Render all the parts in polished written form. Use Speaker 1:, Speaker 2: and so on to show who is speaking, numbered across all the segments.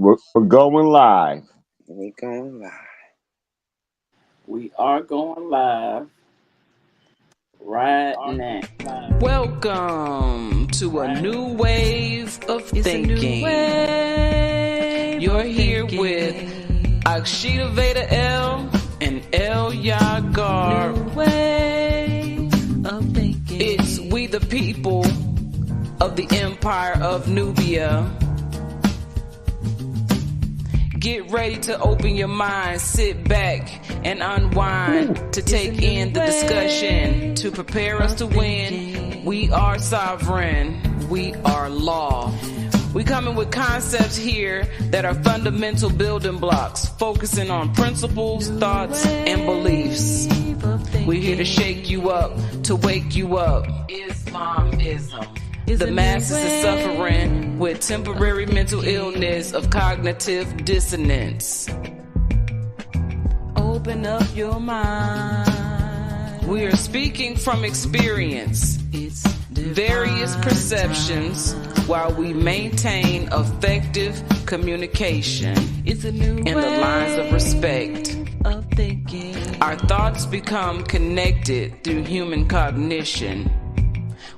Speaker 1: We're going live.
Speaker 2: We going live.
Speaker 3: We are going live right now. Welcome to a new wave of thinking. You're here with Akshita Veda L and El Yagar. It's we the people of the Empire of Nubia. Get ready to open your mind, sit back and unwind to take in the discussion, to prepare us to win. We are sovereign. We are law. We coming with concepts here that are fundamental building blocks, focusing on principles, thoughts, and beliefs. We're here to shake you up, to wake you up. Islamism. The masses is suffering with temporary mental illness of cognitive dissonance. Open up your mind. We are speaking from experience, various perceptions, while we maintain effective communication in the lines of respect. Our thoughts become connected through human cognition,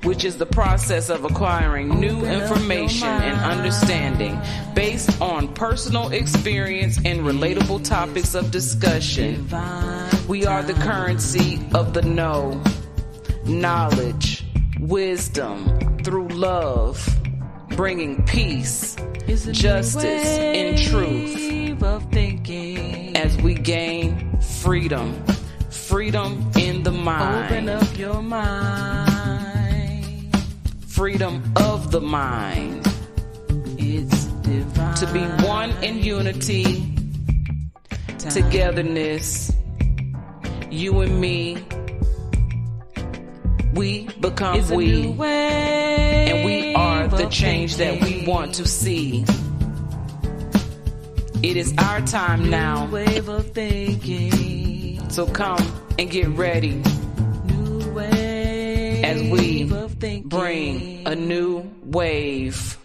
Speaker 3: which is the process of acquiring new information and understanding based on personal experience and relatable topics of discussion. We are the currency of the know, knowledge, wisdom through love, bringing peace, justice, and truth as we gain freedom. Freedom in the mind. Open up your mind. Freedom of the mind. It's divine. To be one in unity, togetherness, you and me, we become we, and we are the change that we want to see. It is our time now, so come and get ready as we bring a new wave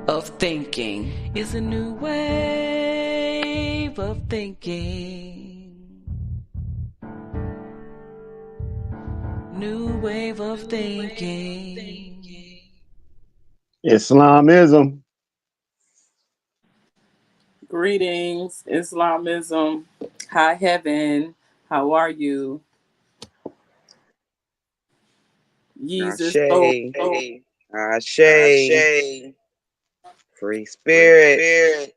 Speaker 3: of thinking. It's a new wave of thinking. New wave of thinking.
Speaker 1: Islamism.
Speaker 3: Greetings, Islamism. Hi, heaven. How are you? Jesus.
Speaker 2: Ashe. Ashe. Free spirit.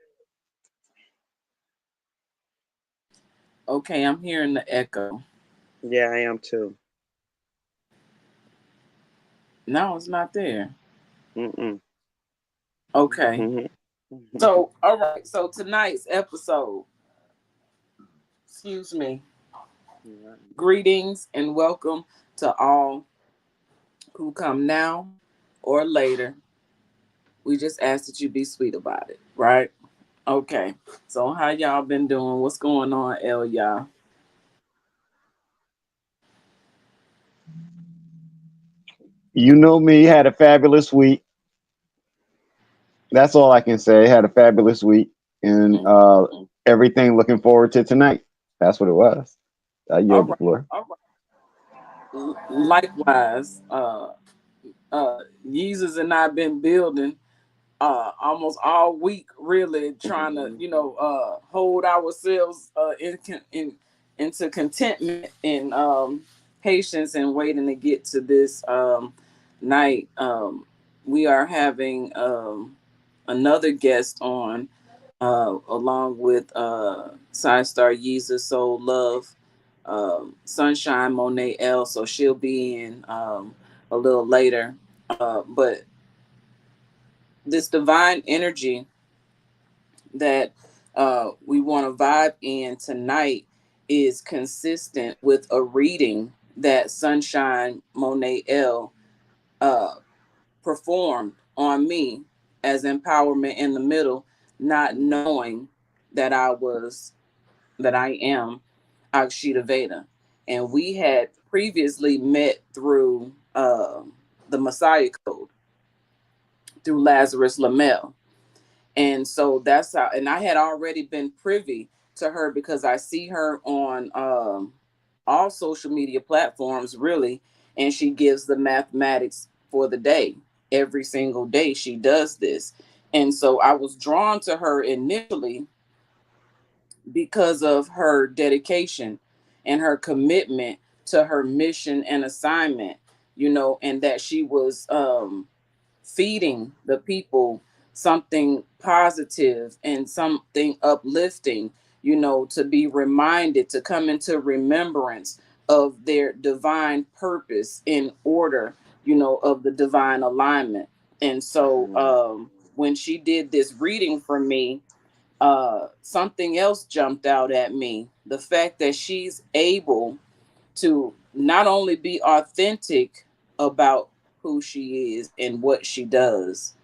Speaker 3: Okay, I'm hearing the echo.
Speaker 2: Yeah, I am too.
Speaker 3: No, it's not there.
Speaker 2: Mm-mm.
Speaker 3: Okay.
Speaker 2: Mm-hmm.
Speaker 3: So, all right. So tonight's episode, excuse me, greetings and welcome to all who come now or later. We just ask that you be sweet about it, right? Okay. So how y'all been doing? What's going on, y'all?
Speaker 1: You know me, had a fabulous week. That's all I can say. Had a fabulous week. And everything looking forward to tonight. That's what it was. I
Speaker 3: All
Speaker 1: yield the
Speaker 3: right.
Speaker 1: floor.
Speaker 3: All right. Likewise, Jesus and I been building almost all week, really trying to, hold ourselves into contentment and patience and waiting to get to this night. We are having another guest on, along with Side Star Yeezus Soul Love, Sunshine Monet L. So she'll be in a little later. But this divine energy that we want to vibe in tonight is consistent with a reading that Sunshine Monet L performed on me as empowerment in the middle, not knowing that I am Akshita Veda. And we had previously met through the Messiah Code, through Lazarus Lamel. And so that's how, and I had already been privy to her because I see her on all social media platforms, really. And she gives the mathematics for the day. Every single day she does this. And so I was drawn to her initially because of her dedication and her commitment to her mission and assignment, and that she was feeding the people something positive and something uplifting, to be reminded, to come into remembrance of their divine purpose in order, of the divine alignment. And so when she did this reading for me, something else jumped out at me. The fact that she's able to not only be authentic about who she is and what she does,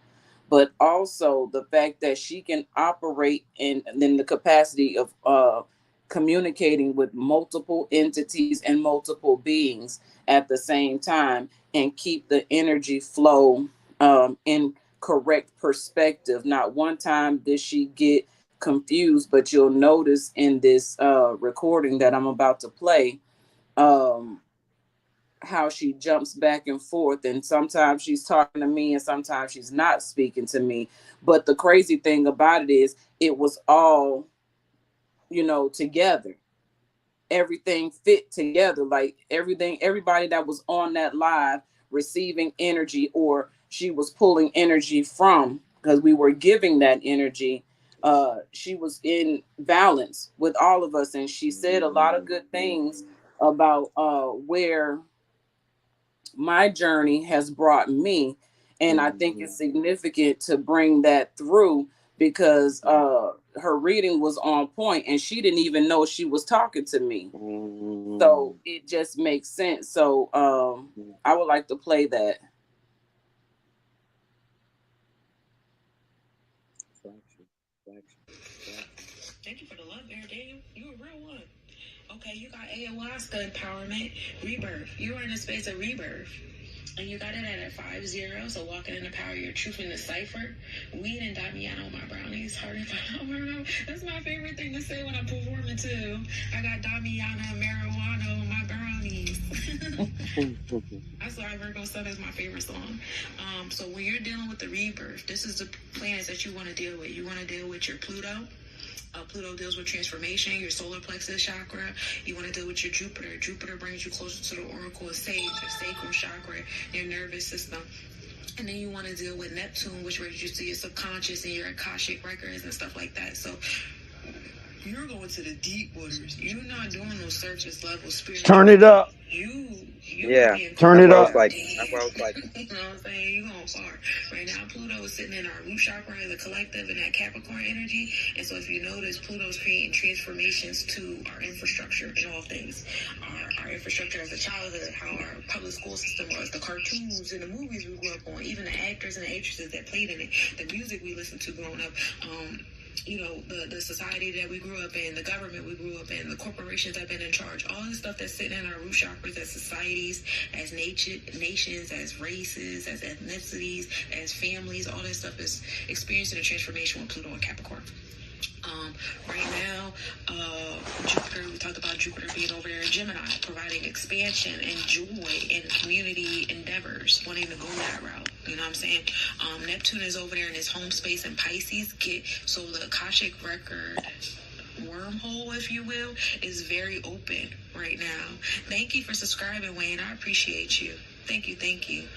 Speaker 3: but also the fact that she can operate in the capacity of communicating with multiple entities and multiple beings at the same time and keep the energy flow in correct perspective. Not one time did she get confused, but you'll notice in this recording that I'm about to play, how she jumps back and forth, and sometimes she's talking to me and sometimes she's not speaking to me. But the crazy thing about it is it was all, together. Everything fit together, like everybody that was on that live receiving energy, or she was pulling energy from, because we were giving that energy. She was in balance with all of us, and she said a lot of good things about where my journey has brought me. And I think it's significant to bring that through because her reading was on point and she didn't even know she was talking to me. So it just makes sense. So I would like to play that.
Speaker 4: Thank you for the love there, Daniel. You a real one. Okay, you got ayahuasca empowerment, rebirth. You are in a space of rebirth. And you got it at a 5-0, so walking in the power of your truth in the cipher. Weed and Damiano, my brownies. Hard if I don't remember. That's my favorite thing to say when I'm performing too. I got Damiano, marijuana, my brownies. That's why Virgo Sun is my favorite song. So when you're dealing with the rebirth, this is the planets that you want to deal with. You want to deal with your Pluto. Pluto deals with transformation, your solar plexus chakra. You want to deal with your Jupiter. Jupiter brings you closer to the oracle of Sage, your sacral chakra, your nervous system. And then you want to deal with Neptune, which brings you to your subconscious and your Akashic records and stuff like that. So you're going to the deep waters. You're not doing no surface level spiritual.
Speaker 1: Turn it up.
Speaker 2: Yeah,
Speaker 1: turn it up.
Speaker 2: That's why I was like,
Speaker 4: you know what I'm saying? You're going far. Right now, Pluto is sitting in our root chakra as a collective in that Capricorn energy. And so if you notice, Pluto's creating transformations to our infrastructure in all things. Our infrastructure as a childhood, how our public school system was, the cartoons and the movies we grew up on, even the actors and the actresses that played in it, the music we listened to growing up, the society that we grew up in, the government we grew up in, the corporations that have been in charge, all the stuff that's sitting in our root chakras as societies, as nations, as races, as ethnicities, as families, all that stuff is experiencing a transformation with Pluto and Capricorn. Right now, Jupiter, we talked about Jupiter being over there in Gemini, providing expansion and joy in community endeavors, wanting to go that route. You know what I'm saying? Neptune is over there in his home space in Pisces. So the Akashic record wormhole, if you will, is very open right now. Thank you for subscribing, Wayne. I appreciate you. Thank you.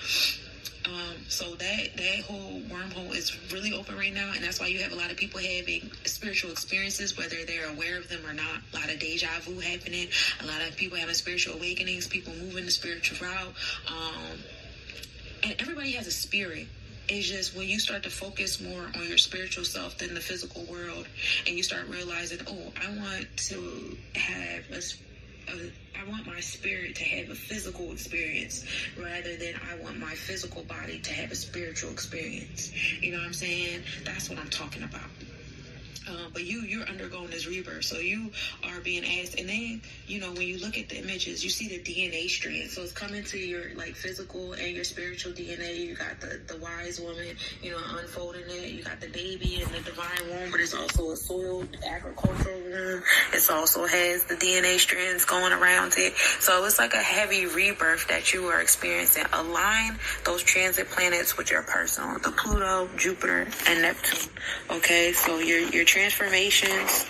Speaker 4: So that whole wormhole is really open right now, and that's why you have a lot of people having spiritual experiences, whether they're aware of them or not. A lot of deja vu happening, a lot of people having spiritual awakenings, people moving the spiritual route, and everybody has a spirit. It's just when you start to focus more on your spiritual self than the physical world, and you start realizing, oh, I want to have I want my spirit to have a physical experience rather than I want my physical body to have a spiritual experience. You know what I'm saying? That's what I'm talking about. But you're undergoing this rebirth, so you are being asked. And then, you know, when you look at the images, you see the DNA strand. So it's coming to your like physical and your spiritual DNA. You got the wise woman, you know, unfolding it. You got the baby in the divine womb, but it's also a soiled agricultural womb. It also has the DNA strands going around it. So it's like a heavy rebirth that you are experiencing. Align those transit planets with your personal, the Pluto, Jupiter, and Neptune. Okay, so your transformations,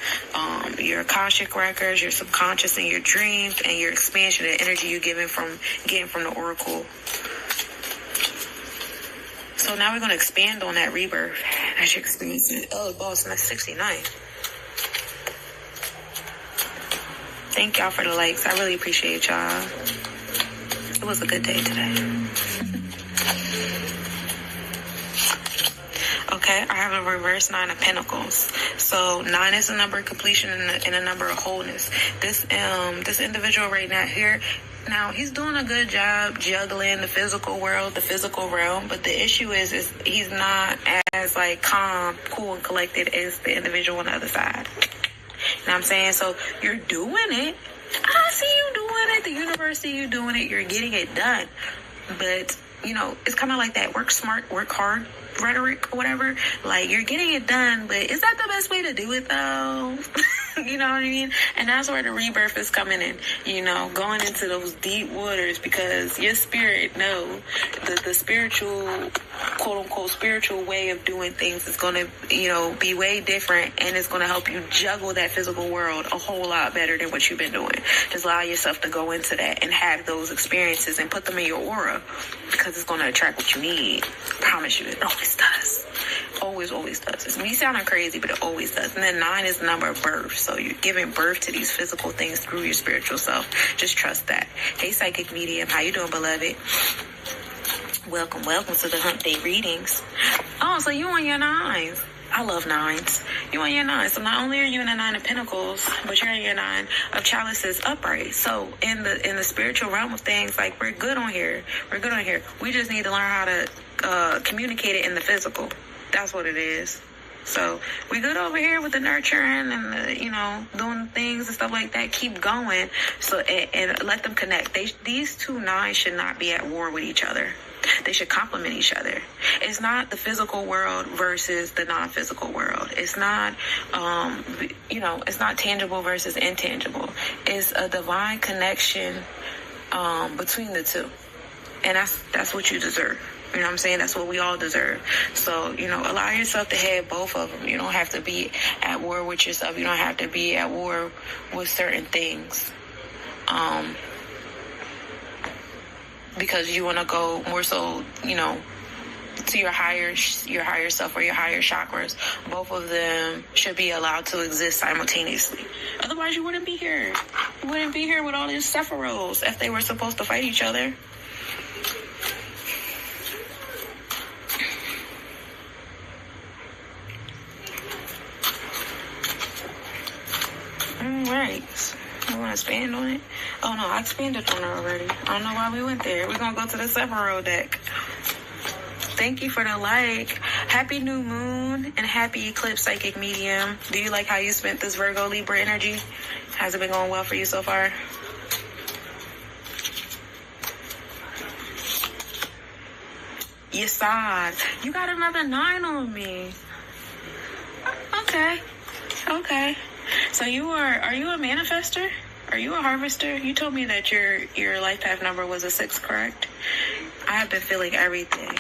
Speaker 4: your Akashic records, your subconscious, and your dreams, and your expansion, the energy you're getting from the oracle. So now we're going to expand on that rebirth as you're experiencing it. Oh, boss, that's 69. Thank y'all for the likes. I really appreciate y'all. It was a good day today. Okay, I have a reverse 9 of Pentacles. So 9 is a number of completion and a number of wholeness. This individual right now here, now he's doing a good job juggling the physical world, the physical realm, but the issue is he's not as like calm, cool, and collected as the individual on the other side. You know what I'm saying? So you're doing it. I see you doing it. The universe see you doing it. You're getting it done. But, you know, it's kind of like that work smart, work hard rhetoric or whatever. Like, you're getting it done, but is that the best way to do it, though? You know what I mean? And that's where the rebirth is coming in, you know, going into those deep waters, because your spirit knows the spiritual, quote unquote, spiritual way of doing things is going to, you know, be way different, and it's going to help you juggle that physical world a whole lot better than what you've been doing. Just allow yourself to go into that and have those experiences and put them in your aura, because it's going to attract what you need. I promise you, it always does. Always does. It's me sounding crazy, but it always does. And then 9 is the number of birth. So you're giving birth to these physical things through your spiritual self. Just trust that. Hey, Psychic Medium. How you doing, beloved? Welcome to the Hump Day readings. Oh, so you on your 9s. I love 9s. You on your 9. So not only are you in the 9 of Pentacles, but you're in your 9 of Chalices upright. So in the spiritual realm of things, like, we're good on here. We just need to learn how to communicate it in the physical. That's what it is. So we good over here with the nurturing and the, you know, doing things and stuff like that. Keep going. So and let them connect. These two 9s should not be at war with each other. They should complement each other. It's not the physical world versus the non-physical world. It's not, you know, it's not tangible versus intangible. It's a divine connection between the two. And that's what you deserve. You know what I'm saying? That's what we all deserve. So, you know, allow yourself to have both of them. You don't have to be at war with yourself. You don't have to be at war with certain things. Because you want to go more so, you know, to your higher self or your higher chakras. Both of them should be allowed to exist simultaneously. Otherwise, you wouldn't be here. You wouldn't be here with all these Sephiroths if they were supposed to fight each other. Alright. You want to expand on it? Oh no, I expanded on it already. I don't know why we went there. We're going to go to the Sephiroth deck. Thank you for the like. Happy new moon and happy eclipse, Psychic Medium. Do you like how you spent this Virgo Libra energy? Has it been going well for you so far? Yesad, you got another 9 on me. Okay. So are you a manifester? Are you a harvester? You told me that your life path number was a 6, correct? I have been feeling everything.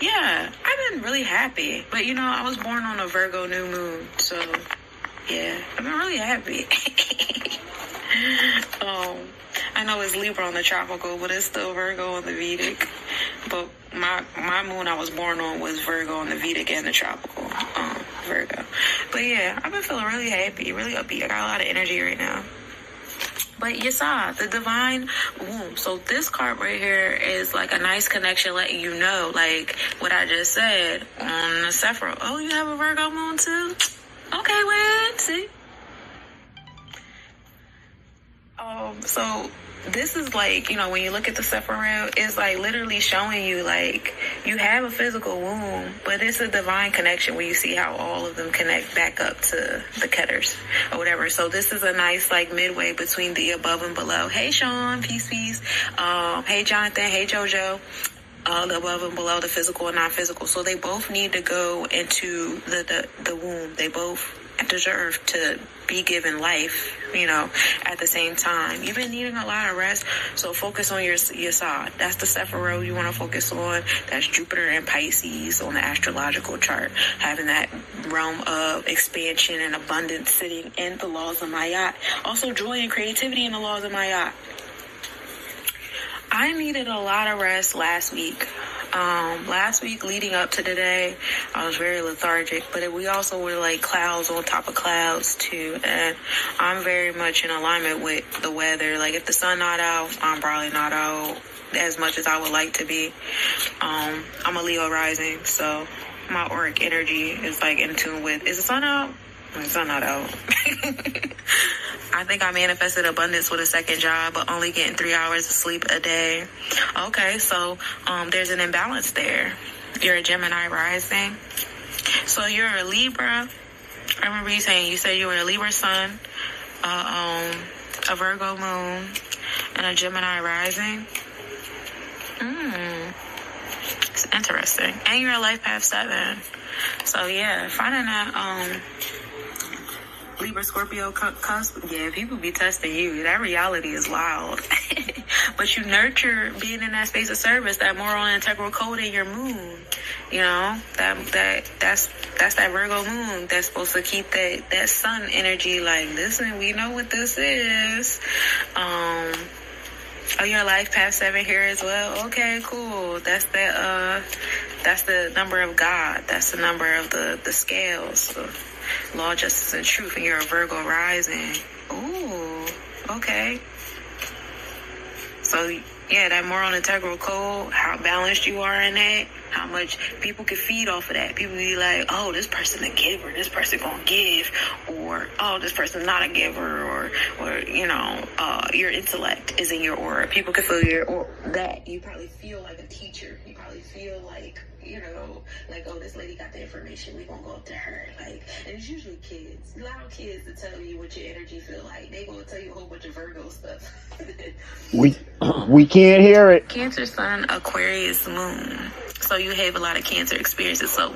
Speaker 4: Yeah, I've been really happy. But, you know, I was born on a Virgo new moon. So, yeah, I've been really happy. I know it's Libra on the tropical, but it's still Virgo on the Vedic. But my moon I was born on was Virgo on the Vedic and the tropical Virgo. But yeah, I've been feeling really happy, really upbeat. I got a lot of energy right now. But Yesod, the divine womb. So this card right here is like a nice connection, letting you know, like what I just said on the Sephiroth. Oh, you have a Virgo moon too? Okay, wait, see? So this is like, you know, when you look at the Sephiroth, it's like literally showing you like, you have a physical womb, but it's a divine connection where you see how all of them connect back up to the Ketters or whatever. So this is a nice like midway between the above and below. Hey Sean, peace, peace. Hey Jonathan, hey Jojo. The above and below, the physical and non-physical. So they both need to go into the womb. They both deserve to be given life, at the same time. You've been needing a lot of rest, so focus on your side. That's the Sephiroth you want to focus on. That's Jupiter and Pisces on the astrological chart, having that realm of expansion and abundance sitting in the laws of Ma'at. Also joy and creativity in the laws of Ma'at. I needed a lot of rest last week. Last week leading up to today, I was very lethargic, but we also were like clouds on top of clouds too. And I'm very much in alignment with the weather. Like if the sun not out, I'm probably not out as much as I would like to be. I'm a Leo rising, so my auric energy is like in tune with, is the sun out? The sun not out. I think I manifested abundance with a second job, but only getting 3 hours of sleep a day. Okay, so there's an imbalance there. You're a Gemini rising. So you're a Libra. I remember you said you were a Libra sun, a Virgo moon, and a Gemini rising. It's interesting. And you're a life path 7. So yeah, finding that Libra Scorpio cusp, yeah, people be testing you. That reality is wild. But you nurture being in that space of service, that moral and integral code in your moon. That's that Virgo moon that's supposed to keep that sun energy like, listen, we know what this is. Your life path 7 here as well. Okay, cool. That's the number of God. That's the number of the scales. Law, justice, and truth, and you're a Virgo rising. Ooh, okay. So, yeah, that moral and integral code, how balanced you are in that, how much people can feed off of that. People be like, oh, this person a giver, this person gonna give, or, oh, this person's not a giver, or your intellect is in your aura. People can feel that. You probably feel like a teacher. You probably feel like, oh, this lady got the information, we gonna go up to her. Like, and it's usually kids. Allow kids to tell you what your energy feel like. They gonna tell you a whole bunch of Virgo stuff.
Speaker 1: We can't hear it.
Speaker 4: Cancer sun, Aquarius moon. So you have a lot of Cancer experiences. So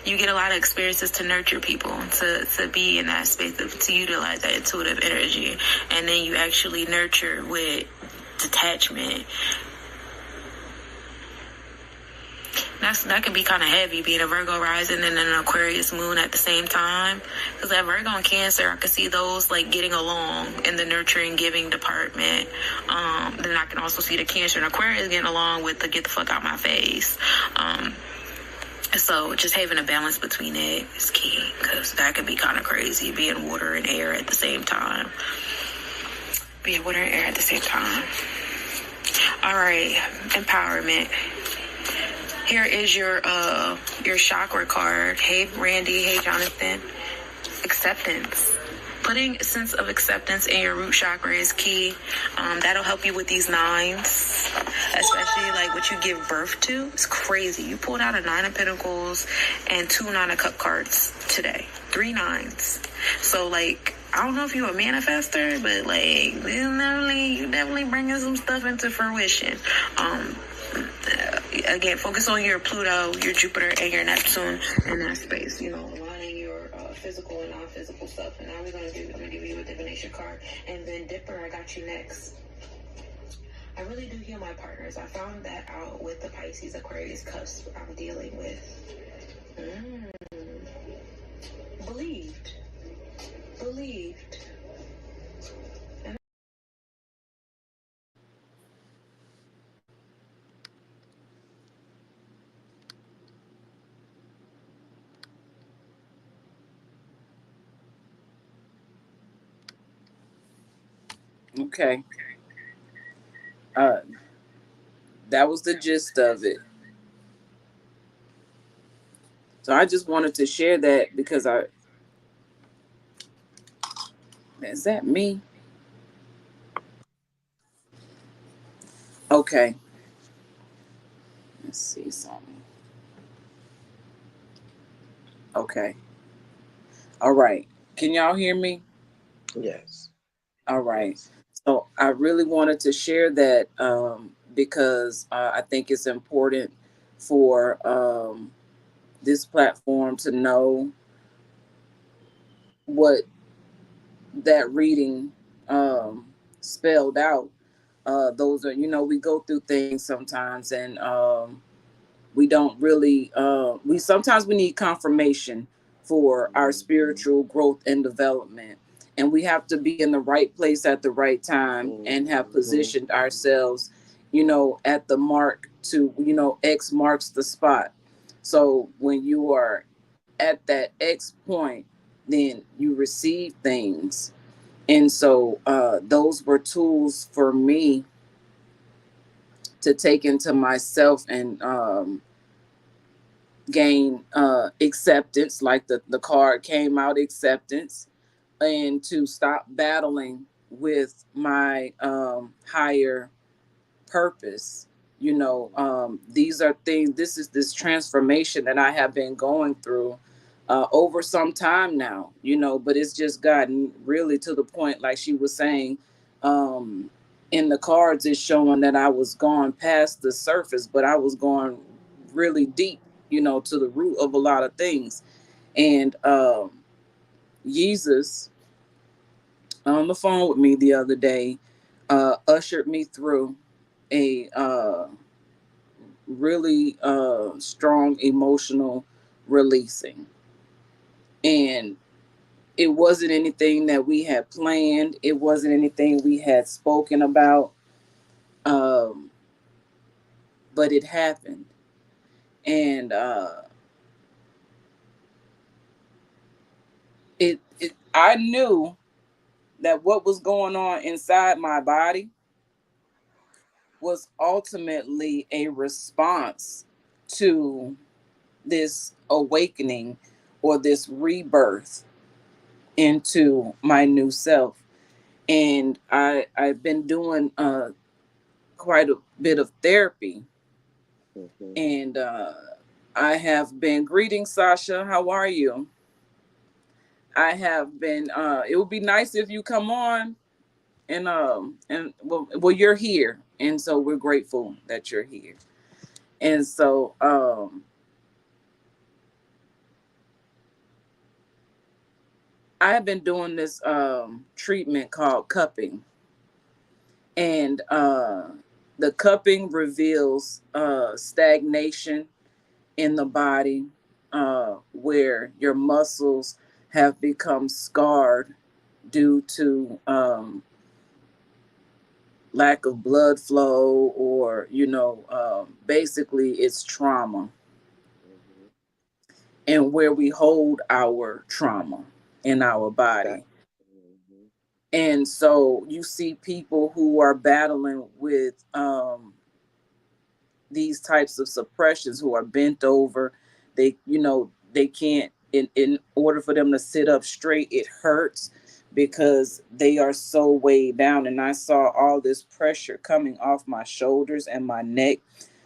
Speaker 4: you get a lot of experiences to nurture people, to be in that space, to utilize that intuitive energy. And then you actually nurture with detachment. That can be kind of heavy, being a Virgo rising and an Aquarius moon at the same time. Because that Virgo and Cancer, I can see those like getting along in the nurturing, giving department. Then I can also see the Cancer and Aquarius getting along with the get the fuck out my face. So just having a balance between it is key, because that can be kind of crazy, being water and air at the same time. All right, empowerment. Here is your chakra card. Hey, Randy. Hey, Jonathan. Acceptance. Putting a sense of acceptance in your root chakra is key. That'll help you with these 9s, especially like what you give birth to. It's crazy. You pulled out a 9 of Pentacles and 2 9 of Cup cards today. 3 9s. So like, I don't know if you're a manifester, but like, you definitely bringing some stuff into fruition. Again, focus on your Pluto, your Jupiter, and your Neptune in that space. Aligning your physical and non-physical stuff. And now I'm gonna give you a divination card. And then Dipper, I got you next. I really do heal my partners. I found that out with the Pisces Aquarius cusp I'm dealing with. Believed.
Speaker 3: Okay. That was the gist of it. So I just wanted to share that because is that me? Okay. Let's see something. Okay. All right. Can y'all hear me?
Speaker 2: Yes.
Speaker 3: All right.
Speaker 2: Yes.
Speaker 3: So I really wanted to share that because I think it's important for this platform to know what that reading spelled out. Those are, we go through things sometimes, and we don't really we sometimes we need confirmation for our spiritual growth and development, and we have to be in the right place at the right time and have
Speaker 2: Mm-hmm.
Speaker 3: positioned ourselves, at the mark to, X marks the spot. So when you are at that X point, then you receive things. And so those were tools for me to take into myself and gain acceptance, like the card came out, acceptance, and to stop battling with my higher purpose. These are things, this is this transformation that I have been going through over some time now, but it's just gotten really to the point, like she was saying, in the cards, it's showing that I was gone past the surface, but I was going really deep, to the root of a lot of things. And Jesus on the phone with me the other day ushered me through a really strong emotional releasing. And it wasn't anything that we had planned, it wasn't anything we had spoken about, um, but it happened. And I knew that what was going on inside my body was ultimately a response to this awakening or this rebirth into my new self. And I've been doing quite a bit of therapy.
Speaker 2: Mm-hmm.
Speaker 3: And I have been, greeting Sasha, how are you? I have been, it would be nice if you come on, and well you're here, and so we're grateful that you're here. And so I have been doing this treatment called cupping. And the cupping reveals stagnation in the body, where your muscles have become scarred due to lack of blood flow, or basically it's trauma,
Speaker 2: Mm-hmm.
Speaker 3: and where we hold our trauma in our
Speaker 2: That.
Speaker 3: body.
Speaker 2: Mm-hmm.
Speaker 3: And so you see people who are battling with these types of suppressions, who are bent over. They can't, in order for them to sit up straight, it hurts because they are so weighed down. And I saw all this pressure coming off my shoulders and my neck.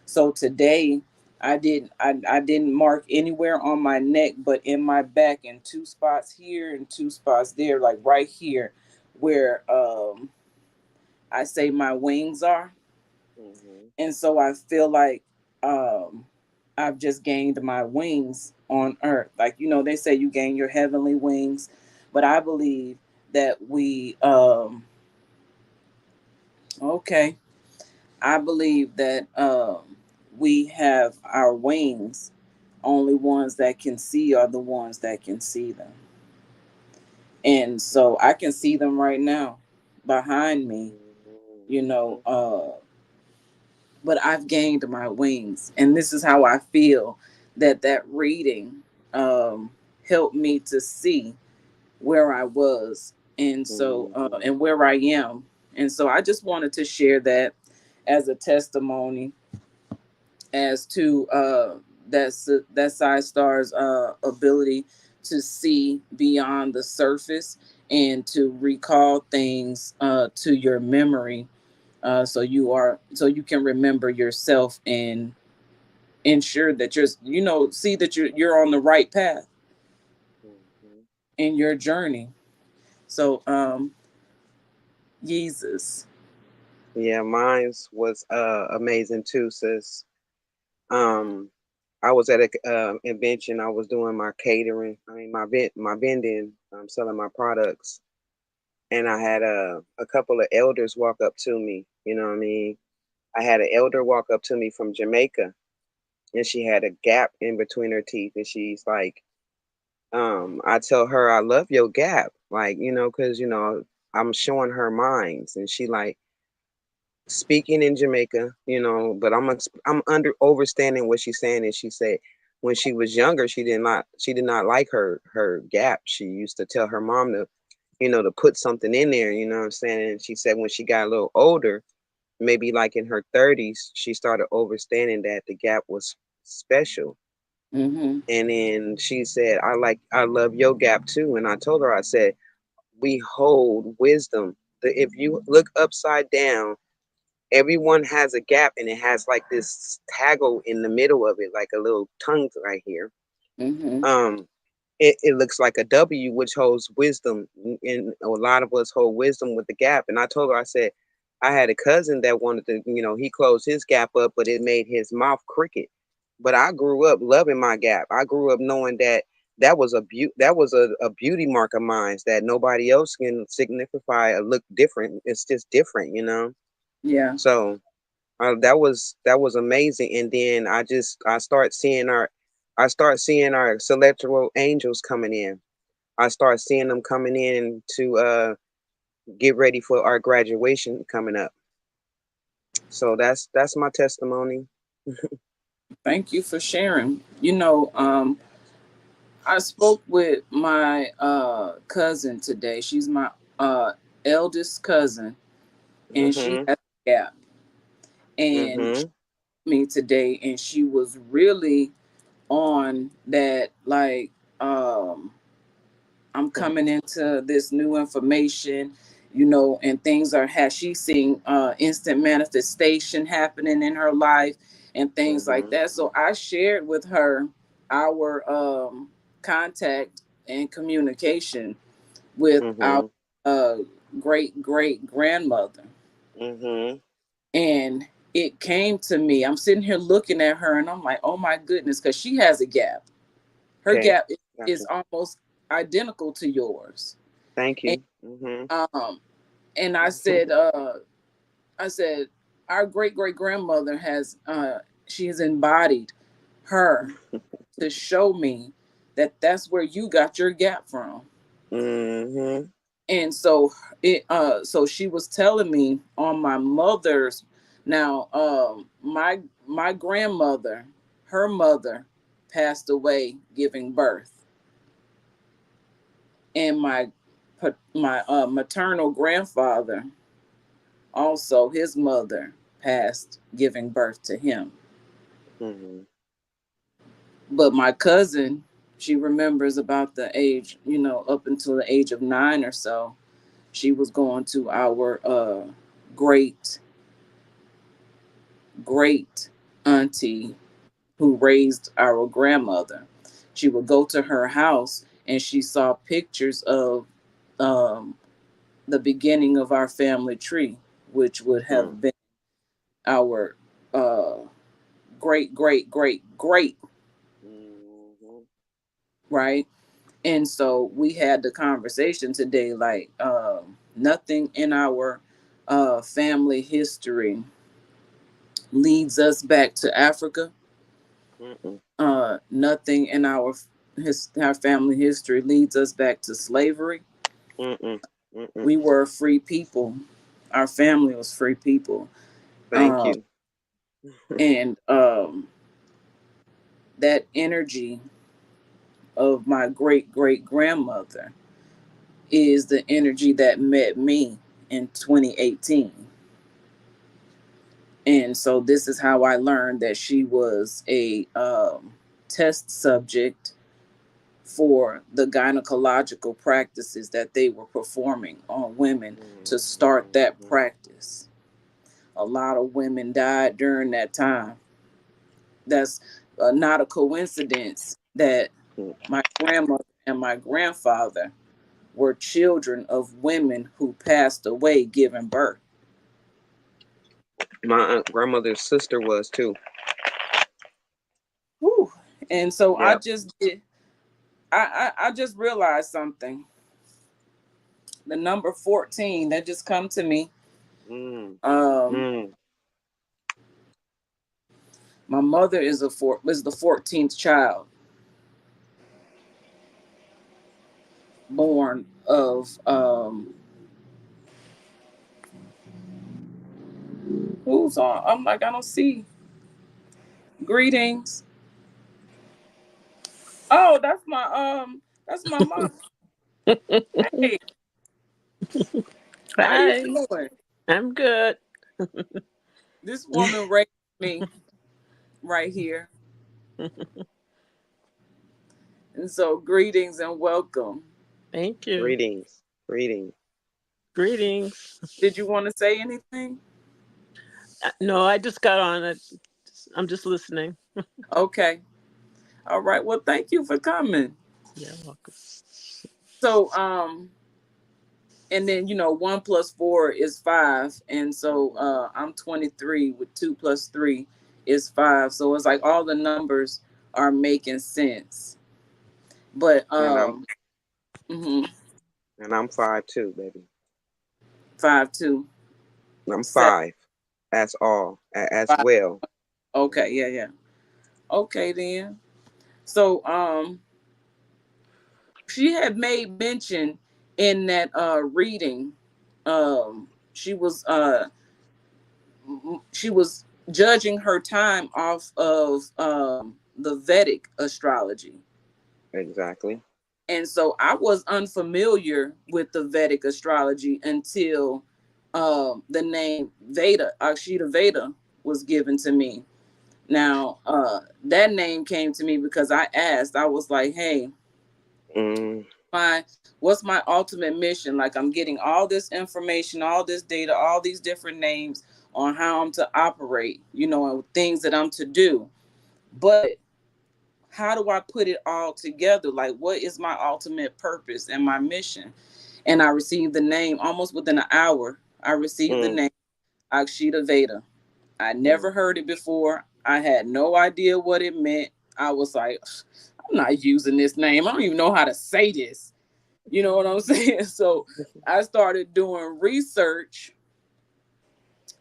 Speaker 3: So today I didn't mark anywhere on my neck, but in my back, in two spots here and two spots there, like right here where I say my wings are.
Speaker 2: Mm-hmm.
Speaker 3: And so I feel like um I've just gained my wings on earth. Like, they say you gain your heavenly wings, but I believe that we okay, I believe that we have our wings. Only ones that can see are the ones that can see them. And so I can see them right now behind me, you know,
Speaker 2: Mm-hmm.
Speaker 3: uh but I've gained my wings. And this is how I feel that reading um, helped me to see where I was, and so
Speaker 2: Mm-hmm.
Speaker 3: and where I am. And so I just wanted to share that as a testimony as to that side star's ability to see beyond the surface and to recall things to your memory, so you can remember yourself and ensure that see that you're on the right path
Speaker 2: Mm-hmm.
Speaker 3: in your journey. So, Jesus.
Speaker 5: Yeah, mine's was amazing too, sis. Um, I was at a invention. I was doing my catering. I mean, my vending. I'm selling my products, and I had a couple of elders walk up to me. You know what I mean? I had an elder walk up to me from Jamaica, and she had a gap in between her teeth, and she's like, I tell her I love your gap, like, because I'm showing her minds, and she like speaking in Jamaica, but I'm under overstanding what she's saying, and she said when she was younger, she did not like her gap. She used to tell her mom to put something in there, you know what I'm saying? And she said when she got a little older, maybe like in her 30s, she started overstanding that the gap was special.
Speaker 3: Mm-hmm.
Speaker 5: And then she said, I love your gap too. And I told her, I said, we hold wisdom. If you look upside down, everyone has a gap, and it has like this taggle in the middle of it, like a little tongue right here.
Speaker 3: Mm-hmm.
Speaker 5: Um, it looks like a W, which holds wisdom, and a lot of us hold wisdom with the gap. And I told her, I said, I had a cousin that wanted to, he closed his gap up, but it made his mouth crooked. But I grew up loving my gap. I grew up knowing that that was a beauty mark of mine that nobody else can signify or look different. It's just different.
Speaker 3: Yeah.
Speaker 5: So that was amazing. And then I start seeing our celestial angels coming in. I start seeing them coming in to get ready for our graduation coming up. So that's my testimony.
Speaker 3: Thank you for sharing. I spoke with my cousin today. She's my eldest cousin, and she
Speaker 5: Mhm.
Speaker 3: has a gap. And she
Speaker 5: Mhm.
Speaker 3: met me today, and she was really on that, like, I'm coming into this new information, and things has she seen instant manifestation happening in her life and things like
Speaker 5: Mhm.
Speaker 3: that. So I shared with her our contact and communication with our
Speaker 5: Mhm.
Speaker 3: uh, great great grandmother.
Speaker 5: Mhm.
Speaker 3: And it came to me. I'm sitting here looking at her and I'm like, oh my goodness, because she has a gap. Her
Speaker 5: Okay.
Speaker 3: gap is
Speaker 5: Gotcha.
Speaker 3: almost identical to yours.
Speaker 5: Thank
Speaker 3: And
Speaker 5: you. Mhm.
Speaker 3: um and I said our great great grandmother has she has embodied her to show me that that's where you got your gap from.
Speaker 5: Mhm.
Speaker 3: And so so she was telling me on my mother's. Now my grandmother, her mother passed away giving birth, and my maternal grandfather, also his mother passed giving birth to him.
Speaker 5: Mhm.
Speaker 3: But my cousin, she remembers about the age, up until the age of 9 or so, she was going to our great great auntie who raised our grandmother. She would go to her house and she saw pictures of um, the beginning of our family tree, which would
Speaker 5: Mhm.
Speaker 3: have been our uh, great, great, great, great,
Speaker 5: Mhm.
Speaker 3: right? And so we had the conversation today, like nothing in our family history leads us back to Africa.
Speaker 5: Mhm.
Speaker 3: Nothing in our family history leads us back to slavery.
Speaker 5: Mhm. Mhm.
Speaker 3: We were free people. Our family was free people.
Speaker 5: Thank
Speaker 3: Um,
Speaker 5: you.
Speaker 3: and that energy of my great great grandmother is the energy that met me in 2018. And so this is how I learned that she was a test subject for the gynecological practices that they were performing on women to start that
Speaker 5: Mhm.
Speaker 3: practice. A lot of women died during that time that's not a coincidence that my grandmother and my grandfather were children of women who passed away giving birth.
Speaker 5: My grandmother's sister was too.
Speaker 3: Whew. And so I
Speaker 5: Yep.
Speaker 3: just did. I just realized something. The number 14 that just come to me.
Speaker 5: Mm.
Speaker 3: Um,
Speaker 5: Mm.
Speaker 3: my mother is the 14th child born of who's on? I'm like, I don't see. Greetings. Oh, that's my mom. Hey, how you
Speaker 2: Hi,
Speaker 3: doing?
Speaker 2: I'm good.
Speaker 3: This woman raised me right here. And so greetings and welcome.
Speaker 2: Thank you.
Speaker 5: Greetings. Greetings.
Speaker 2: Greetings.
Speaker 3: Did you want to say anything?
Speaker 2: No, I just got on it. I'm just listening.
Speaker 3: Okay. All right. Well, thank you for coming.
Speaker 2: You're welcome.
Speaker 3: So, and then 1 + 4 is 5, and so I'm 23 with 2 + 3 is 5. So it's like all the numbers are making sense. But
Speaker 5: And I'm
Speaker 3: mhm,
Speaker 5: and I'm 5'2", baby.
Speaker 3: 5 2
Speaker 5: I'm
Speaker 3: 7
Speaker 5: 5. As all. As
Speaker 3: 5.
Speaker 5: well.
Speaker 3: Okay, yeah. Okay then. So she had made mention in that reading. She was judging her time off of the Vedic astrology.
Speaker 5: Exactly.
Speaker 3: And so I was unfamiliar with the Vedic astrology until the name Veda, Akshita Veda, was given to me. Now, that name came to me because I asked, I was like, hey,
Speaker 5: Mm.
Speaker 3: what's my ultimate mission? Like, I'm getting all this information, all this data, all these different names on how I'm to operate, and things that I'm to do. But how do I put it all together? Like, what is my ultimate purpose and my mission? And I received the name almost within an hour. I received the
Speaker 5: Mm.
Speaker 3: name Akshita Veda. I
Speaker 5: Mm.
Speaker 3: never heard it before. I had no idea what it meant. I was like, I'm not using this name. I don't even know how to say this. You know what I'm saying? So I started doing research,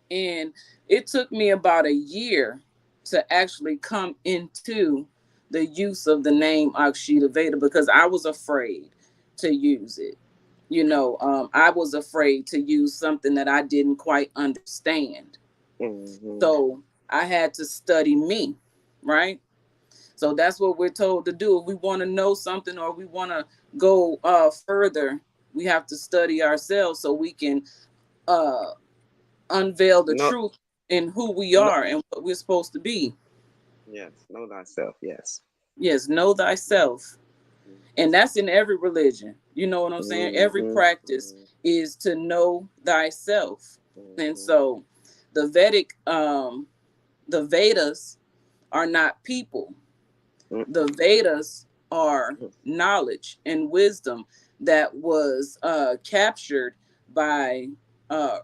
Speaker 3: and it took me about a year to actually come into the use of the name Akshita Veda because I was afraid to use it. I was afraid to use something that I didn't quite understand.
Speaker 5: Mm-hmm.
Speaker 3: So I had to study me, right? So that's what we're told to do. If we want to know something or we want to go further, we have to study ourselves so we can uh, unveil the
Speaker 5: No.
Speaker 3: truth in who we
Speaker 5: No.
Speaker 3: are and what we're supposed to be.
Speaker 5: Yes. Know thyself. Yes.
Speaker 3: Yes, know thyself. And that's in every religion. You know what I'm saying? Every
Speaker 5: Mm-hmm.
Speaker 3: practice is to know thyself. And
Speaker 5: Mm-hmm.
Speaker 3: so the the Vedas are not people. The Vedas are knowledge and wisdom that was captured by uh,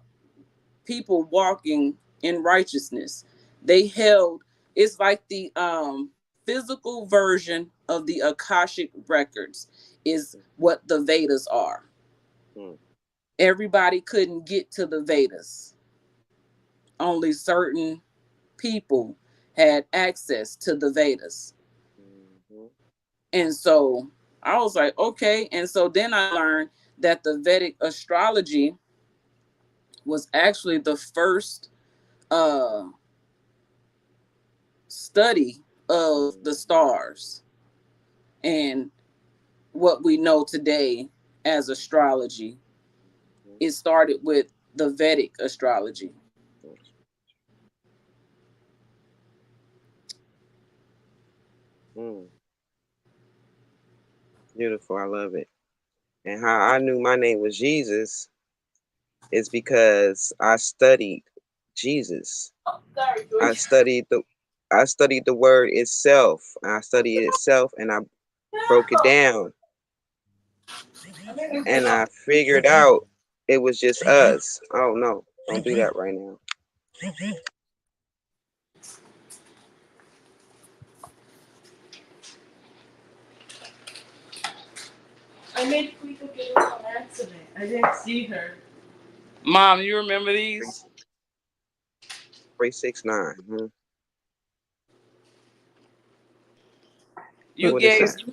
Speaker 3: people walking in righteousness. They held, it's like the physical version of the Akashic records is what the Vedas are.
Speaker 5: Mm-hmm.
Speaker 3: Everybody couldn't get to the Vedas. Only certain people had access to the Vedas.
Speaker 5: Mm-hmm.
Speaker 3: And so I was like, okay. And so then I learned that the Vedic astrology was actually the first uh, study of the stars and what we know today as astrology. It started with the Vedic astrology.
Speaker 5: Mm. Beautiful. I love it. And how I knew my name was Jesus is because I studied Jesus.
Speaker 3: Oh, sorry,
Speaker 5: I
Speaker 3: Joy.
Speaker 5: studied the I studied the word itself. I studied it itself, and I broke it down, and I figured out it was just us. Oh no, don't do that right now.
Speaker 2: I made Quito get it on accident. I didn't see her.
Speaker 3: Mom, you remember these?
Speaker 5: 369.
Speaker 3: You
Speaker 5: What is
Speaker 3: gave,
Speaker 5: that?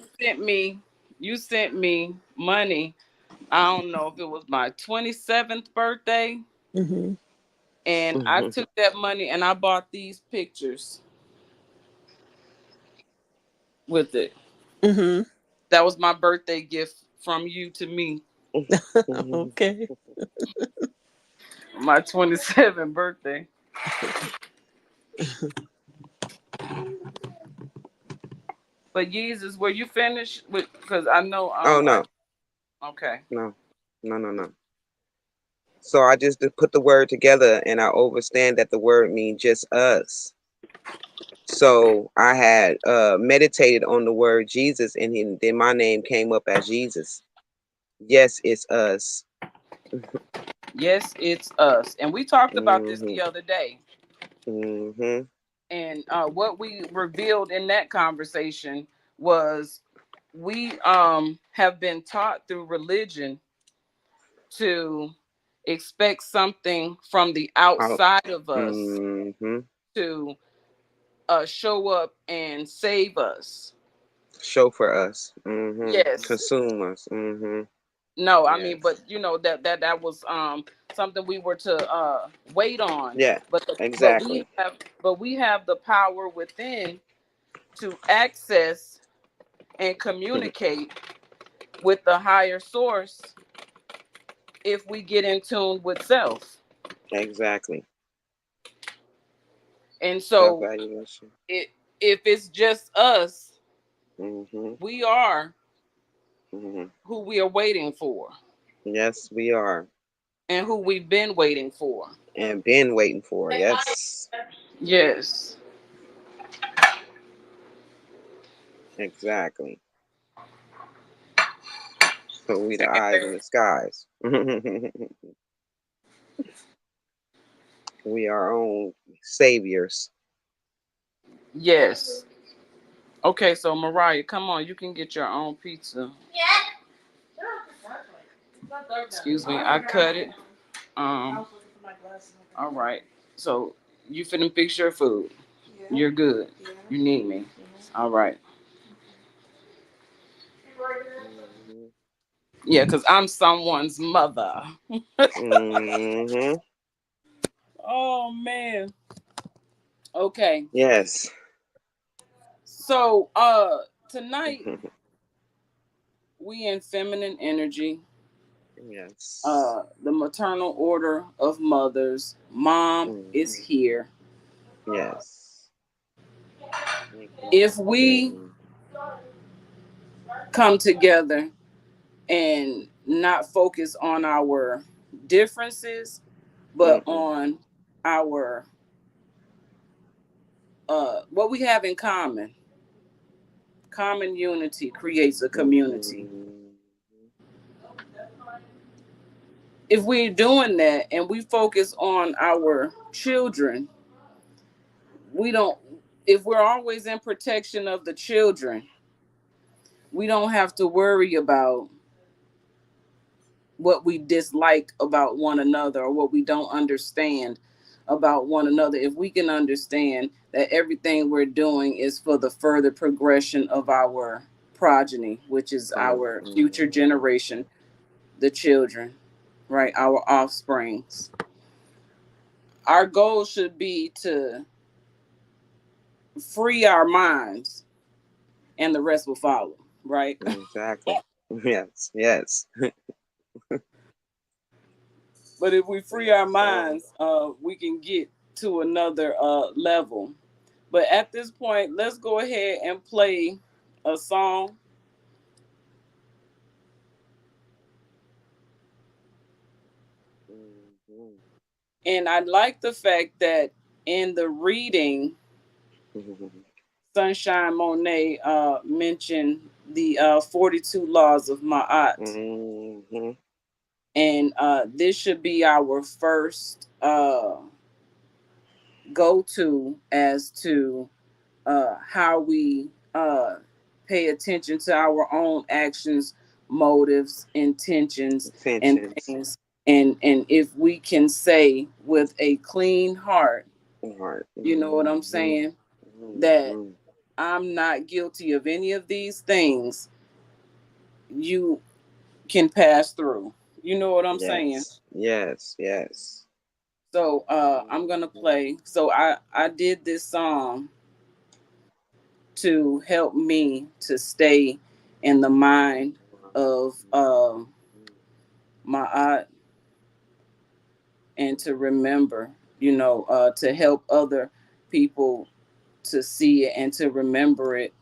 Speaker 3: you sent me money. I don't know if it was my 27th birthday,
Speaker 2: Mm-hmm.
Speaker 3: and I took that money and I bought these pictures with it.
Speaker 2: Mm-hmm.
Speaker 3: That was my birthday gift from you to me.
Speaker 2: Okay.
Speaker 3: My 27th birthday. But Jesus, were you finished with? Because I know.
Speaker 5: Oh no,
Speaker 3: Okay.
Speaker 5: no, no. So I just put the word together, and I understand that the word means just us. So I had meditated on the word Jesus, and then my name came up as Jesus. Yes, it's us.
Speaker 3: Yes, it's us, and we talked about this
Speaker 5: Mm-hmm.
Speaker 3: the other day.
Speaker 5: Mm-hmm.
Speaker 3: And what we revealed in that conversation was we have been taught through religion to expect something from the
Speaker 5: Out.
Speaker 3: outside of us
Speaker 5: Mm-hmm.
Speaker 3: to show up and save us.
Speaker 5: Show for us. Mm-hmm.
Speaker 3: Yes.
Speaker 5: Consume us. Mm-hmm.
Speaker 3: No, I mean,
Speaker 5: Yes.
Speaker 3: but you know that was something we were to wait on.
Speaker 5: Yeah.
Speaker 3: But
Speaker 5: Exactly.
Speaker 3: we have the power within to access and communicate with the higher source if we get in tune with self.
Speaker 5: Exactly.
Speaker 3: And
Speaker 5: Self
Speaker 3: so
Speaker 5: valuation.
Speaker 3: if it's just us,
Speaker 5: Mm-hmm.
Speaker 3: we are
Speaker 5: Mm-hmm.
Speaker 3: who we are waiting for
Speaker 5: Yes, we are.
Speaker 3: and who we've been waiting for.
Speaker 5: And been waiting for. Yes.
Speaker 3: Yes.
Speaker 5: Exactly. So we the eyes in the skies. We our own saviors.
Speaker 3: Yes. Okay, so Mariah, come on, you can get your own pizza. Excuse me, I cut it. All right. So you finna fix your food. You're good. You need me. All right.
Speaker 5: Mm-hmm.
Speaker 3: Yeah, because I'm someone's mother.
Speaker 5: Mm-hmm.
Speaker 3: Oh man. Okay.
Speaker 5: Yes.
Speaker 3: So tonight we in feminine energy.
Speaker 5: Yes.
Speaker 3: The Maternal Order of Mothers. Mom is
Speaker 5: Mm-hmm.
Speaker 3: here.
Speaker 5: Yes. Thank you.
Speaker 3: If we come together and not focus on our differences, but
Speaker 5: Mm-mm.
Speaker 3: on our what we have in common. Common unity creates a community.
Speaker 5: Mm-hmm.
Speaker 3: If we're doing that and we focus on our children, we don't, if we're always in protection of the children, we don't have to worry about what we dislike about one another or what we don't understand about one another. If we can understand that everything we're doing is for the further progression of our progeny, which is our future generation, the children, right? Our offsprings. Our goal should be to free our minds and the rest will follow, right?
Speaker 5: Exactly. Yes. Yes.
Speaker 3: But if we free our minds, we can get to another level. But at this point, let's go ahead and play a song.
Speaker 5: Mm-hmm.
Speaker 3: And I like the fact that in the reading, Sunshine Monet mentioned the 42 laws of Ma'at.
Speaker 5: Mm-hmm.
Speaker 3: And this should be our first go-to as to how we pay attention to our own actions, motives, intentions, and
Speaker 5: Intentions.
Speaker 3: things. And if we can say with a clean heart,
Speaker 5: Heart.
Speaker 3: you know what I'm saying, that I'm not guilty of any of these things, you can pass through. You know what I'm saying?
Speaker 5: Yes. Yes. Yes.
Speaker 3: So I'm gonna play. So I did this song to help me to stay in the mind of my aunt and to remember, you know, to help other people to see it and to remember it.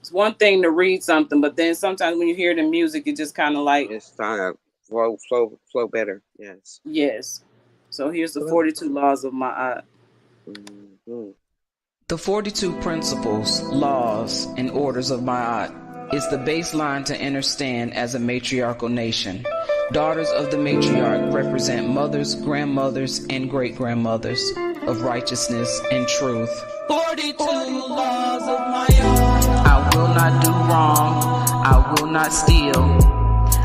Speaker 3: It's one thing to read something, but then sometimes when you hear the music, it just kind of like,
Speaker 5: It's time to flow better. Yes.
Speaker 3: yes. So here's the 42 laws of my aunt.
Speaker 5: Mm-hmm.
Speaker 3: The 42 principles, laws, and orders of Ma'at is the baseline to understand as a matriarchal nation. Daughters of the matriarch represent mothers, grandmothers, and great-grandmothers of righteousness and truth. 42 laws of Ma'at. I will not do wrong. I will not steal.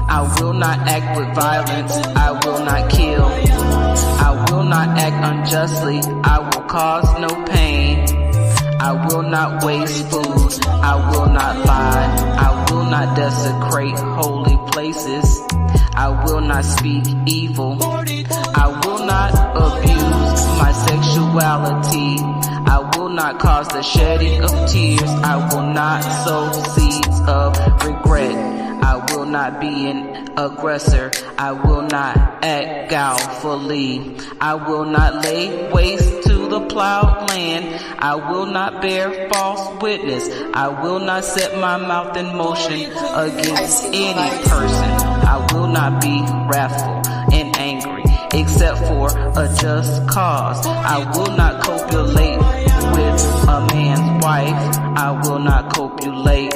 Speaker 3: I will not act with violence. I will not kill. I will not act unjustly. I will cause no pain. I will not waste food. I will not lie. I will not desecrate holy places. I will not speak evil. I will not abuse my sexuality. I will not cause the shedding of tears. I will not sow seeds of regret. I will not be an aggressor. I will not act guilefully. I will not lay waste to the plowed land. I will not bear false witness. I will not set my mouth in motion against any person. I will not be wrathful and angry except for a just cause. I will not copulate with a man's wife. I will not copulate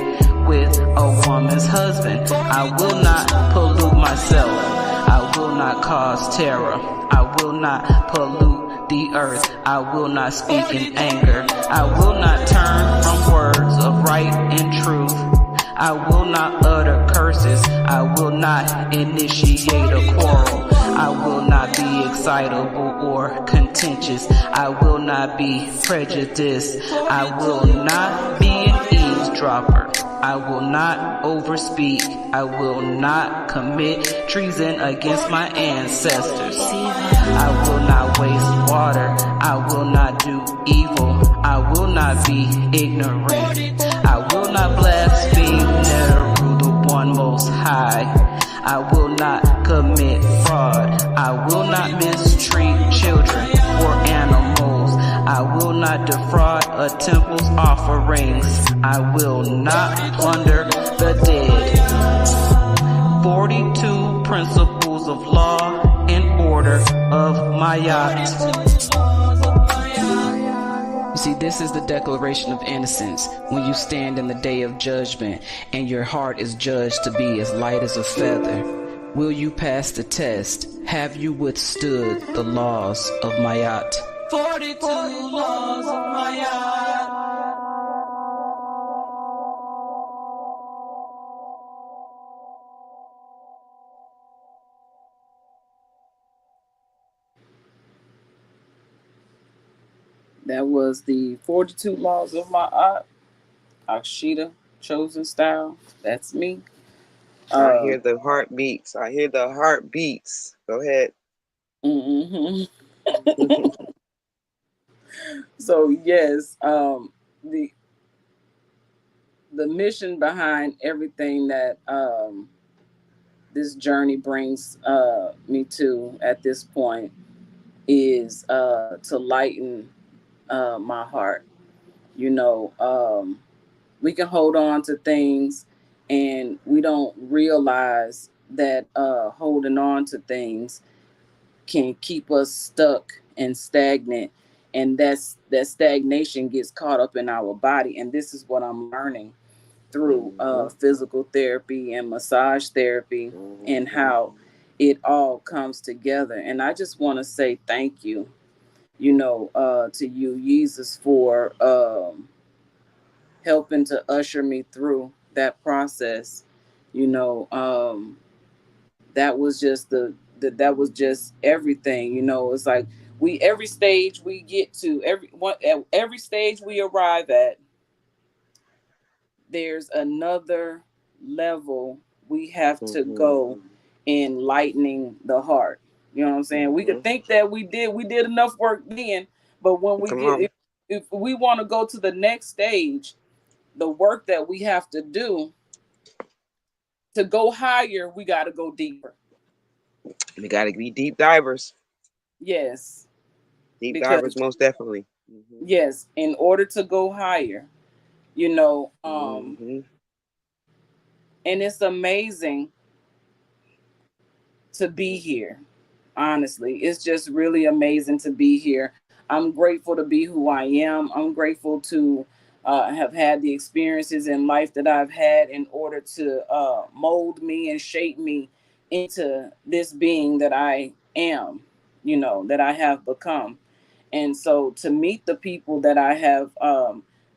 Speaker 3: with a woman's husband. I will not pollute myself. I will not cause terror. I will not pollute the earth. I will not speak in anger. I will not turn from words of right and truth. I will not utter curses. I will not initiate a quarrel. I will not be excitable or contentious. I will not be prejudiced. I will not be an eavesdropper. I will not overspeak. I will not commit treason against my ancestors. I will not waste water. I will not do evil. I will not be ignorant. I will not blaspheme Neru, the one most high. I will not commit fraud. I will not mistreat children or animals. I will not defraud a temple's offerings. I will not plunder the dead. 42 principles of law and order of Ma'at. You see, this is the declaration of innocence when you stand in the day of judgment and your heart is judged to be as light as a feather. Will you pass the test? Have you withstood the laws of Ma'at? 42 laws of Ma'at. That was the 42 laws of Ma'at. Akshita, chosen style. That's me.
Speaker 5: I hear the heartbeats. I hear the heartbeats. Go ahead.
Speaker 3: Mm-hmm. So yes, the mission behind everything that this journey brings me to at this point is to lighten my heart. You know, we can hold on to things and we don't realize that holding on to things can keep us stuck and stagnant and that stagnation gets caught up in our body. And this is what I'm learning through physical therapy and massage therapy, and how it all comes together. And I just want to say thank you, to you, Jesus, for helping to usher me through that process. You know, that was just that was just everything. It's like every stage we get to, every stage we arrive at, there's another level we have to go in lightening the heart. You know what I'm saying? We could think that we did enough work then, but when we if we want to go to the next stage, the work that we have to do to go higher, we got to go deeper.
Speaker 5: We got to be deep divers.
Speaker 3: Yes.
Speaker 5: Deep divers, most definitely.
Speaker 3: Yes, in order to go higher, and it's amazing to be here. Honestly, it's just really amazing to be here. I'm grateful to be who I am. I'm grateful to have had the experiences in life that I've had in order to mold me and shape me into this being that I am, that I have become. And so to meet the people that I have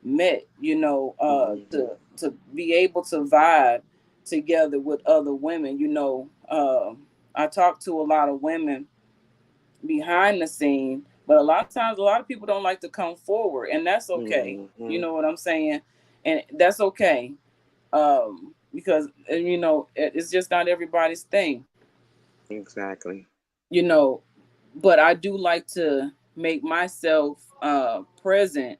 Speaker 3: met, to be able to vibe together with other women, I talk to a lot of women behind the scene, but a lot of times, a lot of people don't like to come forward, and that's okay. You know what I'm saying? And that's okay, because it's just not everybody's thing.
Speaker 5: Exactly.
Speaker 3: But I do like to make myself present,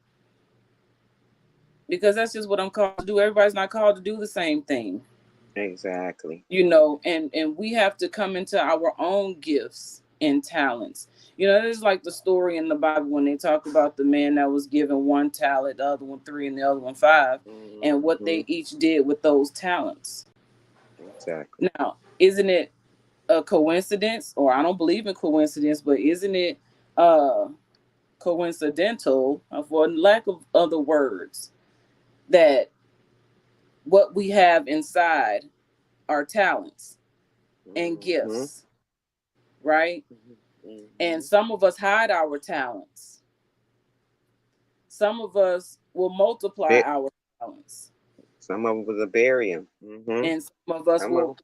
Speaker 3: because that's just what I'm called to do. Everybody's not called to do the same thing.
Speaker 5: Exactly.
Speaker 3: And we have to come into our own gifts and talents. It's like the story in the Bible when they talk about the man that was given 1 talent, the other one 3, and the other one 5, and what they each did with those talents.
Speaker 5: Exactly.
Speaker 3: Now, isn't it a coincidence, or I don't believe in coincidence, but isn't it coincidental, for lack of other words, that what we have inside are talents and gifts, right? And some of us hide our talents. Some of us will multiply our talents.
Speaker 5: Some of them will bury them.
Speaker 3: And some of us will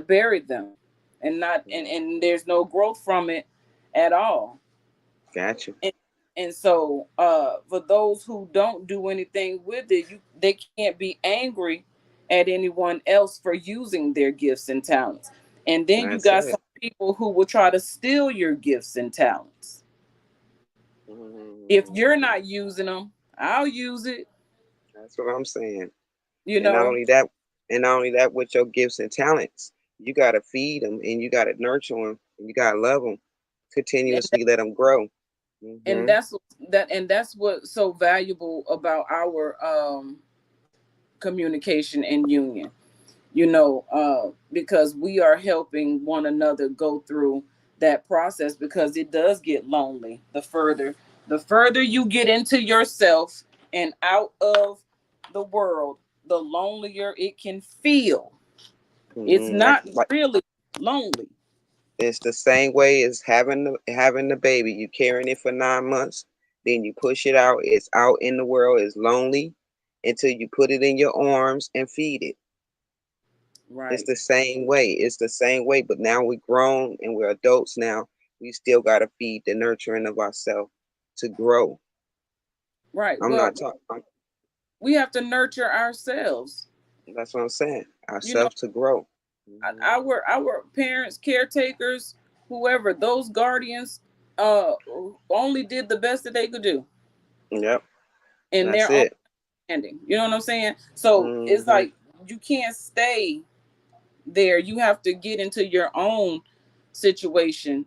Speaker 3: bury them, and not and there's no growth from it at all.
Speaker 5: Gotcha.
Speaker 3: And so for those who don't do anything with it, they can't be angry at anyone else for using their gifts and talents. And then you got some people who will try to steal your gifts and talents. If you're not using them, I'll use it.
Speaker 5: That's what I'm saying.
Speaker 3: And
Speaker 5: not only that, with your gifts and talents, you gotta feed them, and you gotta nurture them, and you gotta love them, continuously let them grow.
Speaker 3: And that's what's so valuable about our communication and union. Because we are helping one another go through that process, because it does get lonely. The further you get into yourself and out of the world, the lonelier it can feel. It's not really lonely.
Speaker 5: It's the same way as having the baby. You carrying it for 9 months, then you push it out. It's out in the world. It's lonely until you put it in your arms and feed it.
Speaker 3: Right.
Speaker 5: It's the same way. It's the same way. But now we're grown and we're adults now. We still got to feed the nurturing of ourselves to grow.
Speaker 3: Right.
Speaker 5: I'm not talking.
Speaker 3: We have to nurture ourselves.
Speaker 5: That's what I'm saying. Ourselves to grow.
Speaker 3: Our parents, caretakers, whoever, those guardians, only did the best that they could do.
Speaker 5: Yep.
Speaker 3: And
Speaker 5: that's
Speaker 3: their own
Speaker 5: it.
Speaker 3: understanding. You know what I'm saying? So it's like you can't stay there. You have to get into your own situation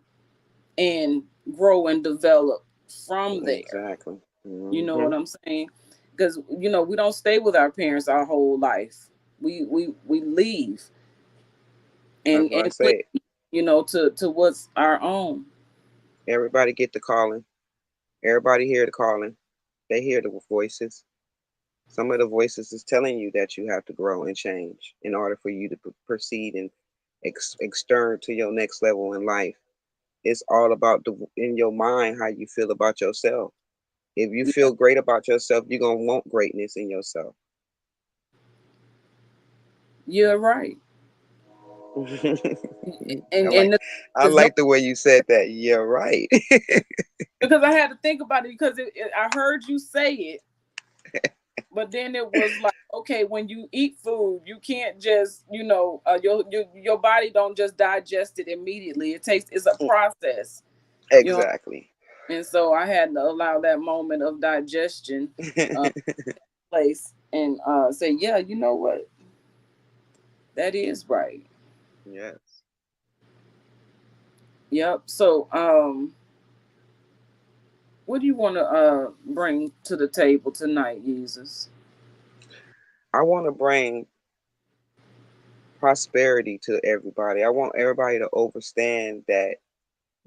Speaker 3: and grow and develop from there.
Speaker 5: Exactly.
Speaker 3: You know what I'm saying? Because we don't stay with our parents our whole life. We leave and click, to what's our own.
Speaker 5: Everybody get the calling. Everybody hear the calling. They hear the voices. Some of the voices is telling you that you have to grow and change in order for you to proceed and extern to your next level in life. It's all about in your mind how you feel about yourself. If you feel great about yourself, you're gonna want greatness in yourself.
Speaker 3: You're right.
Speaker 5: I like the way you said that. You're right.
Speaker 3: Because I had to think about it because I heard you say it, but then it was like, okay, when you eat food, you can't just, your body don't just digest it immediately. It's a process.
Speaker 5: Exactly.
Speaker 3: And so I had to allow that moment of digestion place and say, yeah, you know what? That is right.
Speaker 5: Yes.
Speaker 3: Yep. So, what do you want to bring to the table tonight, Jesus?
Speaker 5: I want to bring prosperity to everybody. I want everybody to understand that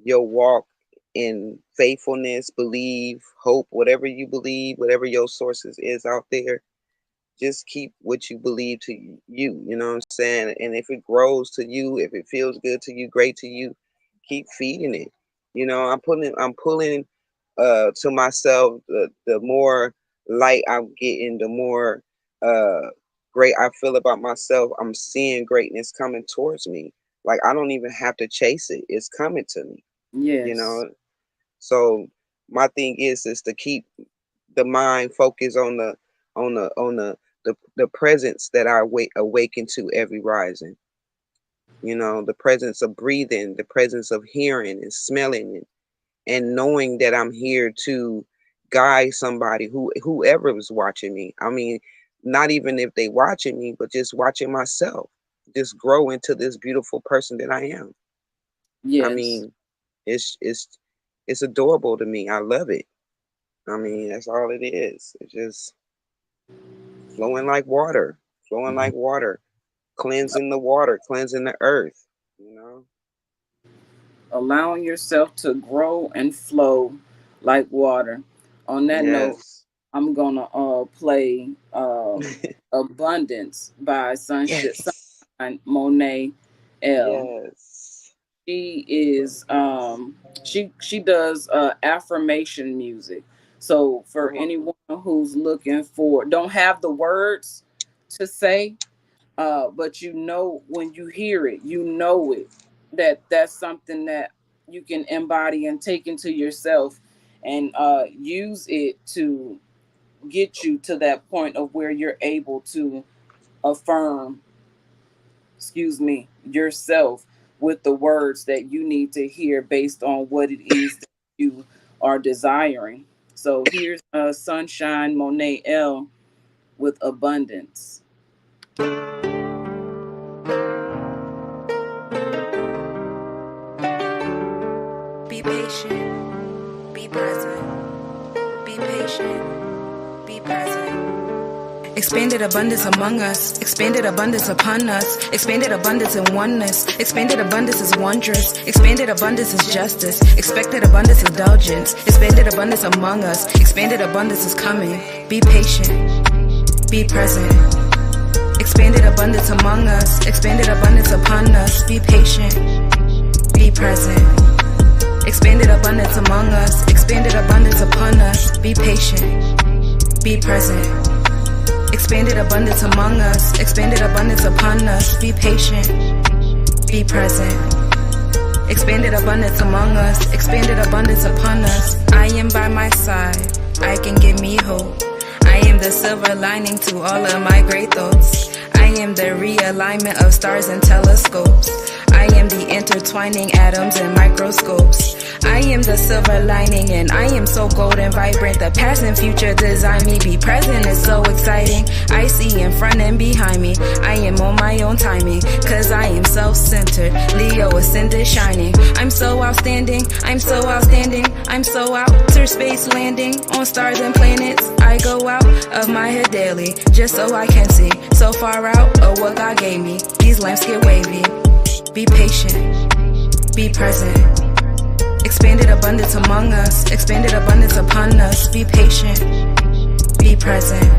Speaker 5: your walk in faithfulness, believe, hope, whatever you believe, whatever your sources is out there, just keep what you believe to you, you know what I'm saying? And if it grows to you, if it feels good to you, great to you, keep feeding it. I'm pulling to myself, the more light I'm getting, the more great I feel about myself. I'm seeing greatness coming towards me. Like I don't even have to chase it. It's coming to me.
Speaker 3: Yes.
Speaker 5: So my thing is to keep the mind focused on the presence that I awaken to every rising. The presence of breathing, the presence of hearing and smelling and knowing that I'm here to guide somebody whoever was watching me. I mean, not even if they watching me, but just watching myself, just grow into this beautiful person that I am.
Speaker 3: Yes.
Speaker 5: I mean, it's adorable to me. I love it. I mean, that's all it is. It's just flowing like water, cleansing the water, cleansing the earth,
Speaker 3: Allowing yourself to grow and flow like water. On that note, I'm gonna play Abundance by Sunshine Monet L.
Speaker 5: Yes.
Speaker 3: She is she does affirmation music. So for anyone who's looking for, don't have the words to say, but when you hear it, that's something that you can embody and take into yourself and use it to get you to that point of where you're able to affirm yourself with the words that you need to hear based on what it is that you are desiring. So here's Sunshine Monet L with Abundance.
Speaker 6: Be patient, be present, be patient, be present. Expanded abundance among us, expanded abundance upon us, expanded abundance in oneness, expanded abundance is wondrous, expanded abundance is justice, expected abundance is indulgence, expanded abundance among us, expanded abundance is coming. Be patient, be present. Expanded abundance among us, expanded abundance upon us, be patient, be present. Expanded abundance among us, expanded abundance upon us, be patient, be present. Expanded abundance among us, expanded abundance upon us, be patient, be present. Expanded abundance among us, expanded abundance upon us. I am by my side, I can give me hope. I am the silver lining to all of my great thoughts. I am the realignment of stars and telescopes. I am the intertwining atoms and microscopes. I am the silver lining and I am so golden vibrant. The past and future design me. Be present is so exciting. I see in front and behind me. I am on my own timing, cause I am self-centered. Leo ascended shining. I'm so outstanding, I'm so outstanding. I'm so outer space landing on stars and planets. I go out of my head daily just so I can see so far out of what God gave me. These lamps get wavy. Be patient, be present. Expanded abundance among us, expanded abundance upon us. Be patient, be present.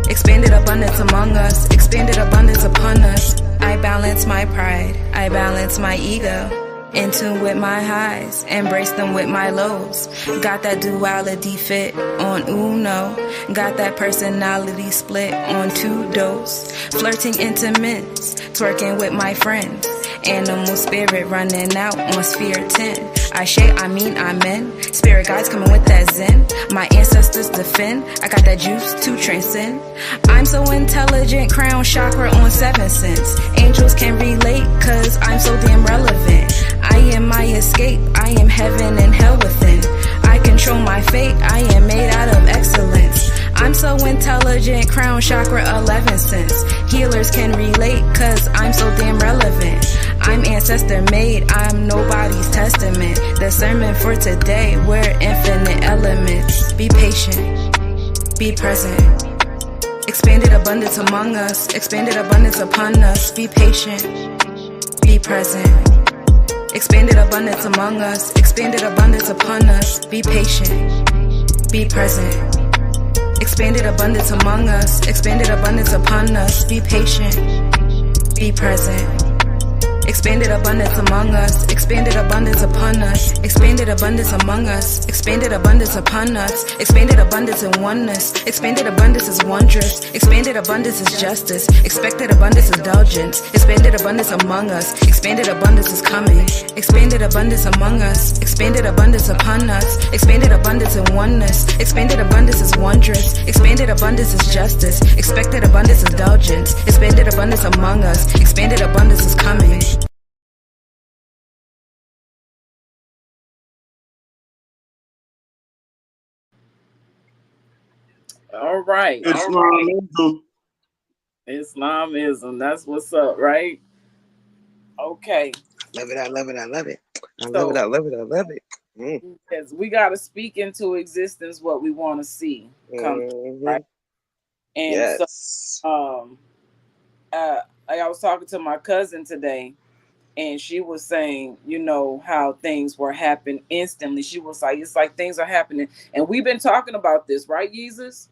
Speaker 6: Expanded abundance among us, expanded abundance upon us. I balance my pride, I balance my ego. In tune with my highs, embrace them with my lows. Got that duality fit on Uno. Got that personality split on 2 dose. Flirting intimates, twerking with my friends. Animal spirit running out on sphere 10. Amen. Spirit guides coming with that zen. My ancestors defend. I got that juice to transcend. I'm so intelligent, crown chakra on 7 sense. Angels can relate, cause I'm so damn relevant. I am my escape, I am heaven and hell within. I control my fate, I am made out of excellence. I'm so intelligent, crown chakra 11 sense. Healers can relate, cause I'm so damn relevant. I'm ancestor made, I'm nobody's testament. The sermon for today, we're infinite elements. Be patient, be present. Expanded abundance among us, expanded abundance upon us. Be patient, be present. Expanded abundance among us, expanded abundance upon us. Be patient, be present. Expanded abundance among us, expanded abundance upon us. Be patient, be present. Expanded abundance among us, expanded abundance upon us. Expanded abundance among us, expanded abundance upon us. Expanded abundance in oneness, expanded abundance is wondrous. Expanded abundance is justice, expected abundance is indulgence. Expanded abundance among us, expanded abundance is coming. Expanded abundance among us, expanded abundance upon us. Expanded abundance in oneness, expanded abundance is wondrous. Expanded abundance is justice, expected abundance is indulgence. Expanded abundance among us, expanded abundance is coming.
Speaker 7: All right.
Speaker 8: Islamism.
Speaker 7: Islamism. That's what's up, right? Okay.
Speaker 5: Love it, I love it, I love it. I
Speaker 7: So,
Speaker 5: love it, I love it, I love it.
Speaker 7: yes, we got to speak into existence what we want to see come, right? And
Speaker 5: yes.
Speaker 7: so, I was talking to my cousin today, and she was saying, you know, how things were happening instantly. She was like, it's like things are happening. And we've been talking about this, right, Jesus?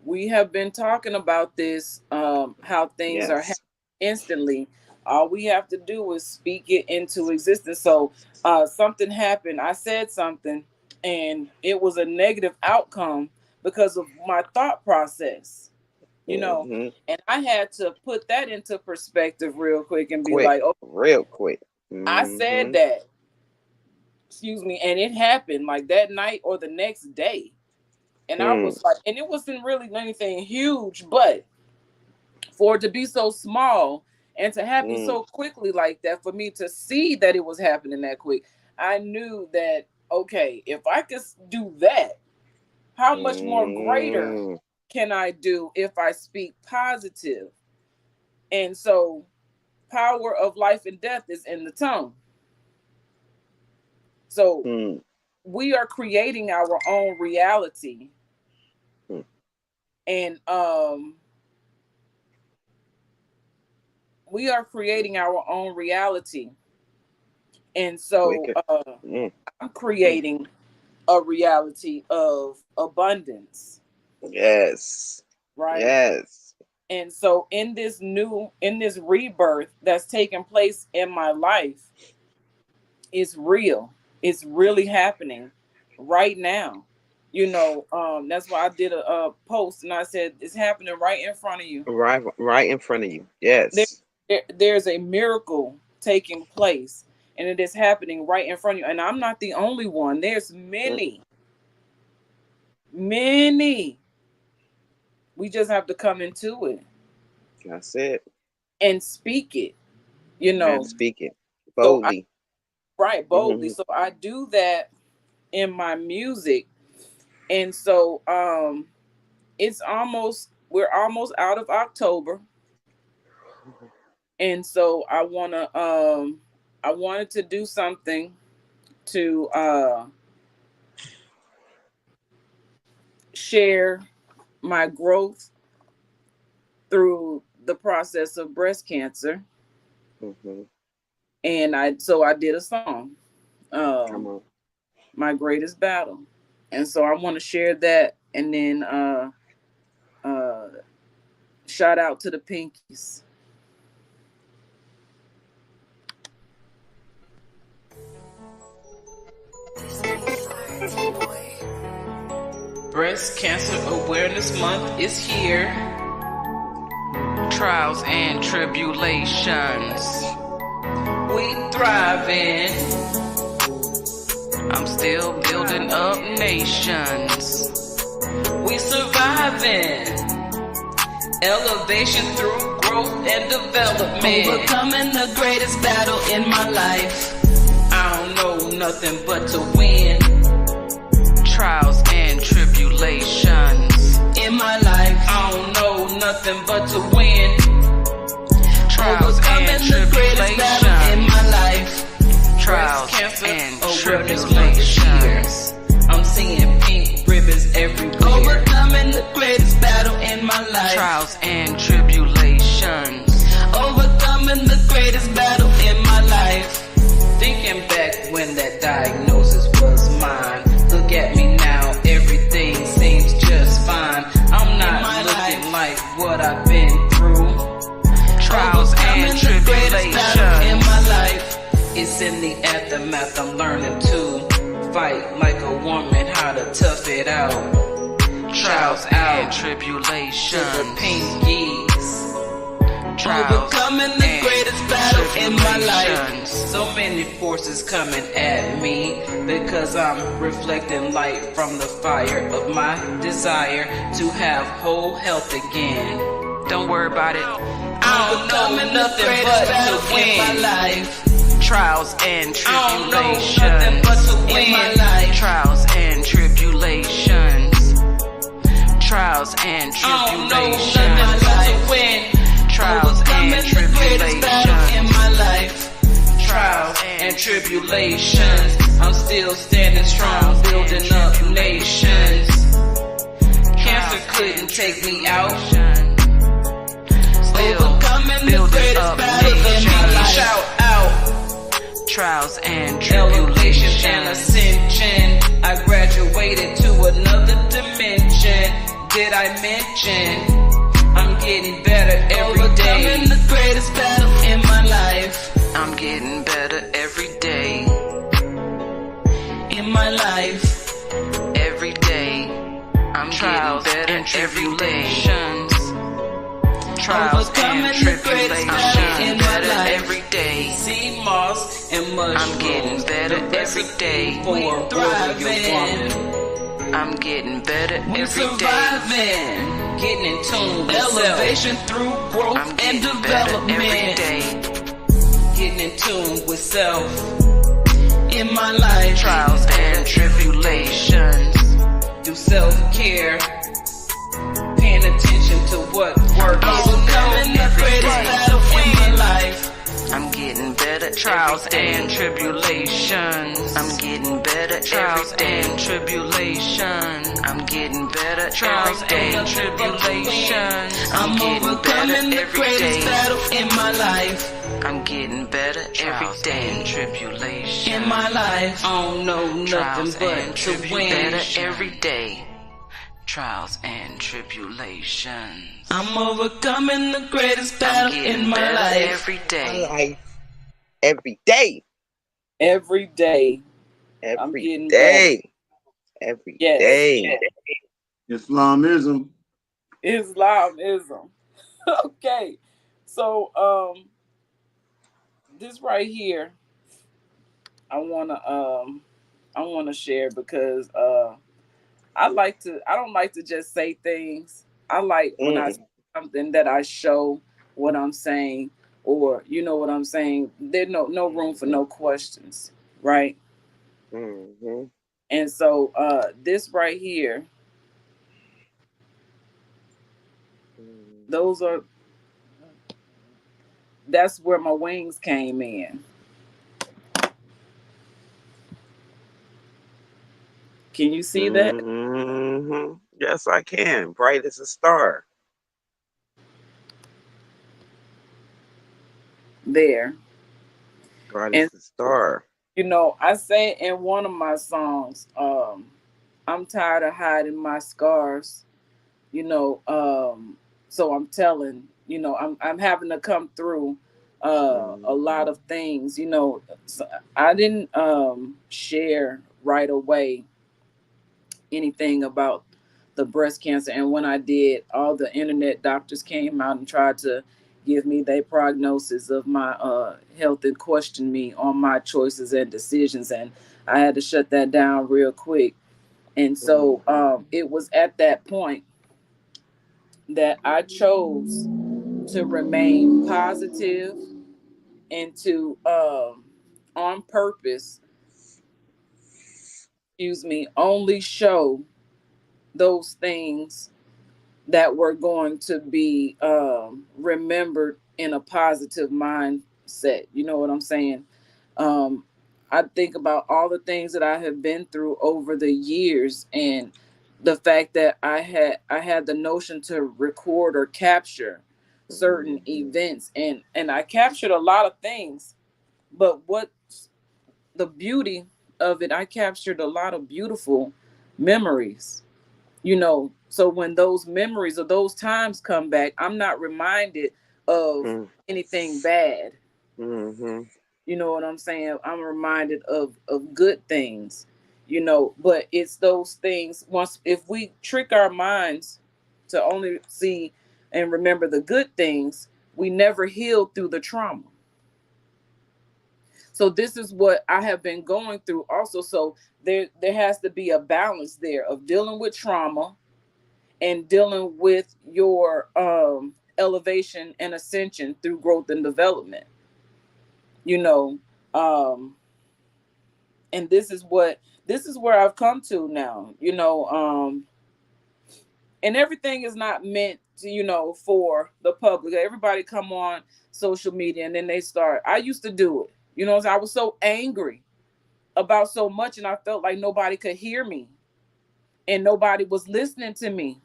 Speaker 7: We have been talking about this, how things are happening instantly. All we have to do is speak it into existence. So something happened. I said something, and it was a negative outcome because of my thought process, you know. And I had to put that into perspective real quick and be like, oh,
Speaker 5: real quick.
Speaker 7: I said that, excuse me, and it happened like that night or the next day. And I was like, and it wasn't really anything huge, but for it to be so small and to happen so quickly like that, for me to see that it was happening that quick, I knew that, okay, if I could do that, how much more greater can I do if I speak positive? And so power of life and death is in the tongue. So we are creating our own reality. And we are creating our own reality. And so I'm creating a reality of abundance.
Speaker 5: Yes.
Speaker 7: Right?
Speaker 5: Yes.
Speaker 7: And so in this rebirth that's taking place in my life, it's real. It's really happening right now. You know, that's why I did a post and I said it's happening right in front of you.
Speaker 5: Right in front of you. Yes.
Speaker 7: There's a miracle taking place, and it is happening right in front of you. And I'm not the only one. There's many. We just have to come into it.
Speaker 5: That's it.
Speaker 7: And speak it. You know.
Speaker 5: And speak it boldly.
Speaker 7: Boldly. So I do that in my music. And so we're almost out of October. And so I wanted to do something to share my growth through the process of breast cancer. And I did a song,
Speaker 5: Come on.
Speaker 7: My Greatest Battle. And so I want to share that, and then shout out to the Pinkies.
Speaker 3: Breast Cancer Awareness Month is here. Trials and tribulations, we thriving. I'm still building up nations. We surviving. Elevation through growth and development. Overcoming the greatest battle in my life. I don't know nothing but to win. Trials and tribulations in my life. I don't know nothing but to win. Trials and tribulations in my life. Trials and tribulations. I'm seeing pink ribbons everywhere. Overcoming the greatest battle in my life. Trials and tribulations. Overcoming the greatest battle in my life. Thinking back when that diagnosis was mine. Look at me now, everything seems just fine. I'm not looking like what I've been through. Trials and tribulations in my life. It's in the aftermath, I'm learning to fight like a woman, how to tough it out. Trials and tribulations. To the pinkies. Overcoming the greatest battle in my life. So many forces coming at me because I'm reflecting light from the fire of my desire to have whole health again. Don't worry about it. I don't know nothing but to win my life. Trials and tribulations. I don't know nothing but to win my life. Trials and tribulations. Trials and tribulations. I don't know nothing but to win. Trials and tribulations in my life. Trials and tribulations. I'm still standing strong, building up nations. Cancer couldn't take me out. Overcoming the greatest battle in my life. Shout out. Trials and tribulations and ascension. I graduated to another dimension. Did I mention? I'm getting better every day. Overcoming the greatest battle in my life. I'm getting better every day. In my life. Every day. I'm getting better and tribulations. Trials and tribulations in my life. Every day. Sea moss and mushrooms. I'm getting better every day. For a warrior woman. I'm getting better every day. Getting in tune with elevation self. Through growth and development. Every day. Getting in tune with self. In my life. Trials and tribulations. Through self-care. Paying attention to what works. Overcoming the greatest battle in my life. I'm getting better. Trials and tribulations. I'm getting better. Trials and tribulations. I'm getting better. Trials and tribulations. I'm overcoming the greatest battle in my life. I'm getting better every day. Tribulations in my life. I don't know nothing but to win. Better every day. Trials and tribulations. I'm overcoming the greatest battle in my life. Every day.
Speaker 5: Every day.
Speaker 7: Every day.
Speaker 5: Every day. Every day.
Speaker 1: Islamism.
Speaker 7: Islamism. Okay. So this right here I wanna share because I don't like to just say things. I like when I say something that I show what I'm saying, or you know what I'm saying. There's no room for no questions, right?
Speaker 5: Mm-hmm.
Speaker 7: And so this right here, that's where my wings came in. Can you see that?
Speaker 5: Mm-hmm. Yes, I can. Bright as a star.
Speaker 7: There.
Speaker 5: Bright
Speaker 7: And
Speaker 5: as the star.
Speaker 7: you know, I say in one of my songs, I'm tired of hiding my scars. You know, so I'm telling, you know, I'm having to come through a lot of things. You know, so I didn't share right away anything about the breast cancer, and when I did, all the internet doctors came out and tried to give me their prognosis of my health and question me on my choices and decisions, and I had to shut that down real quick. And so it was at that point that I chose to remain positive and to on purpose, only show those things that were going to be remembered in a positive mindset. You know what I'm saying? Um, I think about all the things that I have been through over the years, and the fact that I had the notion to record or capture certain events, and I captured a lot of things. But what's the beauty of it? I captured a lot of beautiful memories, you know. So when those memories of those times come back, I'm not reminded of anything bad.
Speaker 5: Mm-hmm.
Speaker 7: You know what I'm saying? I'm reminded of good things, you know. But it's those things, once if we trick our minds to only see and remember the good things, we never heal through the trauma. So this is what I have been going through also. So there has to be a balance there of dealing with trauma and dealing with your elevation and ascension through growth and development, you know. And this is where I've come to now, you know. And everything is not meant to, you know, for the public. Everybody come on social media and then they start. I used to do it, you know. I was so angry about so much, and I felt like nobody could hear me and nobody was listening to me.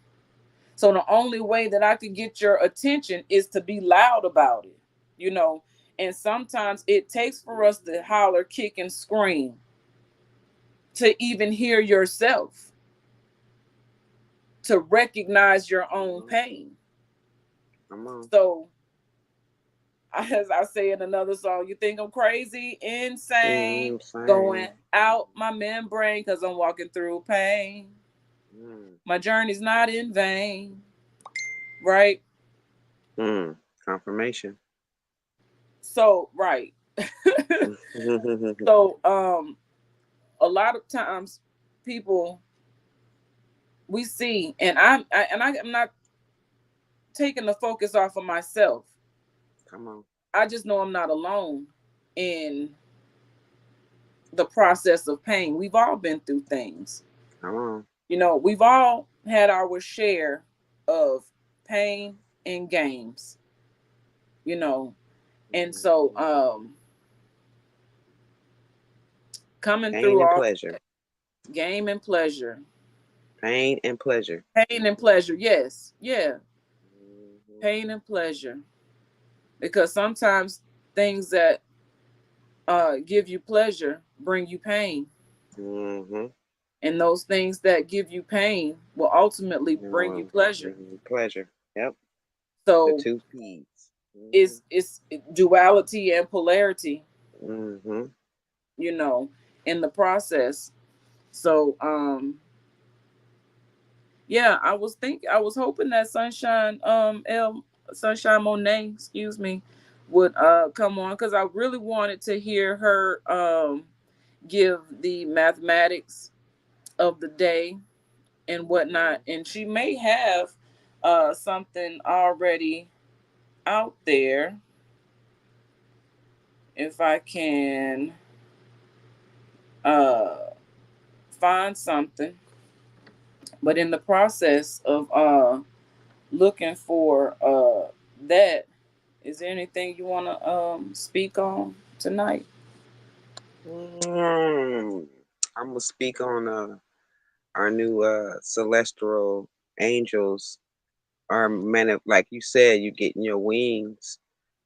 Speaker 7: So the only way that I could get your attention is to be loud about it, you know. And sometimes it takes for us to holler, kick, and scream to even hear yourself, to recognize your own pain.
Speaker 5: Come on.
Speaker 7: So, as I say in another song, you think I'm crazy, insane, going out my membrane because I'm walking through pain. My journey's not in vain, right?
Speaker 5: Confirmation.
Speaker 7: So, right. So, a lot of times people we see, and I'm not taking the focus off of myself.
Speaker 5: Come on.
Speaker 7: I just know I'm not alone in the process of pain. We've all been through things.
Speaker 5: Come on.
Speaker 7: You know, we've all had our share of pain and games, you know. And so coming
Speaker 5: Pain
Speaker 7: through
Speaker 5: and
Speaker 7: all
Speaker 5: pleasure.
Speaker 7: game and pleasure.
Speaker 5: Pain and pleasure.
Speaker 7: Pain and pleasure, yes. Yeah. Pain and pleasure. Because sometimes things that give you pleasure bring you pain. And those things that give you pain will ultimately bring you pleasure.
Speaker 5: Pleasure. Yep.
Speaker 7: So
Speaker 5: the two P's.
Speaker 7: It's duality and polarity,
Speaker 5: Mm-hmm.
Speaker 7: you know, in the process. So yeah, I was hoping that Sunshine Monet, excuse me, would come on, because I really wanted to hear her give the mathematics of the day and whatnot. And she may have something already out there, if I can find something. But in the process of looking for that, is there anything you want to speak on tonight?
Speaker 5: I'm gonna speak on our new celestial angels are like you said, you getting your wings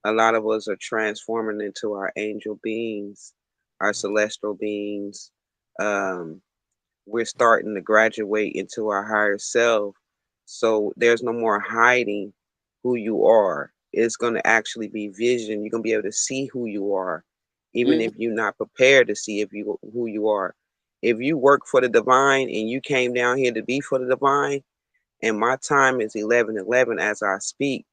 Speaker 5: a lot of us are transforming into our angel beings, our celestial beings. Um, we're starting to graduate into our higher self. So there's no more hiding who you are. It's going to actually be vision. You're going to be able to see who you are, even
Speaker 7: Mhm.
Speaker 5: if you're not prepared to see who you are. If you work for the divine and you came down here to be for the divine, and my time is 11:11 as I speak,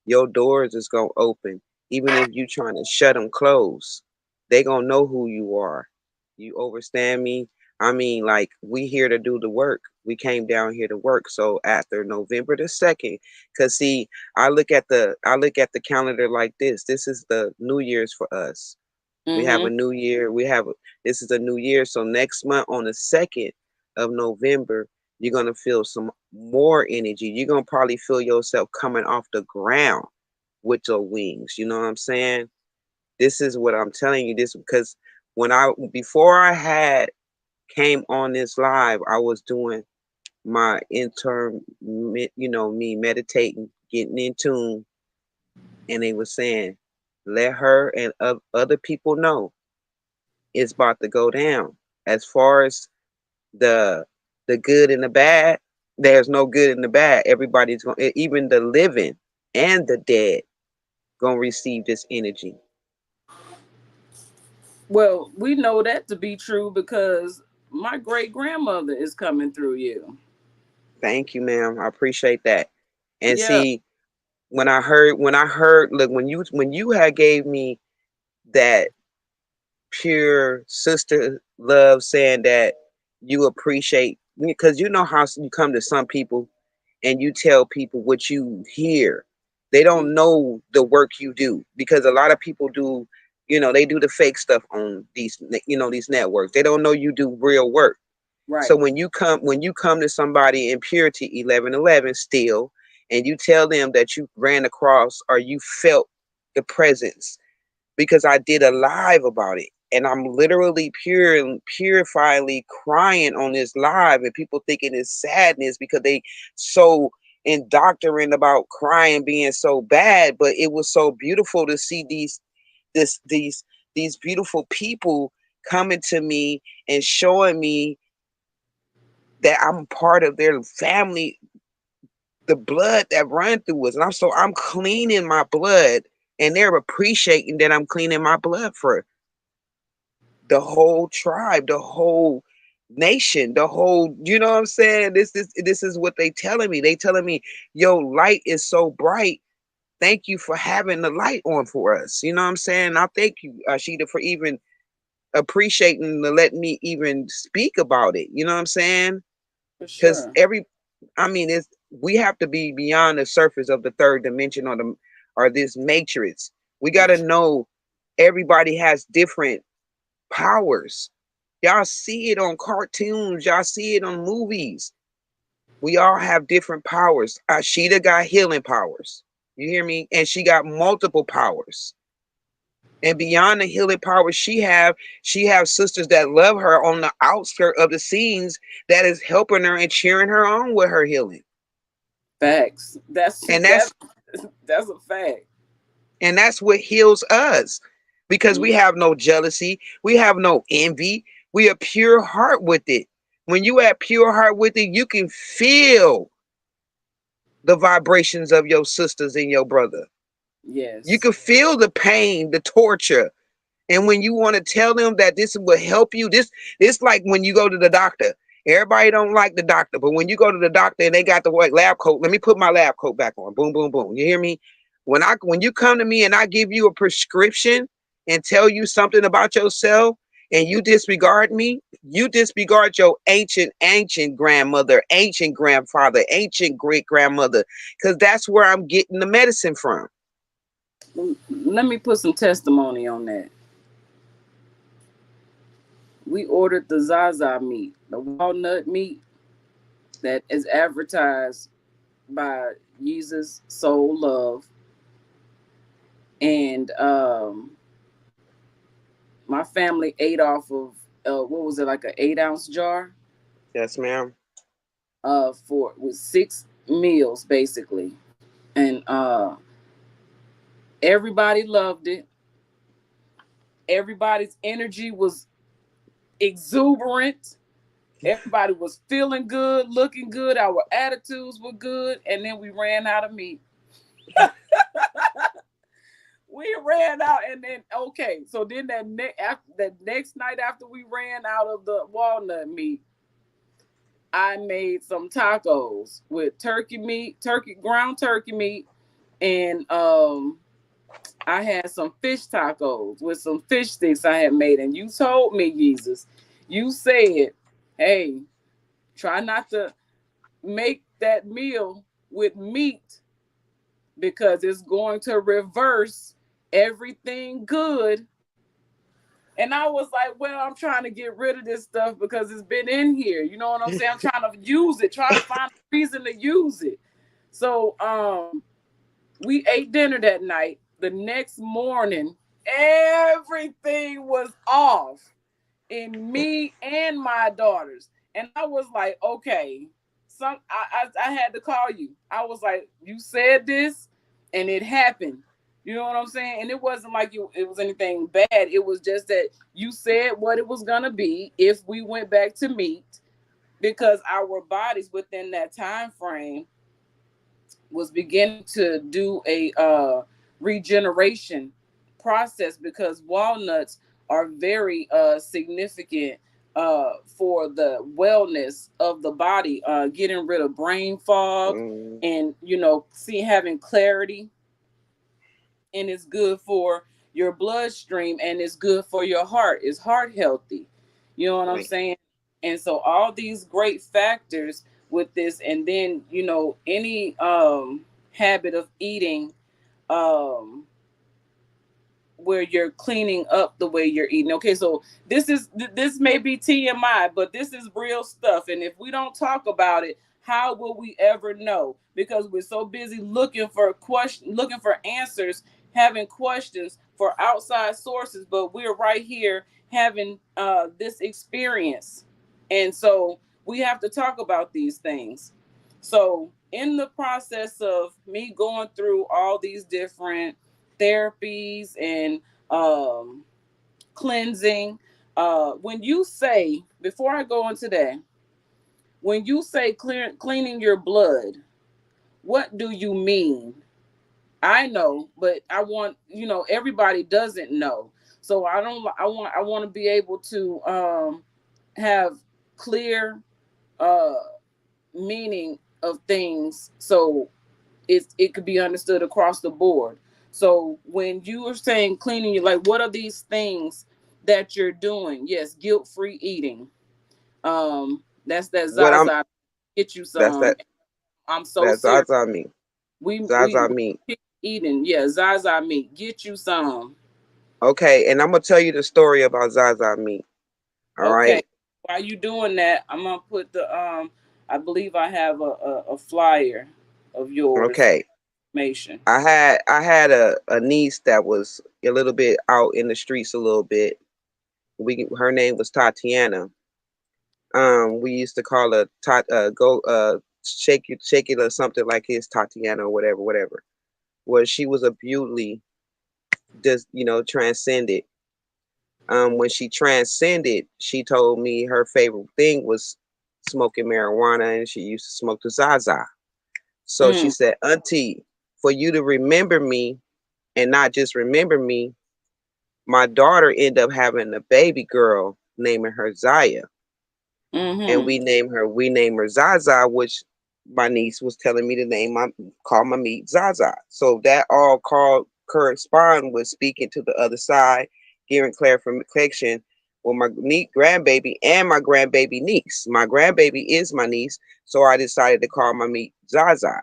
Speaker 5: your doors is gonna open. Even if you trying to shut them closed, they gonna know who you are. You understand me? I mean, like, we here to do the work. We came down here to work. So after November the 2nd, cause see, I look at the calendar like this. This is the New Year's for us. We have a
Speaker 7: Mhm.
Speaker 5: new year. This is a new year. So next month on the 2nd of November, you're gonna feel some more energy. You're gonna probably feel yourself coming off the ground with your wings. You know what I'm saying? This is what I'm telling you. This because before I had came on this live, I was doing my me meditating, getting in tune, and they were saying, let her and other people know it's about to go down. As far as the the good and the bad, there's no good and the bad. Everybody's going, even the living and the dead, gonna receive this energy.
Speaker 7: Well, we know that to be true because my great grandmother is coming through you.
Speaker 5: Thank you, ma'am. I appreciate that. And
Speaker 7: Yeah.
Speaker 5: see, when I heard, look, when you had gave me that pure sister love, saying that you appreciate, because you know how you come to some people and you tell people what you hear. They
Speaker 7: Mm.
Speaker 5: don't know the work you do, because a lot of people do, they do the fake stuff on these networks. They don't know you do real work. So
Speaker 7: Right.
Speaker 5: when you come to somebody in purity 11:11 still, and you tell them that you ran across or you felt the presence, because I did a live about it. And I'm literally purifyingly crying on this live, and people thinking it's sadness because they so indoctrined about crying being so bad. But it was so beautiful to see this these beautiful people coming to me and showing me that I'm part of their family, the blood that run through us. And I'm cleaning my blood, and they're appreciating that I'm cleaning my blood for the whole tribe, the whole nation, the whole, you know what I'm saying? This is what they telling me. They telling me, yo, light is so bright. Thank you for having the light on for us. You know what I'm saying? I thank you, Ashita, for even appreciating to let me even speak about it. You know what I'm saying?
Speaker 7: For
Speaker 5: Because
Speaker 7: sure.
Speaker 5: it's we have to be beyond the surface of the third dimension, or this matrix. We got to know everybody has different powers. Y'all see it on cartoons. Y'all see it on movies. We all have different powers. Ashita got healing powers. You hear me? And she got multiple powers. And beyond the healing powers she have sisters that love her on the outskirt of the scenes, that is helping her and cheering her on with her healing.
Speaker 7: Facts. That's
Speaker 5: And
Speaker 7: that.
Speaker 5: that's
Speaker 7: That's a fact.
Speaker 5: and that's what heals us. Because
Speaker 7: Mm.
Speaker 5: we have no jealousy, we have no envy. We are pure heart with it. When you have pure heart with it, you can feel the vibrations of your sisters and your brother. You
Speaker 7: Yes.
Speaker 5: can feel the pain, the torture. And when you want to tell them that this will help you, this like when you go to the doctor. Everybody don't like the doctor, but when you go to the doctor and they got the white lab coat, let me put my lab coat back on. Boom, boom, boom. You hear me? When you come to me and I give you a prescription and tell you something about yourself, and you disregard me, you disregard your ancient grandmother, ancient grandfather, ancient great grandmother, because that's where I'm getting the medicine from.
Speaker 7: Let me put some testimony on that. We ordered the Zaza meat, the walnut meat that is advertised by Jesus Soul Love. And my family ate off of what was it, like an 8-ounce jar
Speaker 5: Yes, ma'am.
Speaker 7: for with 6 meals basically. And Everybody loved it. Everybody's energy was exuberant. Everybody was feeling good, looking good. Our attitudes were good. And then we ran out of meat. We ran out, and then so then that next night after we ran out of the walnut meat, I made some tacos with ground turkey meat, and I had some fish tacos with some fish sticks I had made. And you told me, Jesus, you said, hey, try not to make that meal with meat because it's going to reverse everything good. And I was like, well, I'm trying to get rid of this stuff because it's been in here. You know what I'm saying? I'm trying to use it, trying to find a reason to use it. So we ate dinner that night. The next morning, everything was off in me and my daughters. And I was like, okay, I had to call you. I was like, you said this and it happened. You know what I'm saying? And it wasn't like it was anything bad. It was just that you said what it was going to be if we went back to meat, because our bodies within that time frame was beginning to do a regeneration process, because walnuts are very significant for the wellness of the body, getting rid of brain fog and, having clarity. And it's good for your bloodstream, and it's good for your heart. It's heart healthy. You know what I'm saying? And so all these great factors with this, and then, any habit of eating where you're cleaning up the way you're eating. Okay, so this may be TMI, but this is real stuff. And if we don't talk about it, how will we ever know? Because we're so busy looking for answers, having questions for outside sources, but we're right here having this experience. And so we have to talk about these things. So in the process of me going through all these different therapies and cleansing, when you say, before I go into that, when you say cleaning your blood, what do you mean? I know, but I want, everybody doesn't know. So I want to be able to have clear meaning of things, so it could be understood across the board. So when you are saying cleaning, what are these things that you're doing? Yes, guilt-free eating. That's that Zaza. Get you some. I'm so
Speaker 5: that's
Speaker 7: serious.
Speaker 5: Zaza meat.
Speaker 7: We
Speaker 5: meat.
Speaker 7: Eating, yeah, Zaza meat. Get you some.
Speaker 5: Okay, and I'm gonna tell you the story about Zaza meat. All right.
Speaker 7: While you doing that, I'm gonna put the I believe I have a flyer of yours.
Speaker 5: Okay.
Speaker 7: Information.
Speaker 5: I had a niece that was a little bit out in the streets a little bit. Her name was Tatiana. We used to call her shake it or something like his Tatiana or whatever. Well, she was a beauty, just transcended. When she transcended, she told me her favorite thing was smoking marijuana, and she used to smoke the Zaza. So she said, Auntie, for you to remember me and not just remember me, my daughter ended up having a baby girl, naming her Zaya. And we name her Zaza, which my niece was telling me to call my meat Zaza. So that all correspond with speaking to the other side, giving clarification with my grandbaby and my grandbaby niece. My grandbaby is my niece, so I decided to call my meat Zaza.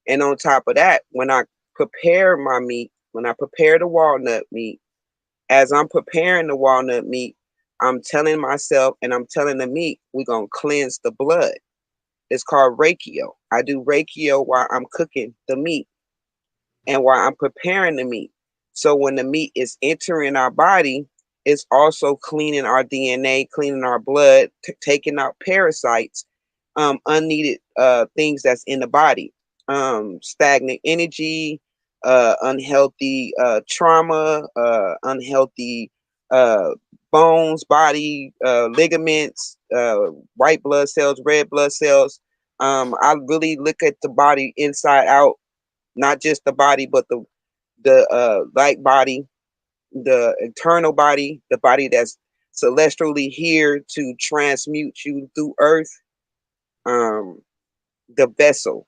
Speaker 5: And on top of that, when I prepare my meat, when I prepare the walnut meat, as I'm preparing the walnut meat, I'm telling myself and I'm telling the meat, we're going to cleanse the blood. It's called Reikio. I do Reikio while I'm cooking the meat and while I'm preparing the meat. So when the meat is entering our body, it's also cleaning our DNA, cleaning our blood, taking out parasites, unneeded things that's in the body, stagnant energy, unhealthy trauma, unhealthy bones, body, ligaments, white blood cells, red blood cells. I really look at the body inside out, not just the body, but the light body, the eternal body, the body that's celestially here to transmute you through earth. Um, the vessel.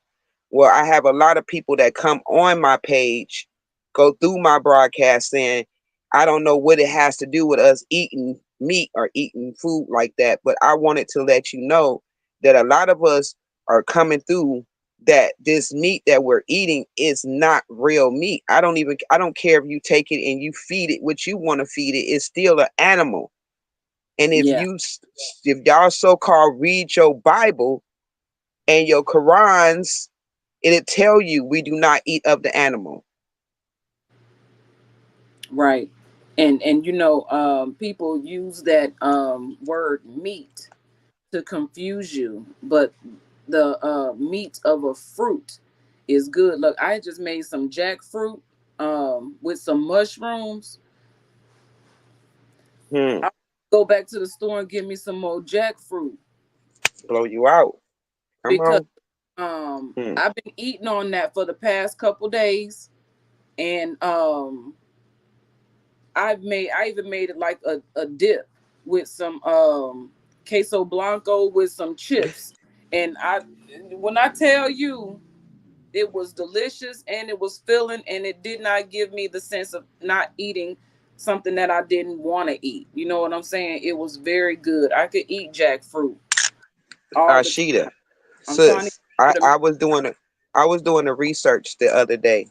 Speaker 5: Well, I have a lot of people that come on my page, go through my broadcast saying, I don't know what it has to do with us eating meat or eating food like that, but I wanted to let you know that a lot of us are coming through that this meat that we're eating is not real meat. I don't care if you take it and you feed it what you want to feed it. It's still an animal. And
Speaker 7: Yeah.
Speaker 5: if y'all so-called read your Bible and your Qurans, it'll tell you we do not eat of the animal.
Speaker 7: Right. And people use that word meat to confuse you, but the meat of a fruit is good. Look, I just made some jackfruit with some mushrooms.
Speaker 5: Hmm.
Speaker 7: I'll go back to the store and get me some more jackfruit
Speaker 5: Blow you out. Come
Speaker 7: because
Speaker 5: on. Hmm.
Speaker 7: I've been eating on that for the past couple days, and I even made it like a dip with some queso blanco with some chips. And when I tell you it was delicious and it was filling and it did not give me the sense of not eating something that I didn't want to eat. You know what I'm saying? It was very good. I could eat jackfruit all the time.
Speaker 5: Ashita,
Speaker 7: I'm trying to
Speaker 5: sis,
Speaker 7: get rid of.
Speaker 5: I was doing a research the other day,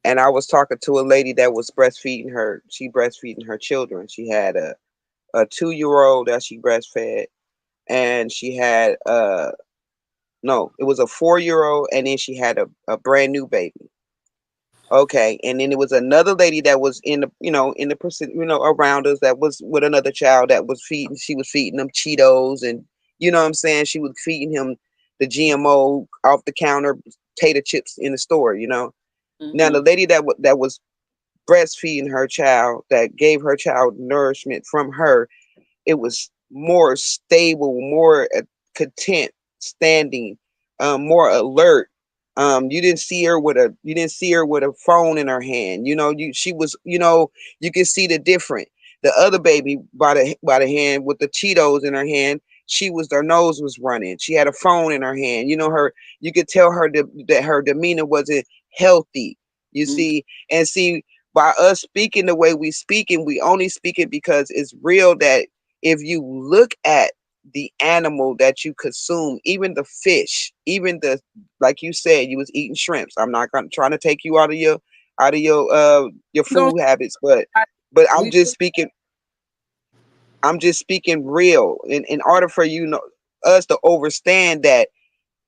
Speaker 5: and I was talking to a lady that was breastfeeding her children. She had a 2-year old that she breastfed, and she had no, it was a 4-year old, and then she had a brand new baby. Okay, and then there was another lady that was in the in the person around us that was with another child that was feeding. She was feeding them Cheetos, and you know what I'm saying. She was feeding him the GMO off the counter potato chips in the store. Now the
Speaker 7: Mm-hmm.
Speaker 5: lady that was breastfeeding her child, that gave her child nourishment from her, it was more stable, more content, standing, more alert. You didn't see her with a phone in her hand. She was, you can see the different. The other baby by the hand with the Cheetos in her hand, her nose was running. She had a phone in her hand. You could tell her that her demeanor wasn't healthy. You see, and see, by us speaking the way we speak, and we only speak it because it's real, that if you look at the animal that you consume, even the fish, even the, like you said, you was eating shrimps. I'm not trying to take you out of your
Speaker 7: Gonna
Speaker 5: food habits, but
Speaker 7: say,
Speaker 5: I'm
Speaker 7: we
Speaker 5: just speaking. I'm just speaking real. In order for us to understand that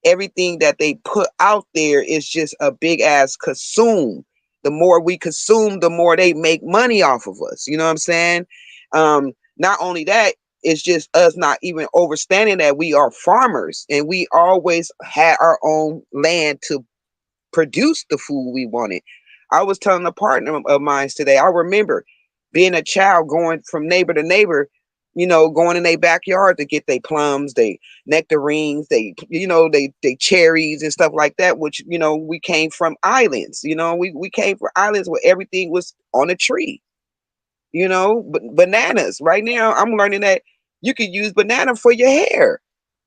Speaker 5: everything that they put out there is just a big ass consume. The more we consume, the more they make money off of us. You know what I'm saying? Not only that, it's just us not even understanding that we are farmers and we always had our own land to produce the food we wanted. I was telling a partner of mine today, I remember being a child going from neighbor to neighbor, going in their backyard to get their plums, they nectarines, they cherries and stuff like that, which, we came from islands, we came from islands where everything was on a tree, but bananas. Right now, I'm learning that you can use banana for your hair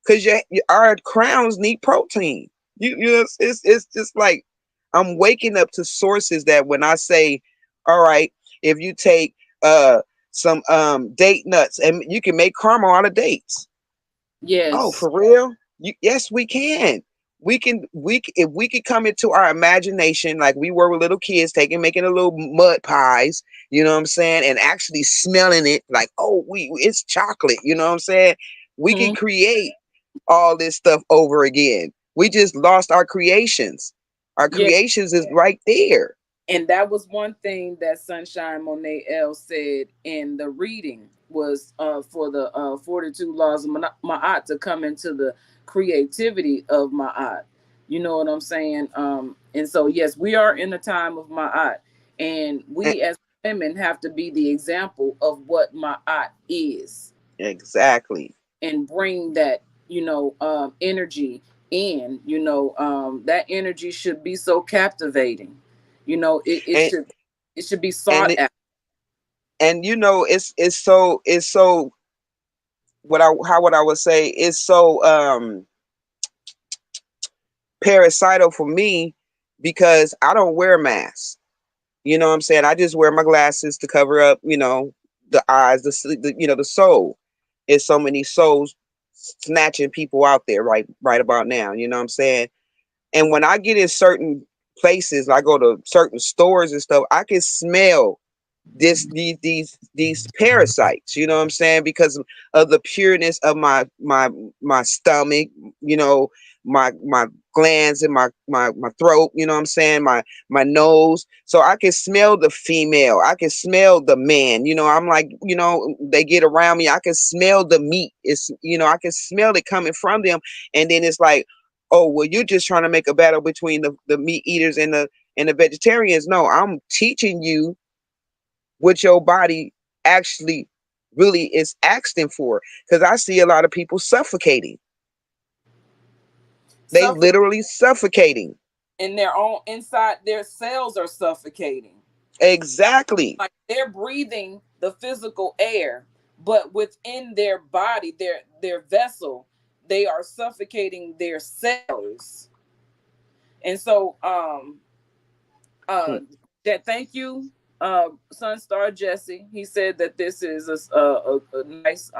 Speaker 5: because our crowns need protein. It's just like I'm waking up to sources that when I say, all right, if you take some date nuts and you can make caramel out of dates. Oh,
Speaker 7: yes.
Speaker 5: for real? Yes, we can. If we could come into our imagination like we were with little kids, making a little mud pies, you know what I'm saying, and actually smelling it like, oh, it's chocolate, you know what I'm saying? We can
Speaker 7: Mhm.
Speaker 5: create all this stuff over again. We just lost our creations. Our
Speaker 7: Yeah.
Speaker 5: creations is right there.
Speaker 7: And that was one thing that Sunshine Monet L said in the reading was for the 42 laws of Ma'at to come into the creativity of Ma'at. You know what I'm saying? And so, yes, we are in the time of Ma'at, and we as women have to be the example of what Ma'at is.
Speaker 5: Exactly.
Speaker 7: And bring that, energy in. That energy should be so captivating.
Speaker 5: And
Speaker 7: It should be
Speaker 5: and
Speaker 7: sought after.
Speaker 5: and it's so what I would say is so parasital for me because I don't wear masks. You know what I'm saying? I just wear my glasses to cover up, the eyes, the soul. There's so many souls snatching people out there right about now. You know what I'm saying? And when I get in certain places, I go to certain stores and stuff, I can smell these parasites, you know what I'm saying, because of the pureness of my stomach, you know, my glands and my throat, you know what I'm saying, my nose. So I can smell the female, I can smell the man, I'm like, they get around me, I can smell the meat. It's, I can smell it coming from them. And then it's like, oh, well, you're just trying to make a battle between the meat eaters and the vegetarians. No, I'm teaching you what your body actually really is asking for. Because I see a lot of people suffocating. They literally suffocating.
Speaker 7: In their own inside, their cells are suffocating.
Speaker 5: Exactly.
Speaker 7: Like they're breathing the physical air, but within their body, their vessel, they are suffocating their cells. And so that thank you, Sunstar Jesse. He said that this is a nice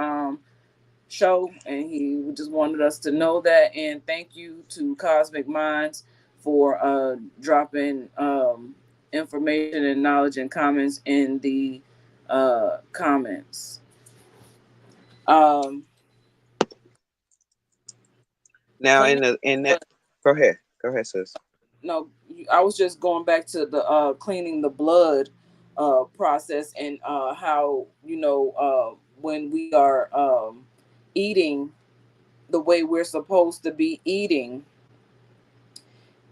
Speaker 7: show, and he just wanted us to know that. And thank you to Cosmic Minds for dropping information and knowledge and comments in the comments.
Speaker 5: Now in that, go ahead, sis.
Speaker 7: No, I was just going back to the cleaning the blood process, and how when we are eating the way we're supposed to be eating.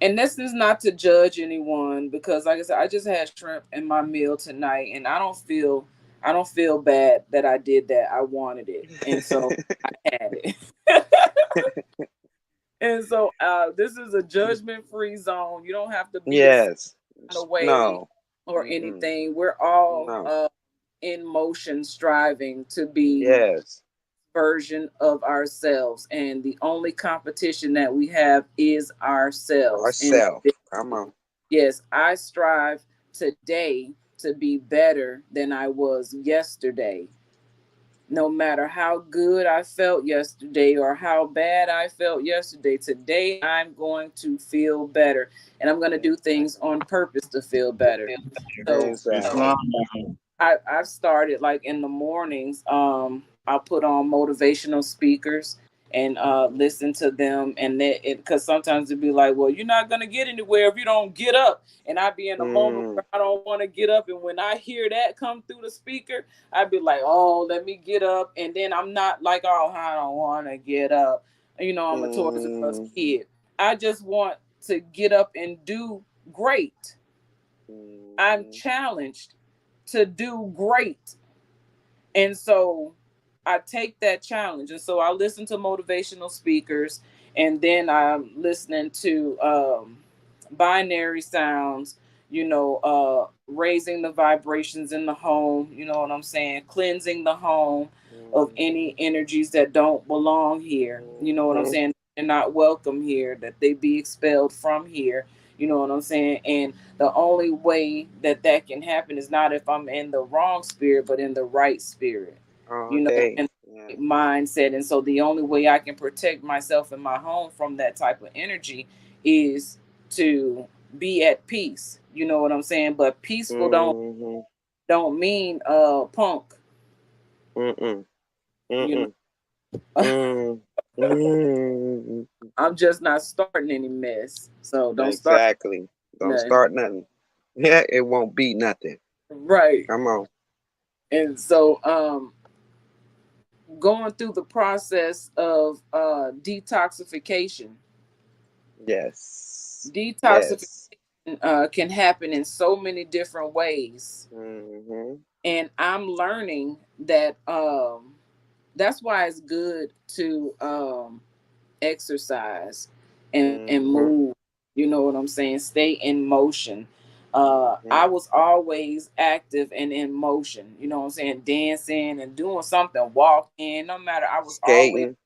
Speaker 7: And this is not to judge anyone, because like I said, I just had shrimp in my meal tonight, and I don't feel bad that I did that. I wanted it, and so I had it. And so this is a judgment-free zone. You don't have to be
Speaker 5: Yes.
Speaker 7: away
Speaker 5: No.
Speaker 7: or anything. We're all in motion, striving to be version of ourselves, and the only competition that we have is ourselves.
Speaker 5: Come on.
Speaker 7: Yes, I strive today to be better than I was yesterday. No matter how good I felt yesterday or how bad I felt yesterday, today I'm going to feel better, and I'm going to do things on purpose to feel better. So I've started, like, in the mornings, I'll put on motivational speakers and listen to them, and because sometimes it'd be like, well, you're not gonna get anywhere if you don't get up, and I'd be in a moment where I don't want to get up, and when I hear that come through the speaker, I'd be like, oh, let me get up, and then I'm not like, oh, I don't want to get up, I'm a Toys R Us kid. I just want to get up and do great. I'm challenged to do great. And so I take that challenge. And so I listen to motivational speakers, and then I'm listening to binary sounds, raising the vibrations in the home, you know what I'm saying? Cleansing the home of any energies that don't belong here. You know what I'm saying? They're not welcome here, that they be expelled from here. You know what I'm saying? And the only way that can happen is not if I'm in the wrong spirit, but in the right spirit, and mindset. And so the only way I can protect myself and my home from that type of energy is to be at peace. You know what I'm saying? But peaceful don't mean punk. I'm just not starting any mess. So don't start.
Speaker 5: Exactly. Don't start nothing. Yeah, it won't be nothing.
Speaker 7: Right.
Speaker 5: Come on.
Speaker 7: And so going through the process of detoxification.
Speaker 5: Yes.
Speaker 7: Detoxification can happen in so many different ways.
Speaker 5: Mm-hmm.
Speaker 7: And I'm learning that that's why it's good to exercise and
Speaker 5: Mm-hmm.
Speaker 7: move. You know what I'm saying? Stay in motion.
Speaker 5: Mm-hmm.
Speaker 7: I was always active and in motion. You know what I'm saying? Dancing and doing something, walking. No matter, I was always
Speaker 5: Skating.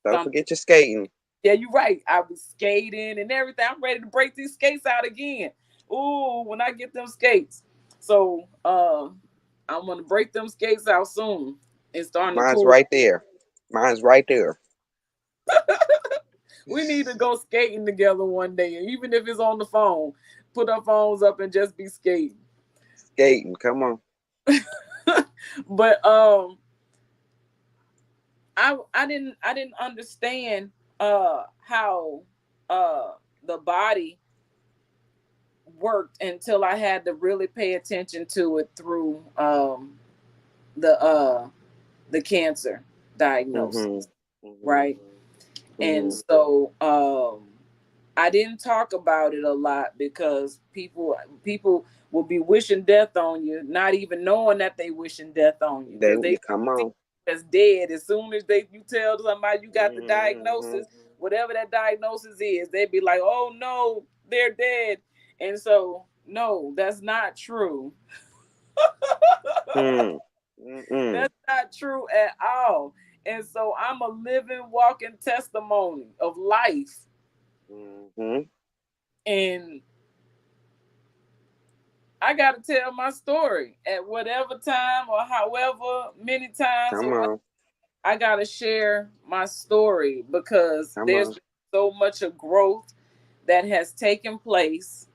Speaker 5: Don't
Speaker 7: something.
Speaker 5: forget your skating.
Speaker 7: Yeah, you're right. I was skating and everything. I'm ready to break these skates out again. Ooh, when I get them skates. So I'm gonna break them skates out soon. It's starting to
Speaker 5: Mine's
Speaker 7: cool.
Speaker 5: right there. Mine's right there.
Speaker 7: We need to go skating together one day, even if it's on the phone. Put our phones up and just be skating.
Speaker 5: Skating. Come on.
Speaker 7: But I didn't understand how the body worked until I had to really pay attention to it through the uh the cancer
Speaker 5: Mm-hmm.
Speaker 7: diagnosis,
Speaker 5: Mm-hmm.
Speaker 7: right? And
Speaker 5: Mm-hmm.
Speaker 7: so I didn't talk about it a lot because people will be wishing death on you, not even knowing that they wishing death on you, because they
Speaker 5: Come
Speaker 7: see
Speaker 5: on.
Speaker 7: you as dead. As soon as you tell somebody you got the
Speaker 5: Mm-hmm.
Speaker 7: diagnosis, whatever that diagnosis is, they'd be like, "Oh no, they're dead." And so, no, that's not true.
Speaker 5: Mm. Mm-mm.
Speaker 7: That's not true at all. And so, I'm a living, walking testimony of life.
Speaker 5: Mm-hmm.
Speaker 7: And I got to tell my story at whatever time or however many times
Speaker 5: Come
Speaker 7: or what.
Speaker 5: on.
Speaker 7: I got to share my story because
Speaker 5: Come
Speaker 7: there's
Speaker 5: on.
Speaker 7: been so much of growth that has taken place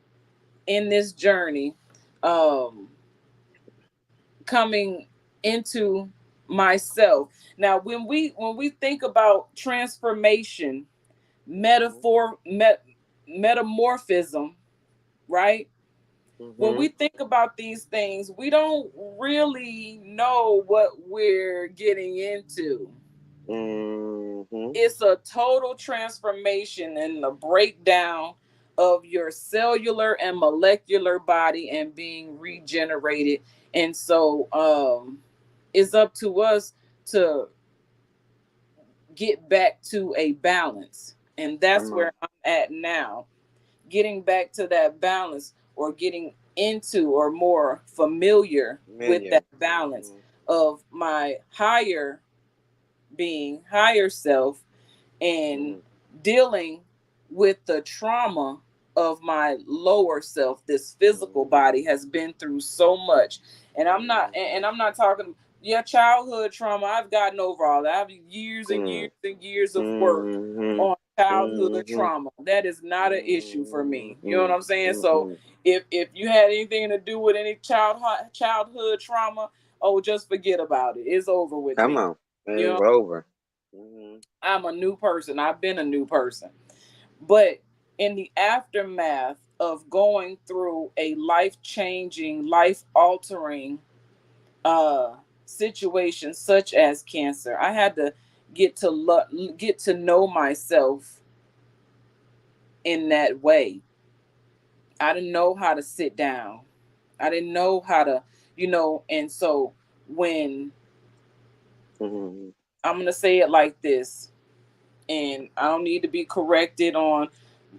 Speaker 7: in this journey, um, coming into myself. Now, when we think about transformation, metamorphism, right? When
Speaker 5: Mm-hmm.
Speaker 7: we think about these things, we don't really know what we're getting into.
Speaker 5: Mm-hmm.
Speaker 7: It's a total transformation and the breakdown of your cellular and molecular body and being regenerated. And so it's up to us to get back to a balance. And that's
Speaker 5: Come
Speaker 7: where
Speaker 5: on.
Speaker 7: I'm at now. Getting back to that balance, or getting into or more familiar with
Speaker 5: Familiar.
Speaker 7: that balance
Speaker 5: Mm-hmm.
Speaker 7: of my higher being, higher self, and
Speaker 5: Mm-hmm.
Speaker 7: dealing with the trauma of my lower self. This physical
Speaker 5: Mm-hmm.
Speaker 7: body has been through so much, and I'm not talking, yeah, childhood trauma. I've gotten over all that. I have years and
Speaker 5: Mm-hmm.
Speaker 7: years and years of work
Speaker 5: Mm-hmm.
Speaker 7: on childhood
Speaker 5: Mm-hmm.
Speaker 7: trauma. That is not an issue for me. You know what
Speaker 5: Mm-hmm.
Speaker 7: I'm saying? So
Speaker 5: Mm-hmm.
Speaker 7: if you had anything to do with any childhood trauma, oh, just forget about it. It's over with
Speaker 5: Come
Speaker 7: me.
Speaker 5: on.
Speaker 7: You
Speaker 5: It's
Speaker 7: know,
Speaker 5: over. Mm-hmm.
Speaker 7: I'm a new person. I've been a new person. But in the aftermath of going through a life-changing, life-altering uh situation such as cancer, I had to get to know myself in that way. I didn't know how to sit down. I didn't know how to, and so when
Speaker 5: Mm-hmm.
Speaker 7: I'm going to say it like this, and I don't need to be corrected on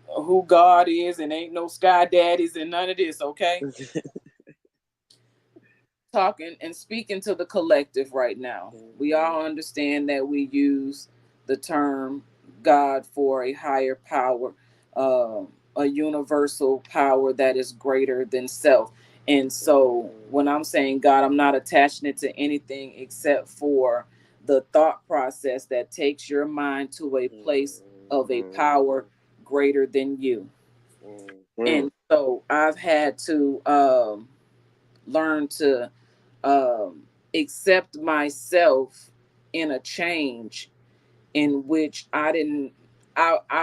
Speaker 7: who God is, and ain't no sky daddies and none of this, okay? Talking and speaking to the collective right now. We
Speaker 5: Mm-hmm.
Speaker 7: all understand that we use the term God for a higher power, a universal power that is greater than self. And so when I'm saying God, I'm not attaching it to anything except for the thought process that takes your mind to a place of a power greater than you.
Speaker 5: Mm-hmm.
Speaker 7: And so I've had to learn to um, accept myself in a change in which I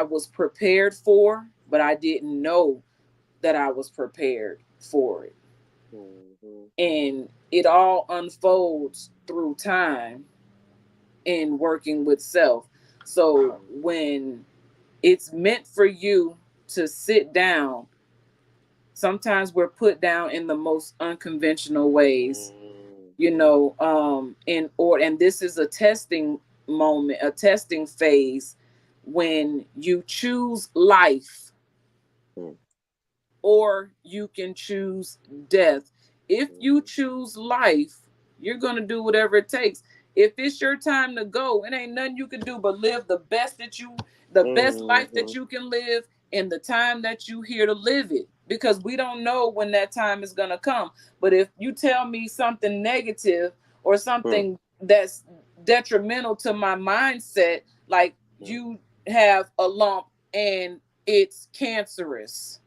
Speaker 7: was prepared for, but I didn't know that I was prepared for it.
Speaker 5: Mm-hmm.
Speaker 7: And it all unfolds through time in working with self. So when it's meant for you to sit down, sometimes we're put down in the most unconventional ways, you know, and this is a testing moment, a testing phase when you choose life or you can choose death. If you choose life, you're going to do whatever it takes. If it's your time to go, it ain't nothing you can do but live the best life that you can live in the time that you here to live it, because we don't know when that time is going to come. But if you tell me something negative or something that's detrimental to my mindset, like you have a lump and it's cancerous,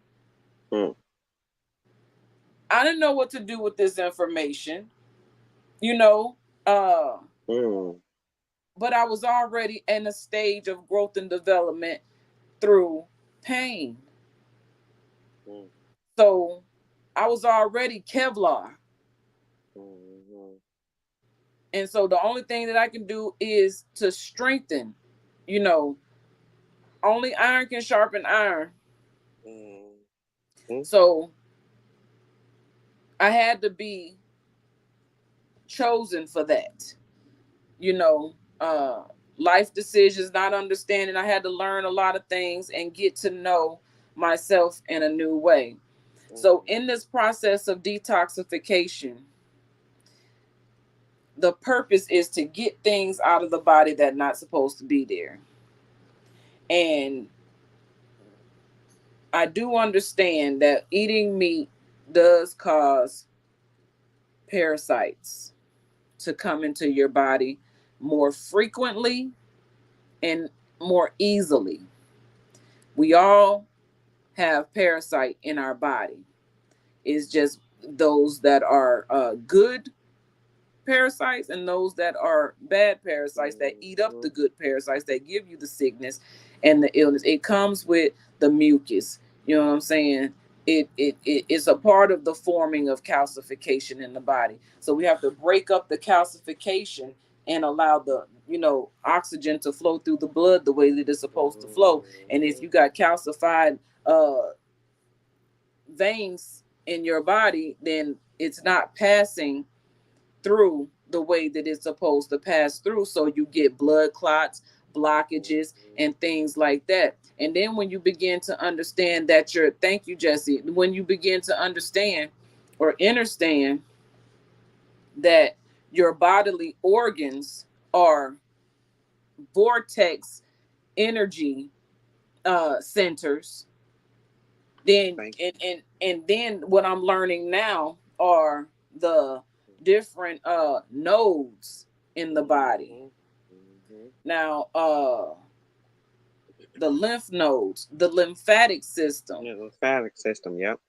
Speaker 7: I didn't know what to do with this information, you know, but I was already in a stage of growth and development through pain. So I was already Kevlar. And so the only thing that I can do is to strengthen, you know, only iron can sharpen iron. So I had to be chosen for that, you know, life decisions, not understanding. I had to learn a lot of things and get to know myself in a new way. So in this process of detoxification, the purpose is to get things out of the body that not supposed to be there. And I do understand that eating meat does cause parasites to come into your body more frequently and more easily. We all have parasite in our body. It's just those that are good parasites and those that are bad parasites that eat up the good parasites that give you the sickness and the illness. It comes with the mucus. You know what I'm saying? It's a part of the forming of calcification in the body. So we have to break up the calcification and allow the, you know, oxygen to flow through the blood the way that it's supposed to flow. And if you got calcified veins in your body, then it's not passing through the way that it's supposed to pass through. So you get blood clots, blockages, and things like that. And then when you begin to understand that thank you, Jesse, when you begin to understand or understand that your bodily organs are vortex energy centers, then and then what I'm learning now are the different nodes in the body. Now the lymph nodes, the lymphatic system.
Speaker 5: Yeah, lymphatic system, yep.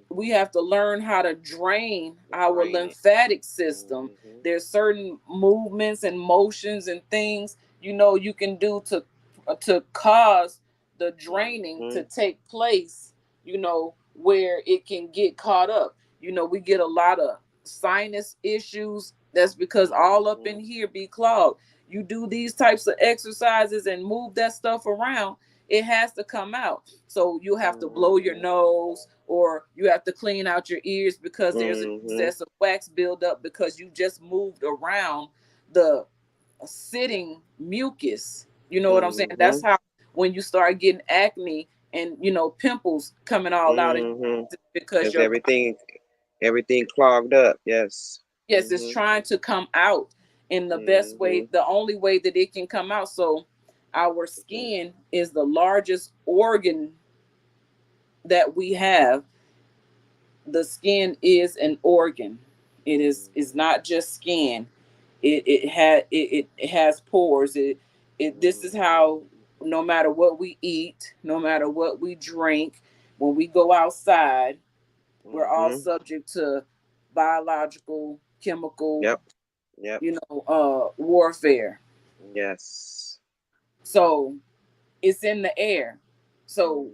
Speaker 7: We have to learn how to drain our lymphatic system. There's certain movements and motions and things, you know, you can do to cause the draining to take place, you know, where it can get caught up. You know, we get a lot of sinus issues. That's because all up in here be clogged. You do these types of exercises and move that stuff around, it has to come out. So you have to blow your nose, or you have to clean out your ears because there's an excess of wax buildup because you just moved around the sitting mucus. You know what I'm saying? That's how when you start getting acne and, you know, pimples coming all out because your
Speaker 5: everything clogged up. Yes.
Speaker 7: It's trying to come out in the best way, the only way that it can come out. So our skin is the largest organ that we have. The skin is an organ. It is not just skin. It has pores. This is how, no matter what we eat, no matter what we drink, when we go outside, we're all subject to biological, chemical, you know, warfare.
Speaker 5: Yes.
Speaker 7: So it's in the air. So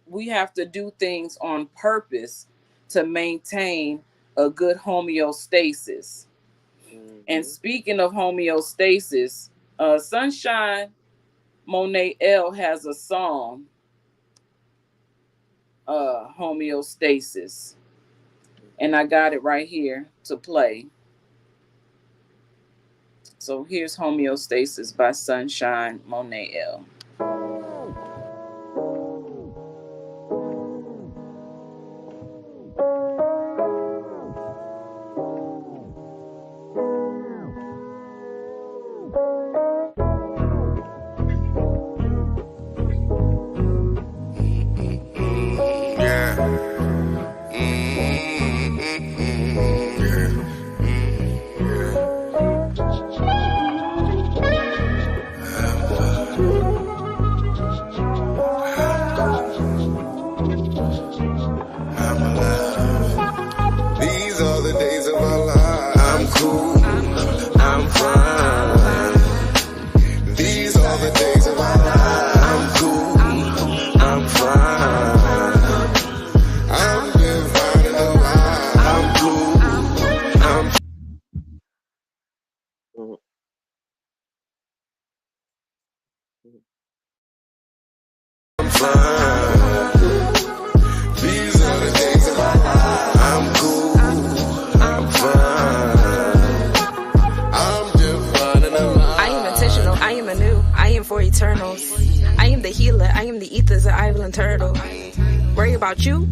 Speaker 7: we have to do things on purpose to maintain a good homeostasis. And speaking of homeostasis, Sunshine Monet L has a song homeostasis. And I got it right here to play. So here's Homeostasis by Sunshine Monet L.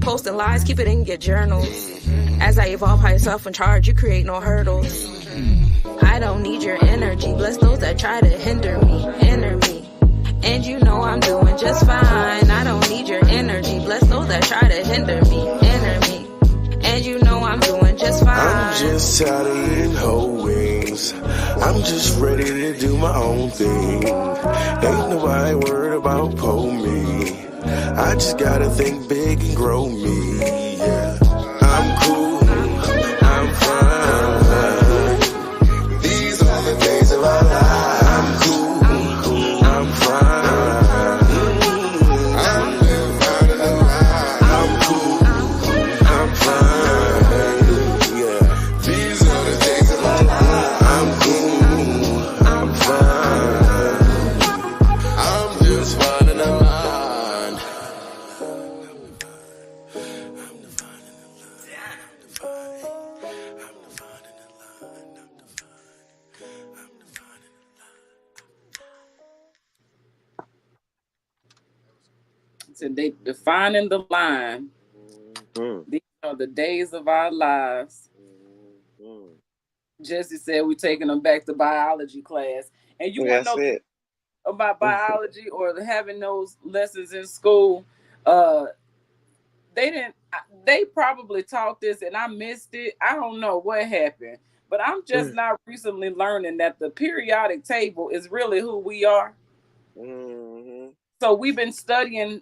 Speaker 6: Posting lies, keep it in your journals. As I evolve higher self in charge, you create no hurdles. I don't need your energy. Bless those that try to hinder me, enter me. And you know I'm doing just fine. I don't need your energy. Bless those that try to hinder me, enter me. And you know I'm doing just fine.
Speaker 8: I'm just tired of eating whole wings. I'm just ready to do my own thing. Ain't nobody worried about pull me. I just gotta think big and grow me, yeah. I'm cool, I'm fine. These are the days of our lives. I'm cool, I'm fine. I'm living fine in the life. I'm cool, I'm fine, yeah. These are the days of our lives. I'm cool, I'm fine. I'm just fine in the life.
Speaker 7: So they defining the line. These are the days of our lives. Jesse said we're taking them back to biology class. And you want to know about biology or having those lessons in school? They probably taught this and I missed it. I don't know what happened. But I'm just now recently learning that the periodic table is really who we are. So we've been studying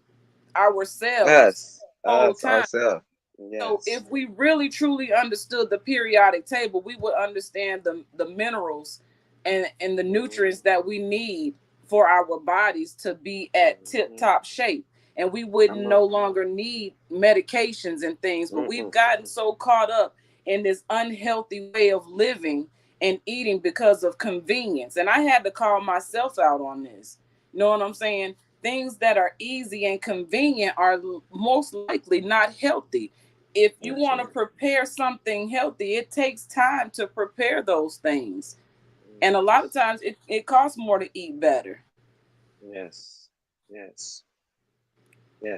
Speaker 7: ourselves
Speaker 5: ourselves.
Speaker 7: Yes. So if we really truly understood the periodic table, we would understand the minerals and the nutrients that we need for our bodies to be at tip-top shape. And we wouldn't no longer need medications and things. But we've gotten so caught up in this unhealthy way of living and eating because of convenience. And I had to call myself out on this. You know what I'm saying? Things that are easy and convenient are most likely not healthy. If you want to prepare something healthy, it takes time to prepare those things. And a lot of times it costs more to eat better.
Speaker 5: Yes.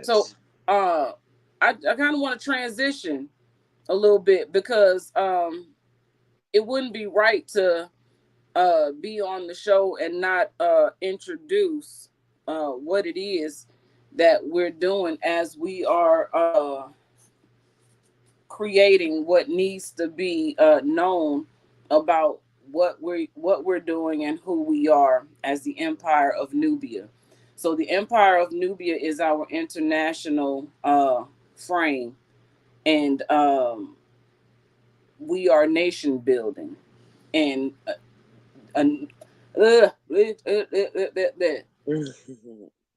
Speaker 7: So I kind of want to transition a little bit because it wouldn't be right to be on the show and not introduce what it is that we're doing as we are creating what needs to be known about what we're doing and who we are as the Empire of Nubia. So the Empire of Nubia is our international frame, and we are nation building, and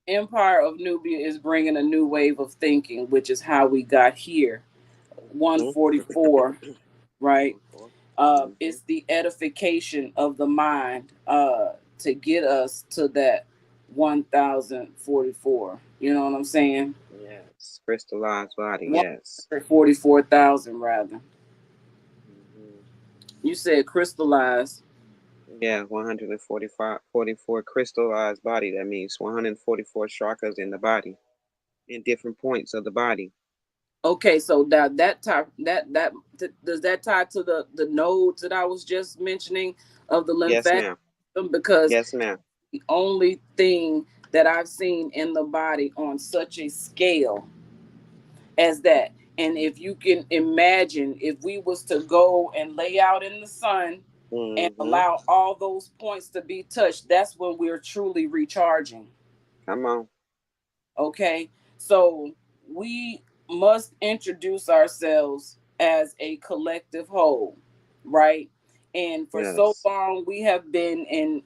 Speaker 7: Empire of Nubia is bringing a new wave of thinking, which is how we got here. 144, right? It's the edification of the mind to get us to that 1,044. You know what I'm saying?
Speaker 5: Yes. Crystallized body. Yes.
Speaker 7: 144,000 rather.
Speaker 5: Mm-hmm.
Speaker 7: You said crystallized.
Speaker 5: Yeah, 44 crystallized body. That means 144 chakras in the body, in different points of the body.
Speaker 7: Okay, so that tie does that tie to the nodes that I was just mentioning of the
Speaker 5: Yes,
Speaker 7: lymphatic
Speaker 5: ma'am.
Speaker 7: system? Because
Speaker 5: Yes, ma'am.
Speaker 7: the only thing that I've seen in the body on such a scale as that. And if you can imagine, if we was to go and lay out in the sun and
Speaker 5: Mm-hmm.
Speaker 7: allow all those points to be touched, that's when we're truly recharging.
Speaker 5: Come on.
Speaker 7: Okay, so we must introduce ourselves as a collective whole, right? And for so
Speaker 5: Yes.
Speaker 7: long, we have been in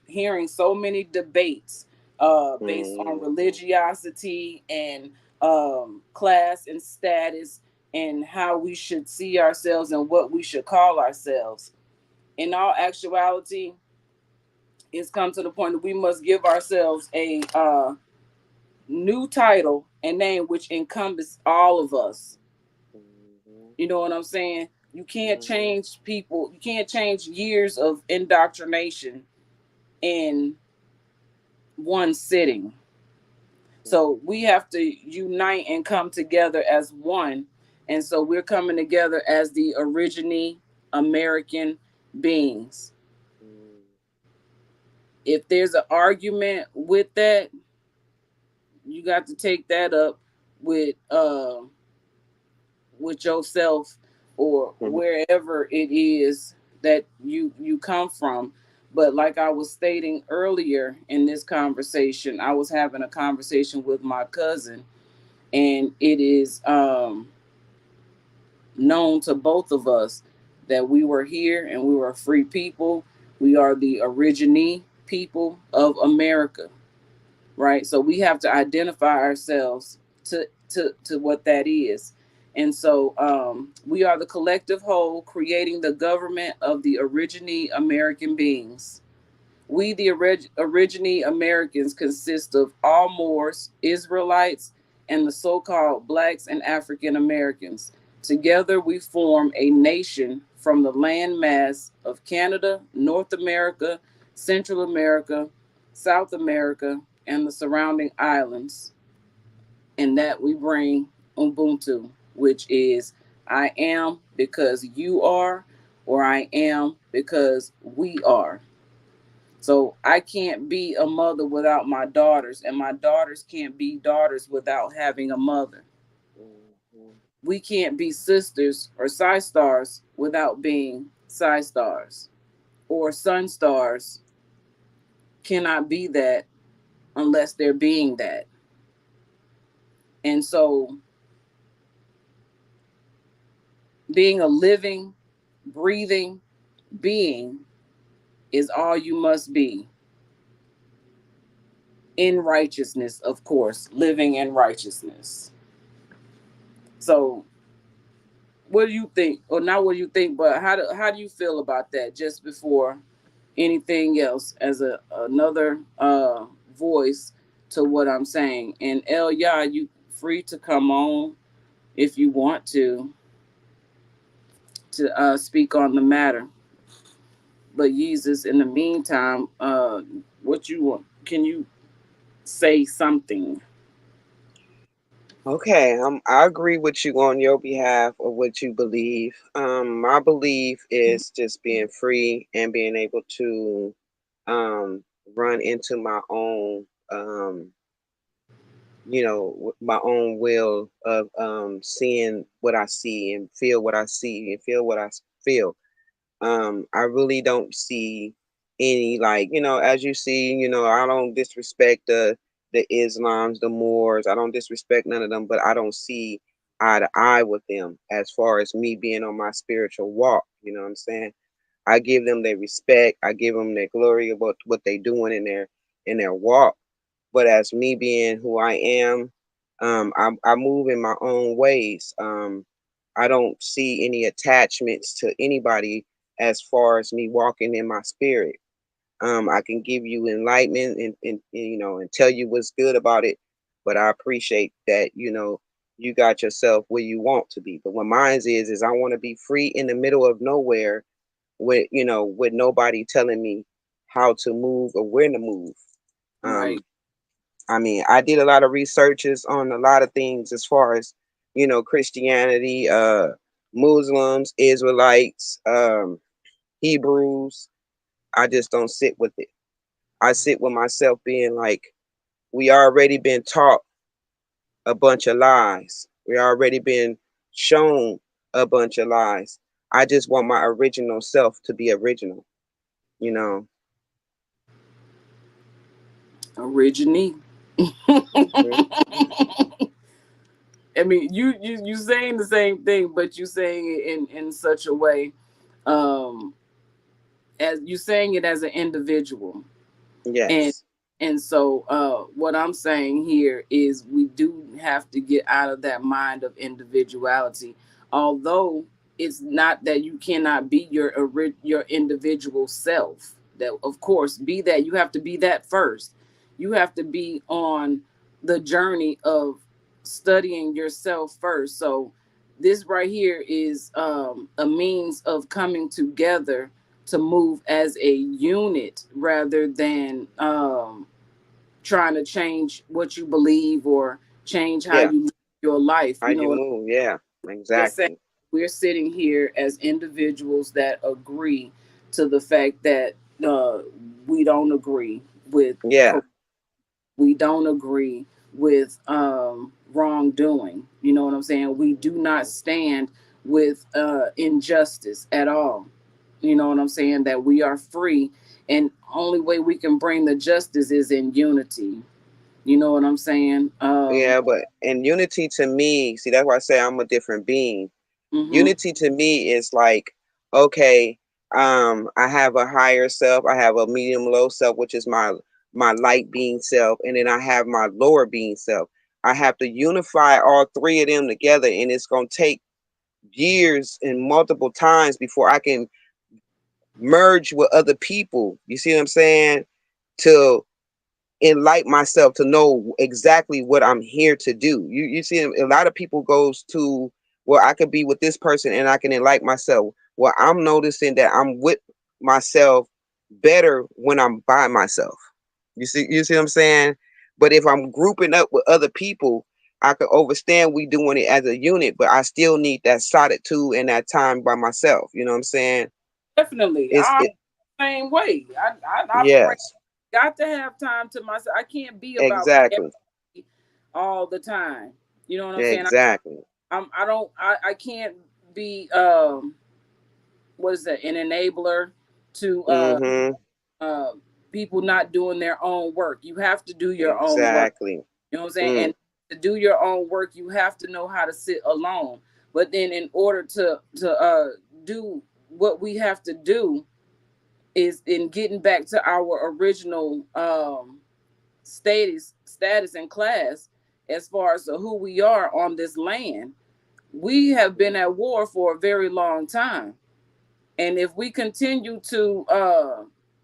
Speaker 7: hearing so many debates based on
Speaker 5: Mm-hmm.
Speaker 7: religiosity and class and status and how we should see ourselves and what we should call ourselves. In all actuality, it's come to the point that we must give ourselves a new title and name which encompass all of us.
Speaker 5: Mm-hmm.
Speaker 7: You know what I'm saying? You can't
Speaker 5: Mm-hmm.
Speaker 7: change people, you can't change years of indoctrination in one sitting. So we have to unite and come together as one. And so we're coming together as the origine American beings.
Speaker 5: Mm-hmm.
Speaker 7: If there's an argument with that, you got to take that up with yourself or
Speaker 5: Mm-hmm.
Speaker 7: wherever it is that you come from. But like I was stating earlier in this conversation, I was having a conversation with my cousin, and it is known to both of us that we were here and we were free people. We are the origine people of America, right? So we have to identify ourselves to what that is. And so we are the collective whole creating the government of the origine American beings. We, the origine Americans, consist of all Moors, Israelites, and the so called Blacks and African Americans. Together, we form a nation from the landmass of Canada, North America, Central America, South America, and the surrounding islands. And that we bring Ubuntu, which is I am because you are, or I am because we are. So I can't be a mother without my daughters, and my daughters can't be daughters without having a mother.
Speaker 5: Mm-hmm.
Speaker 7: We can't be sisters or side stars without being side stars. Or sun stars cannot be that unless they're being that. And so being a living, breathing being is all you must be in righteousness, of course, living in righteousness. So what do you think, or not what do you think, but how do you feel about that, just before anything else, as another voice to what I'm saying? And El, yeah, you free to come on if you want to speak on the matter. But Jesus, in the meantime, what you want, can you say something?
Speaker 5: Okay, I agree with you on your behalf of what you believe. My belief is just being free and being able to um run into my own my own will of seeing what I see and feel what I see and feel what I feel. I really don't see any, like, as you see, I don't disrespect the Islams, the Moors. I don't disrespect none of them, but I don't see eye to eye with them as far as me being on my spiritual walk. You know what I'm saying? I give them their respect. I give them their glory about what they doing in their walk. But as me being who I am, I move in my own ways. I don't see any attachments to anybody as far as me walking in my spirit. I can give you enlightenment and you know and tell you what's good about it. But I appreciate that, you know, you got yourself where you want to be. But what mine is I want to be free in the middle of nowhere with, you know, with nobody telling me how to move or where to move.
Speaker 7: Right.
Speaker 5: I mean, I did a lot of researches on a lot of things as far as, you know, Christianity, Muslims, Israelites, Hebrews. I just don't sit with it. I sit with myself being like, we already been taught a bunch of lies. We already been shown a bunch of lies. I just want my original self to be original, you know.
Speaker 7: Originally.
Speaker 5: Hmm.
Speaker 7: I mean, you saying the same thing, but you saying it in such a way, um, as you saying it as an individual, and
Speaker 5: Yes.
Speaker 7: so what I'm saying here is we do have to get out of that mind of individuality. Although it's not that you cannot be your individual self. That of course be that you have to be that first. You have to be on the journey of studying yourself first. So this right here is a means of coming together to move as a unit rather than trying to change what you believe or change how
Speaker 5: Yeah.
Speaker 7: you live your life.
Speaker 5: How
Speaker 7: You know
Speaker 5: you
Speaker 7: what
Speaker 5: move. Yeah.
Speaker 7: we're saying?
Speaker 5: Exactly.
Speaker 7: We're sitting here as individuals that agree to the fact that we don't agree with
Speaker 5: Yeah.
Speaker 7: we don't agree with wrongdoing. You know what I'm saying? We do not stand with injustice at all. You know what I'm saying? That we are free, and only way we can bring the justice is in unity. You know what I'm saying?
Speaker 5: Yeah, but in unity to me, see, that's why I say I'm a different being.
Speaker 7: Mhm.
Speaker 5: Unity to me is like, okay, I have a higher self, I have a medium low self, which is my light being self, and then I have my lower being self. I have to unify all three of them together, and it's gonna take years and multiple times before I can merge with other people. You see what I'm saying? To enlighten myself to know exactly what I'm here to do. You see, a lot of people goes to, well, I could be with this person and I can enlighten myself. Well, I'm noticing that I'm with myself better when I'm by myself. You see what I'm saying? But if I'm grouping up with other people, I can understand we doing it as a unit, but I still need that solitude and that time by myself. You know what I'm saying?
Speaker 7: Definitely,
Speaker 5: It's
Speaker 7: I'm
Speaker 5: it.
Speaker 7: the same way. I operate.
Speaker 5: Yes,
Speaker 7: Got to have time to myself. I can't be about
Speaker 5: exactly,
Speaker 7: everybody all the time. You know what I'm saying?
Speaker 5: exactly.
Speaker 7: I don't. I can't be what is that? An enabler to
Speaker 5: Mm-hmm.
Speaker 7: uh, people not doing their own work. You have to do your own work.
Speaker 5: Exactly.
Speaker 7: You know what I'm saying?
Speaker 5: Mm.
Speaker 7: And to do your own work, you have to know how to sit alone. But then, in order to do what we have to do, is in getting back to our original status and class as far as who we are on this land. We have been at war for a very long time, and if we continue to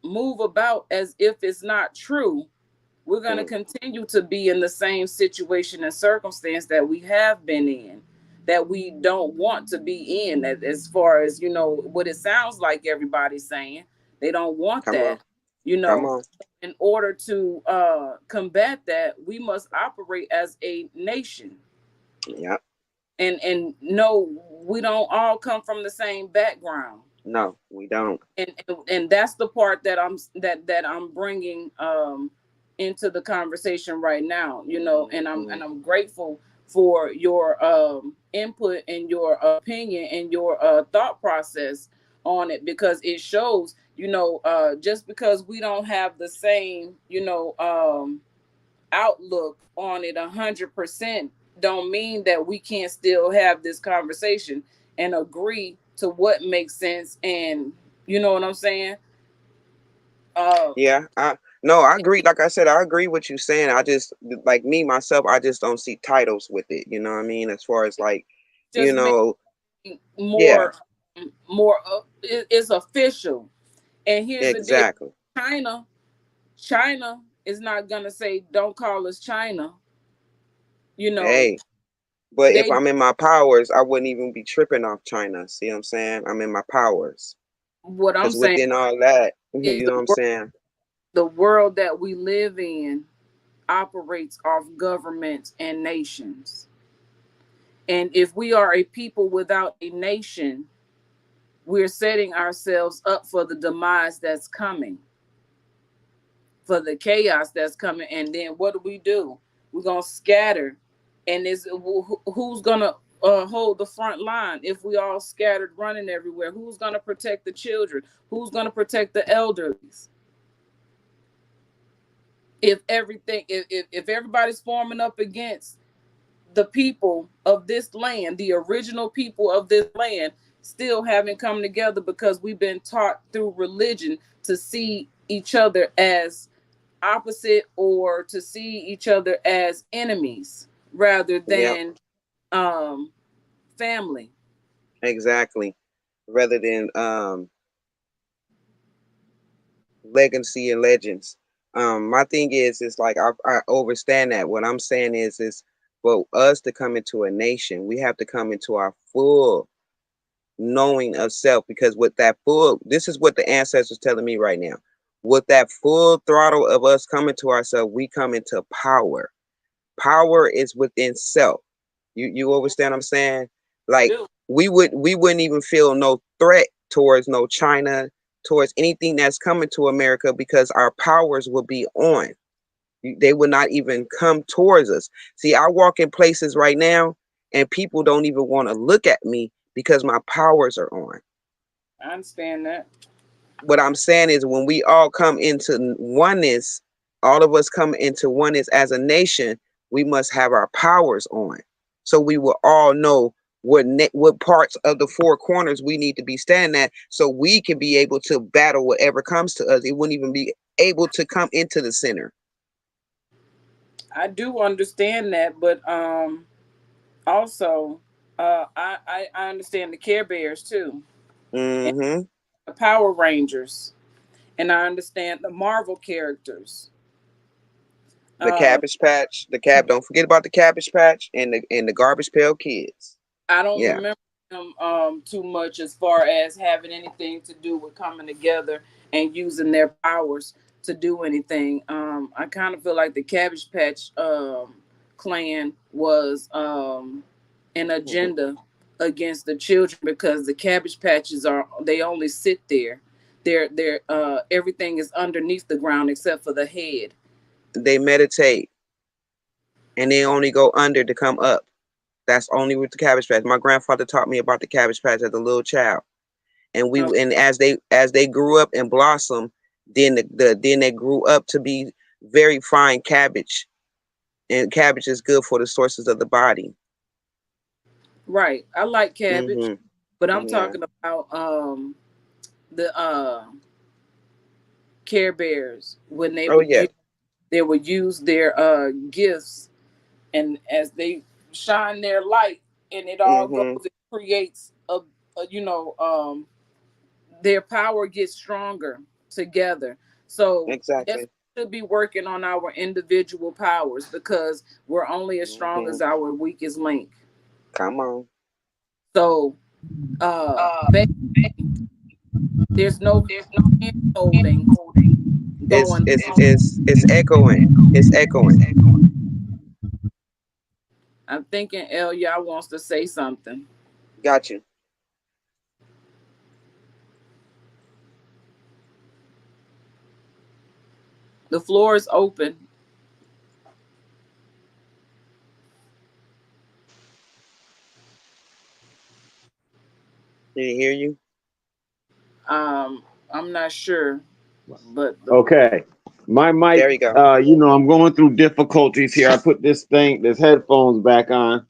Speaker 7: move about as if it's not true, we're going to
Speaker 5: Mm.
Speaker 7: continue to be in the same situation and circumstance that we have been in, that we don't want to be in. As far as you know, what it sounds like everybody's saying, they don't want
Speaker 5: Come on.
Speaker 7: that. You
Speaker 5: Come
Speaker 7: know,
Speaker 5: on.
Speaker 7: in order to combat that, we must operate as a nation,
Speaker 5: Yep.
Speaker 7: and no, we don't all come from the same background.
Speaker 5: No, we don't.
Speaker 7: And that's the part that I'm bringing into the conversation right now, you know, and
Speaker 5: Mm.
Speaker 7: I'm grateful for your input and your opinion and your thought process on it, because it shows, you know, just because we don't have the same, you know, outlook on it 100% don't mean that we can't still have this conversation and agree to what makes sense. And you know what I'm saying? uh
Speaker 5: Yeah. I no, I agree. Like I said, I agree with you saying. I just like me myself, I just don't see titles with it. You know what I mean? As far as like, you
Speaker 7: just make
Speaker 5: know, yeah,
Speaker 7: more it's official. And here's the deal:
Speaker 5: exactly.
Speaker 7: China is not gonna say, "Don't call us China." You know,
Speaker 5: Hey, but if
Speaker 7: they
Speaker 5: I'm in my powers, I wouldn't even be tripping off China. See what I'm saying? I'm in my powers.
Speaker 7: what I'm
Speaker 5: Because
Speaker 7: saying
Speaker 5: within all that,
Speaker 7: is
Speaker 5: you know what I'm saying?
Speaker 7: the world that we live in operates off governments and nations. And if we are a people without a nation, we're setting ourselves up for the demise that's coming, for the chaos that's coming. And then what do? We're going to scatter. And who's going to hold the front line if we all scattered running everywhere? Who's going to protect the children? Who's going to protect the elderly? If everybody's forming up against the people of this land, the original people of this land, still haven't come together because we've been taught through religion to see each other as opposite or to see each other as enemies rather
Speaker 5: Yep,
Speaker 7: than family.
Speaker 5: exactly. Rather than legacy and legends. My thing is like I understand that. What I'm saying is for us to come into a nation, we have to come into our full knowing of self, because with that full, this is what the ancestors telling me right now. With that full throttle of us coming to ourselves, we come into power. Power is within self. You understand what I'm saying?
Speaker 7: I
Speaker 5: Like
Speaker 7: do.
Speaker 5: we wouldn't even feel no threat towards no China, towards anything that's coming to America, because our powers will be on. They would not even come towards us. See, I walk in places right now and people don't even want to look at me because my powers are on.
Speaker 7: I understand that.
Speaker 5: What I'm saying is when we all come into oneness, all of us come into oneness as a nation, we must have our powers on. So we will all know what parts of the four corners we need to be standing at, so we can be able to battle whatever comes to us. It wouldn't even be able to come into the center.
Speaker 7: I do understand that, but also I understand the Care Bears too, and
Speaker 5: Mm-hmm.
Speaker 7: the Power Rangers, and I understand the Marvel characters.
Speaker 5: The
Speaker 7: Uh,
Speaker 5: Cabbage Patch, the cab. Don't forget about the Cabbage Patch and the Garbage Pail Kids.
Speaker 7: I don't
Speaker 5: Yeah,
Speaker 7: remember them too much as far as having anything to do with coming together and using their powers to do anything. I kind of feel like the Cabbage Patch clan was an agenda against the children because the Cabbage Patches they only sit there. They're everything is underneath the ground except for the head.
Speaker 5: they meditate and they only go under to come up. That's only with the Cabbage Patch. My grandfather taught me about the Cabbage Patch as a little child, and we
Speaker 7: Okay.
Speaker 5: and as they grew up and blossomed, then they grew up to be very fine cabbage, and cabbage is good for the sources of the body.
Speaker 7: Right. I like cabbage,
Speaker 5: Hmm.
Speaker 7: but I'm
Speaker 5: Yeah.
Speaker 7: talking about the Care Bears when
Speaker 5: Oh yeah.
Speaker 7: they would use their gifts, and as they shine their light and it all goes,
Speaker 5: Hmm.
Speaker 7: it creates a their power gets stronger together. So yes,
Speaker 5: Exactly.
Speaker 7: we should be working on our individual powers because we're only as strong
Speaker 5: Hmm.
Speaker 7: as our weakest link.
Speaker 5: Come on.
Speaker 7: So ba- there's no hand holding
Speaker 5: It's
Speaker 7: going
Speaker 5: it's
Speaker 7: on.
Speaker 5: it's it's echoing. It's echoing.
Speaker 7: I'm thinking Elia wants to say something.
Speaker 5: Got you.
Speaker 7: The floor is open.
Speaker 5: Did he hear you?
Speaker 7: I'm not sure, but
Speaker 1: Okay. My mic,
Speaker 5: There you go.
Speaker 1: I'm going through difficulties here. I put this headphones back on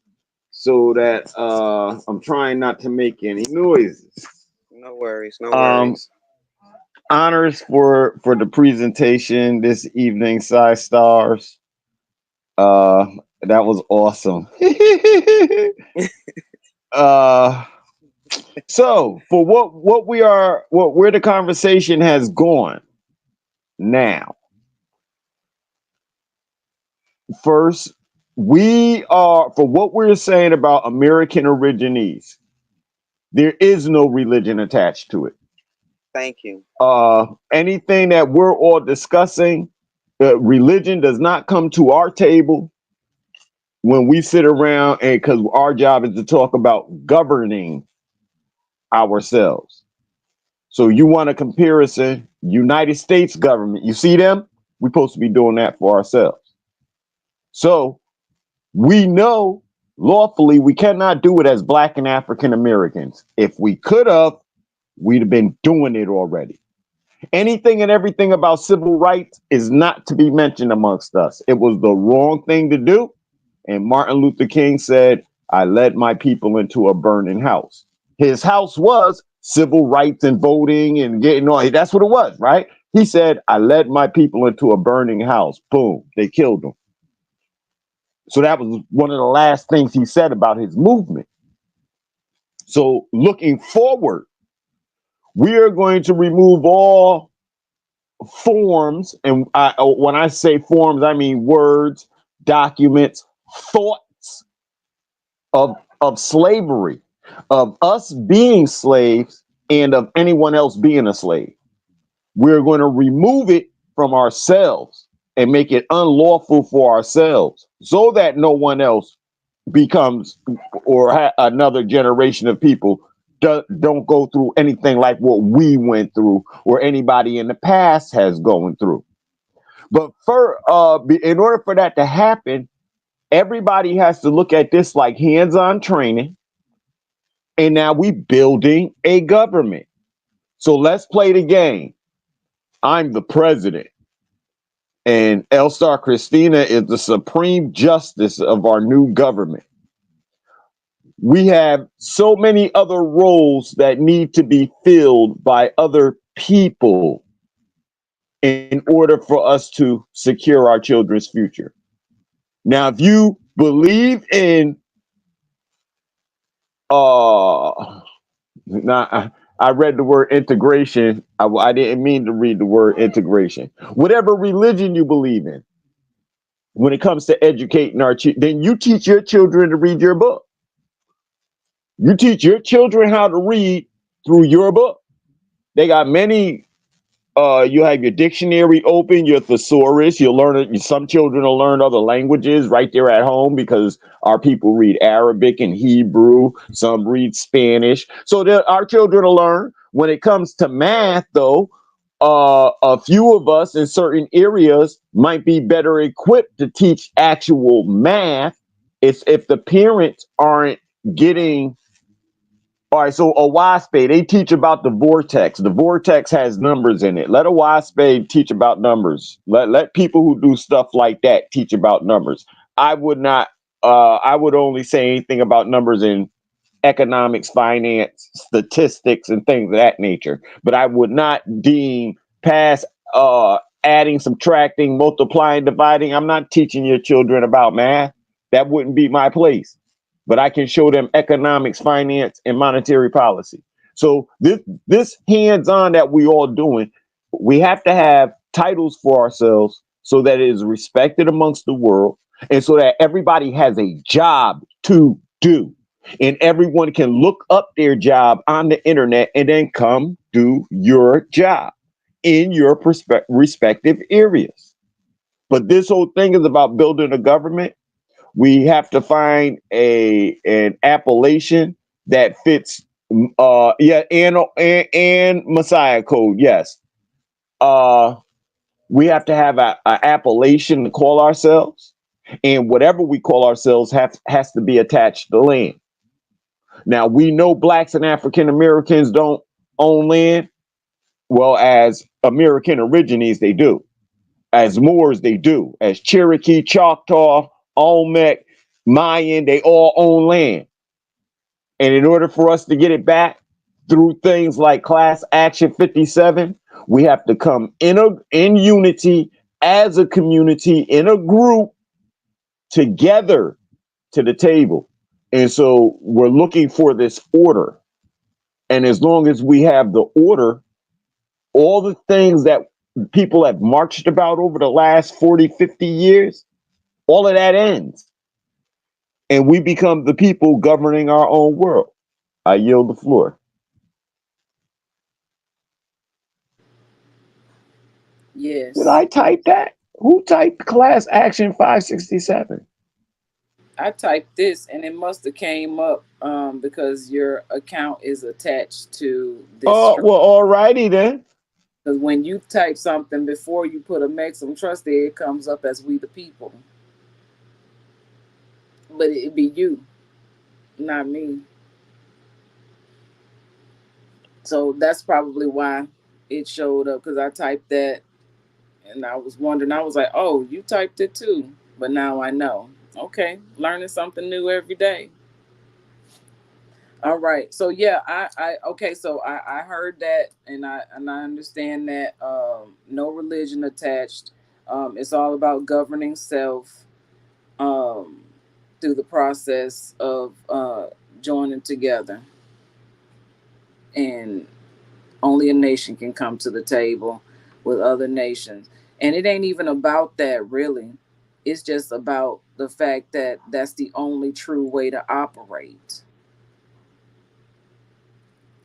Speaker 1: so that I'm trying not to make any noises.
Speaker 5: No worries. No
Speaker 1: Um,
Speaker 5: worries.
Speaker 1: honors for the presentation this evening, Sci Stars. Uh, that was awesome. uh, so for what where the conversation has gone, Now, first, we are, for what we're saying about American Origines, there is no religion attached to it.
Speaker 5: Thank you.
Speaker 1: Anything that we're all discussing, religion does not come to our table when we sit around, and because our job is to talk about governing ourselves. So you want a comparison, United States government, you see them? We're supposed to be doing that for ourselves. So we know lawfully we cannot do it as Black and African Americans. If we could have, we'd have been doing it already. Anything and everything about civil rights is not to be mentioned amongst us. It was the wrong thing to do. And Martin Luther King said, I led my people into a burning house. His house was civil rights and voting and getting on. That's what it was, right? He said, I led my people into a burning house. Boom, they killed him. So that was one of the last things he said about his movement. So looking forward, we are going to remove all forms. And when I say forms, I mean words, documents, thoughts of slavery, of us being slaves and of anyone else being a slave. We're going to remove it from ourselves and make it unlawful for ourselves so that no one else becomes, or another generation of people don't go through anything like what we went through or anybody in the past has going through. But in order for that to happen, everybody has to look at this like hands-on training. And now we building a government. So let's play the game. I'm the president. And Elstar Christina is the supreme justice of our new government. We have so many other roles that need to be filled by other people in order for us to secure our children's future. Now, if you believe in, I read the word integration. I didn't mean to read the word integration. Whatever religion you believe in, when it comes to educating our children, then you teach your children to read your book. You teach your children how to read through your book. They got many. You have your dictionary open, your thesaurus. You'll learn it. Some children will learn other languages right there at home because our people read Arabic and Hebrew. Some read Spanish. So our children will learn. When it comes to math, though, a few of us in certain areas might be better equipped to teach actual math. If the parents aren't getting. All right, so a WASPE, they teach about the vortex. The vortex has numbers in it. Let a WASPE teach about numbers. Let people who do stuff like that teach about numbers. I would only say anything about numbers in economics, finance, statistics, and things of that nature. But I would not deem past adding, subtracting, multiplying, dividing. I'm not teaching your children about math. That wouldn't be my place. But I can show them economics, finance, and monetary policy. So this hands-on that we all doing, we have to have titles for ourselves so that it is respected amongst the world and so that everybody has a job to do. And everyone can look up their job on the internet and then come do your job in your respective areas. But this whole thing is about building a government. We have to find an appellation that fits, and Messiah code. Yes, we have to have a appellation to call ourselves, and whatever we call ourselves has to be attached to land. Now we know Blacks and African Americans don't own land. Well, as American Origines, they do. As Moors, they do. As Cherokee, Choctaw, Olmec, Mayan, they all own land. And in order for us to get it back through things like Class Action 57, we have to come in unity as a community, in a group, together to the table. And so we're looking for this order. And as long as we have the order, all the things that people have marched about over the last 40, 50 years, all of that ends. And we become the people governing our own world. I yield the floor. Did
Speaker 7: Yes.
Speaker 1: I type that? Who typed class action 567?
Speaker 7: I typed this and it must have came up because your account is attached to this
Speaker 1: Oh,
Speaker 7: structure.
Speaker 1: well, alrighty then.
Speaker 7: Because when you type something before you put a maximum trust there, it comes up as we the people. But it'd be you, not me. So that's probably why it showed up because I typed that and I was wondering, I was like, oh, you typed it too. But now I know. Okay, learning something new every day. All right. So yeah, I okay, so I heard that and I understand that no religion attached. It's all about governing self um through the process of joining together. And only a nation can come to the table with other nations. And it ain't even about that really. It's just about the fact that that's the only true way to operate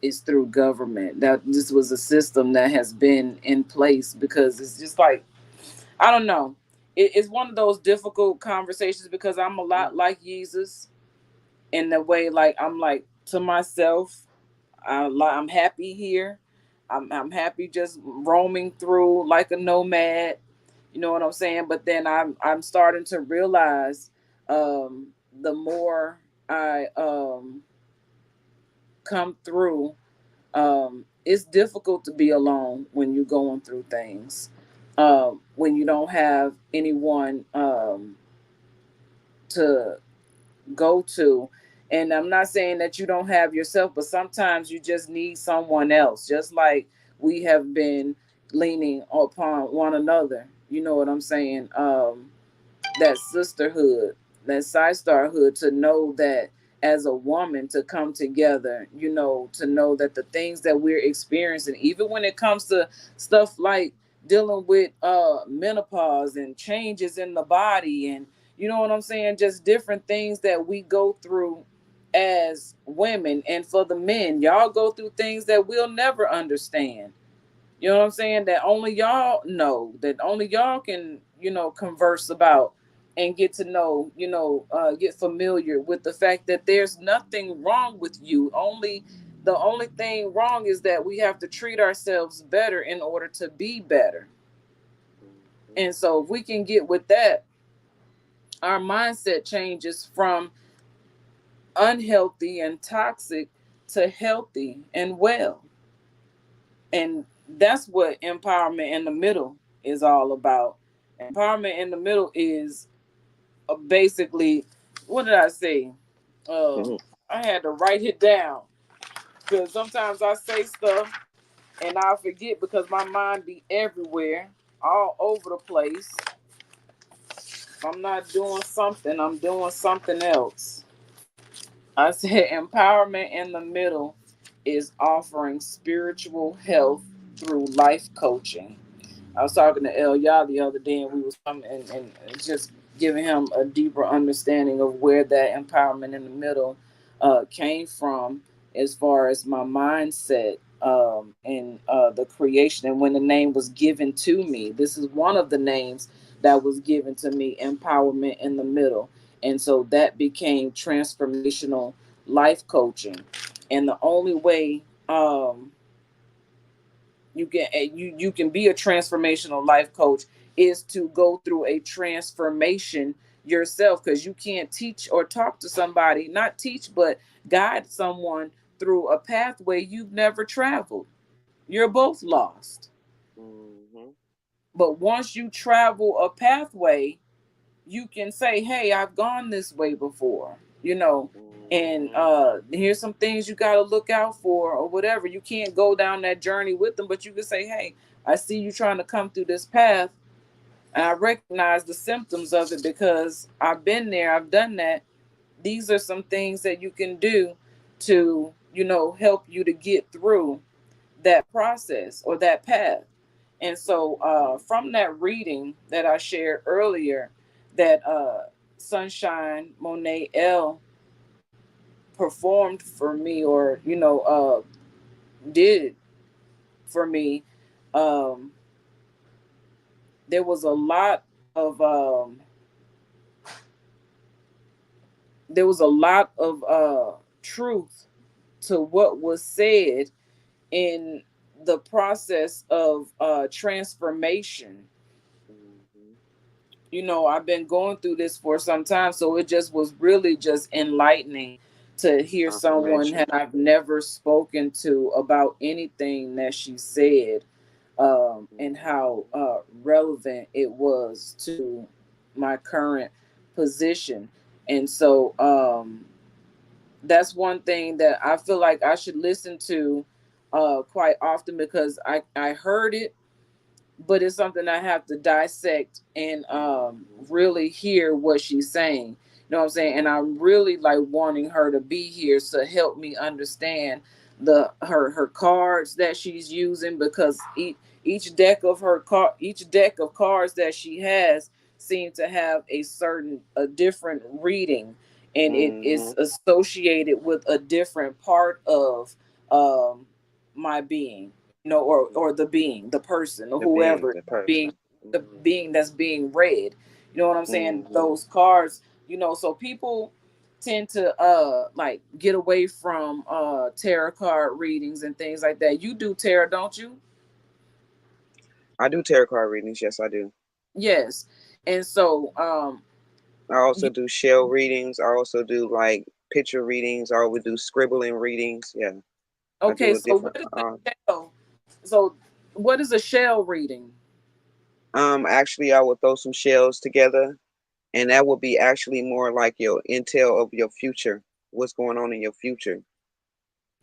Speaker 7: is through government. That this was a system that has been in place because it's just like I don't know. It's one of those difficult conversations because I'm a lot like Jesus in the way like I'm like to myself. I'm happy here. I'm happy just roaming through like a nomad. You know what I'm saying? But then I'm starting to realize the more I come through, it's difficult to be alone when you're going through things. When you don't have anyone to go to. And I'm not saying that you don't have yourself, but sometimes you just need someone else, just like we have been leaning upon one another. You know what I'm saying? That sisterhood, that side starhood, to know that as a woman to come together, you know, to know that the things that we're experiencing, even when it comes to stuff like dealing with menopause and changes in the body and you know what I'm saying, just different things that we go through as women. And for the men, y'all go through things that we'll never understand. You know what I'm saying? That only y'all know, that only y'all can, you know, converse about and get to know, you know, get familiar with the fact that there's nothing wrong with you. Only the only thing wrong is that we have to treat ourselves better in order to be better. And so if we can get with that, our mindset changes from unhealthy and toxic to healthy and well. And that's what empowerment in the middle is all about. Empowerment in the middle is basically, what did I say?
Speaker 1: Mhm.
Speaker 7: I had to write it down because sometimes I say stuff and I forget because my mind be everywhere, all over the place. If I'm not doing something, I'm doing something else. I said empowerment in the middle is offering spiritual health through life coaching. I was talking to El Ya the other day, and we was coming and just giving him a deeper understanding of where that empowerment in the middle came from, as far as my mindset and the creation. And when the name was given to me, this is one of the names that was given to me, empowerment in the middle, and so that became transformational life coaching. And the only way you can be a transformational life coach is to go through a transformation yourself, because you can't teach or talk to somebody, not teach but guide someone through a pathway you've never traveled. You're both lost.
Speaker 5: Mm-hmm.
Speaker 7: But once you travel a pathway, you can say, hey, I've gone this way before, you know, and
Speaker 5: Mm-hmm.
Speaker 7: here's some things you got to look out for or whatever. You can't go down that journey with them, but you can say, hey, I see you trying to come through this path, and I recognize the symptoms of it because I've been there, I've done that. These are some things that you can do to, you know, help you to get through that process or that path. And so from that reading that I shared earlier, that Sunshine Monet L performed for me, or did for me, um, there was a lot of truth to what was said in the process of transformation. I've been going through this for some time, so it just was really just enlightening to hear someone that I've never spoken to about anything that she said, and how relevant it was to my current position. And so that's one thing that I feel like I should listen to quite often, because I heard it, but it's something I have to dissect and really hear what she's saying. You know what I'm saying? And I'm really like wanting her to be here to help me understand her cards that she's using, because each deck of cards that she has seem to have a different reading, and it is associated with a different part of my being, or the person, or whoever being, the being that's being read. You know what I'm saying? Those cards, so people tend to like get away from tarot card readings and things like that. You do tarot, don't you?
Speaker 5: I do tarot card readings. Yes, I do.
Speaker 7: Yes. And so
Speaker 5: I also do shell readings. I also do like picture readings. I would do scribbling readings. Yeah.
Speaker 7: Okay, so what is a shell? So what is a shell reading?
Speaker 5: Actually, I would throw some shells together, and that would be actually more like your intel of your future, what's going on in your future.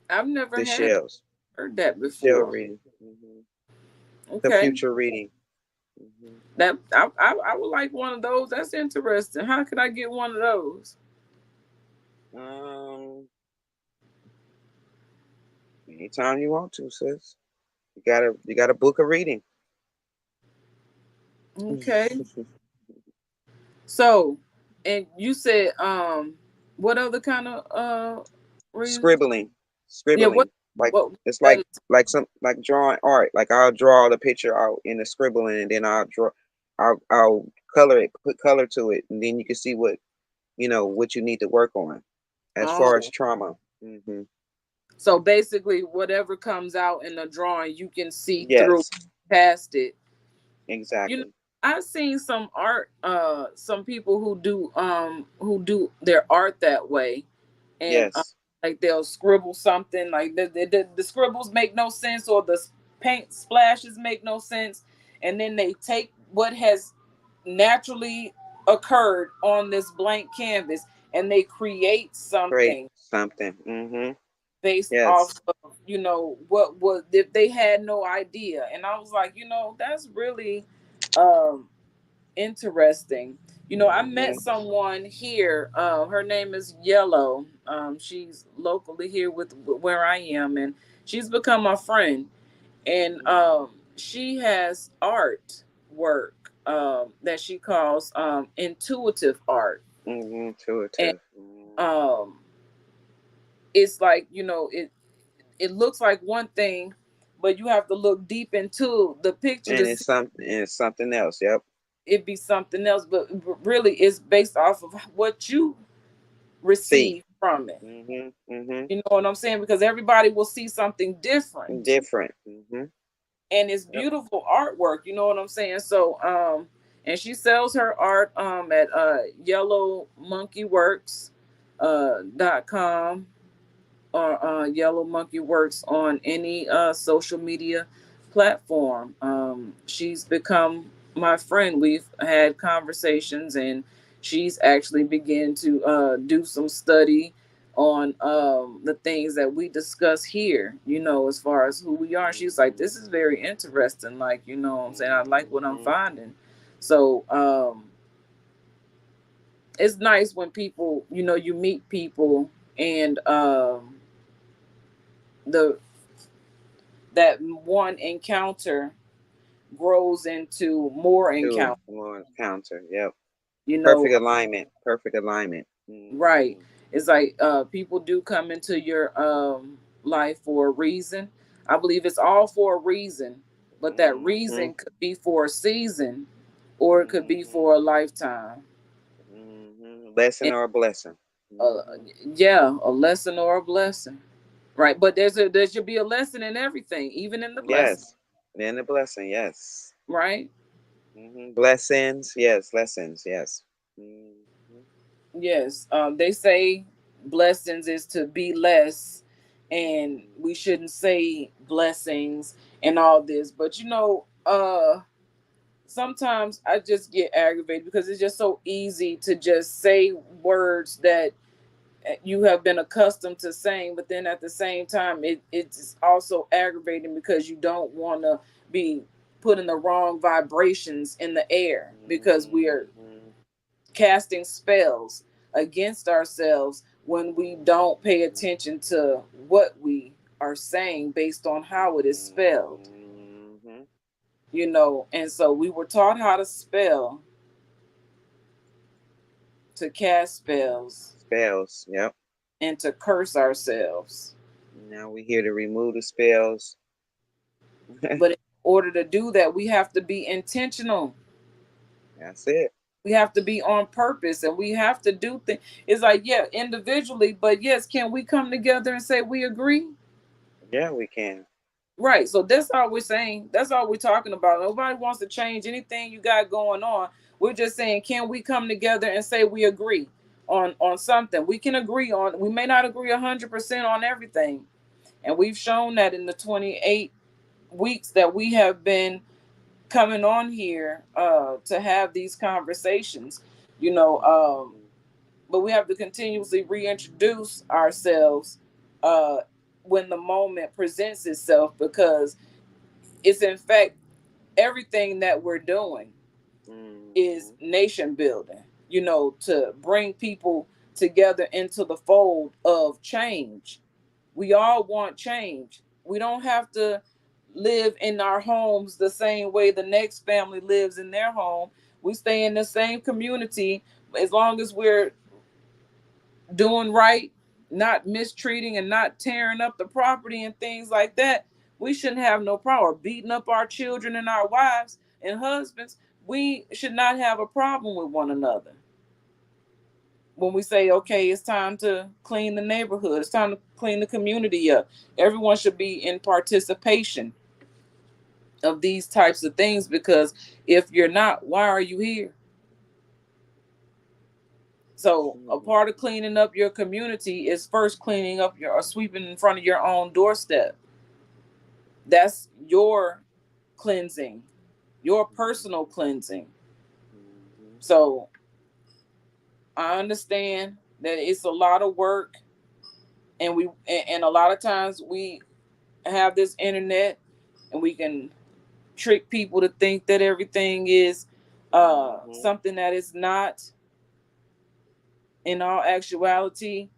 Speaker 7: I've never
Speaker 5: The shells.
Speaker 7: heard that
Speaker 5: Shell
Speaker 7: before.
Speaker 5: reading. The
Speaker 7: Okay.
Speaker 5: future reading.
Speaker 7: That I would like one of those. That's interesting. How could I get one of those?
Speaker 5: Anytime you want to, sis. You gotta book a reading.
Speaker 7: Okay. So, and you said what other kind of reading?
Speaker 5: Scribbling.
Speaker 7: Yeah,
Speaker 5: Like
Speaker 7: what
Speaker 5: it's
Speaker 7: that
Speaker 5: like drawing art. Like I'll draw the picture out in the scribbling, and then I'll color it, put color to it, and then you can see what you need to work on as far as
Speaker 7: Oh.
Speaker 5: trauma.
Speaker 7: So basically whatever comes out in the drawing, you can see through
Speaker 5: Yes,
Speaker 7: past it.
Speaker 5: exactly.
Speaker 7: I've seen some art, some people who do their art that way, and
Speaker 5: Yes,
Speaker 7: like they'll scribble something, like the scribbles make no sense, or the paint splashes make no sense, and then they take what has naturally occurred on this blank canvas, and they create
Speaker 5: great
Speaker 7: something
Speaker 5: something.
Speaker 7: based off
Speaker 5: Yes.
Speaker 7: of what was, if they had no idea. And I was like, that's really um interesting. I met someone here, her name is Yellow. She's locally here with where I am, and she's become my friend. And she has art work that she calls intuitive art. And
Speaker 5: Intuitive.
Speaker 7: um it's like, it looks like one thing, but you have to look deep into the picture
Speaker 5: And
Speaker 7: to see
Speaker 5: it's something else. Yep.
Speaker 7: it be something else. But really, it's based off of what you
Speaker 5: See.
Speaker 7: receive from it. You know what I'm saying? Because everybody will see something different,
Speaker 5: Different.
Speaker 7: and it's
Speaker 5: Yep.
Speaker 7: beautiful artwork. You know what I'm saying? So, and she sells her art at Yellow Monkey Works .com, or Yellow Monkey Works on any social media platform. She's become my friend. We've had conversations, and she's actually began to do some study on the things that we discuss here, as far as who we are. She's like, this is very interesting. Like, what I'm saying, I like what I'm finding. So it's nice when people, you meet people, and the that one encounter grows into more
Speaker 5: Two
Speaker 7: encounter.
Speaker 5: more counter. Yep.
Speaker 7: You know,
Speaker 5: Perfect alignment. Perfect alignment.
Speaker 7: right. It's like people do come into your life for a reason. I believe it's all for a reason, but that
Speaker 5: Mm-hmm.
Speaker 7: reason could be for a season or it could be
Speaker 5: Mm-hmm.
Speaker 7: for a lifetime.
Speaker 5: Mm-hmm. Lesson
Speaker 7: And
Speaker 5: or a blessing.
Speaker 7: uh,
Speaker 5: Mm-hmm.
Speaker 7: yeah, a lesson or a blessing. Right. But there should be a lesson in everything, even in the blessing.
Speaker 5: Yes. Then a blessing. Yes.
Speaker 7: Right?
Speaker 5: Mm-hmm. Blessings. Yes. Lessons. Yes. Mm-hmm.
Speaker 7: Yes. They say blessings is to be less, and
Speaker 5: Mm-hmm.
Speaker 7: we shouldn't say blessings and all this. But sometimes I just get aggravated because it's just so easy to just say words that you have been accustomed to saying, but then at the same time, it's also aggravating because you don't want to be putting the wrong vibrations in the air because we are
Speaker 5: Mm-hmm.
Speaker 7: casting spells against ourselves when we don't pay attention to what we are saying based on how it is spelled.
Speaker 5: Mm-hmm.
Speaker 7: And so we were taught how to spell, to cast spells,
Speaker 5: Spells. Yep.
Speaker 7: and to curse ourselves.
Speaker 5: Now we're here to remove the spells.
Speaker 7: But in order to do that, we have to be intentional.
Speaker 5: That's it.
Speaker 7: We have to be on purpose, and we have to do things. It's like, yeah, individually, but yes, can we come together and say we agree?
Speaker 5: Yeah, we can.
Speaker 7: Right. So that's all we're saying. That's all we're talking about. Nobody wants to change anything you got going on. We're just saying, can we come together and say we agree on something? We can agree on. We may not agree 100% on everything, and we've shown that in the 28 weeks that we have been coming on here to have these conversations. You know, but we have to continuously reintroduce ourselves uh, when the moment presents itself because it's in fact everything that we're doing is
Speaker 5: Mm-hmm.
Speaker 7: nation building, to bring people together into the fold of change. We all want change. We don't have to live in our homes the same way the next family lives in their home. We stay in the same community as long as we're doing right, not mistreating and not tearing up the property and things like that. We shouldn't have no problem beating up our children and our wives and husbands. We should not have a problem with one another. When we say, okay, it's time to clean the neighborhood, it's time to clean the community up, everyone should be in participation of these types of things because if you're not, why are you here? So a part of cleaning up your community is first cleaning up your or sweeping in front of your own doorstep. That's your cleansing, your personal cleansing.
Speaker 5: Mm-hmm.
Speaker 7: So I understand that it's a lot of work, and a lot of times we have this internet and we can trick people to think that everything is
Speaker 5: Mm-hmm.
Speaker 7: something that is not. In all actuality,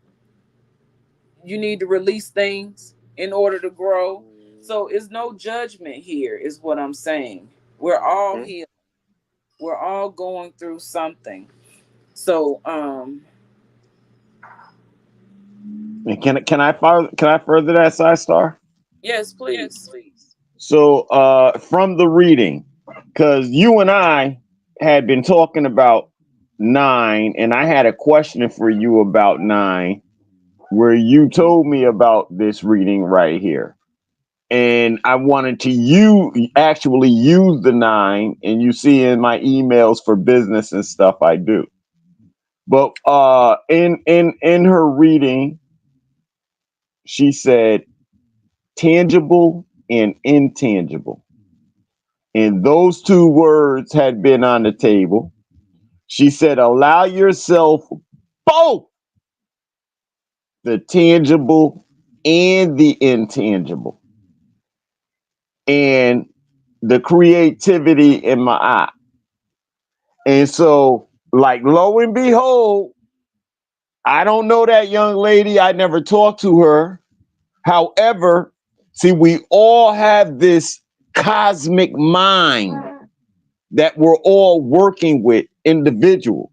Speaker 7: you need to release things in order to grow. So it's no judgment here, is what I'm saying. We're all
Speaker 5: Mm-hmm.
Speaker 7: here. We're all going through something. So
Speaker 1: And can I further that, side star?
Speaker 7: yes, please.
Speaker 1: So from the reading, because you and I had been talking about nine, and I had a question for you about nine, where you told me about this reading right here. And I wanted to actually use the nine, and you see in my emails for business and stuff I do. But in her reading, she said tangible and intangible. And those two words had been on the table. She said, allow yourself both the tangible and the intangible, and the creativity in my eye. And so, like, lo and behold, I don't know that young lady. I never talked to her. However, see, we all have this cosmic mind that we're all working with individually.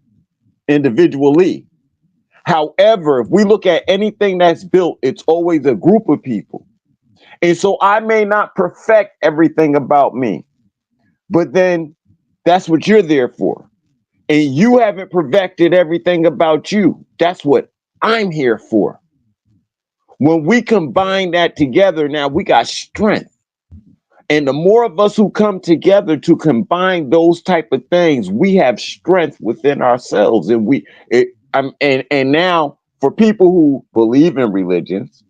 Speaker 1: However, if we look at anything that's built, it's always a group of people. And so I may not perfect everything about me, but then that's what you're there for. And you haven't perfected everything about you. That's what I'm here for. When we combine that together, now we got strength. And the more of us who come together to combine those type of things, we have strength within ourselves. And now for people who believe in religions,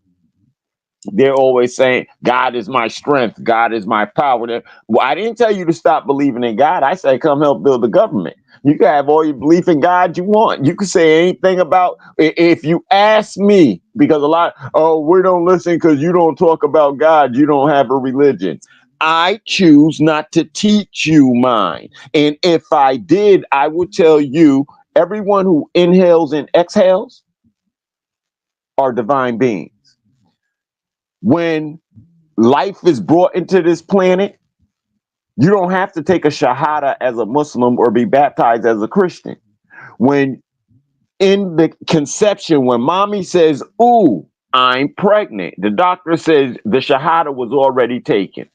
Speaker 1: they're always saying, God is my strength. God is my power. Well, I didn't tell you to stop believing in God. I said, come help build the government. You can have all your belief in God you want. You can say anything about, if you ask me, because we don't listen because you don't talk about God. You don't have a religion. I choose not to teach you mine. And if I did, I would tell you, everyone who inhales and exhales are divine beings. When life is brought into this planet, you don't have to take a shahada as a Muslim or be baptized as a Christian. When in the conception, when mommy says, ooh, I'm pregnant, the doctor says the shahada was already taken.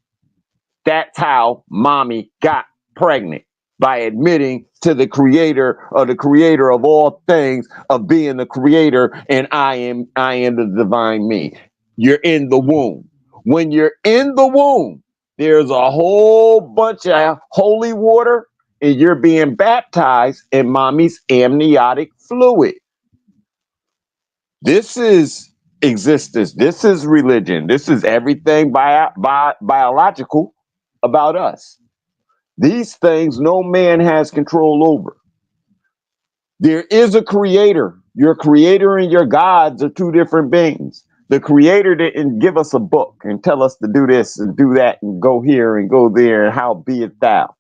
Speaker 1: That's how mommy got pregnant, by admitting to the creator of all things, of being the creator, and I am the divine me. You're in the womb. When you're in the womb, there's a whole bunch of holy water, and you're being baptized in mommy's amniotic fluid. This is existence. This is religion. This is everything biological about us. These things no man has control over. There is a creator. Your creator and your gods are two different beings. The creator didn't give us a book and tell us to do this and do that and go here and go there and how be it thou.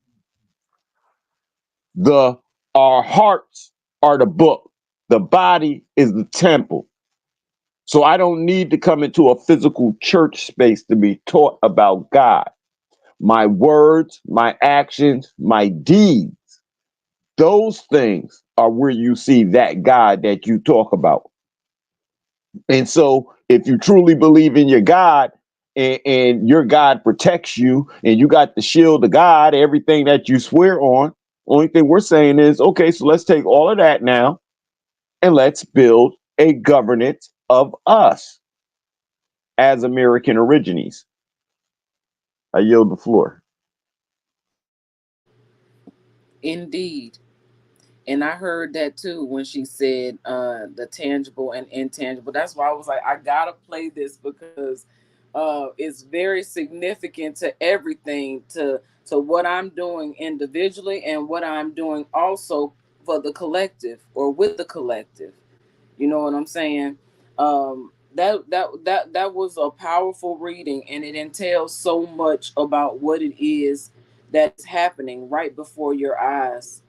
Speaker 1: Our hearts are the book. The body is the temple. So I don't need to come into a physical church space to be taught about God. My words, my actions, my deeds, those things are where you see that God that you talk about. And so if you truly believe in your God, and your God protects you, and you got the shield of God, everything that you swear on, only thing we're saying is, okay, so let's take all of that now and let's build a governance of us as American origines. I yield the floor.
Speaker 7: Indeed. And I heard that too when she said the tangible and intangible. That's why I was like, I gotta play this because it's very significant to everything, to what I'm doing individually and what I'm doing also for the collective or with the collective. You know what I'm saying? That was a powerful reading, and it entails so much about what it is that's happening right before your eyes.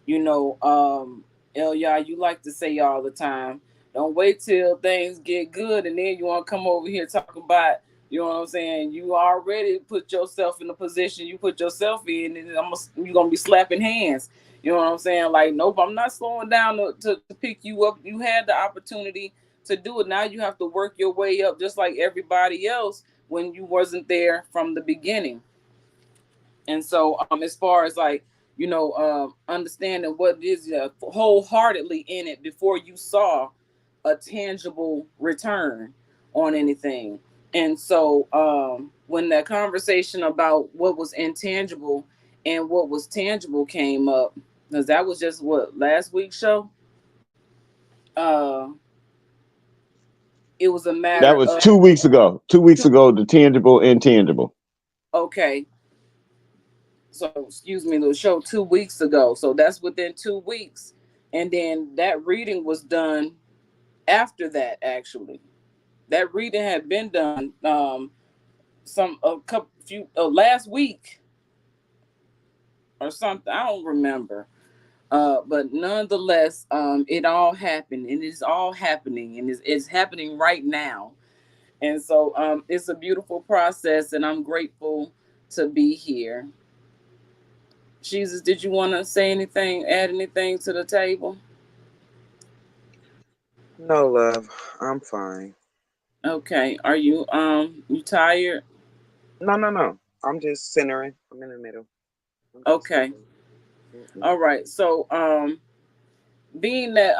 Speaker 7: You know, Elia, you like to say all the time, don't wait till things get good and then you want to come over here talking about, you know what I'm saying? You already put yourself in the position you put yourself in, and you're going to be slapping hands. You know what I'm saying? Like, nope, I'm not slowing down to pick you up. You had the opportunity to do it. Now you have to work your way up just like everybody else when you wasn't there from the beginning. And so, as far as like, understanding what it is, wholeheartedly in it before you saw a tangible return on anything. And so, when that conversation about what was intangible and what was tangible came up, because that was just what last week's show. Uh, it was a
Speaker 1: That
Speaker 7: matter
Speaker 1: was
Speaker 7: of
Speaker 1: 2 weeks ago. 2 weeks
Speaker 7: two.
Speaker 1: ago, the tangible, intangible.
Speaker 7: Okay, so excuse me, the show 2 weeks ago. So that's within 2 weeks, and then that reading was done after that. Actually, that reading had been done some a couple few last week or something. I don't remember. But nonetheless, it all happened, and it's all happening, and it's happening right now. And so it's a beautiful process, and I'm grateful to be here. Jesus, did you want to say anything, add anything to the table?
Speaker 5: No, love. I'm fine.
Speaker 7: Okay. Are you tired?
Speaker 5: No. I'm just centering. I'm in the middle.
Speaker 7: Okay. All right. So being that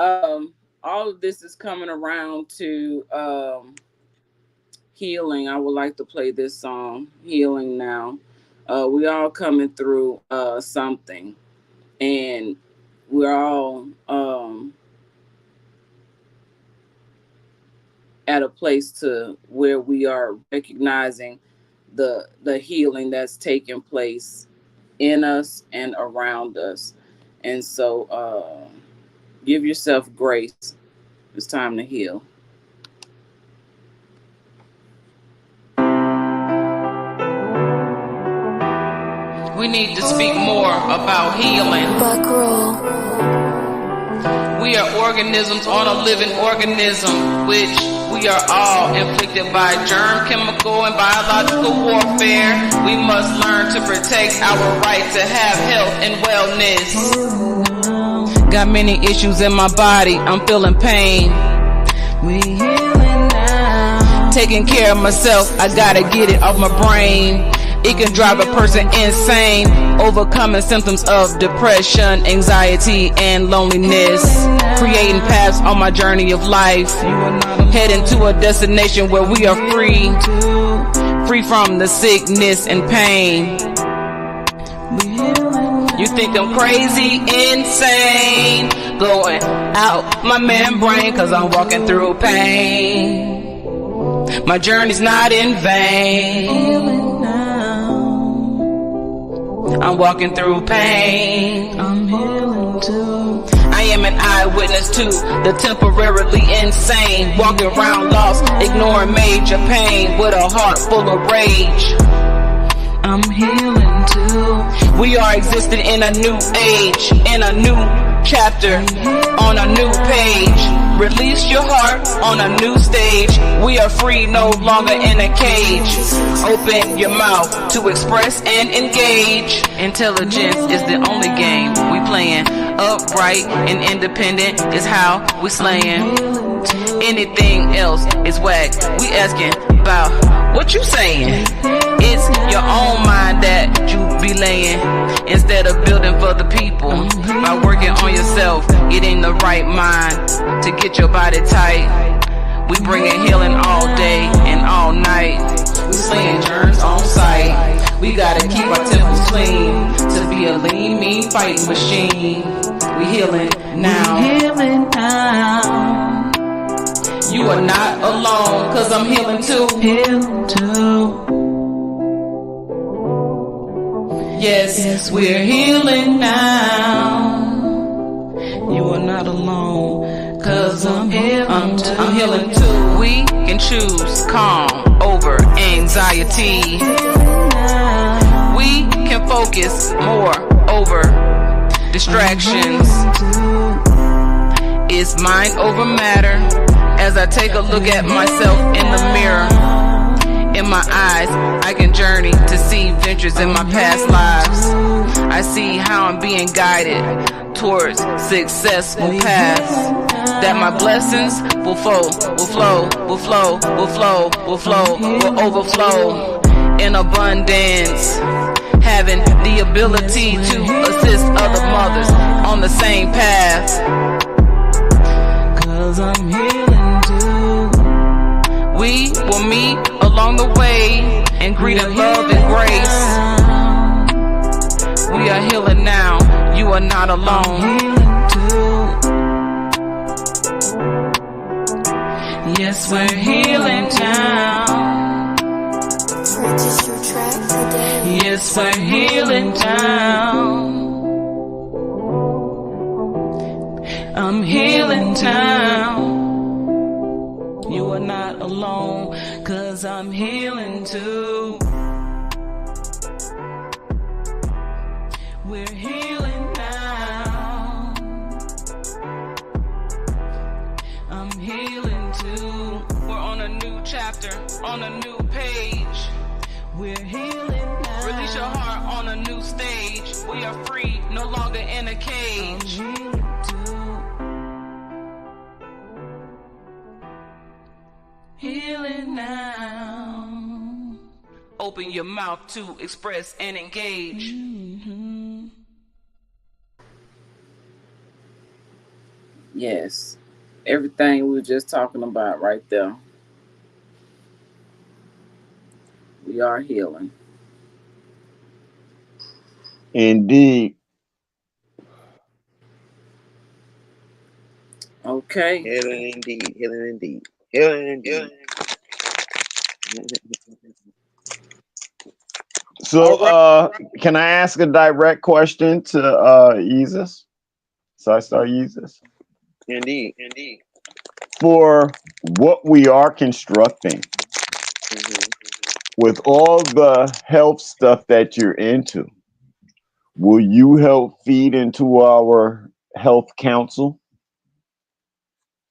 Speaker 7: all of this is coming around to healing, I would like to play this song, Healing Now. We all coming through something, and we're all at a place to where we are recognizing the healing that's taking place in us and around us. And so give yourself grace. It's time to heal.
Speaker 3: We need to speak more about healing. We are organisms on a living organism, which we are all inflicted by germ, chemical, and biological warfare. We must learn to protect our right to have health and wellness. Got many issues in my body, I'm feeling pain. We healing now. Taking care of myself, I gotta get it off my brain. It can drive a person insane, overcoming symptoms of depression, anxiety, and loneliness. Creating paths on my journey of life, heading to a destination where we are free from the sickness and pain. You think I'm crazy, insane, blowing out my membrane, cause I'm walking through pain. My journey's not in vain. I'm walking through pain. I'm healing too. I am an eyewitness to the temporarily insane, walking around lost, ignoring major pain with a heart full of rage. I'm healing too. We are existing in a new age, in a new chapter, on a new page. Release your heart on a new stage. We are free, no longer in a cage. Open your mouth to express and engage. Intelligence is the only game we playing. Upright and independent is how we slaying. Anything else is whack. We asking about what you saying. It's your own mind that you be laying, instead of building for the people. By working on yourself, getting the right mind to get your body tight. We bringing healing all day and all night. We slaying germs on sight. We gotta keep our temples clean to be a lean, mean fighting machine. We healing now. We healing now. You are not alone, cause I'm healing too. Healing too. Yes, we're healing now. You are not alone, cause I'm healing too. I'm healing too. We can choose calm over anxiety. We can focus more over distractions. It's mind over matter. As I take a look at myself in the mirror, in my eyes, I can journey to see ventures in my past lives. I see how I'm being guided towards successful paths. That my blessings will overflow in abundance. Having the ability to assist other mothers on the same path. Cause I'm healing too. We will meet along the way and greet in love and grace. We are healing now. You are not alone. Yes, we're healing now. Yes, we're healing now. I'm healing now. You are not alone, cause I'm healing too. We're healing now. I'm healing too. We're on a new chapter, on a new page. We're healing now. Release on a new stage. We are free, no longer in a cage. Healing now. Open your mouth to express and engage.
Speaker 7: Yes. Everything we were just talking about right there. We are healing.
Speaker 1: Indeed.
Speaker 7: Okay.
Speaker 5: Healing indeed. Healing indeed. Healing indeed.
Speaker 1: So,
Speaker 7: All right.
Speaker 1: can I ask a direct question to Yeezus? So I start Yeezus.
Speaker 5: Indeed. Indeed.
Speaker 1: For what we are constructing, with all the health stuff that you're into, will you help feed into our health council?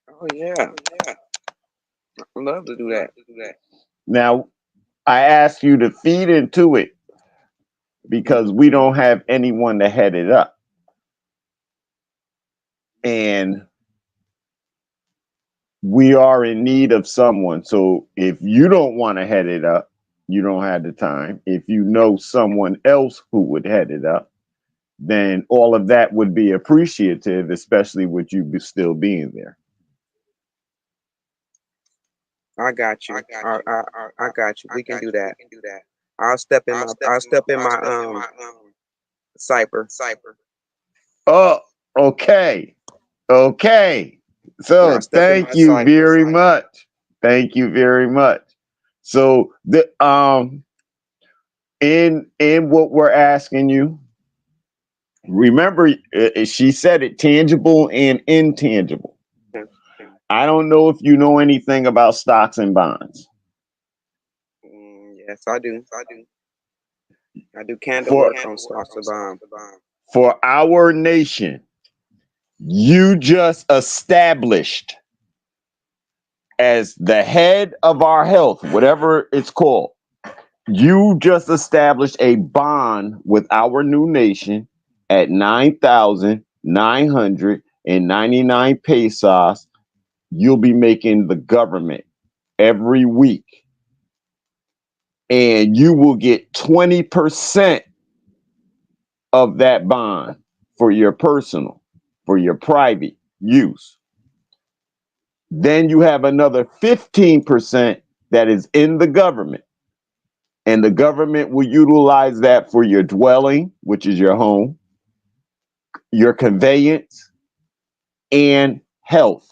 Speaker 5: Oh yeah. I'd love to do that.
Speaker 1: Now, I ask you to feed into it because we don't have anyone to head it up. And we are in need of someone. So if you don't want to head it up, you don't have the time. If you know someone else who would head it up, then all of that would be appreciative, especially with you still being there.
Speaker 5: I got you. I got you. We can do that. I'll step in my cipher.
Speaker 1: Oh, okay. Okay.
Speaker 5: Yeah, I'll
Speaker 1: So
Speaker 5: step in
Speaker 1: thank
Speaker 5: my
Speaker 1: you
Speaker 5: cipher.
Speaker 1: very much. Thank you very much. So the in what we're asking you, remember she said it, tangible and intangible. I don't know if you know anything about stocks and bonds.
Speaker 5: Yes, I do. I do candle
Speaker 1: For
Speaker 5: work on stocks of bomb.
Speaker 1: for our nation, you just established as the head of our health, whatever it's called. You just established a bond with our new nation at 9,999 pesos. You'll be making the government every week. And you will get 20% of that bond for your personal, for your private use. Then you have another 15% that is in the government. And the government will utilize that for your dwelling, which is your home, your conveyance, and health.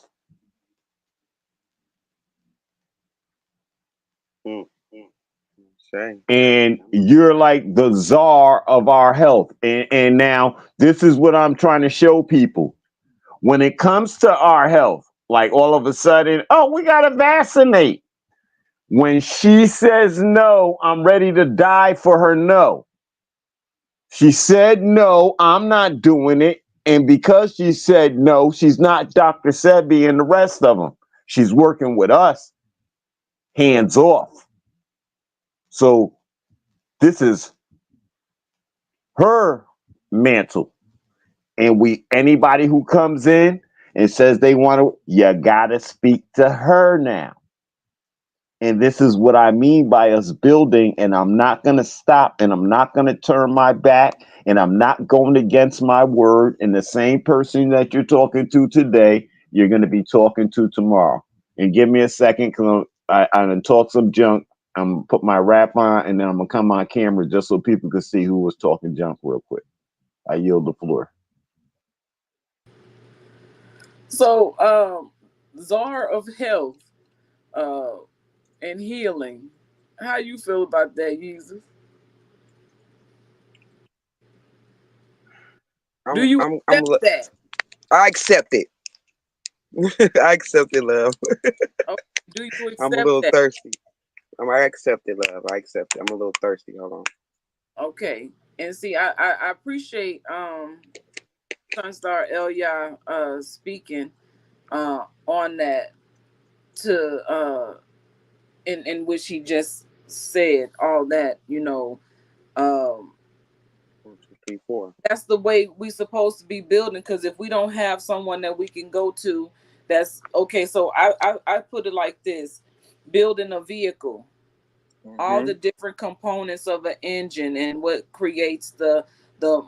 Speaker 1: And you're like the czar of our health. And now this is what I'm trying to show people. When it comes to our health, like all of a sudden, oh, we got to vaccinate. When she says no, I'm ready to die for her no. She said no, I'm not doing it. And because she said no, she's not Dr. Sebi and the rest of them. She's working with us, hands off. So this is her mantle. And anybody who comes in and says they want to, you gotta speak to her now. And this is what I mean by us building. And I'm not gonna stop, and I'm not gonna turn my back, and I'm not going against my word. And the same person that you're talking to today, you're gonna be talking to tomorrow. And give me a second, because I done talk some junk. I'm gonna put my rap on, and then I'm gonna come on camera just so people can see who was talking junk real quick. I yield the floor.
Speaker 7: So, Czar of Health and Healing, how you feel about that, Jesus? Do you accept that?
Speaker 5: I accept it. I accept it, love.
Speaker 7: Okay. Do you accept
Speaker 5: I'm a little
Speaker 7: that?
Speaker 5: thirsty. I accept it, love. I accept it. I'm a little thirsty. Hold on.
Speaker 7: Okay. And see, I appreciate Sunstar Elia speaking on that to in which he just said all that, um
Speaker 5: 2, 3, 4.
Speaker 7: That's the way we supposed to be building. Because if we don't have someone that we can go to, that's okay. So I put it like this: building a vehicle, all the different components of an engine and what creates the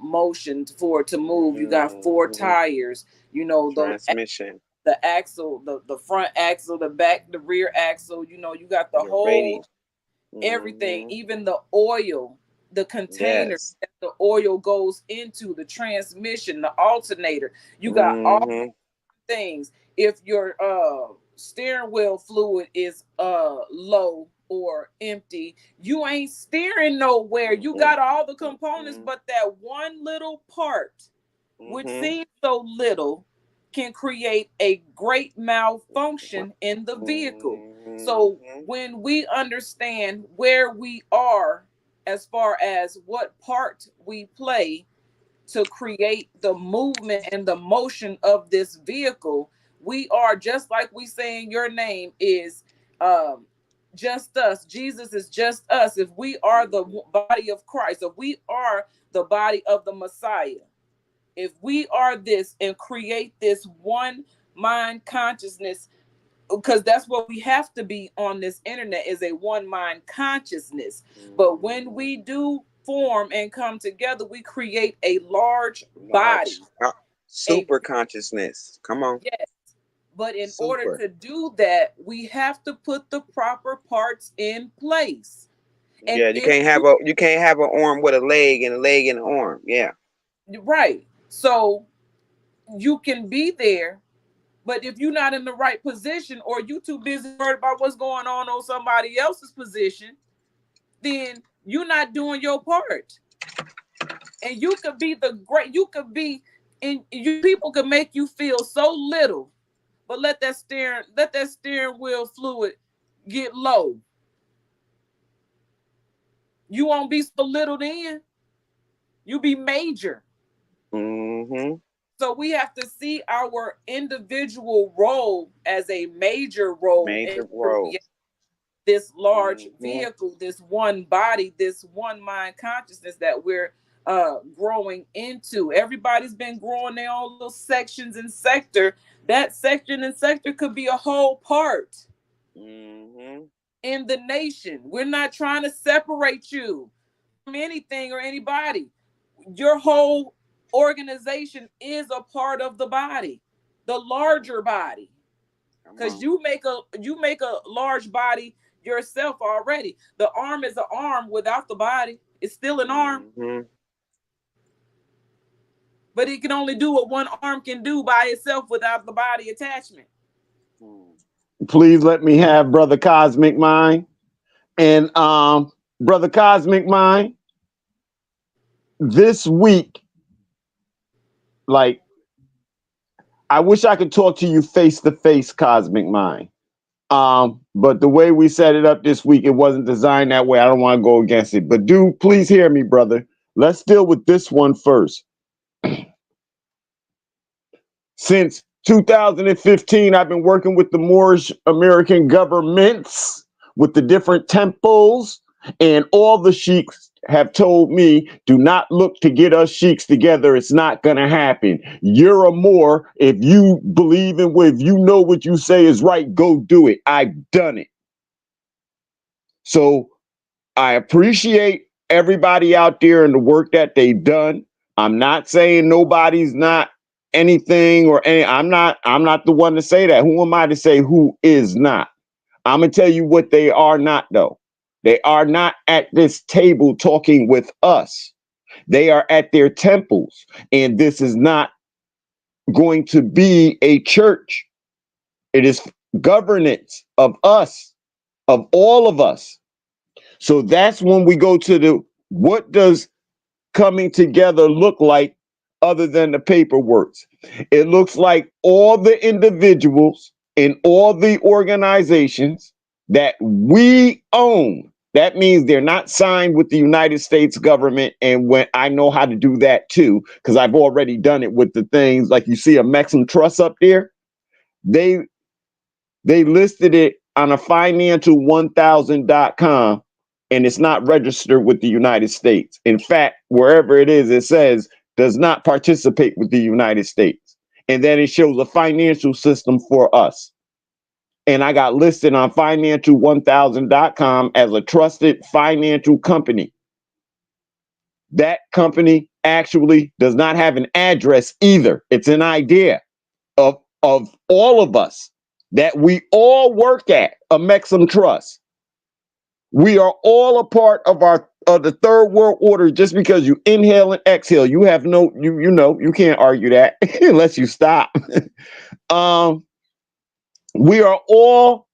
Speaker 7: motion for it to move. You got 4 tires, you know,
Speaker 5: transmission,
Speaker 7: the axle, the front axle, the back, the rear axle, you know, you got the
Speaker 5: your
Speaker 7: whole
Speaker 5: radius.
Speaker 7: everything, even the oil, the container that the oil goes into, the transmission, the alternator. You got all things. If your steering wheel fluid is low or empty, you ain't steering nowhere. You got all the components, but that one little part, which seems so little, can create a great malfunction in the vehicle. So when we understand where we are as far as what part we play to create the movement and the motion of this vehicle, we are, just like we saying your name is just us. Jesus is just us. If we are the body of Christ, if we are the body of the Messiah, if we are this and create this one mind consciousness, because that's what we have to be on this internet, is a one mind consciousness. But when we do form and come together, we create a large body,
Speaker 5: super consciousness. Come on.
Speaker 7: Yes. But in order to do that, we have to put the proper parts in place.
Speaker 5: And you can't have an arm with a leg and a leg and an arm. Yeah.
Speaker 7: Right. So you can be there, but if you're not in the right position, or you too busy worried about what's going on somebody else's position, then you're not doing your part. And you could be people could make you feel so little, but let that steering wheel fluid get low. You won't be so little then. You be major. So we have to see our individual role as a major role. This large vehicle, this one body, this one mind consciousness that we're growing into. Everybody's been growing their own little sections and sector. That section and sector could be a whole part in the nation. We're not trying to separate you from anything or anybody. Your whole organization is a part of the body, the larger body, because you make a large body yourself already. The arm is an arm without the body. It's still an arm, but it can only do what one arm can do by itself without the body attachment.
Speaker 1: Please let me have Brother Cosmic Mind. And Brother Cosmic Mind, this week, like, I wish I could talk to you face to face, Cosmic Mind. But the way we set it up this week, it wasn't designed that way. I don't want to go against it. But please hear me, brother. Let's deal with this one first. Since 2015, I've been working with the Moorish American governments, with the different temples, and all the sheiks have told me, do not look to get us sheiks together. It's not going to happen. You're a Moor. If you believe in if you know what you say is right, go do it. I've done it. So I appreciate everybody out there and the work that they've done. I'm not saying nobody's not anything or any. I'm not the one to say that. Who am I to say who is not? I'm going to tell you what they are not, though. They are not at this table talking with us. They are at their temples. And this is not going to be a church. It is governance of us, of all of us. So that's when we go to what does coming together look like other than the paperwork? It looks like all the individuals in all the organizations that we own. That means they're not signed with the United States government. And when I know how to do that too, because I've already done it with the things like you see a Maxim Trust up there. They listed it on a financial1000.com and it's not registered with the United States. In fact, wherever it is, it says does not participate with the United States. And then it shows a financial system for us. And I got listed on financial1000.com as a trusted financial company. That company actually does not have an address either. It's an idea of all of us that we all work at a M.O.M Trust. We are all a part of the third world order. Just because you inhale and exhale, you have no, you can't argue that unless you stop. We are all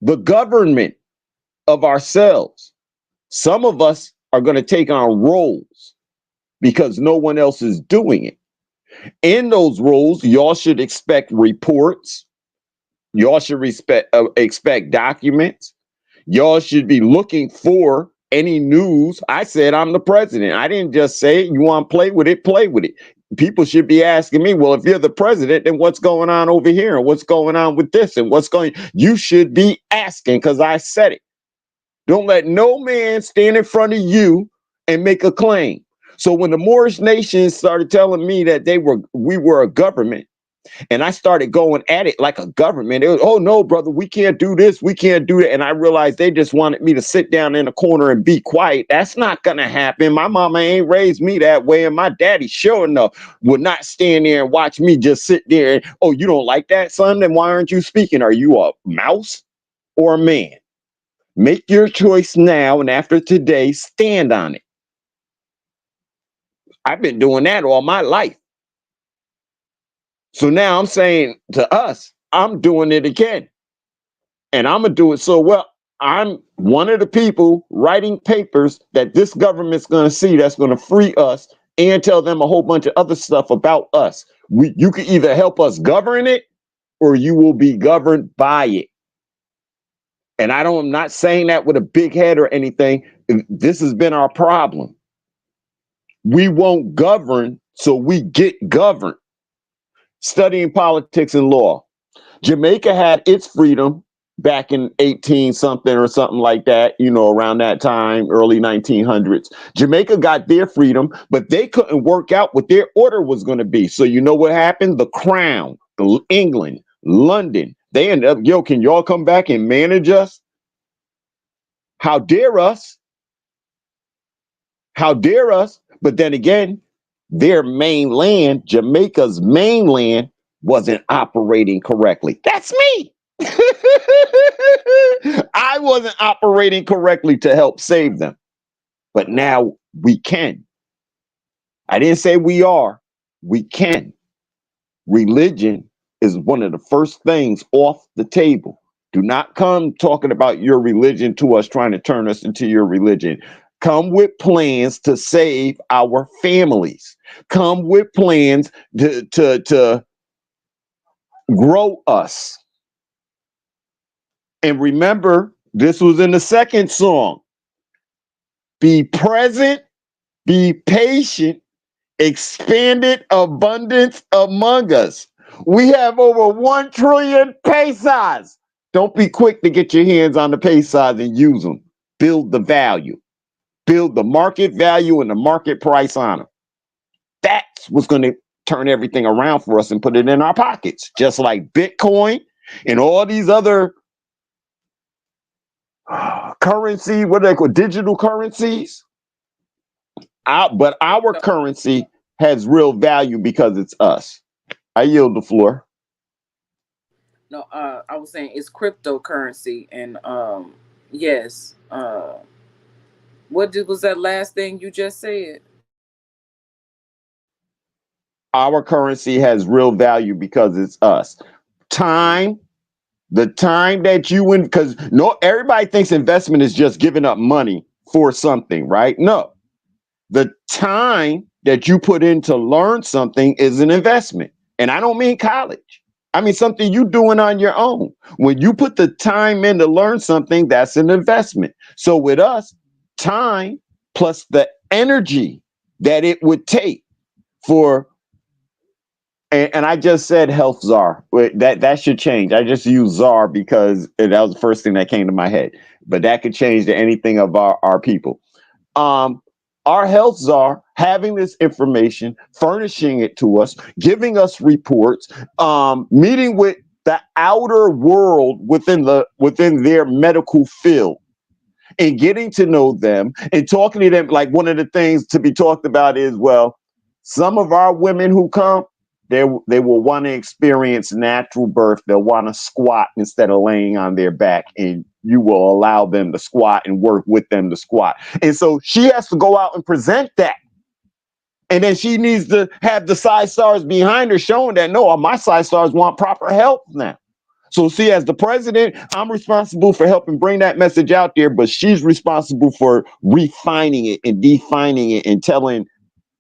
Speaker 1: the government of ourselves. Some of us are going to take on roles because no one else is doing it. In those roles, y'all should expect reports. Y'all should expect documents. Y'all should be looking for any news. I said I'm the president. I didn't just say it. You want to play with it, play with it. People should be asking me, well, if you're the president, then what's going on over here? And what's going on with this? And you should be asking because I said it. Don't let no man stand in front of you and make a claim. So when the Moorish nations started telling me that we were a government, and I started going at it like a government. It was, oh no, brother, we can't do this. We can't do that. And I realized they just wanted me to sit down in a corner and be quiet. That's not going to happen. My mama ain't raised me that way. And my daddy, sure enough, would not stand there and watch me just sit there. And, oh, you don't like that, son? Then why aren't you speaking? Are you a mouse or a man? Make your choice now. And after today, stand on it. I've been doing that all my life. So now I'm saying to us, I'm doing it again. And I'm going to do it so well. I'm one of the people writing papers that this government's going to see that's going to free us and tell them a whole bunch of other stuff about us. You can either help us govern it or you will be governed by it. And I'm not saying that with a big head or anything. This has been our problem. We won't govern, so we get governed. Studying politics and law. Jamaica had its freedom back in 18 something or something like that, around that time, early 1900s. Jamaica got their freedom, but they couldn't work out what their order was going to be. So you know what happened? The Crown, England, London, they ended up, can y'all come back and manage us? How dare us? How dare us? But then again, their mainland, Jamaica's mainland, wasn't operating correctly. That's me. I wasn't operating correctly to help save them. But now we can. I didn't say we are. We can. Religion is one of the first things off the table. Do not come talking about your religion to us, trying to turn us into your religion. Come with plans to save our families. Come with plans to grow us. And remember, this was in the second song. Be present, be patient, expanded abundance among us. We have over 1 trillion pesos. Don't be quick to get your hands on the pesos and use them. Build the value. Build the market value and the market price on them. That's what's going to turn everything around for us and put it in our pockets. Just like Bitcoin and all these other currency, what do they call digital currencies? But our currency has real value because it's us. I yield the floor.
Speaker 7: No, I was saying it's cryptocurrency, and yes. What was that last thing you just said?
Speaker 1: Our currency has real value because it's us. Time, the time that you win, because everybody thinks investment is just giving up money for something, right? No. The time that you put in to learn something is an investment. And I don't mean college. I mean something you're doing on your own. When you put the time in to learn something, that's an investment. So with us, time plus the energy that it would take for, and I just said health czar. That should change. I just use czar because that was the first thing that came to my head. but that could change to anything of our people. Um, our health czar having this information, furnishing it to us, giving us reports, meeting with the outer world within their medical field and getting to know them and talking to them. Like, one of the things to be talked about is, well, some of our women who come, they will want to experience natural birth. They'll want to squat instead of laying on their back, and you will allow them to squat and work with them to squat. And so she has to go out and present that. And then she needs to have the side stars behind her showing that, no, my side stars want proper health now. So see, as the president, I'm responsible for helping bring that message out there, but she's responsible for refining it and defining it and telling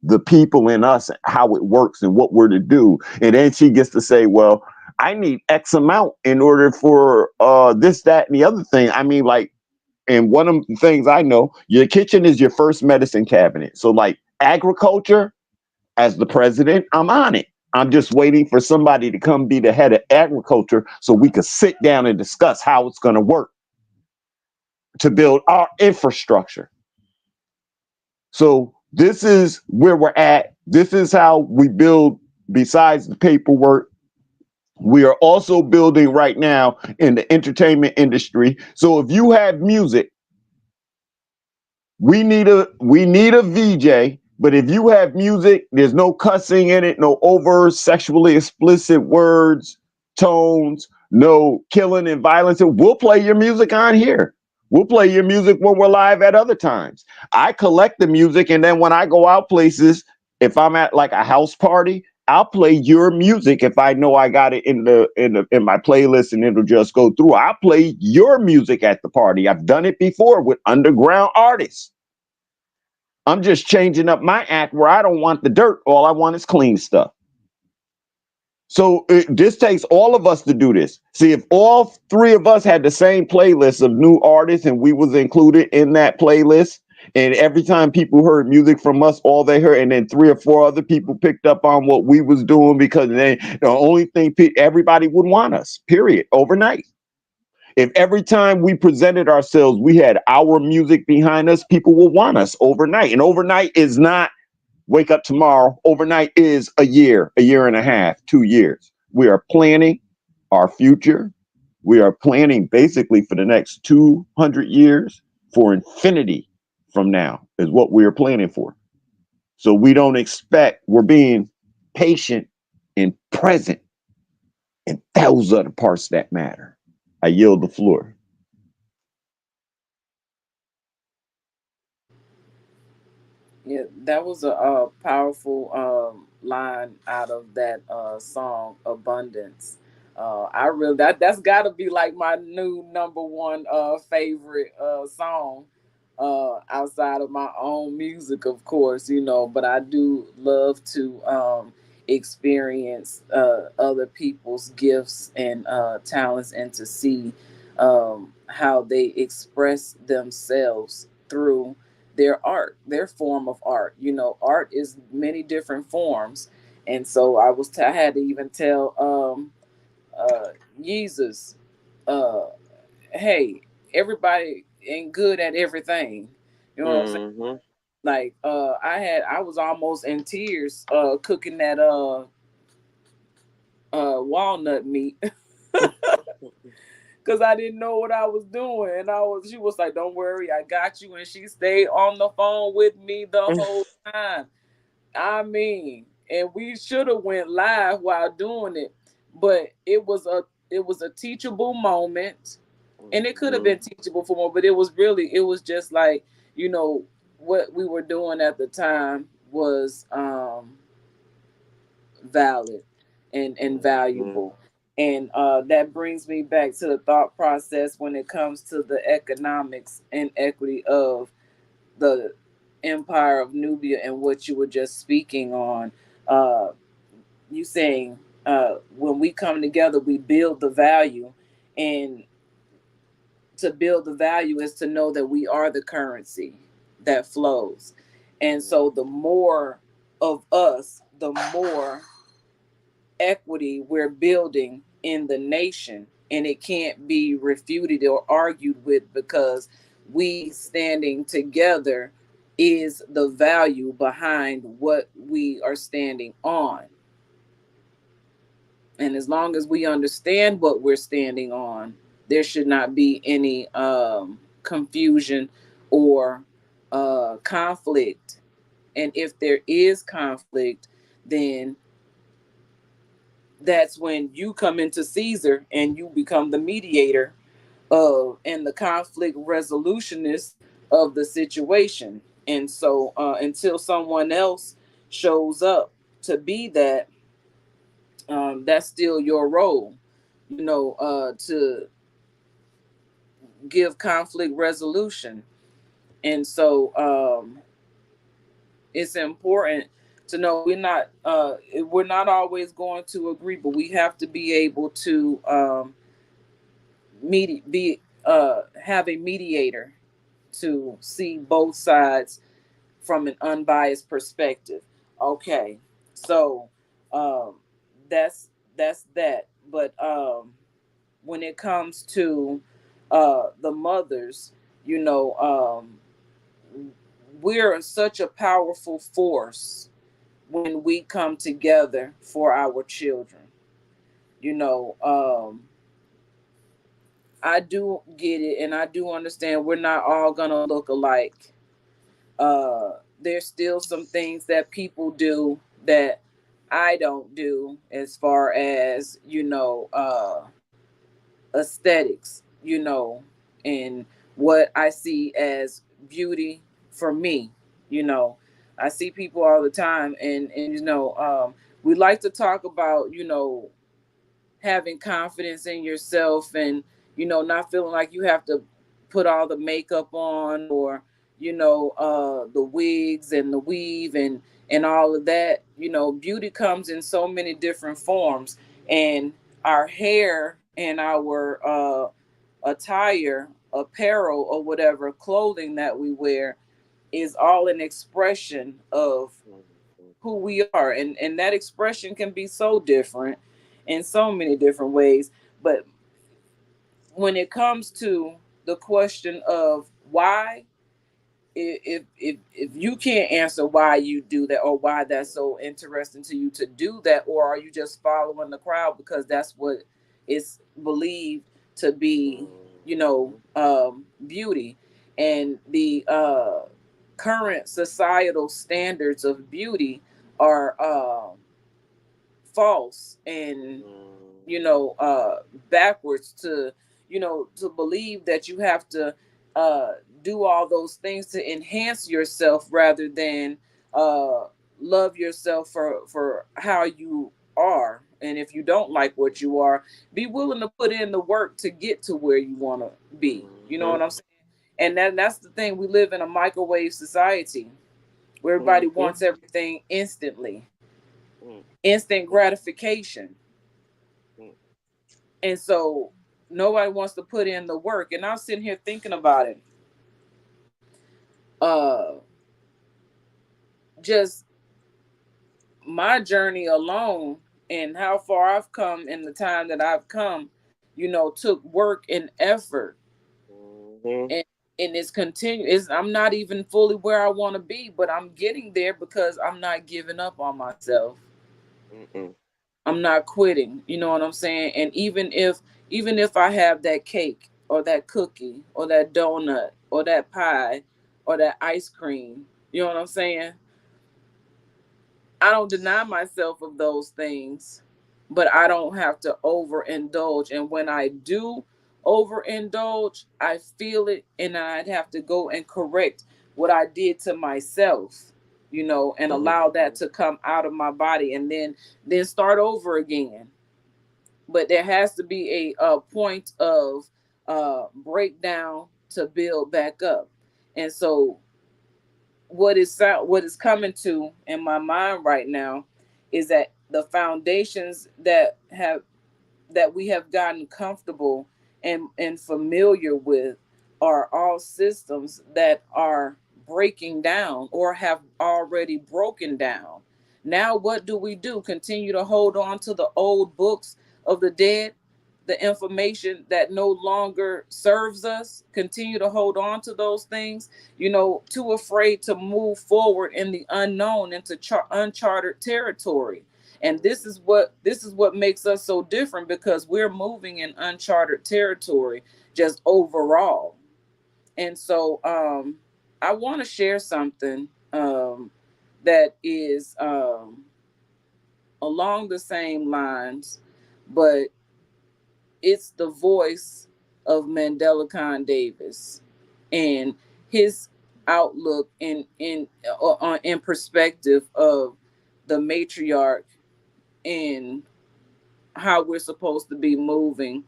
Speaker 1: the people in us how it works and what we're to do. And then she gets to say, well, I need X amount in order for this, that, and the other thing. I mean, like, and one of the things I know, your kitchen is your first medicine cabinet. So like agriculture, as the president, I'm on it. I'm just waiting for somebody to come be the head of agriculture so we could sit down and discuss how it's going to work to build our infrastructure. So this is where we're at. This is how we build. Besides the paperwork, we are also building right now in the entertainment industry. So if you have music, we need a VJ. But if you have music, there's no cussing in it, no over sexually explicit words, tones, no killing and violence. We'll play your music on here. We'll play your music when we're live at other times. I collect the music, and then when I go out places, if I'm at like a house party, I'll play your music if I know I got it in my playlist and it'll just go through. I'll play your music at the party. I've done it before with underground artists. I'm just changing up my act where I don't want the dirt. All I want is clean stuff. So this takes all of us to do this. See, if all three of us had the same playlist of new artists and we was included in that playlist, and every time people heard music from us, all they heard, and then 3 or 4 other people picked up on what we was doing, because they, the only thing everybody would want us, period, overnight. If every time we presented ourselves, we had our music behind us, people will want us overnight. And overnight is not wake up tomorrow. Overnight is a year and a half, 2 years. We are planning our future. We are planning basically for the next 200 years, for infinity from now is what we are planning for. So we don't expect, we're being patient and present. And those are the parts that matter. I yield the floor.
Speaker 7: Yeah, that was a powerful line out of that song, "Abundance." I really that's got to be like my new number one favorite song, outside of my own music, of course, you know. But I do love to experience other people's gifts and talents, and to see how they express themselves through their art, their form of art. You know, art is many different forms. And so I had to even tell Jesus, uh hey, everybody ain't good at everything. You know what I'm saying?
Speaker 5: Mm-hmm.
Speaker 7: Like I was almost in tears cooking that walnut meat because I didn't know what I was doing. And she was like, "Don't worry, I got you." And she stayed on the phone with me the whole time. I mean, and we should have went live while doing it, but it was a teachable moment, and it could have been teachable for more, but it was just like, you know, what we were doing at the time was valid and valuable. And that brings me back to the thought process when it comes to the economics and equity of the empire of Nubia and what you were just speaking on. Uh, you saying when we come together, we build the value, and to build the value is to know that we are the currency that flows. And so the more of us, the more equity we're building in the nation. and it can't be refuted or argued with, because we standing together is the value behind what we are standing on. And as long as we understand what we're standing on, there should not be any confusion or conflict. And if there is conflict, then that's when you come into Caesar and you become the mediator of and the conflict resolutionist of the situation. And so until someone else shows up to be that, that's still your role, to give conflict resolution. And so it's important to know we're not always going to agree, but we have to be able to have a mediator to see both sides from an unbiased perspective. Okay, so um, that's that. But when it comes to the mothers, you know, we're such a powerful force when we come together for our children. You know, I do get it, and I do understand we're not all gonna look alike. There's still some things that people do that I don't do, as far as aesthetics, and what I see as beauty for me. You know, I see people all the time, and we like to talk about having confidence in yourself, and not feeling like you have to put all the makeup on, or the wigs and the weave and all of that. Beauty comes in so many different forms, and our hair and our attire, apparel, or whatever clothing that we wear is all an expression of who we are, and that expression can be so different in so many different ways. But when it comes to the question of why, if you can't answer why you do that, or why that's so interesting to you to do that, or are you just following the crowd because that's what is believed to be beauty, and the current societal standards of beauty are false and backwards, to believe that you have to uh do all those things to enhance yourself, rather than uh love yourself for how you are. And if you don't like what you are, be willing to put in the work to get to where you want to be. You know what I'm saying? And that's the thing. We live in a microwave society where everybody wants everything instantly, instant gratification. And so nobody wants to put in the work. And I was sitting here thinking about it. Just my journey alone, and how far I've come in the time that I've come, took work and effort. And it's continuous. I'm not even fully where I want to be, but I'm getting there because I'm not giving up on myself. I'm not quitting. You know what I'm saying? And even if I have that cake or that cookie or that donut or that pie or that ice cream, you know what I'm saying? I don't deny myself of those things, but I don't have to overindulge. And when I do overindulge, I feel it, and I'd have to go and correct what I did to myself, and allow that to come out of my body, and then start over again. But there has to be a point of breakdown to build back up. And so what is coming to in my mind right now is that the foundations that we have gotten comfortable and familiar with are all systems that are breaking down or have already broken down. Now what do? Continue to hold on to the old books of the dead? the information that no longer serves us, continue to hold on to those things, you know, too afraid to move forward in the unknown into uncharted territory. And this is what makes us so different, because we're moving in uncharted territory just overall. And so I want to share something that is along the same lines, but it's the voice of Mandela Khan Davis and his outlook in perspective of the matriarch and how we're supposed to be moving.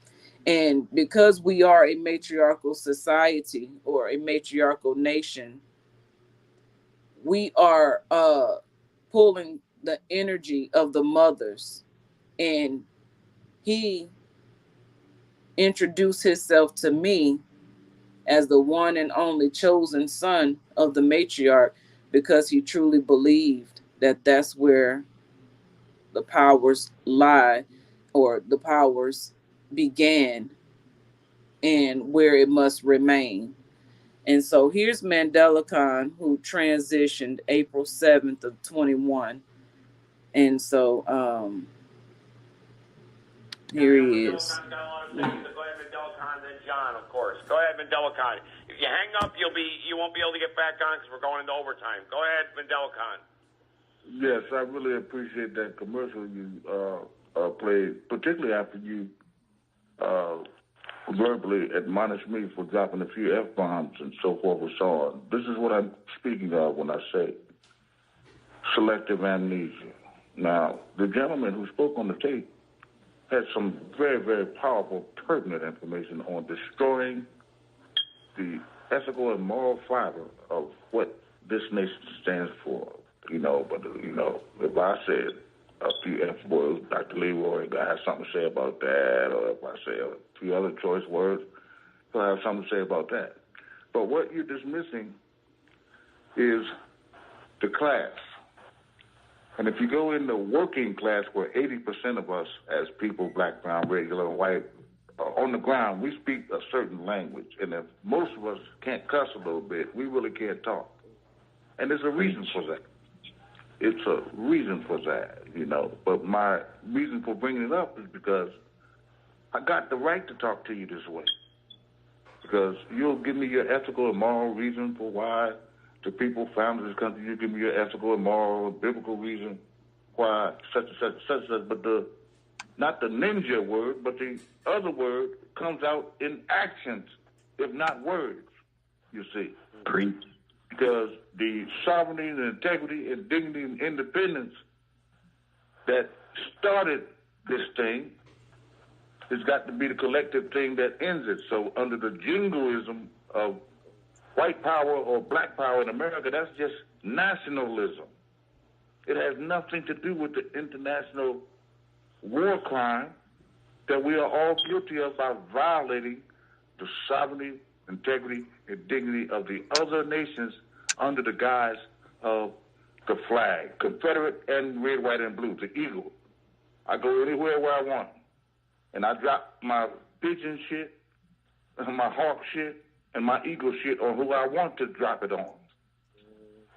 Speaker 7: And because we are a matriarchal society or a matriarchal nation, we are pulling the energy of the mothers. And he introduced himself to me as the one and only chosen son of the matriarch, because he truly believed that that's where the powers lie, or the powers began, and where it must remain. And so here's Mandela Khan, who transitioned April 7th of 21. And so here he is.
Speaker 9: Go ahead, Mandela Khan, then John, of course. Go ahead, Mandela Khan. If you hang up, you won't be able to get back on because we're going into overtime. Go ahead, Mandela Khan.
Speaker 10: Yes, I really appreciate that commercial you played, particularly after you verbally admonished me for dropping a few F-bombs and so forth and so on. This is what I'm speaking of when I say selective amnesia. Now, the gentleman who spoke on the tape had some very, very powerful, pertinent information on destroying the ethical and moral fiber of what this nation stands for. But if I said a few F-words, Dr. Leroy has something to say about that, or if I say a few other choice words, he'll have something to say about that. But what you're dismissing is the class. And if you go in the working class, where 80% of us as people, black, brown, regular, white, on the ground, we speak a certain language. And if most of us can't cuss a little bit, we really can't talk. And there's a reason for that. It's a reason for that, But my reason for bringing it up is because I got the right to talk to you this way. Because you'll give me your ethical and moral reason for why the people founded this country. You give me your ethical and moral and biblical reason why such and such and such and such. But not the ninja word, but the other word comes out in actions, if not words, you see.
Speaker 1: Preach.
Speaker 10: Because the sovereignty and integrity and dignity and independence that started this thing has got to be the collective thing that ends it. So under the jingoism of white power or black power in America, that's just nationalism. It has nothing to do with the international war crime that we are all guilty of by violating the sovereignty, integrity, and dignity of the other nations under the guise of the flag, Confederate and red, white, and blue, the eagle. I go anywhere where I want. And I drop my pigeon shit, my hawk shit, and my eagle shit on who I want to drop it on.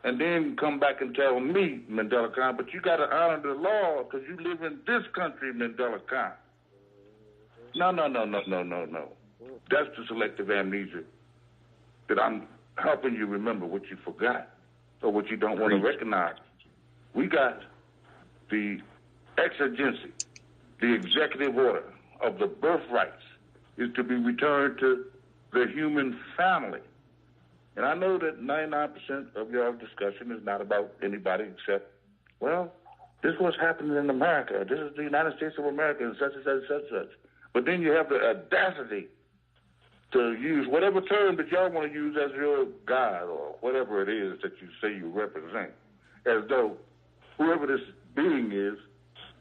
Speaker 10: And then come back and tell me, Mandela Khan, but you got to honor the law because you live in this country, Mandela Khan. No. That's the selective amnesia that I'm helping you remember what you forgot or what you don't want to recognize. We got the exigency, the executive order of the birthrights is to be returned to the human family. And I know that 99% of your discussion is not about anybody except, well, this is what's happening in America. This is the United States of America and such and such and such and such. But then you have the audacity to use whatever term that y'all want to use as your God or whatever it is that you say you represent, as though whoever this being is,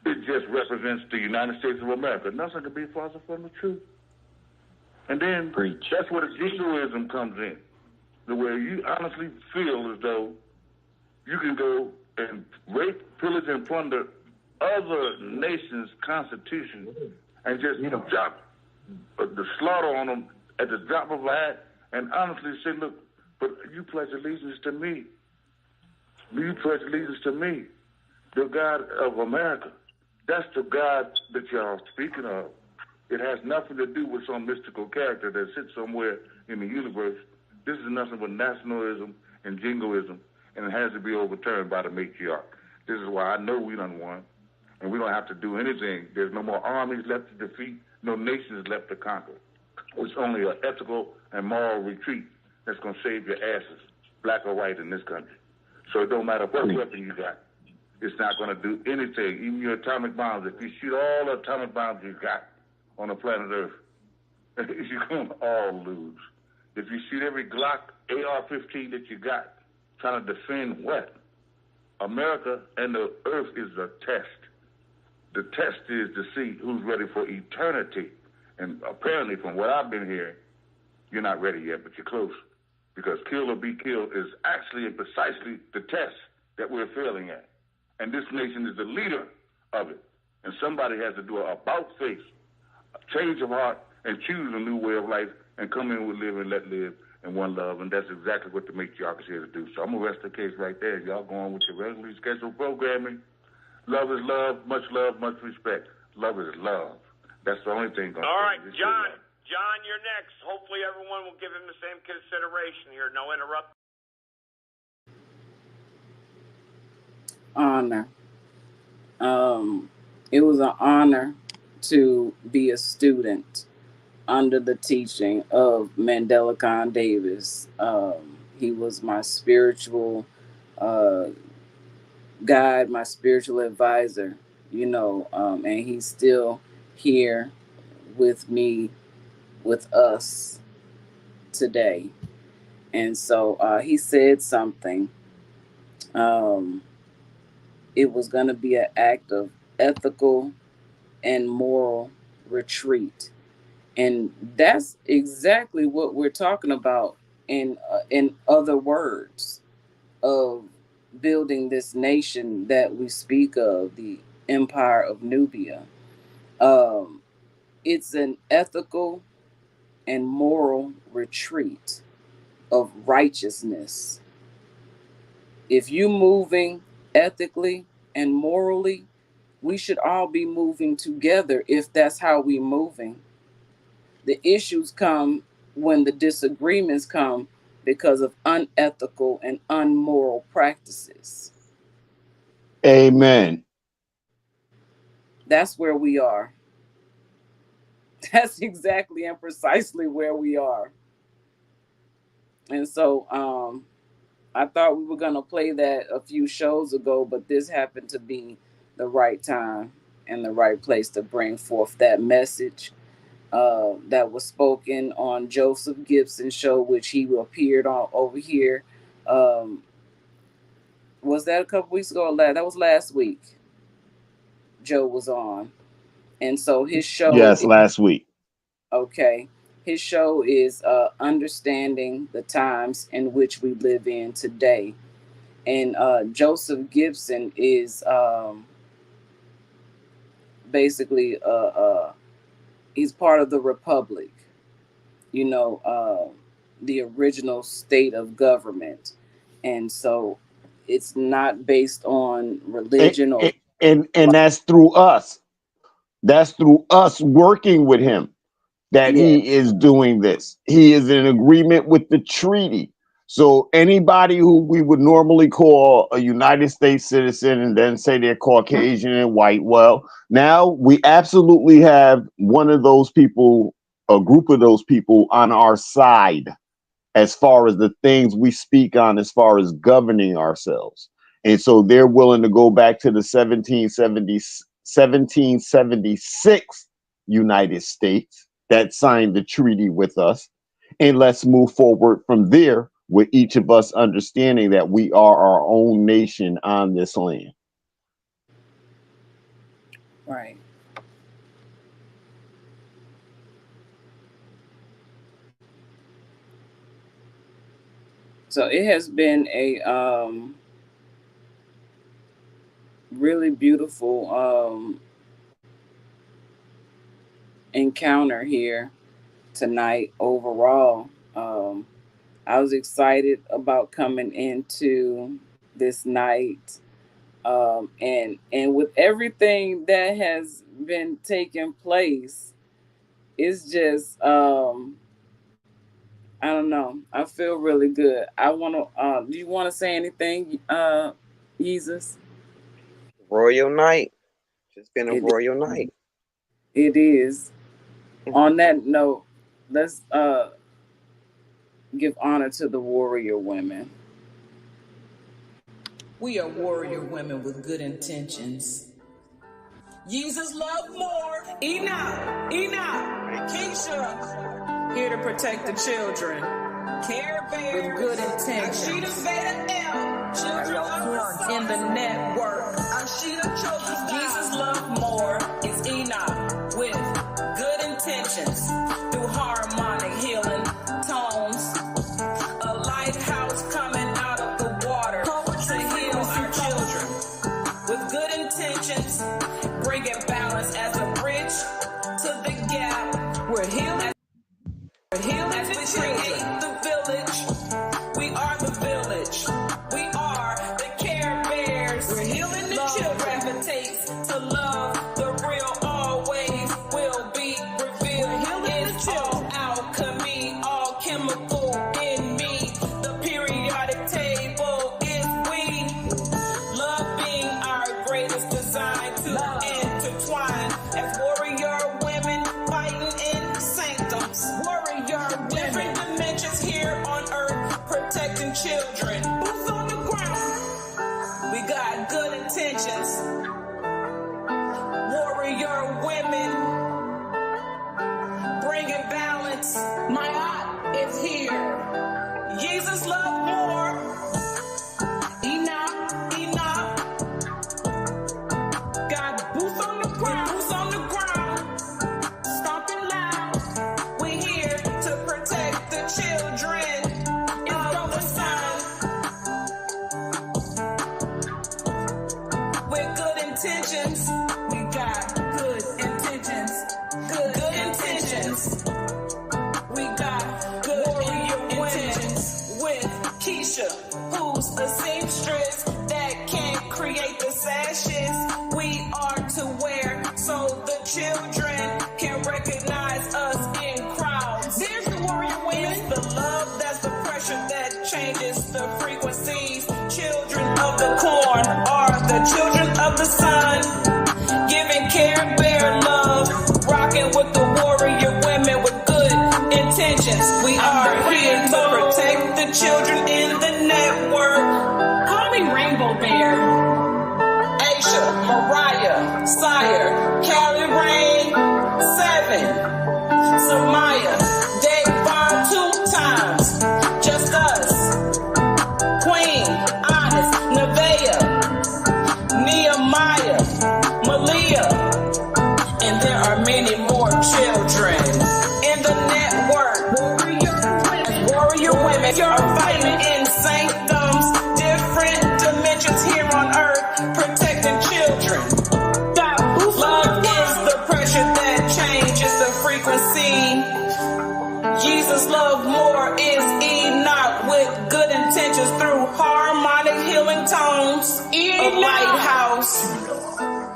Speaker 10: it just represents the United States of America. Nothing could be farther from the truth. And then that's where the jingoism comes in, the way you honestly feel as though you can go and rape, pillage, and plunder other nations' constitution and just drop the slaughter on them at the drop of a hat, and honestly say, look, but you pledge allegiance to me. You pledge allegiance to me, the God of America. That's the God that y'all are speaking of. It has nothing to do with some mystical character that sits somewhere in the universe. This is nothing but nationalism and jingoism, and it has to be overturned by the matriarch. This is why I know we done won, and we don't have to do anything. There's no more armies left to defeat, no nations left to conquer. It's only an ethical and moral retreat that's going to save your asses, black or white, in this country. So it don't matter what weapon you got. It's not going to do anything. Even your atomic bombs, if you shoot all the atomic bombs you got on the planet Earth, you're going to all lose. If you shoot every Glock AR-15 that you got, trying to defend what? America and the Earth is a test. The test is to see who's ready for eternity. And apparently, from what I've been hearing, you're not ready yet, but you're close. Because kill or be killed is actually and precisely the test that we're failing at. And this nation is the leader of it. And somebody has to do an about-face, a change of heart, and choose a new way of life and come in with live and let live and one love. And that's exactly what the matriarch is here to do. So I'm going to rest the case right there. Y'all go on with your regularly scheduled programming. Love is love, much respect. Love is love. That's the only thing.
Speaker 9: All right, John. John, you're next. Hopefully everyone will give him the same consideration here. No interrupt.
Speaker 7: Honor. It was an honor to be a student under the teaching of Mandela Khan Davis. He was my spiritual guide, my spiritual advisor, and he's still here with me, with us today. And so he said something. It was going to be an act of ethical and moral retreat. And that's exactly what we're talking about in other words of building this nation that we speak of, the Empire of Nubia. It's an ethical and moral retreat of righteousness. If you're moving ethically and morally, we should all be moving together if that's how we're moving. The issues come when the disagreements come because of unethical and unmoral practices.
Speaker 1: Amen.
Speaker 7: That's where we are. That's exactly and precisely where we are. And so I thought we were going to play that a few shows ago, but this happened to be the right time and the right place to bring forth that message that was spoken on Joseph Gibson's show, which he appeared on over here. Was that a couple weeks ago? That was last week. Joe was on. And so his show...
Speaker 1: Yes, last week.
Speaker 7: Okay. His show is Understanding the Times in Which We Live in Today. And Joseph Gibson is basically he's part of the Republic, the original state of government. And so it's not based on religion
Speaker 1: and that's through us. That's through us working with him that he is doing this. He is in agreement with the treaty. So anybody who we would normally call a United States citizen and then say they're Caucasian and white, well, now we absolutely have one of those people, a group of those people on our side as far as the things we speak on, as far as governing ourselves. And so they're willing to go back to the 1776 United States that signed the treaty with us. And let's move forward from there with each of us understanding that we are our own nation on this land.
Speaker 7: Right. So it has been a really beautiful encounter here tonight overall. I was excited about coming into this night. And with everything that has been taking place, it's just I don't know. I feel really good. I want to. Do you want to say anything, Jesus?
Speaker 5: Royal night. It's been a
Speaker 7: It
Speaker 5: royal night.
Speaker 7: it is. On that note, let's give honor to the warrior women.
Speaker 3: We are warrior women with good intentions. Jesus love more. Enoch, Keisha, here to protect the children. Care Bears with good intentions. Children in the network. Jesus love more is Enoch with good intentions through harmonic healing tones. A lighthouse coming out of the water to heal our children with good intentions. Bringing balance as a bridge to the gap. We're healing. As we create the village. We are the village. We are the Care Bears. We're healing the children. Gravitates to love. The real always will be revealed. It's all alchemy, all chemical in me. The periodic table is we. Love being our greatest design to intertwine as warrior women fighting in sanctums. Warrior women. Different dimensions here on earth, protecting children. Boots on the ground. We got good intentions. Warrior women. Bringing balance. My aunt is here. Jesus love more. Enoch. Got boots on the ground. Stomping loud. We here to protect the children of the sun. With good intentions. We got good intentions. Good intentions. We got good intentions. With Keisha, who's a seamstress that can create the sashes we are to wear so the children can recognize us in crowds. There's the warrior women. It's the love, that's the pressure that changes the frequencies. Children of the corn are the children of the sun. Giving Care Bear love, rocking with the warrior women with good intentions. We are here to protect the children in the network. Call me Rainbow Bear. Aisha, Mariah, Sire, Callie Rain, 7, Samaya, Davon 2 times, just us, Queen, Honest, Nevaeh, Nehemiah, Malia, and there are many more children in the network. Warrior women are fighting in sanctums, different dimensions here on earth, protecting children. Love is the pressure that changes the frequency. Jesus love more is Enoch with good intentions through harmonic healing tones. A lighthouse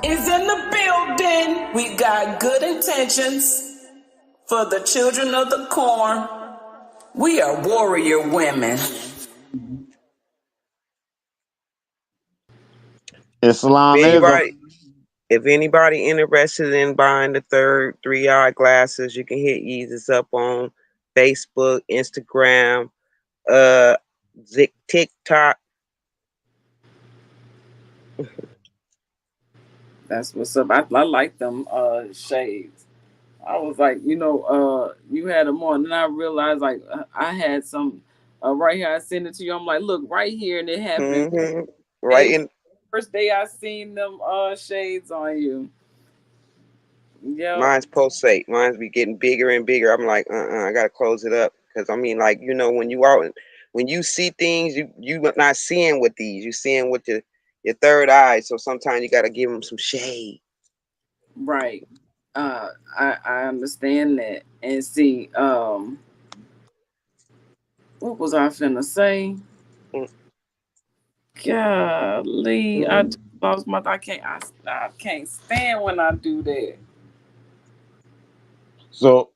Speaker 3: is in the building. We got good intentions for the children of the corn. We are warrior women.
Speaker 5: If anybody interested in buying the third 3-eye glasses, you can hit Jesus up on Facebook, Instagram, TikTok.
Speaker 7: That's what's up. I like them shades. I was like, you had them on, and I realized like I had some right here. I sent it to you. I'm like, look right here, and it happened.
Speaker 5: Mm-hmm. Right in
Speaker 7: first day I seen them shades on you. Yeah.
Speaker 5: Mine's pulsate. Mine's be getting bigger and bigger. I'm like, I gotta close it up because I mean, like, when you see things, you not seeing with these. You seeing with your third eye. So sometimes you gotta give them some shade.
Speaker 7: Right. I understand that. And see, what was I finna say? Golly, I just lost my. I can't stand when I do that.
Speaker 1: So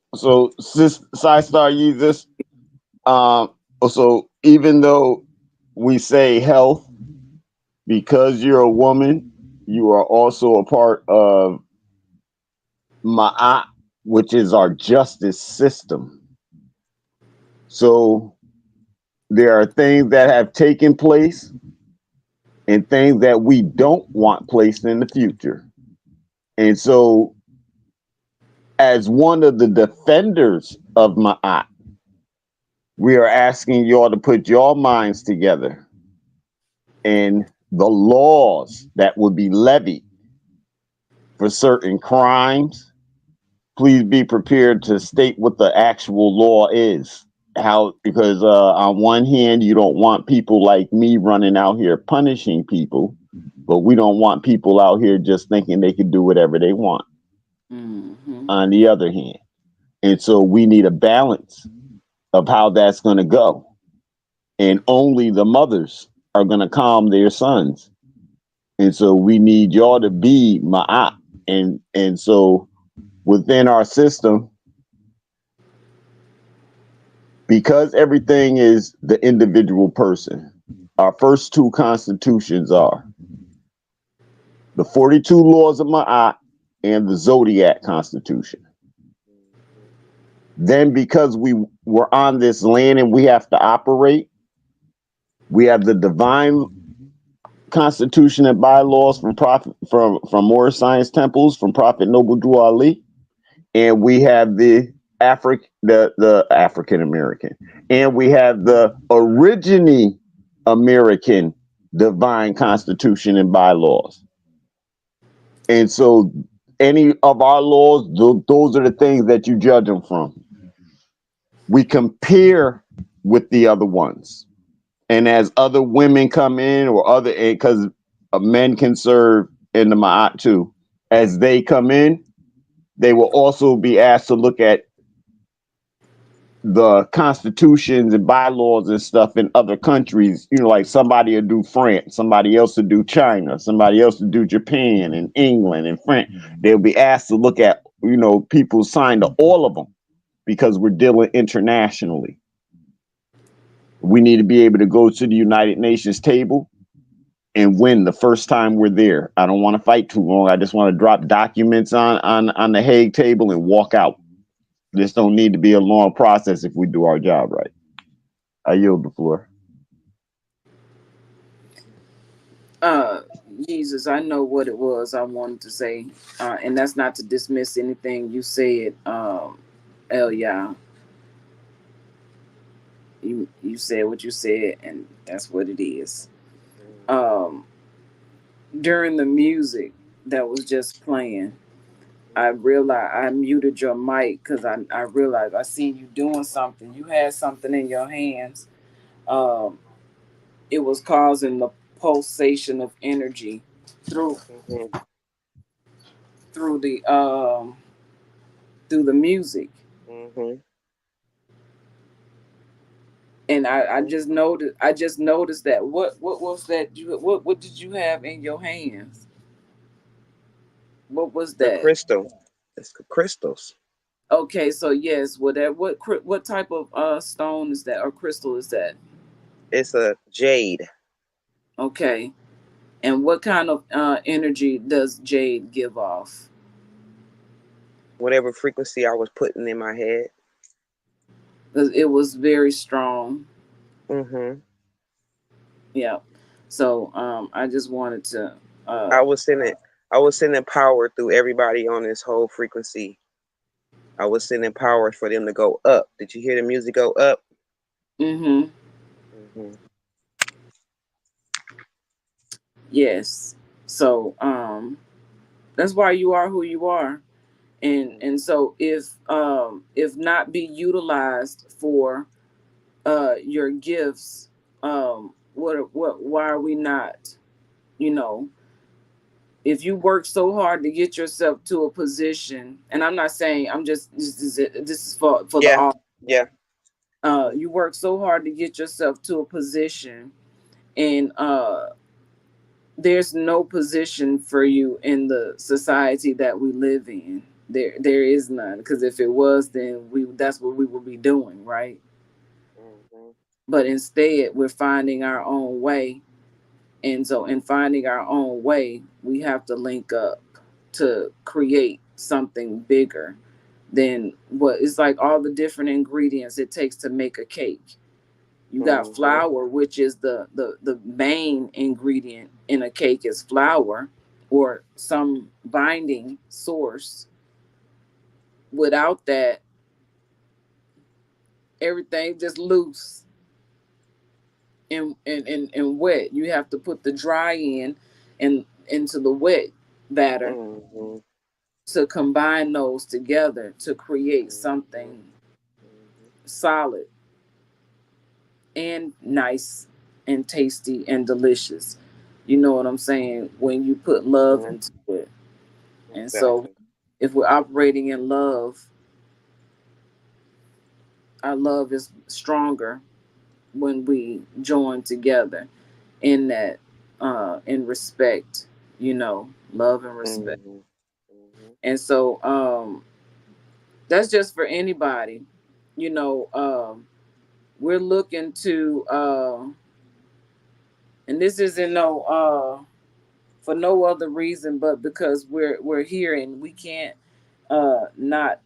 Speaker 1: sis Star Jesus, so even though we say health, because you're a woman, you are also a part of Ma'at, which is our justice system. So there are things that have taken place and things that we don't want placed in the future. And so, as one of the defenders of Ma'at, we are asking y'all to put your minds together and the laws that would be levied for certain crimes. Please be prepared to state what the actual law is. How, because on one hand, you don't want people like me running out here punishing people, but we don't want people out here just thinking they can do whatever they want. On the other hand, and so we need a balance of how that's going to go, and only the mothers are going to calm their sons, and so we need y'all to be ma'at, and so within our system, because everything is the individual person, our first two constitutions are the 42 laws of Ma'at and the Zodiac Constitution. Then, because we were on this land and we have to operate, we have the divine constitution and bylaws from Prophet from Moorish Science Temples from Prophet Noble Drew Ali, and we have the African American, and we have the originally American divine constitution and bylaws. And so, any of our laws, those are the things that you judge them from. We compare with the other ones. And as other women come in, or other, because men can serve in the Ma'at too, as they come in, they will also be asked to look at the constitutions and bylaws and stuff in other countries. You know, like somebody will do France, somebody else will do China, somebody else will do Japan and England and France. They'll be asked to look at, you know, people signed to all of them, because we're dealing internationally. We need to be able to go to the United Nations table and win the first time we're there. I don't want to fight too long. I just want to drop documents on the Hague table and walk out. This don't need to be a long process if we do our job right. I yield the floor.
Speaker 7: Jesus, I know what it was I wanted to say, and that's not to dismiss anything you said, Elia. You said what you said, and that's what it is. During the music that was just playing, I realized I muted your mic because I realized I seen you doing something. You had something in your hands. It was causing the pulsation of energy through through the through the music. And I just noticed that. What was that? What did you have in your hands? What was
Speaker 5: The
Speaker 7: that?
Speaker 5: crystal. It's the crystals.
Speaker 7: Okay, so yes, what type of stone is that, or crystal is that?
Speaker 5: It's a jade.
Speaker 7: Okay, and what kind of energy does jade give off?
Speaker 5: Whatever frequency I was putting in my head.
Speaker 7: Because it was very strong. Yeah. So I just wanted to.
Speaker 5: I was sending power through everybody on this whole frequency. I was sending power for them to go up. Did you hear the music go up?
Speaker 7: Yes. So that's why you are who you are. And so if not be utilized for your gifts, why are we not, you know, if you work so hard to get yourself to a position, and I'm not saying, I'm just this is for the all.
Speaker 5: Yeah.
Speaker 7: You work so hard to get yourself to a position, and there's no position for you in the society that we live in. There is none, because if it was, then that's what we would be doing, right?
Speaker 5: Mm-hmm.
Speaker 7: But instead, we're finding our own way. And so, in finding our own way, we have to link up to create something bigger than what is, like, all the different ingredients it takes to make a cake. You got flour, which is the main ingredient in a cake is flour or some binding source. Without that, everything just loose and wet. You have to put the dry in and into the wet batter
Speaker 5: Mm-hmm.
Speaker 7: to combine those together to create something solid and nice and tasty and delicious. You know what I'm saying? When you put love into it. And so
Speaker 5: Exactly.
Speaker 7: if we're operating in love, our love is stronger when we join together in that in respect, love and respect.
Speaker 5: Mm-hmm. Mm-hmm.
Speaker 7: And so that's just for anybody. We're looking to and this isn't no for no other reason but because we're here and we can't not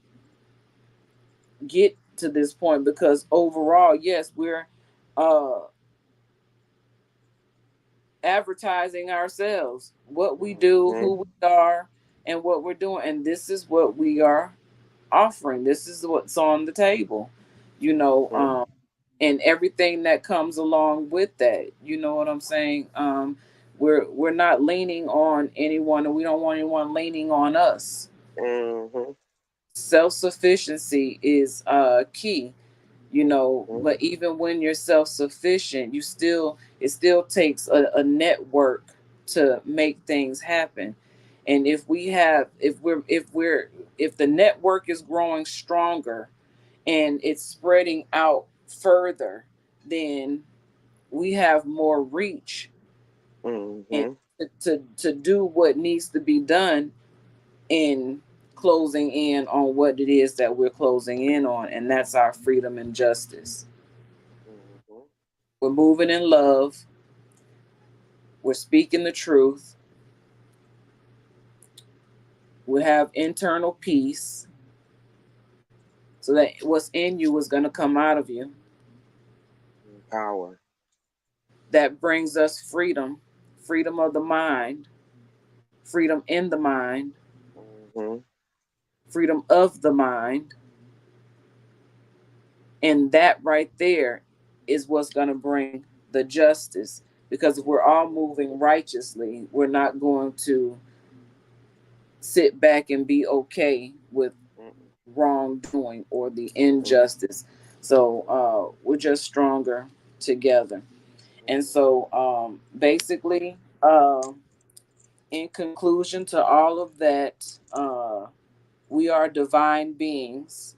Speaker 7: get to this point, because overall, yes, we're uh advertising ourselves, what we do,
Speaker 5: Mm-hmm.
Speaker 7: who we are, and what we're doing, and this is what we are offering. This is what's on the table, you know,
Speaker 5: Mm-hmm.
Speaker 7: and everything that comes along with that. You know what I'm saying? We're not leaning on anyone, and we don't want anyone leaning on us.
Speaker 5: Mm-hmm.
Speaker 7: Self-sufficiency is key, but even when you're self-sufficient, it still takes a network to make things happen. And if the network is growing stronger and it's spreading out further, then we have more reach and
Speaker 5: Mm-hmm.
Speaker 7: to do what needs to be done in closing in on what it is that we're closing in on, and that's our freedom and justice.
Speaker 5: Mm-hmm.
Speaker 7: We're moving in love, we're speaking the truth, we have internal peace, so that what's in you is going to come out of you.
Speaker 5: Power.
Speaker 7: That brings us freedom, freedom of the mind, freedom in the mind,
Speaker 5: Mm-hmm.
Speaker 7: freedom of the mind. And that right there is what's going to bring the justice. Because if we're all moving righteously, we're not going to sit back and be okay with wrongdoing or the injustice. So we're just stronger together. And so basically, in conclusion to all of that, we are divine beings,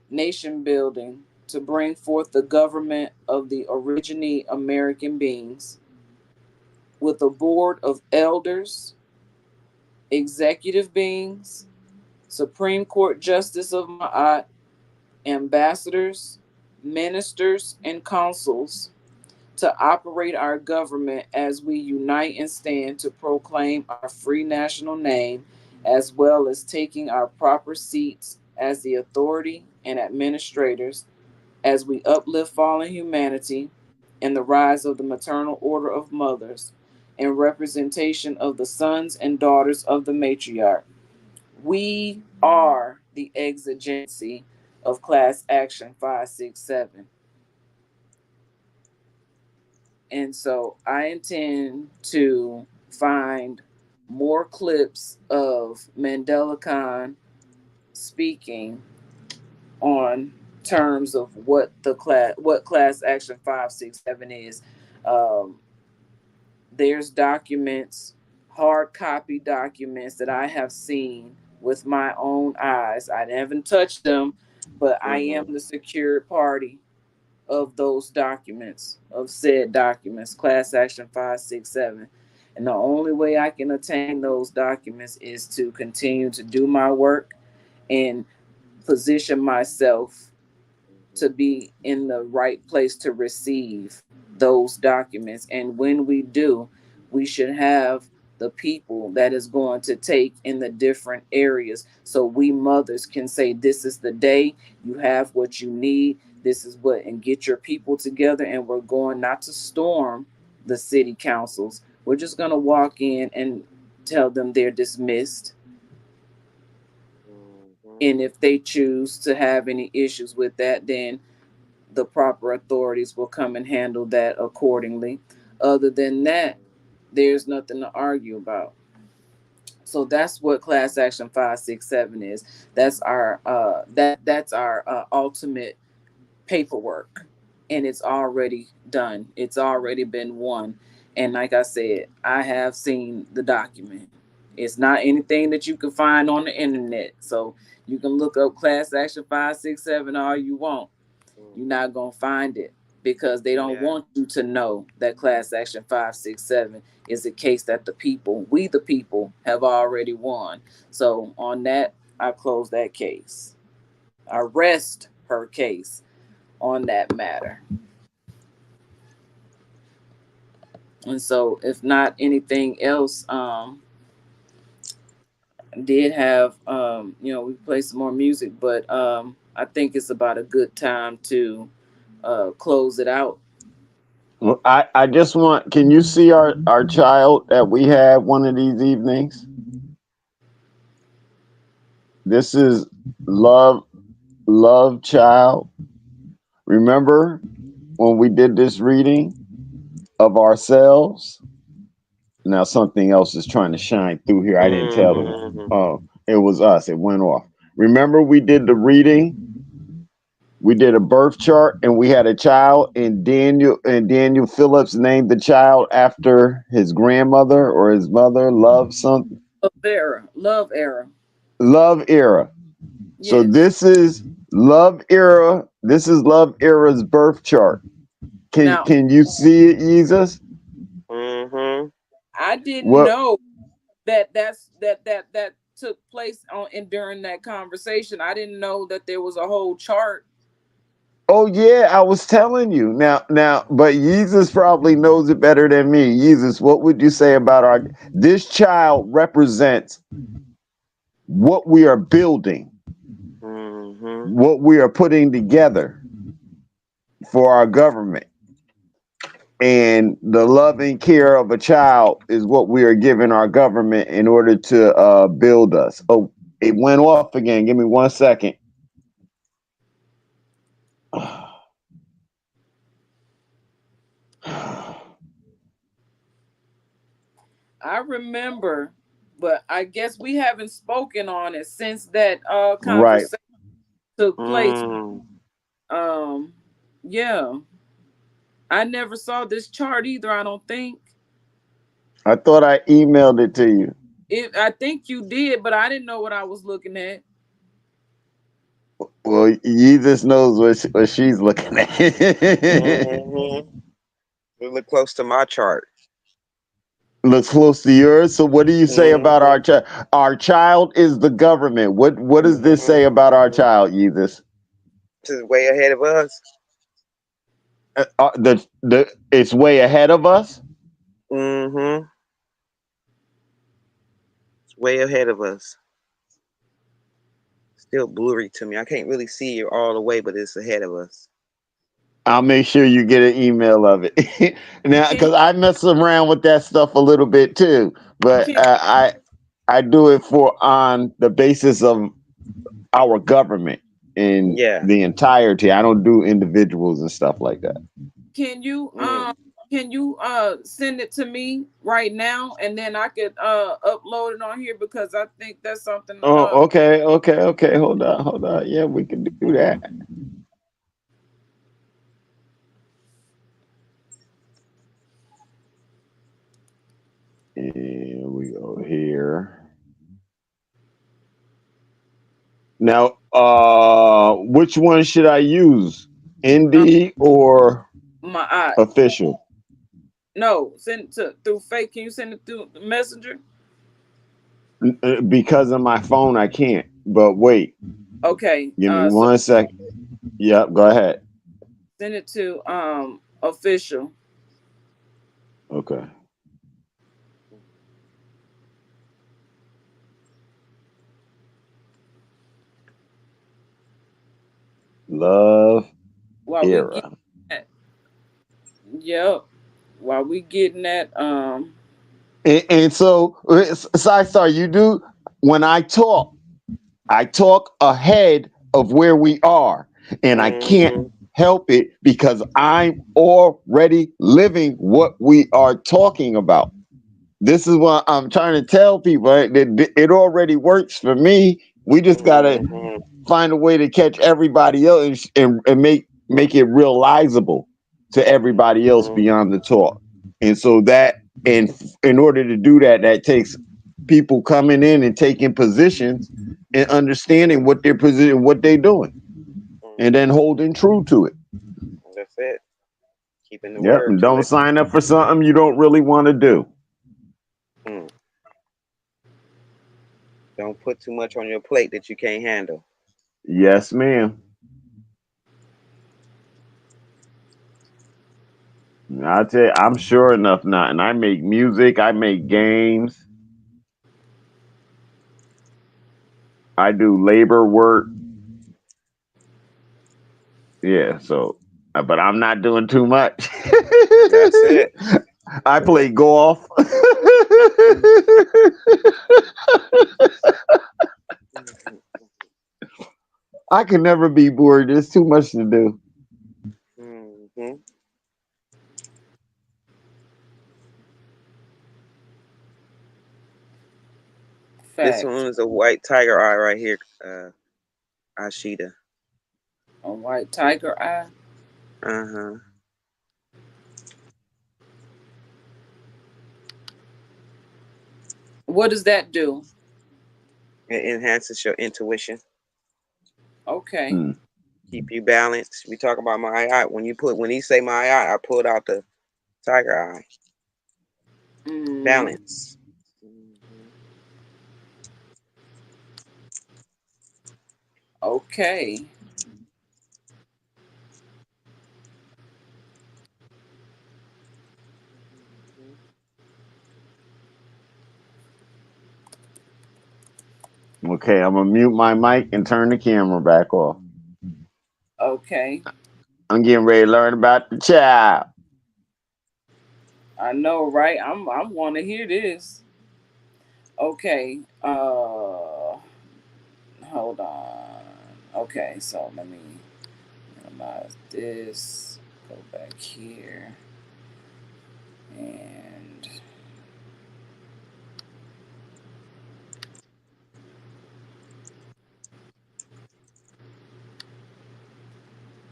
Speaker 7: nation building to bring forth the government of the originally American beings, with a board of elders, executive beings, Supreme Court Justice of Ma'at, ambassadors, ministers, and consuls to operate our government as we unite and stand to proclaim our free national name, as well as taking our proper seats as the authority and administrators as we uplift fallen humanity and the rise of the Maternal Order of Mothers in representation of the sons and daughters of the matriarch. We are the exigency of Class Action 567. And so I intend to find more clips of Mandela Khan speaking on terms of what Class Action 567 is. Um, there's documents, hard copy documents that I have seen with my own eyes. I haven't touched them, but I am the secured party of those documents, of said documents, class action 567. And the only way I can attain those documents is to continue to do my work and position myself to be in the right place to receive those documents. And when we do, we should have the people that is going to take in the different areas so we mothers can say, this is the day, you have what you need, this is what, and get your people together. And we're going not to storm the city councils, we're just going to walk in and tell them they're dismissed. And if they choose to have any issues with that, then the proper authorities will come and handle that accordingly. Other than that, there's nothing to argue about. So that's what class action 567 is. That's our that's our ultimate paperwork, and it's already done. It's already been won. And like I said, I have seen the document. It's not anything that you can find on the internet. So you can look up class action 567 all you want. You're not going to find it because they don't want you to know that class action 567 is a case that the people, we the people, have already won. So on that, I close that case. I rest her case on that matter. And so if not anything else, did have we play some more music, but I think it's about a good time to close it out.
Speaker 1: Well, I just want, can you see our child that we had one of these evenings? This is love child. Remember when we did this reading of ourselves? Now something else is trying to shine through here. I didn't tell them. Oh, it was us. It went off. Remember we did the reading? We did a birth chart and we had a child, and Daniel Phillips named the child after his grandmother or his mother, Love something.
Speaker 7: Love era.
Speaker 1: Love era.
Speaker 7: Yes.
Speaker 1: So this is Love era. This is Love era's birth chart. Can you see it, Jesus?
Speaker 7: I didn't know that that took place on and during that conversation. I didn't know that there was a whole chart.
Speaker 1: Oh yeah, I was telling you. Now, but Jesus probably knows it better than me. Jesus, what would you say about this child represents what we are building, what we are putting together for our government. And the loving care of a child is what we are giving our government in order to build us. Oh, it went off again. Give me 1 second.
Speaker 7: I remember, but I guess we haven't spoken on it since that
Speaker 1: Right.
Speaker 7: conversation took place. Yeah. I never saw this chart either, I don't think.
Speaker 1: I thought I emailed it to you.
Speaker 7: I think you did, but I didn't know what I was looking at.
Speaker 1: Well, Jesus knows what she's looking at.
Speaker 5: It look close to my chart.
Speaker 1: Looks close to yours. So what do you say about our child? Our child is the government. What does this say about our child, Jesus?
Speaker 5: This is way ahead of us.
Speaker 1: It's way ahead of us.
Speaker 5: It's way ahead of us. Still blurry to me. I can't really see it all the way, but it's ahead of us.
Speaker 1: I'll make sure you get an email of it. Now, because I mess around with that stuff a little bit too, but I do it on the basis of our government in the entirety. I don't do individuals and stuff like that.
Speaker 7: Can you send it to me right now, and then I could upload it on here, because I think that's something.
Speaker 1: Oh, okay. Hold on. Yeah, we can do that. Here we we go here. Now, which one should I use? ND or
Speaker 7: My
Speaker 1: official?
Speaker 7: no, send it through fake. Can you send it through the messenger?
Speaker 1: Because of my phone, I can't. But wait,
Speaker 7: Okay.
Speaker 1: give me
Speaker 7: So
Speaker 1: 1 second. Yep, go ahead.
Speaker 7: send it to official.
Speaker 1: Okay. Love
Speaker 7: While we get
Speaker 1: era.
Speaker 7: that, yep. While we getting that,
Speaker 1: And so, Star, you do when I talk ahead of where we are, and I can't help it because I'm already living what we are talking about. This is what I'm trying to tell people. It already works for me. We just gotta find a way to catch everybody else and make it realizable to everybody else beyond the talk. And so that, and in order to do that, that takes people coming in and taking positions and understanding what their position, what they're doing, and then holding true to it.
Speaker 5: That's it. Keeping the
Speaker 1: Yep.
Speaker 5: word
Speaker 1: And
Speaker 5: to
Speaker 1: don't
Speaker 5: it.
Speaker 1: sign up for something you don't really want to do.
Speaker 5: Mm. Don't put too much on your plate that you can't handle.
Speaker 1: Yes, ma'am. I tell you, I'm sure enough not. And I make music, I make games, I do labor work. Yeah, so but I'm not doing too much.
Speaker 5: That's it.
Speaker 1: I play golf. I can never be bored. There's too much to do.
Speaker 5: Mm-hmm. This
Speaker 7: fact.
Speaker 5: one is a white tiger eye right here, Ashita.
Speaker 7: A white tiger eye.
Speaker 5: Uh-huh.
Speaker 7: What does that do?
Speaker 5: It enhances your intuition.
Speaker 7: Okay.
Speaker 1: Hmm.
Speaker 5: Keep you balanced. We talk about my eye. When he say my eye, I pulled out the tiger eye.
Speaker 7: Mm,
Speaker 5: Balance. Mm-hmm.
Speaker 7: okay.
Speaker 1: Okay, I'm gonna mute my mic and turn the camera back off.
Speaker 7: Okay.
Speaker 1: I'm getting ready to learn about the child.
Speaker 7: I know, right? I want to hear this. Okay. Hold on. Okay, so let me minimize this. Go back here and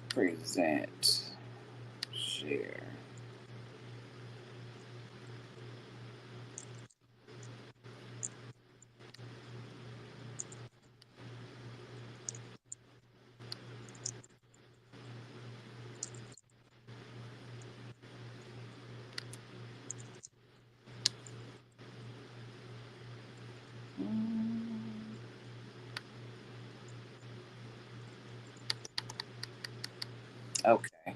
Speaker 7: present. Share. Okay.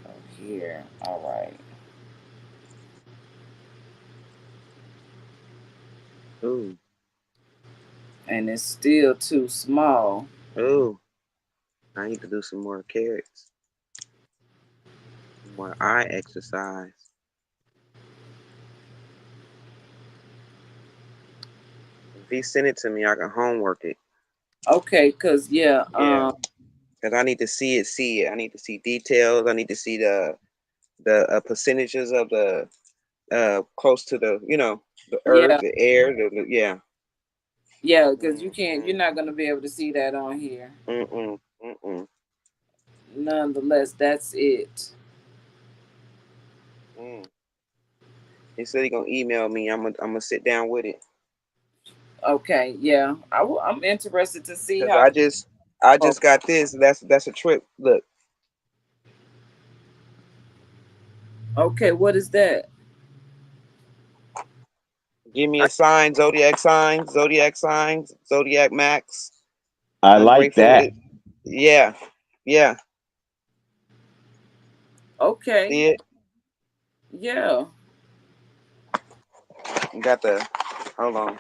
Speaker 7: Go here. All right.
Speaker 5: Ooh.
Speaker 7: And it's still too small.
Speaker 5: Ooh. I need to do some more carrots. More eye exercise. If he send it to me, I can homework it.
Speaker 7: Okay, cause yeah,
Speaker 5: Yeah. Because I need to see it. I need to see details. I need to see the percentages of the close to the the earth,
Speaker 7: yeah,
Speaker 5: the air, yeah.
Speaker 7: yeah, cause you're not gonna be able to see that on here.
Speaker 5: Mm-mm. Mm-mm.
Speaker 7: Nonetheless, that's it.
Speaker 5: Mm. He said he gonna email me. I'm gonna sit down with it.
Speaker 7: Okay, yeah. I'm interested to see
Speaker 5: Cause
Speaker 7: how.
Speaker 5: I
Speaker 7: Oh,
Speaker 5: just got this. That's a trip. Look,
Speaker 7: okay, what is that?
Speaker 5: give me a sign, zodiac signs, zodiac max.
Speaker 1: I
Speaker 5: I'm
Speaker 1: like
Speaker 5: grateful.
Speaker 1: that.
Speaker 5: Yeah, yeah.
Speaker 7: Okay,
Speaker 5: See it?
Speaker 7: yeah.
Speaker 5: You got the hold on.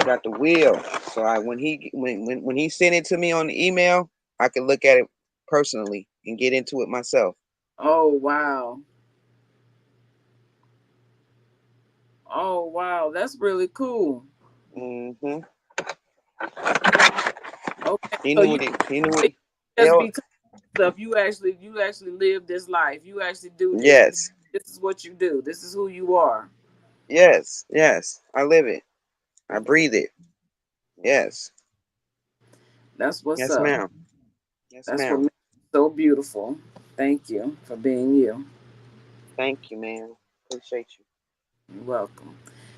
Speaker 5: Got the wheel. So when he sent it to me on the email, I can look at it personally and get into it myself.
Speaker 7: Oh wow. Oh wow, that's really cool.
Speaker 5: Hmm
Speaker 7: Okay,
Speaker 5: He
Speaker 7: so
Speaker 5: knew what he knew what
Speaker 7: it
Speaker 5: he
Speaker 7: just
Speaker 5: held.
Speaker 7: be stuff. You actually live this life. You actually do this.
Speaker 5: Yes,
Speaker 7: This is what you do. This is who you are.
Speaker 5: yes, yes. I live it. I
Speaker 7: Okay,
Speaker 5: breathe it. Yes,
Speaker 7: that's what's
Speaker 5: yes,
Speaker 7: up.
Speaker 5: ma'am. Yes,
Speaker 7: That's what
Speaker 5: ma'am.
Speaker 7: makes it so beautiful. Thank you for being you.
Speaker 5: Thank you, man. Appreciate you.
Speaker 7: You're welcome.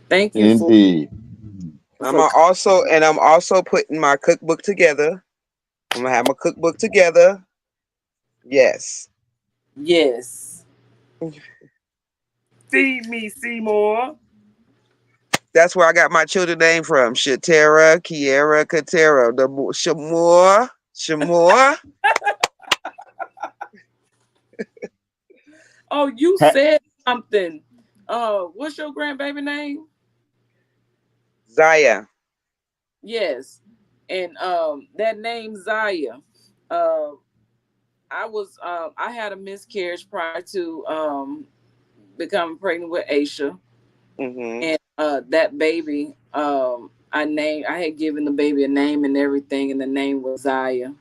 Speaker 7: Thank you
Speaker 1: Indeed.
Speaker 5: I'm
Speaker 7: for
Speaker 5: also and I'm also putting my cookbook together. I'm gonna have my cookbook together. Yes.
Speaker 7: yes. Feed me, Seymour.
Speaker 5: That's where I got my children name from. Shatera, Kiera, Katera. The Shamor.
Speaker 7: Oh, you
Speaker 1: Ha-
Speaker 7: said something. What's your grandbaby name?
Speaker 5: Zaya.
Speaker 7: Yes, and that name Zaya. Uh, I had a miscarriage prior to becoming pregnant with Aisha,
Speaker 5: Hmm
Speaker 7: and that baby, I had given the baby a name and everything, and the name was Zaya.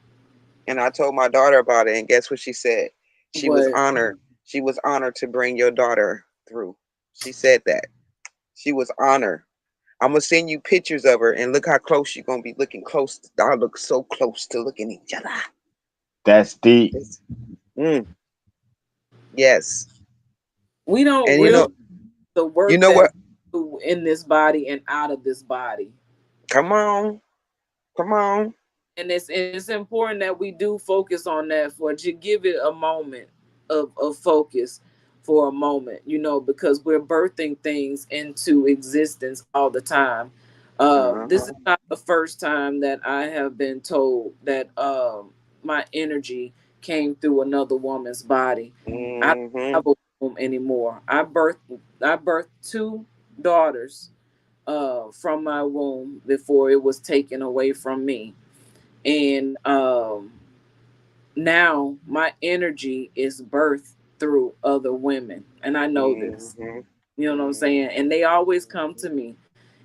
Speaker 5: And I told my daughter about it, and guess what she said? She was
Speaker 7: What?
Speaker 5: honored. She was honored to bring your daughter through. She said that. She was honored. I'm gonna send you pictures of her and look how close you're gonna be looking close. Y'all look so close to looking at each other.
Speaker 1: That's deep.
Speaker 5: It's- mm, yes.
Speaker 7: We don't
Speaker 5: And
Speaker 7: realize the
Speaker 5: you
Speaker 7: work
Speaker 5: know
Speaker 7: that we
Speaker 5: what?
Speaker 7: do in this body and out of this body.
Speaker 5: Come on. Come on.
Speaker 7: And it's important that we do focus on that for to give it a moment of focus for a moment, because we're birthing things into existence all the time. This is
Speaker 5: Uh-huh.
Speaker 7: not the first time that I have been told that my energy came through another woman's body. I don't
Speaker 5: hmm
Speaker 7: have a womb anymore. I birthed two daughters from my womb before it was taken away from me, and now my energy is birthed through other women, and I know this.
Speaker 5: hmm
Speaker 7: You know what I'm saying? And they always come to me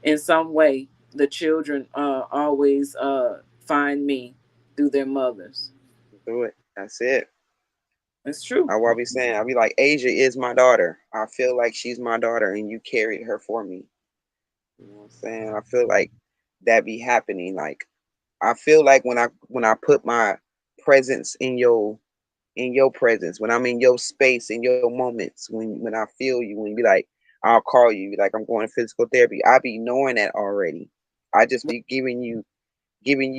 Speaker 7: in some way. The children always find me through their mothers.
Speaker 5: Do it. That's it.
Speaker 7: It's true.
Speaker 5: I will be saying, I'll be like, Asia is my daughter. I feel like she's my daughter and you carried her for me. You know what I'm saying? I feel like that be happening. Like I feel like when I put my presence in your presence, when I'm in your space, in your moments, when I feel you, when you be like, I'll call you, be like, I'm going to physical therapy. I be knowing that already. I just be giving you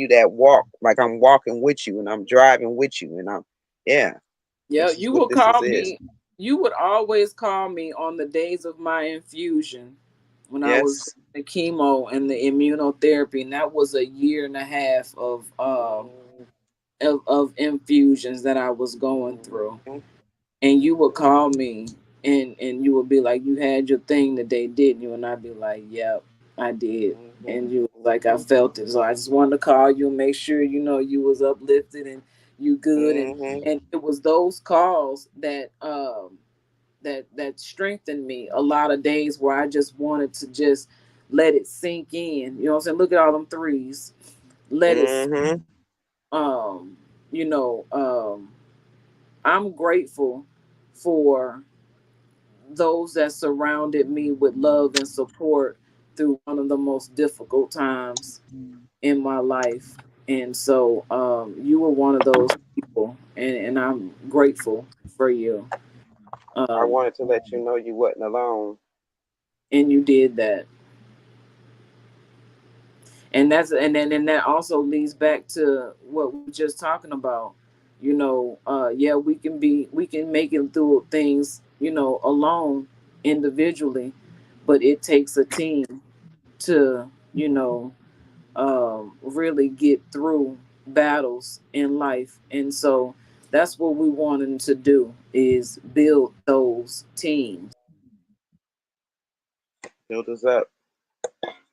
Speaker 5: that walk, like I'm walking with you and I'm driving with you and I'm yeah,
Speaker 7: Yeah,
Speaker 5: this is what this is.
Speaker 7: you would always call me on the days of my infusion when I was
Speaker 5: Yes.
Speaker 7: doing the chemo and the immunotherapy, and that was a year and a half of infusions that I was going through.
Speaker 5: Mhm,
Speaker 7: And you would call me and you would be like, you had your thing today, didn't you? And I'd be like, yep, I did.
Speaker 5: mhm,
Speaker 7: And you was like, I felt it. So I just wanted to call you and make sure you was uplifted and you good. and
Speaker 5: mhm,
Speaker 7: and it was those calls that strengthened me a lot of days where I just wanted to just let it sink in. You know what I'm saying? Look at all them threes. Let it
Speaker 5: mhm,
Speaker 7: um you know I'm grateful for those that surrounded me with love and support through one of the most difficult times in my life. And so you were one of those people, and I'm grateful for you.
Speaker 5: I wanted to let you know you wasn't alone.
Speaker 7: And you did that. And that also leads back to what we were just talking about. Yeah, we can make it through things, alone, individually, but it takes a team to, really get through battles in life. And so that's what we wanted to do, is build those teams.
Speaker 5: Build us up.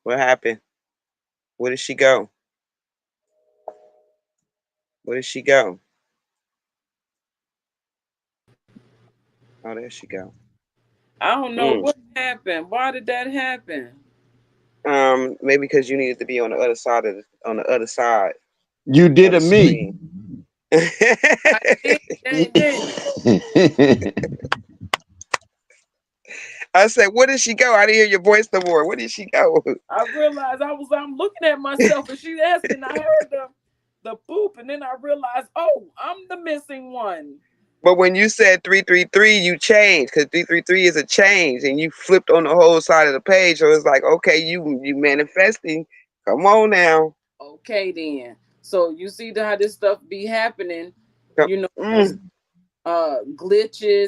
Speaker 5: What happened? Where did she go? Where did she go? Oh, there she go.
Speaker 7: I don't know what happened. Why did that happen?
Speaker 5: Maybe because you needed to be on the other side on the other side
Speaker 1: You
Speaker 5: of
Speaker 1: did
Speaker 5: the
Speaker 1: a me.
Speaker 5: screen.
Speaker 7: I did.
Speaker 5: I said, where did she go? I didn't hear your voice no more. Where did she go?
Speaker 7: I realized I'm looking at myself and she asking. I heard the boop, and then I realized, oh, I'm the missing one.
Speaker 5: But when you said 333, you changed, because 333 is a change, and you flipped on the whole side of the page. So it's like, okay, you manifesting. Come on now.
Speaker 7: Okay, then. So you see how this stuff be happening, glitches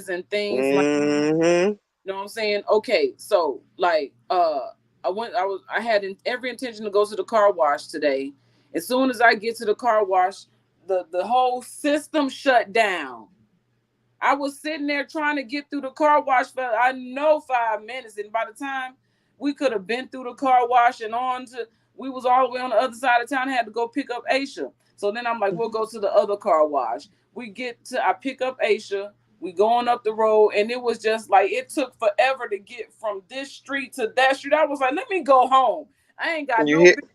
Speaker 7: and things like. You know what I'm saying? Okay, so like I had every intention to go to the car wash today. As soon as I get to the car wash, the whole system shut down. I was sitting there trying to get through the car wash for 5 minutes, and by the time we could have been through the car wash and we was all the way on the other side of town. I had to go pick up Aisha. So then I'm like, we'll go to the other car wash. I pick up Aisha. We going up the road, and it was just like it took forever to get from this street to that street. I was like, let me go home. I ain't got no business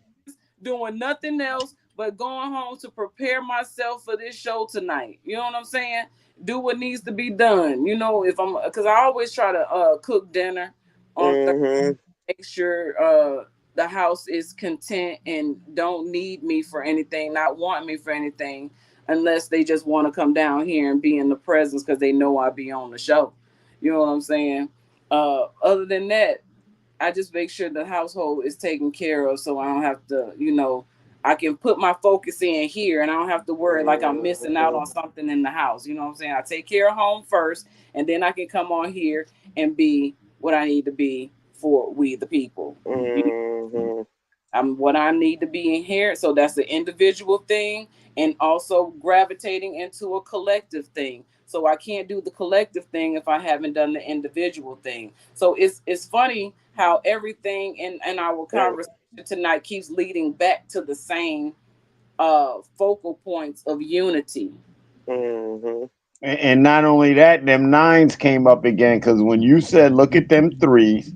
Speaker 7: doing nothing else but going home to prepare myself for this show tonight. You know what I'm saying? Do what needs to be done. Because I always try to cook dinner on Thursday, make sure the house is content and don't need me for anything, not want me for anything, unless they just want to come down here and be in the presence because they know I be on the show. You know what I'm saying? Other than that, I just make sure the household is taken care of, so I don't have to, I can put my focus in here and I don't have to worry like I'm missing out on something in the house. You know what I'm saying? I take care of home first, and then I can come on here and be what I need to be for we the people. I'm what I need to be in here. So that's the individual thing, and also gravitating into a collective thing. So I can't do the collective thing if I haven't done the individual thing. So it's funny how everything in our conversation tonight keeps leading back to the same focal points of unity.
Speaker 1: And not only that, them nines came up again, because when you said look at them threes,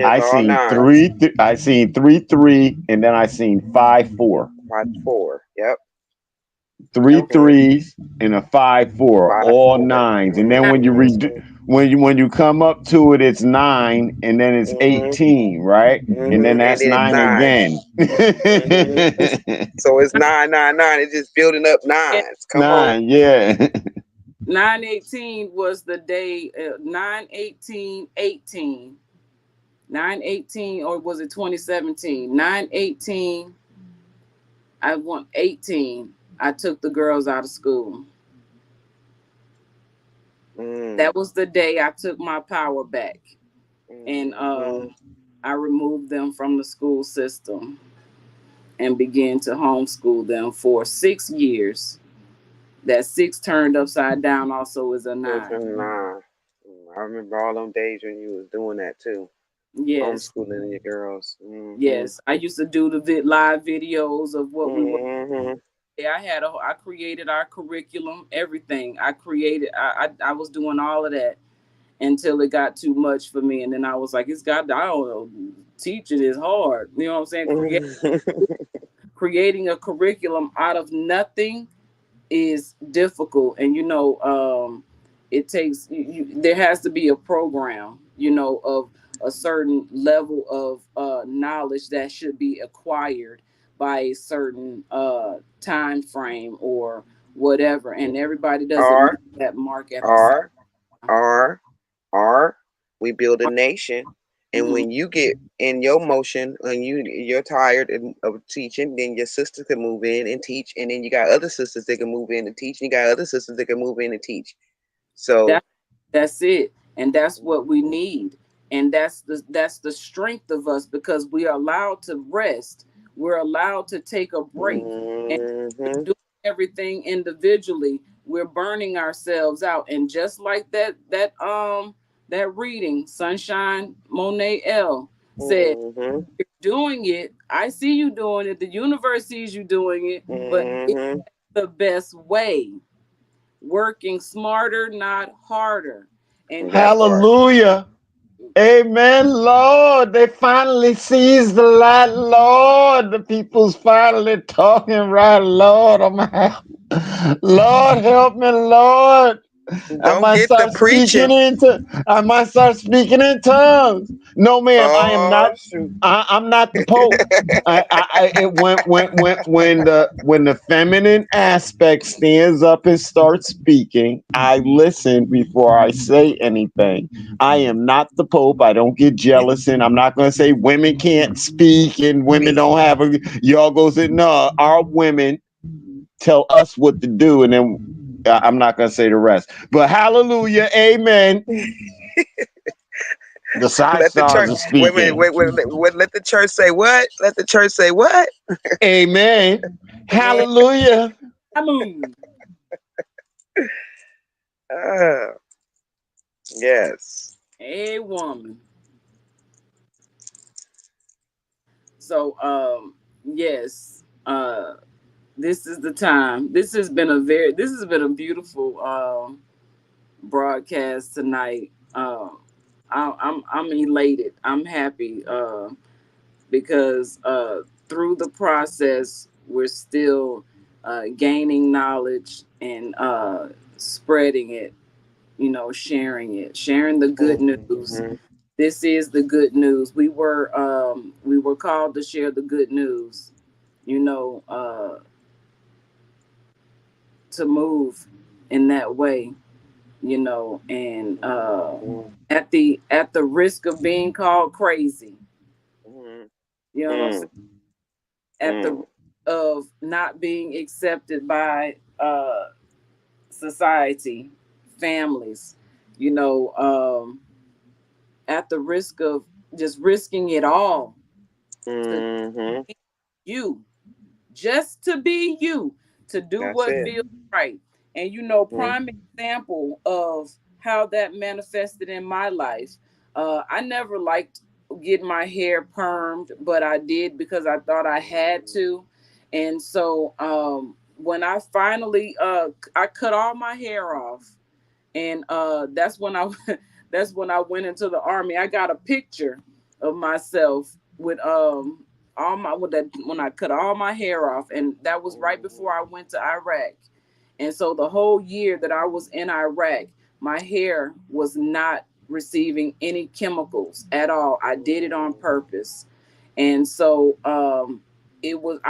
Speaker 1: I seen I seen 3-3, and then I seen 5-4.
Speaker 5: 5-4. Yep.
Speaker 1: 3 threes and a 5-4, all nines. And then when you come up to it, it's 9, and then it's 18, right? And then that's
Speaker 5: and then
Speaker 1: 9 again.
Speaker 5: So it's 999. It's just building up nines. Come
Speaker 1: 9,
Speaker 5: on.
Speaker 1: yeah.
Speaker 7: 9/18 was the day. 9/18/18. 9/18, or was it 2017? 9/18. I want 18. I took the girls out of school. That was the day I took my power back, and I removed them from the school system and began to homeschool them for 6 years. That 6 turned upside down also is a 9.
Speaker 5: I remember all them days when you was doing that too.
Speaker 7: Yes.
Speaker 5: Homeschooling your girls.
Speaker 7: Yes, I used to do the live videos of what we were. I created our curriculum, everything. I was doing all of that until it got too much for me, and then I was like, I don't know, teaching is hard. You know what I'm saying? Creating a curriculum out of nothing is difficult, and it takes there has to be a program, of a certain level of knowledge that should be acquired by a certain time frame or whatever, and everybody doesn't meet that mark at the same time.
Speaker 5: or we build a nation. And when you get in your motion and you're tired of teaching, then your sister can move in and teach, and then you got other sisters that can move in and teach, and you got other sisters that can move in and teach. So
Speaker 7: that's it, and that's what we need, and that's the strength of us, because we are allowed to rest, we're allowed to take a break, and do everything individually. We're burning ourselves out, and just like that reading, Sunshine Monet L said, you're doing it. I see you doing it. The universe sees you doing it, but it's the best way. Working smarter, not harder. And that's
Speaker 1: Hallelujah. Amen, Lord. They finally sees the light, Lord. The people's finally talking right, Lord. Lord, help me, Lord. I might start speaking in tongues. No, ma'am, I am not. I'm not the Pope. When the feminine aspect stands up and starts speaking, I listen before I say anything. I am not the Pope. I don't get jealous, and I'm not going to say women can't speak and women don't have a. Y'all go say no. Our women tell us what to do, and then I'm not going to say the rest. But hallelujah, amen. The side stars are speaking.
Speaker 5: Let the church say what? Let the church say what?
Speaker 1: Amen. Hallelujah.
Speaker 5: Yes.
Speaker 7: A woman. So yes, this is the time. This has been a beautiful broadcast tonight. I'm elated. I'm happy because through the process we're still gaining knowledge and spreading it. Sharing the good news. This is the good news. We were called to share the good news. To move in that way. And at the risk of being called crazy. You know what I'm saying? At the risk of not being accepted by society, families, at the risk of just risking it all to be you, just to be you, to do what feels right. And prime example of how that manifested in my life. I never liked getting my hair permed, but I did because I thought I had to. And so when I finally I cut all my hair off, and that's when I that's when I went into the army. I got a picture of myself with all my with that when I cut all my hair off, and that was right before I went to Iraq. And so the whole year that I was in Iraq, my hair was not receiving any chemicals at all. I did it on purpose. And so I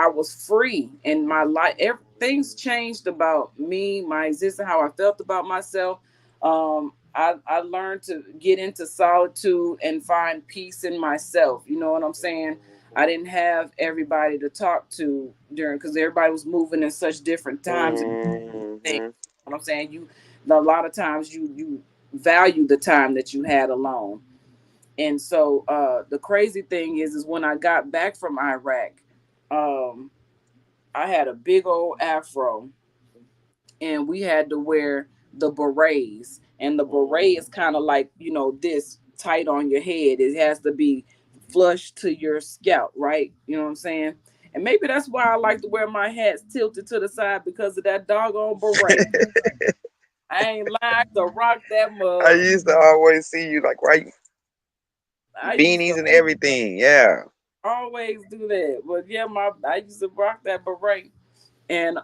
Speaker 7: was free, and my life, things changed about me, my existence, how I felt about myself. I learned to get into solitude and find peace in myself. You know what I'm saying? I didn't have everybody to talk to because everybody was moving in such different times. And things. You know what I'm saying? A lot of times you value the time that you had alone. And so the crazy thing is when I got back from Iraq, I had a big old afro, and we had to wear the berets. And the beret is kind of like, this tight on your head. It has to be flush to your scalp, right? You know what I'm saying? And maybe that's why I like to wear my hats tilted to the side, because of that doggone beret. I ain't lying, to rock that mug.
Speaker 5: I used to always see you like beanies and everything. Yeah.
Speaker 7: Always do that. But yeah, I used to rock that beret. And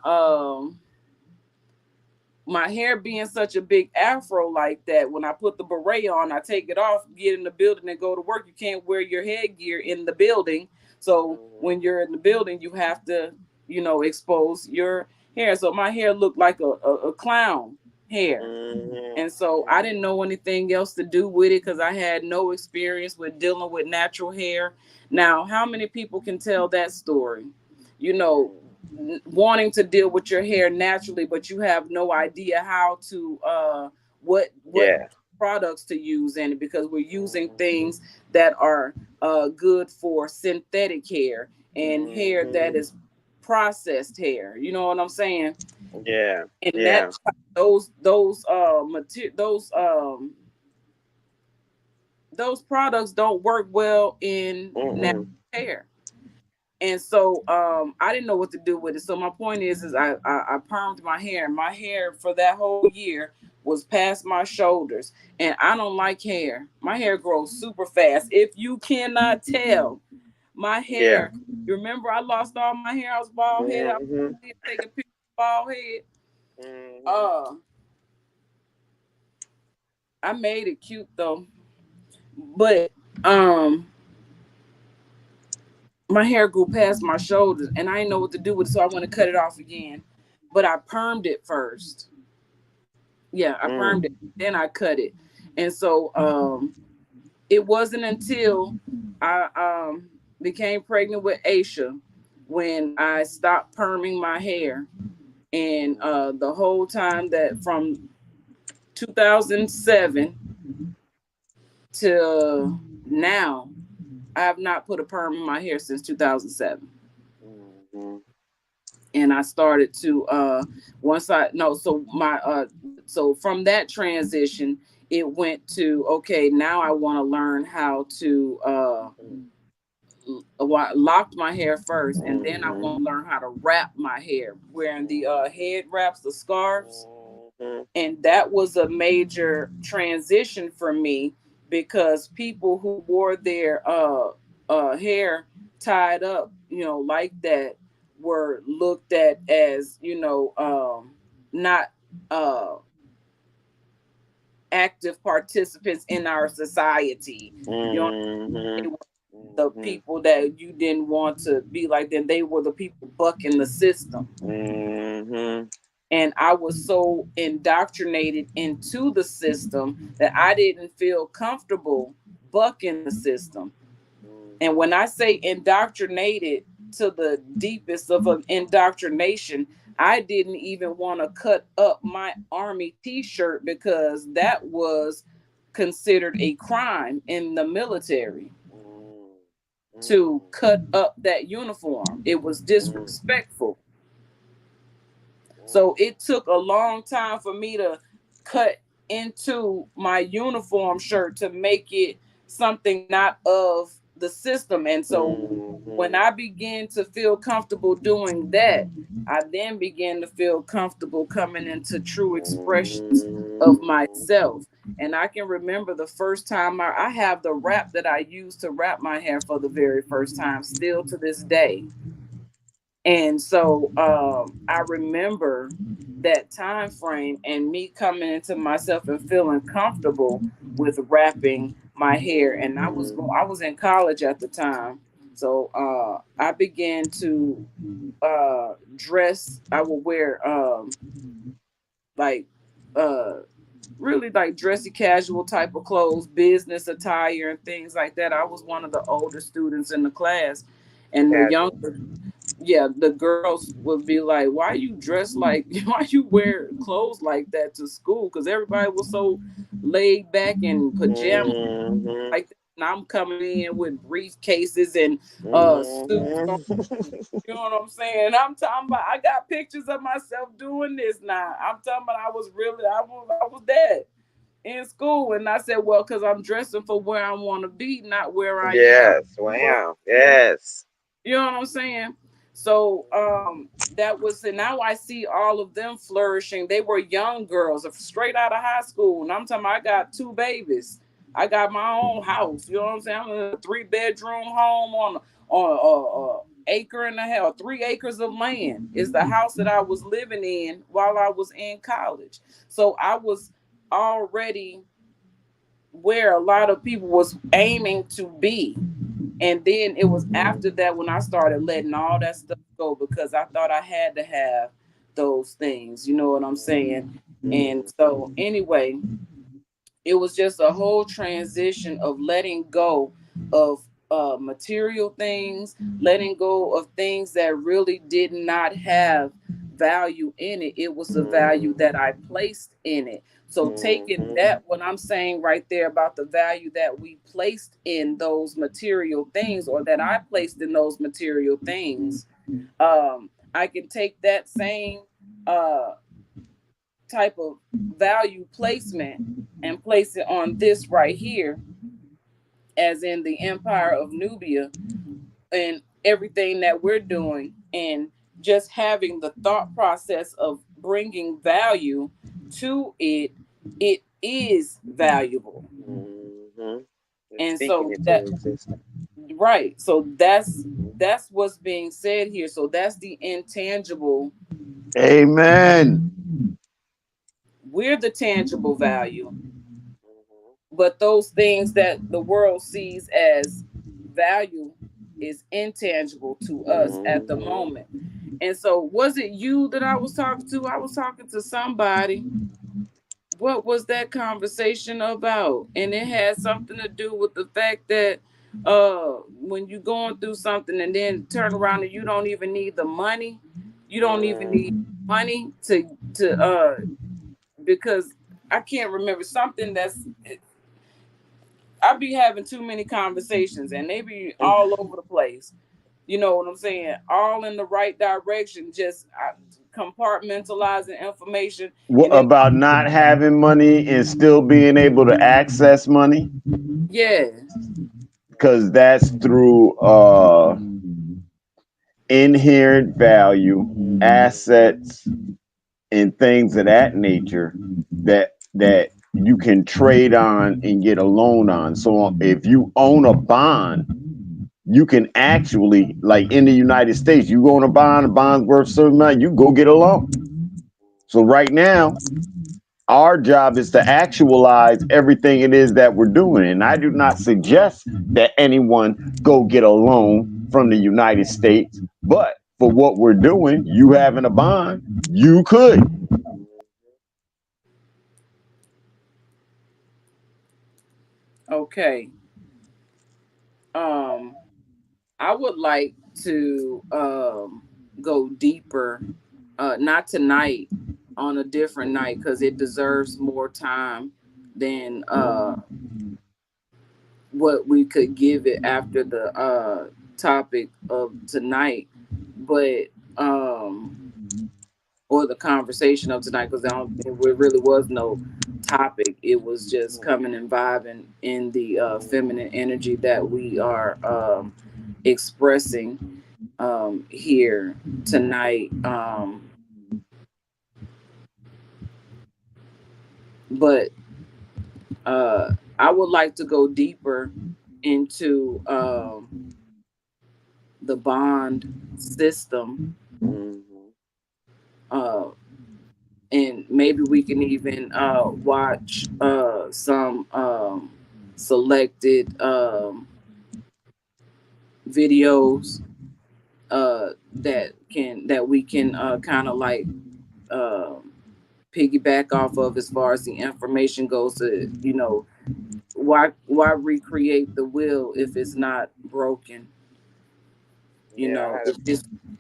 Speaker 7: my hair being such a big afro like that, when I put the beret on, I take it off, get in the building, and go to work. You can't wear your headgear in the building. So when you're in the building, you have to, expose your hair. So my hair looked like a clown hair.
Speaker 5: Mm-hmm.
Speaker 7: And so I didn't know anything else to do with it because I had no experience with dealing with natural hair. Now, how many people can tell that story? You know, wanting to deal with your hair naturally, but you have no idea how to what
Speaker 5: Yeah.
Speaker 7: products to use in it, because we're using things that are good for synthetic hair and hair that is processed hair. You know what I'm saying?
Speaker 5: Yeah.
Speaker 7: And
Speaker 5: Yeah.
Speaker 7: that those products don't work well in natural hair. And so I didn't know what to do with it. So my point is I permed my hair. My hair for that whole year was past my shoulders. And I don't like hair. My hair grows super fast. If you cannot tell, my
Speaker 5: Yeah.
Speaker 7: hair, you remember I lost all my hair. I was bald headed. I was taking pictures of bald head. I made it cute though. But my hair grew past my shoulders and I didn't know what to do with it, so I want to cut it off again. But I permed it first. Yeah, I permed it, then I cut it. And so it wasn't until I became pregnant with Aisha when I stopped perming my hair. And the whole time that from 2007 to now, I have not put a perm in my hair since 2007. And I started to so from that transition it went to, okay, now I want to learn how to locked my hair first, and then I want to learn how to wrap my hair, wearing the head wraps, the scarves. And that was a major transition for me, because people who wore their hair tied up, like that, were looked at as, not active participants in our society. They were the people that you didn't want to be like them. They were the people bucking the system. And I was so indoctrinated into the system that I didn't feel comfortable bucking the system. And when I say indoctrinated to the deepest of an indoctrination, I didn't even want to cut up my army t-shirt, because that was considered a crime in the military to cut up that uniform. It was disrespectful. So it took a long time for me to cut into my uniform shirt to make it something not of the system. And so when I began to feel comfortable doing that, I then began to feel comfortable coming into true expressions of myself. And I can remember the first time I have the wrap that I used to wrap my hair for the very first time, still to this day. And so I remember that time frame and me coming into myself and feeling comfortable with wrapping my hair. And I was in college at the time. So I began to dress. I would wear like really like dressy casual type of clothes, business attire and things like that. I was one of the older students in the class, and the younger, the girls would be like, why you dress like, why you wear clothes like that to school? Because everybody was so laid back in pajamas like that. And I'm coming in with briefcases and suits on. You know what I'm saying? I'm talking about, I got pictures of myself doing this now. I'm talking about I was that in school. And I said, well, because I'm dressing for where I want to be, not where I am.
Speaker 5: Yes. Wow. Yes.
Speaker 7: You know what I'm saying? So that was, and now I see all of them flourishing. They were young girls straight out of high school. And I'm talking about, I got 2 babies. I got my own house. You know what I'm saying? I'm in a 3-bedroom home on acre and a half, 3 acres of land is the house that I was living in while I was in college. So I was already where a lot of people was aiming to be. And then it was after that when I started letting all that stuff go, because I thought I had to have those things. You know what I'm saying? And so anyway, it was just a whole transition of letting go of material things, letting go of things that really did not have value in it. It was the value that I placed in it. So taking that, what I'm saying right there about the value that we placed in those material things, or that I placed in those material things, I can take that same type of value placement and place it on this right here, as in the Empire of Nubia, and everything that we're doing, and just having the thought process of bringing value to it. It is valuable. And so that, right, so that's what's being said here. So that's the intangible.
Speaker 1: Amen.
Speaker 7: We're the tangible value, but those things that the world sees as value is intangible to us at the moment. And so, was it you that I was talking to? I was talking to somebody. What was that conversation about? And it had something to do with the fact that when you're going through something and then turn around and you don't even need the money, you don't even need money to because I can't remember something that's, I be having too many conversations and they be all over the place. You know what I'm saying? All in the right direction, just compartmentalizing information.
Speaker 1: What
Speaker 7: And then,
Speaker 1: about not having money and still being able to access money?
Speaker 7: yeah.
Speaker 1: Because that's through inherent value, assets, and things of that nature that you can trade on and get a loan on. So if you own a bond, you can actually, like in the United States, you own a bond's worth a certain amount, you go get a loan. So right now, our job is to actualize everything it is that we're doing. And I do not suggest that anyone go get a loan from the United States, but for what we're doing, you having a bond, you could.
Speaker 7: Okay. I would like to go deeper, not tonight, on a different night, because it deserves more time than what we could give it after the topic of tonight. But or the conversation of tonight, because there really was no topic. It was just coming and vibing in the feminine energy that we are expressing here tonight. But I would like to go deeper into the bond system. And maybe we can even watch some selected videos that we can kind of like piggyback off of, as far as the information goes, to, you know, why recreate the wheel if it's not broken? You know,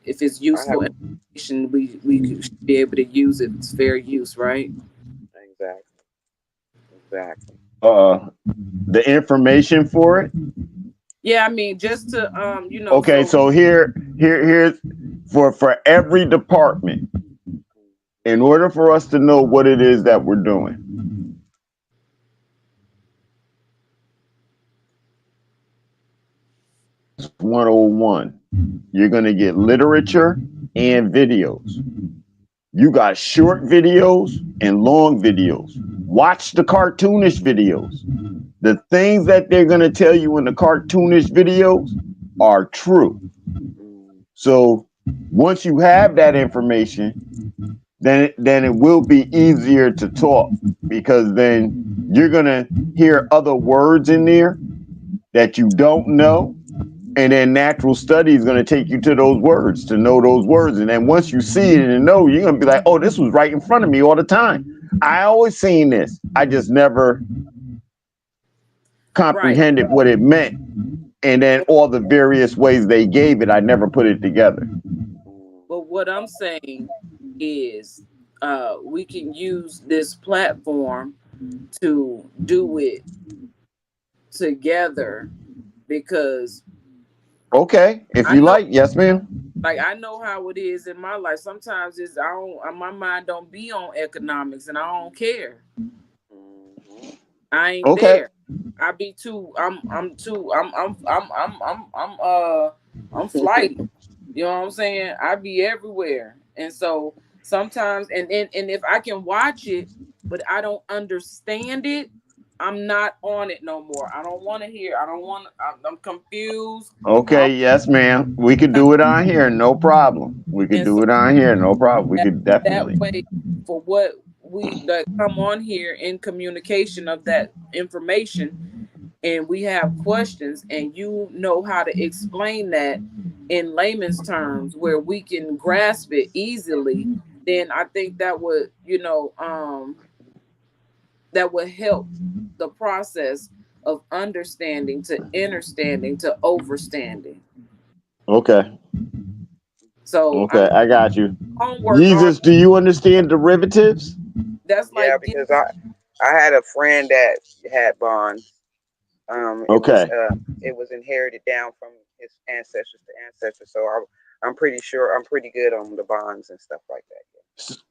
Speaker 7: if it's useful information, we should be able to use it. It's fair use, right?
Speaker 5: Exactly.
Speaker 1: The information for it.
Speaker 7: Yeah, I mean, just to you know.
Speaker 1: Okay, so here's for every department, in order for us to know what it is that we're doing. It's 101. You're gonna get literature and videos. You got short videos and long videos. Watch the cartoonish videos. The things that they're going to tell you in the cartoonish videos are true. So once you have that information, then it will be easier to talk, because then you're going to hear other words in there that you don't know. And then natural study is going to take you to those words, to know those words. And then once you see it and know, you're going to be like, oh, this was right in front of me all the time. I always seen this. I just never comprehended what it meant. And then all the various ways they gave it, I never put it together.
Speaker 7: But what I'm saying is we can use this platform to do it together because
Speaker 1: Okay, if
Speaker 7: I
Speaker 1: you
Speaker 7: know,
Speaker 1: like, yes, ma'am.
Speaker 7: like I know how it is in my life. Sometimes it's I don't my mind don't be on economics and I don't care. I ain't
Speaker 1: Okay,
Speaker 7: there. I be too I'm flighty. You know what I'm saying? I be everywhere. And so sometimes and if I can watch it but I don't understand it, I'm not on it no more. I don't want to hear. I don't want I'm confused. I
Speaker 1: okay, yes, ma'am. We could
Speaker 7: don't,
Speaker 1: do it on here, no problem. We could
Speaker 7: and
Speaker 1: do
Speaker 7: so
Speaker 1: it on here, no problem. We
Speaker 7: that
Speaker 1: could
Speaker 7: that
Speaker 1: definitely.
Speaker 7: way for what we that come on here in communication of that information and we have questions and you know how to explain that in layman's terms where we can grasp it easily, then I think that would that would help the process of understanding to understanding to overstanding.
Speaker 1: Okay,
Speaker 7: So I
Speaker 1: okay,
Speaker 7: mean
Speaker 1: I got you.
Speaker 7: homework all
Speaker 1: Jesus, do you understand derivatives?
Speaker 7: that's
Speaker 5: Yeah,
Speaker 7: like
Speaker 5: because I had a friend that had bonds.
Speaker 1: Okay.
Speaker 5: It was inherited down from his ancestors to ancestors. So I'm pretty sure I'm pretty good on the bonds and stuff like that.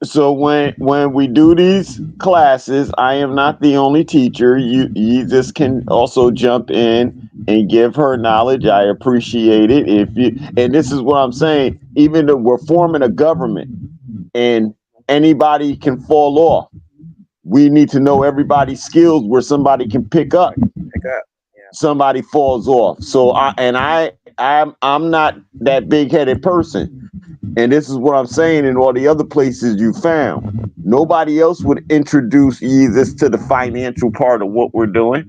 Speaker 1: So when we do these classes, I am not the only teacher. You just can also jump in and give her knowledge. I appreciate it. If you and this is what I'm saying, even though we're forming a government and anybody can fall off, we need to know everybody's skills where somebody can pick up.
Speaker 5: Pick up. Yeah.
Speaker 1: Somebody falls off. So I'm not that big-headed person. And this is what I'm saying in all the other places you found. Nobody else would introduce this to the financial part of what we're doing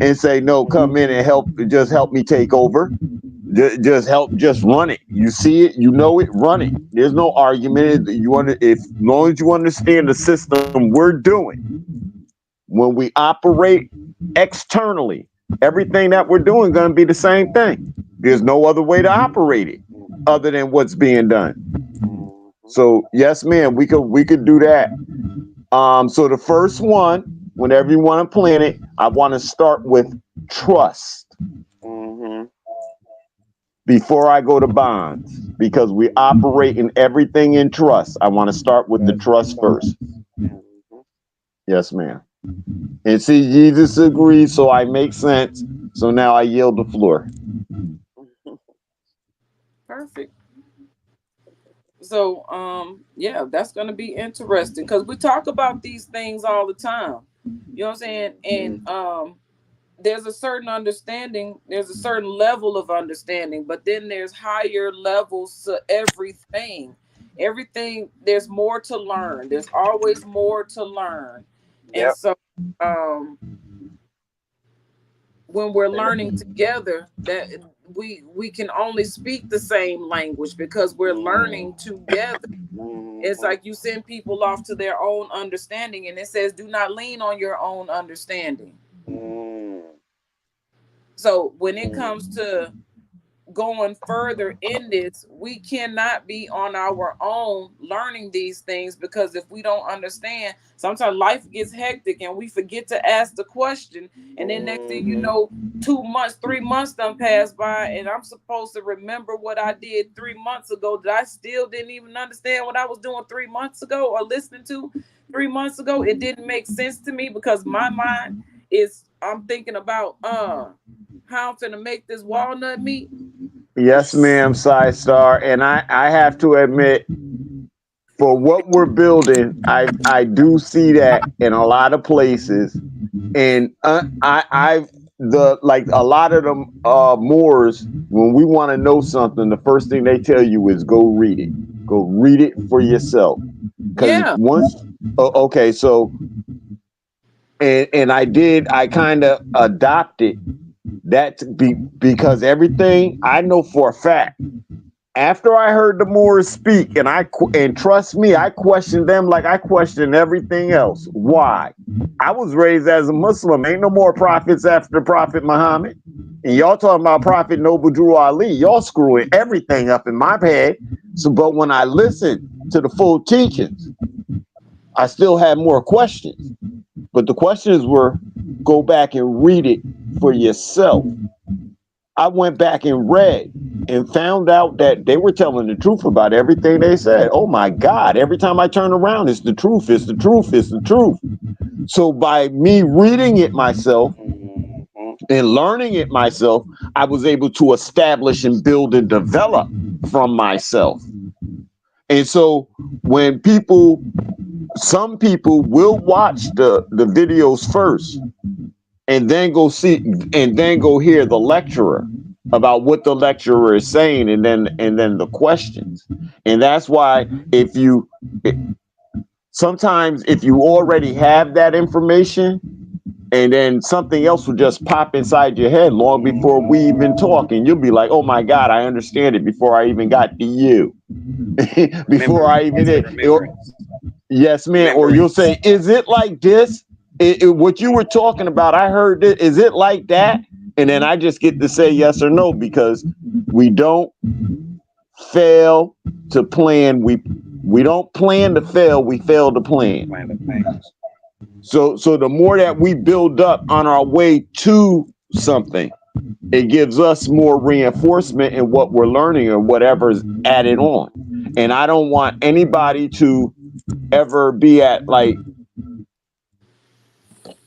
Speaker 1: and say, no, come in and just help me take over. Just help, just run it. You see it, you know it, run it. There's no argument. If as long as you understand the system we're doing, when we operate externally, everything that we're doing is going to be the same thing. There's no other way to operate it other than what's being done. So yes, ma'am, we could do that. So the first one, whenever you want to plan it, I want to start with trust before I go to bonds because we operate in everything in trust. I want to start with the trust first. Yes, ma'am. And see, Jesus agrees, so I make sense. So now I yield the floor.
Speaker 7: perfect. So yeah, that's gonna be interesting because we talk about these things all the time. You know what I'm saying? And there's a certain understanding, there's a certain level of understanding, but then there's higher levels to everything. Everything, there's more to learn. There's always more to learn. And
Speaker 5: Yep.
Speaker 7: so when we're learning together, that we can only speak the same language because we're learning together. It's like you send people off to their own understanding, and it says, do not lean on your own understanding. So when it comes to going further in this, we cannot be on our own learning these things because if we don't understand, sometimes life gets hectic and we forget to ask the question. And then next thing you know, 2 months, 3 months done passed by, and I'm supposed to remember what I did 3 months ago that I still didn't even understand what I was doing 3 months ago or listening to 3 months ago. It didn't make sense to me because my mind I'm thinking about how I'm finna make this walnut meat.
Speaker 1: Yes, ma'am, Side Star. And I have to admit, for what we're building, I do see that in a lot of places. And I've the like a lot of them Moors, when we want to know something, the first thing they tell you is go read it. Go read it for yourself. Because
Speaker 7: Yeah.
Speaker 1: once okay, so and I kind of adopted that because everything I know for a fact after I heard the Moors speak, and trust me, I questioned them like I questioned everything else. Why? I was raised as a Muslim. Ain't no more prophets after Prophet Muhammad. And y'all talking about Prophet Noble Drew Ali. Y'all screwing everything up in my head. So, but when I listened to the full teachings, I still had more questions. But the questions were, go back and read it for yourself. I went back and read and found out that they were telling the truth about everything they said. Oh my God, every time I turn around, it's the truth, it's the truth, it's the truth. So by me reading it myself and learning it myself, I was able to establish and build and develop from myself. And so when some people will watch the videos first and then go hear the lecturer about what the lecturer is saying, and then the questions. And that's why sometimes if you already have that information, and then something else will just pop inside your head long before we even talk, and you'll be like, oh my God, I understand it before I even got to you. Before I even did. Yes, man. Or you'll say, is it like this? What you were talking about, I heard it. Is it like that? And then I just get to say yes or no, because we don't fail to plan. We don't plan to fail. We fail to plan. So the more that we build up on our way to something, it gives us more reinforcement in what we're learning or whatever's added on. And I don't want anybody to ever be at like,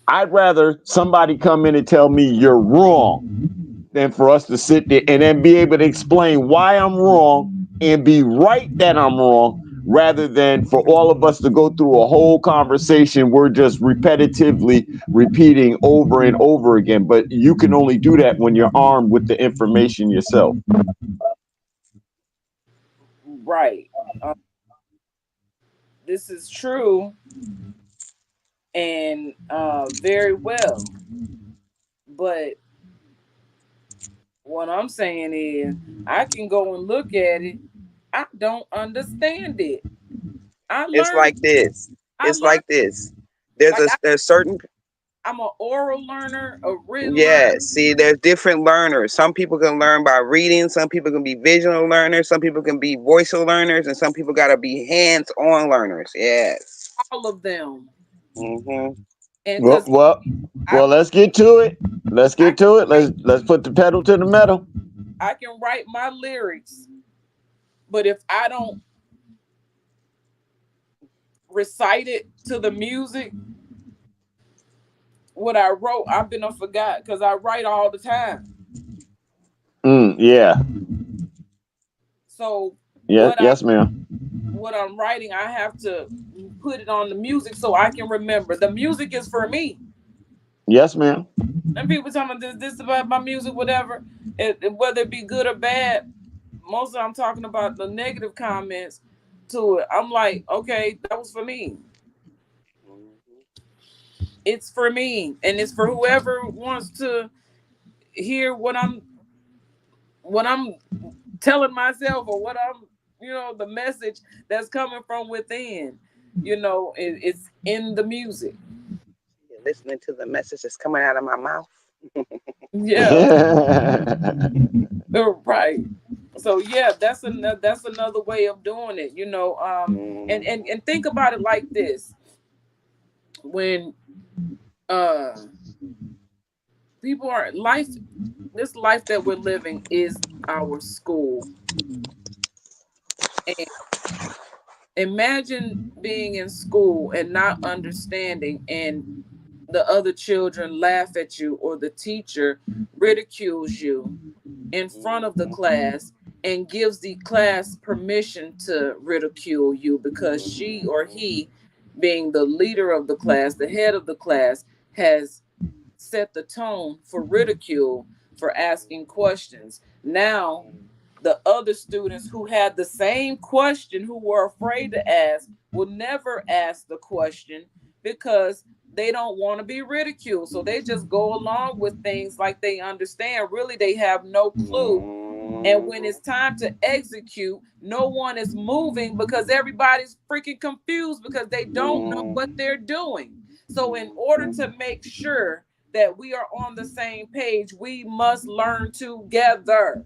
Speaker 1: I'd rather somebody come in and tell me you're wrong than for us to sit there and then be able to explain why I'm wrong and be right that I'm wrong, rather than for all of us to go through a whole conversation we're just repetitively repeating over and over again. But you can only do that when you're armed with the information yourself.
Speaker 7: Right. This is true, and very well. But what I'm saying is, I can go and look at it. I don't understand it.
Speaker 5: It's like this. It's like this. There's certain.
Speaker 7: I'm an oral learner, a written learner.
Speaker 5: Yes. See, there's different learners. Some people can learn by reading. Some people can be visual learners. Some people can be voiceover learners, and some people gotta be hands-on learners. Yes.
Speaker 7: All of them.
Speaker 5: Mm-hmm.
Speaker 7: And
Speaker 1: Well, let's get to it. Let's get to it. Let's put the pedal to the metal.
Speaker 7: I can write my lyrics, but if I don't recite it to the music, what I wrote, I've been forgot, because I write all the time.
Speaker 1: Yeah.
Speaker 7: So
Speaker 1: yes, ma'am.
Speaker 7: What I'm writing, I have to put it on the music so I can remember. The music is for me.
Speaker 1: Yes, ma'am.
Speaker 7: And people tell me this about my music, whatever, whether it be good or bad. Mostly I'm talking about the negative comments to it. I'm like, okay, that was for me. It's for me, and it's for whoever wants to hear what I'm telling myself, or what I'm, the message that's coming from within. It's in the music.
Speaker 5: You're listening to the message that's coming out of my mouth.
Speaker 7: Yeah. Right. So yeah, that's another way of doing it, and think about it like this. When people are this life that we're living is our school. And imagine being in school and not understanding, and the other children laugh at you, or the teacher ridicules you in front of the class and gives the class permission to ridicule you, because she or he, being the leader of the class, the head of the class, has set the tone for ridicule for asking questions. Now, the other students who had the same question, who were afraid to ask, will never ask the question, because they don't want to be ridiculed. So they just go along with things like they understand. Really, they have no clue And when it's time to execute, no one is moving because everybody's freaking confused because they don't know what they're doing. So in order to make sure that we are on the same page, we must learn together.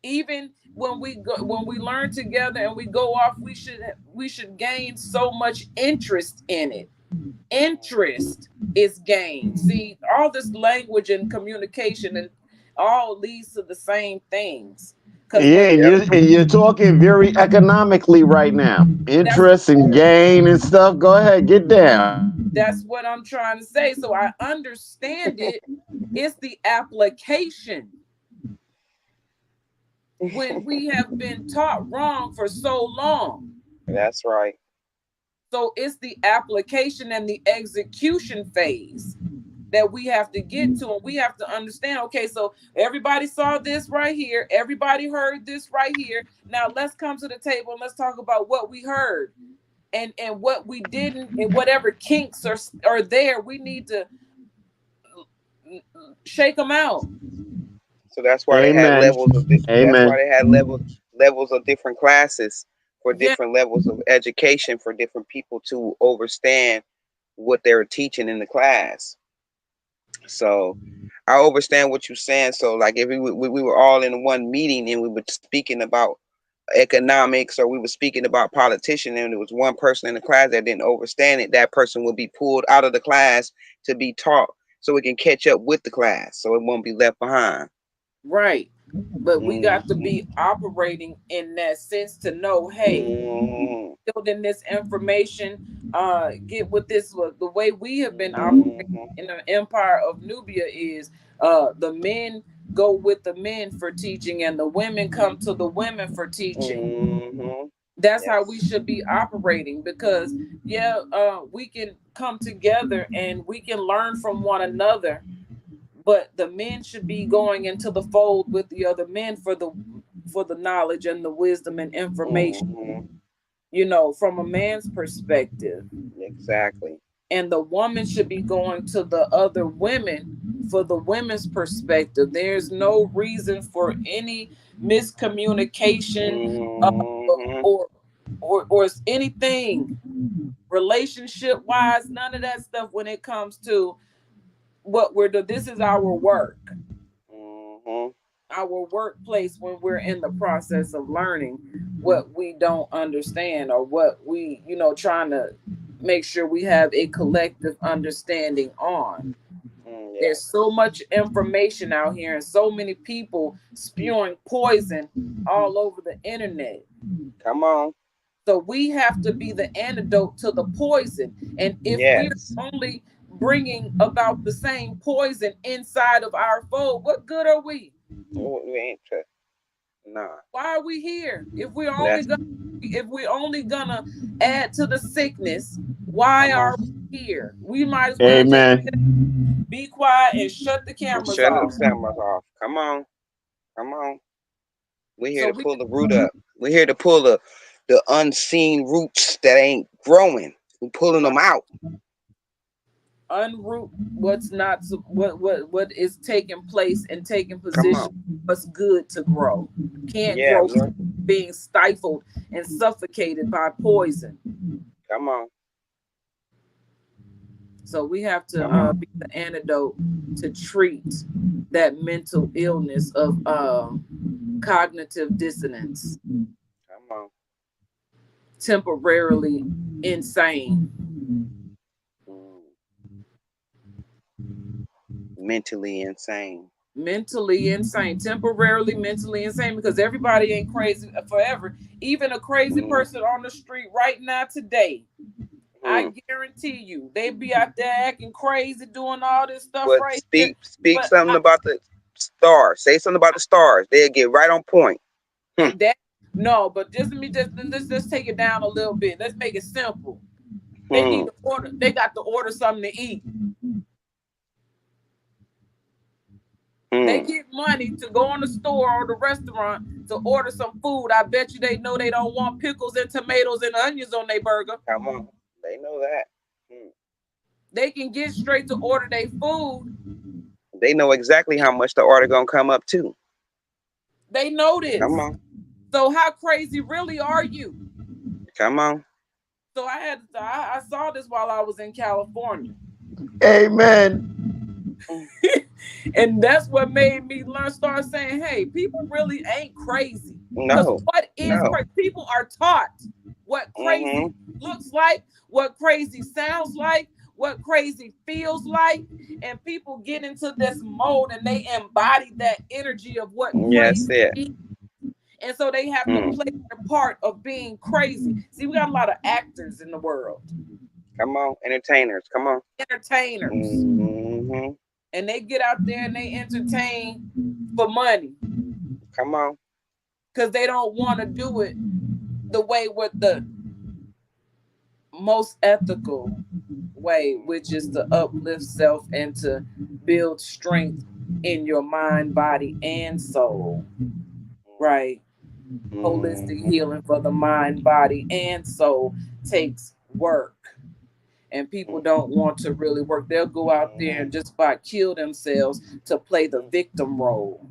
Speaker 7: Even when we learn together and we go off, we should gain so much interest in it. Interest is gained. See, all this language and communication and all leads to the same things. Because
Speaker 1: Yeah, and you're talking very economically right now. Interest and gain and stuff. Go ahead, get down.
Speaker 7: that's what I'm trying to say. So I understand it. It's the application. When we have been taught wrong for so long.
Speaker 5: That's right.
Speaker 7: So it's the application and the execution phase that we have to get to, and we have to understand, okay, so everybody saw this right here, everybody heard this right here. Now let's come to the table and let's talk about what we heard and what we didn't, and whatever kinks are there, we need to shake them out.
Speaker 5: So that's why they had levels of that's why they had levels of different classes for different levels of education for different people to understand what they were teaching in the class. So I understand what you're saying. So like if we were all in one meeting and we were speaking about economics or we were speaking about politician and there was one person in the class that didn't understand it, that person would be pulled out of the class to be taught so it can catch up with the class so it won't be left behind.
Speaker 7: Right. But we got to be operating in that sense to know, hey, building this information, get with this. The way we have been operating in the empire of Nubia is the men go with the men for teaching and the women come to the women for teaching. That's how we should be operating because we can come together and we can learn from one another. But the men should be going into the fold with the other men for the knowledge and the wisdom and information, from a man's perspective.
Speaker 5: Exactly.
Speaker 7: And the woman should be going to the other women for the women's perspective. There's no reason for any miscommunication or anything relationship wise, none of that stuff when it comes to what we're doing. This is our work, our workplace when we're in the process of learning what we don't understand or what we, trying to make sure we have a collective understanding on. There's so much information out here and so many people spewing poison all over the internet.
Speaker 5: Come on.
Speaker 7: So we have to be the antidote to the poison. And if we're only bringing about the same poison inside of our fold, what good are we?
Speaker 5: Oh, we ain't. Nah.
Speaker 7: Why are we here? If we're only gonna add to the sickness, why are we here? We might as well just be quiet and shut the cameras off.
Speaker 5: Shut the cameras off. Come on. Come on. We're here to pull the root up. We're here to pull the unseen roots that ain't growing. We're pulling them out.
Speaker 7: Unroot what's not what is taking place and taking position. What's good to grow can't grow being stifled and suffocated by poison.
Speaker 5: Come on.
Speaker 7: So we have to be the antidote to treat that mental illness of cognitive dissonance.
Speaker 5: Come on.
Speaker 7: Temporarily insane.
Speaker 5: Mentally insane.
Speaker 7: Temporarily mentally insane, because everybody ain't crazy forever. Even a crazy person on the street right now today, I guarantee you, they be out there acting crazy, doing all this stuff.
Speaker 5: But speak something about the stars. Say something about the stars. They'll get right on point.
Speaker 7: But let's take it down a little bit. Let's make it simple. They need to order. They got to order something to eat. They get money to go in the store or the restaurant to order some food. I bet you they know they don't want pickles and tomatoes and onions on their burger.
Speaker 5: Come on. They know that.
Speaker 7: They can get straight to order their food
Speaker 5: They know exactly how much the order gonna come up to.
Speaker 7: They know this.
Speaker 5: Come on.
Speaker 7: So how crazy really are you?
Speaker 5: Come on.
Speaker 7: So I saw this while I was in California.
Speaker 1: Amen.
Speaker 7: And that's what made me start saying, hey, people really ain't crazy. Because what is crazy? People are taught what crazy looks like, what crazy sounds like, what crazy feels like. And people get into this mode and they embody that energy of what crazy is. And so they have to play their part of being crazy. See, we got a lot of actors in the world.
Speaker 5: Come on, entertainers. Come on.
Speaker 7: Entertainers.
Speaker 5: Mm-hmm.
Speaker 7: And they get out there and they entertain for money.
Speaker 5: Come on.
Speaker 7: Because they don't want to do it the way with the most ethical way, which is to uplift self and to build strength in your mind, body, and soul. Right? Holistic healing for the mind, body, and soul takes work. And people don't want to really work. They'll go out there and just about kill themselves to play the victim role.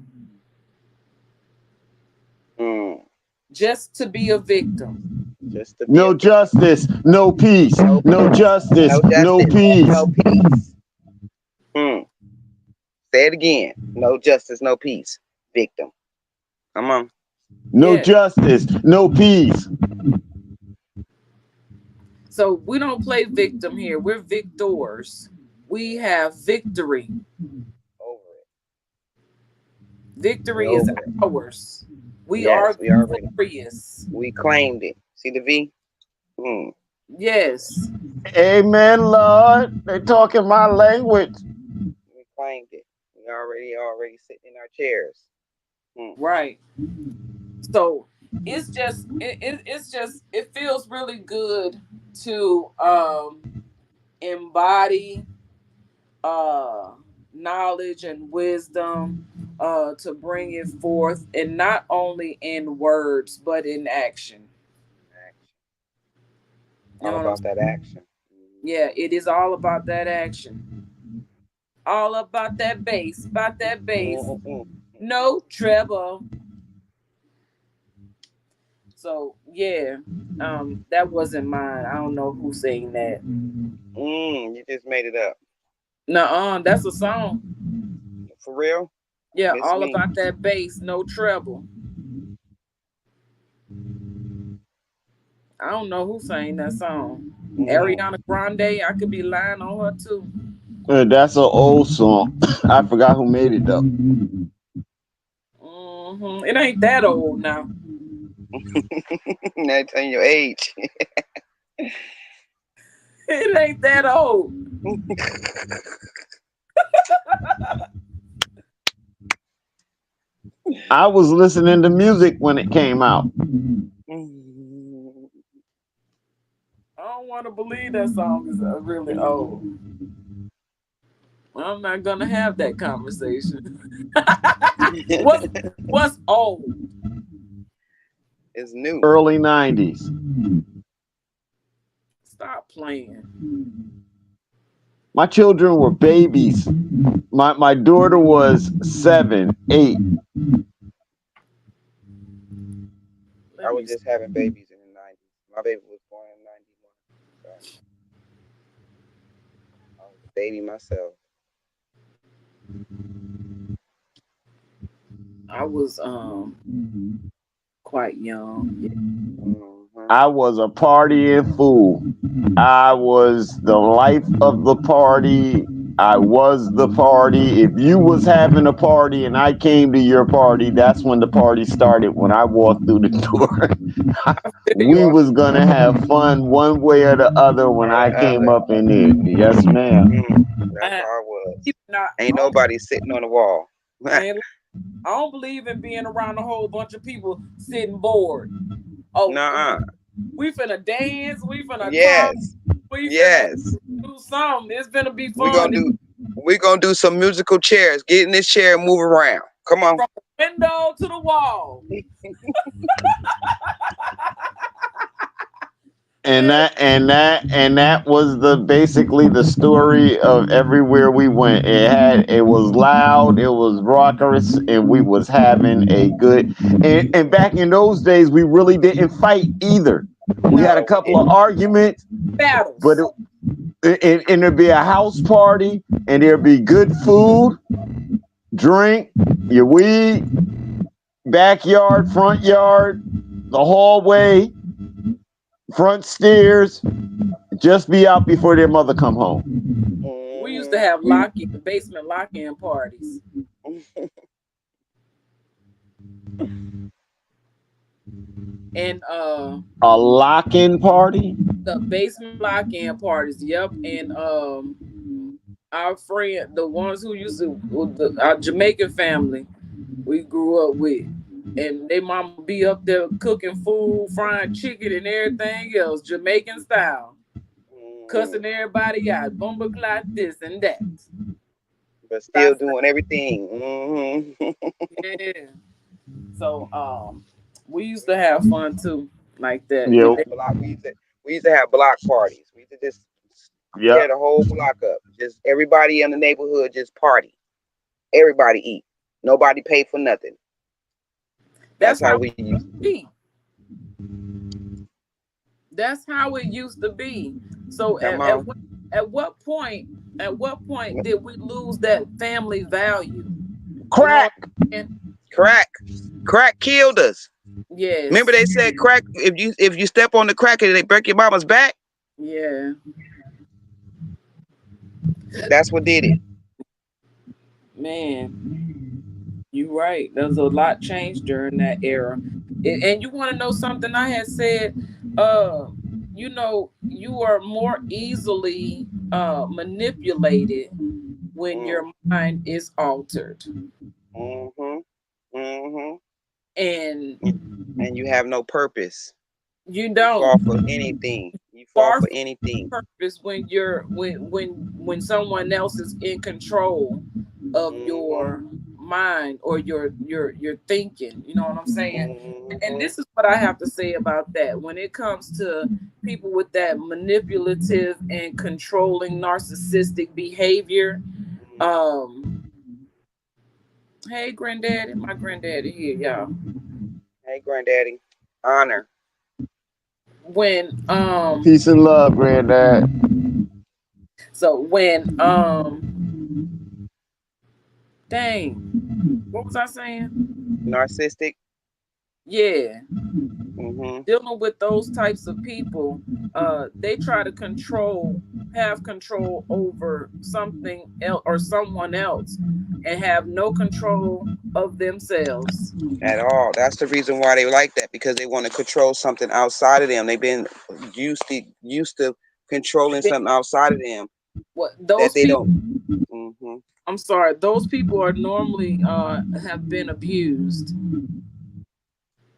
Speaker 7: Just to be a victim.
Speaker 1: No justice, no peace. No justice, no peace.
Speaker 5: No peace. Say it again. No justice, no peace. Victim. Come on.
Speaker 1: No justice, no peace.
Speaker 7: So we don't play victim here. We're victors. We have victory.
Speaker 5: Over it.
Speaker 7: Victory is ours. We are victorious.
Speaker 5: We claimed it. See the V?
Speaker 7: Yes.
Speaker 1: Amen, Lord. They talking my language.
Speaker 5: We claimed it. We already sitting in our chairs.
Speaker 7: Right. So it's just it feels really good to embody knowledge and wisdom, to bring it forth, and not only in words but in action.
Speaker 5: All about that action.
Speaker 7: Yeah, it is all about that action. All about that bass, no treble. So yeah, that wasn't mine. I don't know who sang that.
Speaker 5: You just made it up.
Speaker 7: Nuh-uh, that's a song.
Speaker 5: For real?
Speaker 7: Yeah, all about that bass, no treble. I don't know who sang that song. Ariana Grande, I could be lying on her too.
Speaker 1: That's an old song. I forgot who made it though.
Speaker 7: It ain't that old now.
Speaker 5: Not telling your age.
Speaker 7: It ain't that old.
Speaker 1: I was listening to music when it came out.
Speaker 7: I don't want to believe that song is really old. Well, I'm not gonna have that conversation. What's old?
Speaker 5: It's new.
Speaker 1: Early 90s.
Speaker 7: Stop playing.
Speaker 1: My children were babies. My daughter was 7, 8.
Speaker 5: I was just having babies in the 90s. My baby was born in 91. So I was a baby myself.
Speaker 7: I was quite young.
Speaker 1: I was a partying fool. I was the life of the party. I was the party. If you was having a party and I came to your party, that's when the party started. When I walked through the door, we was gonna have fun one way or the other when I came up in there. Yes, ma'am.
Speaker 5: That's how I was. Ain't nobody sitting on the wall.
Speaker 7: I don't believe in being around a whole bunch of people sitting bored. Oh, we finna dance. We finna talk. We finna do something. It's gonna be fun.
Speaker 5: We're gonna do some musical chairs. Get in this chair and move around. Come on.
Speaker 7: From the window to the wall.
Speaker 1: And that was the basically the story of everywhere we went. It was loud, it was raucous, and we was having a good. And back in those days, we really didn't fight either. We had a couple of arguments,
Speaker 7: Battles.
Speaker 1: but and there'd be a house party, and there'd be good food, drink, your weed, backyard, front yard, the hallway, front stairs. Just be out before their mother come home.
Speaker 7: We used to have basement lock-in parties. And
Speaker 1: a lock-in party?
Speaker 7: The basement lock-in parties, yep. And our friend, the ones who used to, our Jamaican family we grew up with, and they mama be up there cooking food, frying chicken and everything else, Jamaican style, cussing everybody out, bumble clot this and that.
Speaker 5: But still doing everything.
Speaker 7: Yeah. So we used to have fun too, like that.
Speaker 1: Yep.
Speaker 5: We used to have block parties. We used to just tear the whole block up. Just everybody in the neighborhood just party. Everybody eat. Nobody pay for nothing. That's how we used to be.
Speaker 7: That's how it used to be. So at what point did we lose that family value?
Speaker 1: Crack.
Speaker 5: Crack killed us.
Speaker 7: Yes.
Speaker 5: Remember they said crack, if you step on the crack and they break your mama's back?
Speaker 7: Yeah.
Speaker 5: That's what did it.
Speaker 7: Man, you're right. There's a lot changed during that era. And you want to know something I had said? You know, you are more easily manipulated when your mind is altered. And
Speaker 5: you have no purpose.
Speaker 7: You don't
Speaker 5: fall for anything. You fall for anything.
Speaker 7: Purpose when you're when someone else is in control of your mind or your thinking. You know what I'm saying? And this is what I have to say about that. When it comes to people with that manipulative and controlling narcissistic behavior, hey granddaddy, my granddaddy here, y'all.
Speaker 5: Hey granddaddy. Honor.
Speaker 7: When
Speaker 1: peace and love, granddad.
Speaker 7: So when dang, what was I saying?
Speaker 5: Narcissistic.
Speaker 7: Yeah. Dealing with those types of people, they try to have control over something else or someone else, and have no control of themselves
Speaker 5: at all. That's the reason why they like that, because they want to control something outside of them. They've been used to controlling something outside of them.
Speaker 7: What those
Speaker 5: that they
Speaker 7: people,
Speaker 5: don't.
Speaker 7: I'm sorry, those people are normally have been abused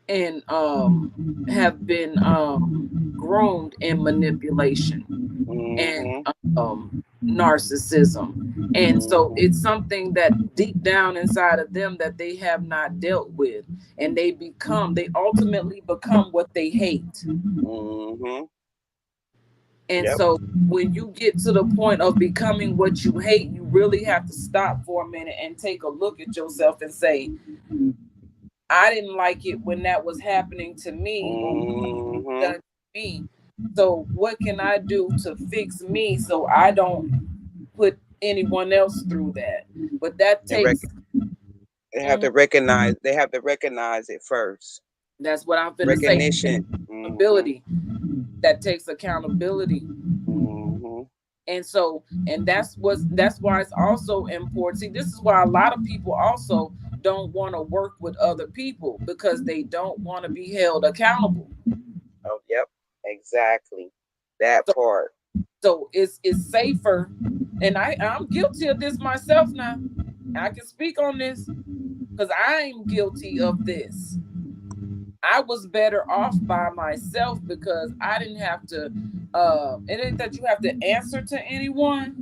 Speaker 7: and have been groomed in manipulation and narcissism. And so it's something that deep down inside of them that they have not dealt with, and they ultimately become what they hate. And so when you get to the point of becoming what you hate, you really have to stop for a minute and take a look at yourself and say, I didn't like it when that was happening to me or done to me. So what can I do to fix me so I don't put anyone else through that? But that takes
Speaker 5: they have to recognize it first.
Speaker 7: That's what I'm gonna say.
Speaker 5: Recognition.
Speaker 7: Accountability. That takes accountability. And so, and that's why it's also important. See, this is why a lot of people also don't want to work with other people, because they don't want to be held accountable.
Speaker 5: Oh, yep, exactly. That part.
Speaker 7: So it's safer, and I'm guilty of this myself now. I can speak on this because I'm guilty of this. I was better off by myself because I didn't have to, it ain't that you have to answer to anyone,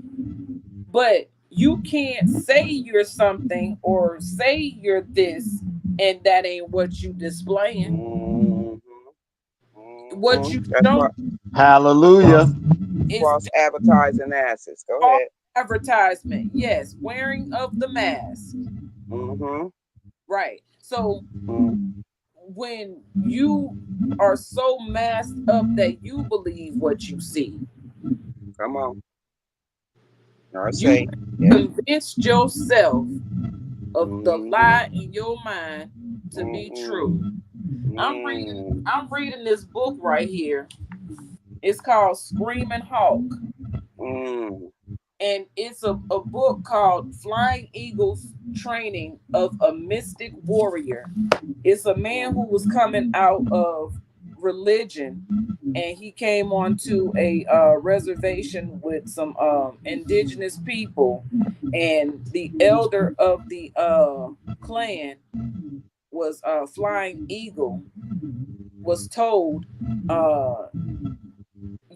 Speaker 7: but you can't say you're something or say you're this and that ain't what you displaying. what you
Speaker 5: That's
Speaker 7: don't
Speaker 5: why
Speaker 1: Hallelujah.
Speaker 7: is
Speaker 5: false advertising asses. Go
Speaker 7: false
Speaker 5: ahead.
Speaker 7: advertisement. Yes, wearing of the mask.
Speaker 5: Mm-hmm.
Speaker 7: Right. So
Speaker 5: Mm.
Speaker 7: when you are so masked up that you believe what you see,
Speaker 5: Come on. I
Speaker 7: you
Speaker 5: say, yeah.
Speaker 7: convinced yourself of the
Speaker 5: Mm-hmm.
Speaker 7: lie in your mind to be true.
Speaker 5: Mm.
Speaker 7: I'm reading this book right here. It's called Screaming Hawk.
Speaker 5: Mm.
Speaker 7: And it's a book called Flying Eagles Training of a Mystic Warrior. It's a man who was coming out of religion, and he came onto a reservation with some indigenous people, and the elder of the clan was Flying Eagle, was told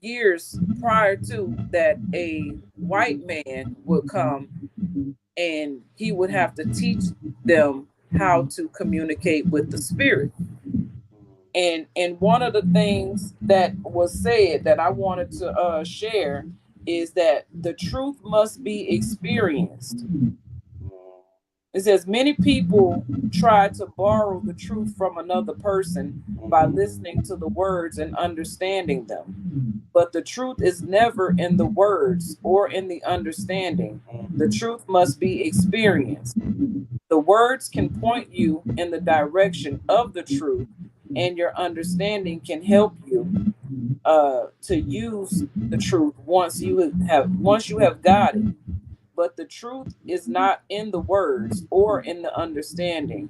Speaker 7: years prior to that a white man would come and he would have to teach them how to communicate with the spirit. And one of the things that was said that I wanted to share is that the truth must be experienced. It says many people try to borrow the truth from another person by listening to the words and understanding them. But the truth is never in the words or in the understanding. The truth must be experienced. The words can point you in the direction of the truth, and your understanding can help you to use the truth once you have got it. But the truth is not in the words or in the understanding.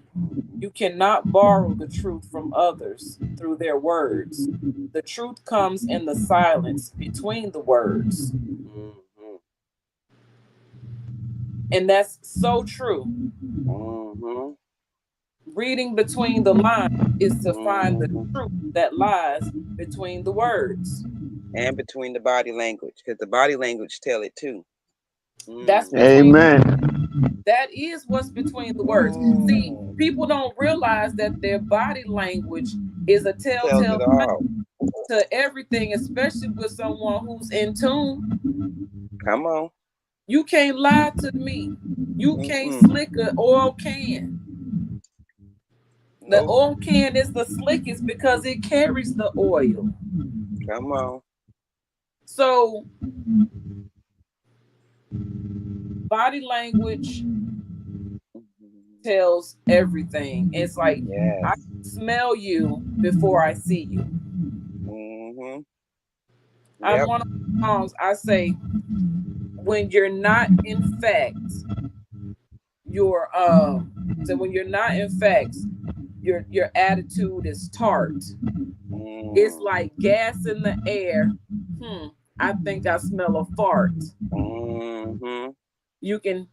Speaker 7: You cannot borrow the truth from others through their words. The truth comes in the silence between the words. And that's so true. Reading between the lines is to find the truth that lies between the words.
Speaker 5: And between the body language, because the body language tell it too.
Speaker 7: That's between.
Speaker 1: Amen.
Speaker 7: That is what's between the words. See, people don't realize that their body language is a telltale to everything, especially with someone who's in tune.
Speaker 5: Come on.
Speaker 7: You can't lie to me. You can't slick an oil can. The oil can is the slickest because it carries the oil.
Speaker 5: Come on.
Speaker 7: So body language tells everything. It's like I smell you before I see you. I'm one of the songs I say, when you're not in fact, your your attitude is tart. It's like gas in the air. I think I smell a fart. You can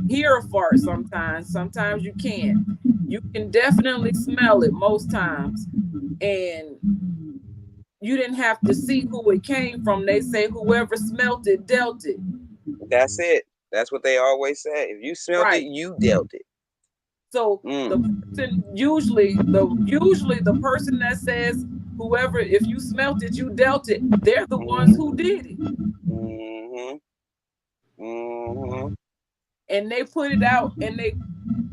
Speaker 7: hear a fart sometimes you can't. You can definitely smell it most times. And you didn't have to see who it came from. They say whoever smelt it dealt it.
Speaker 5: That's it. That's what they always say. If you smelt it, you dealt it.
Speaker 7: So the person usually the person that says whoever, if you smelt it, you dealt it, they're the ones who did it. And they put it out and they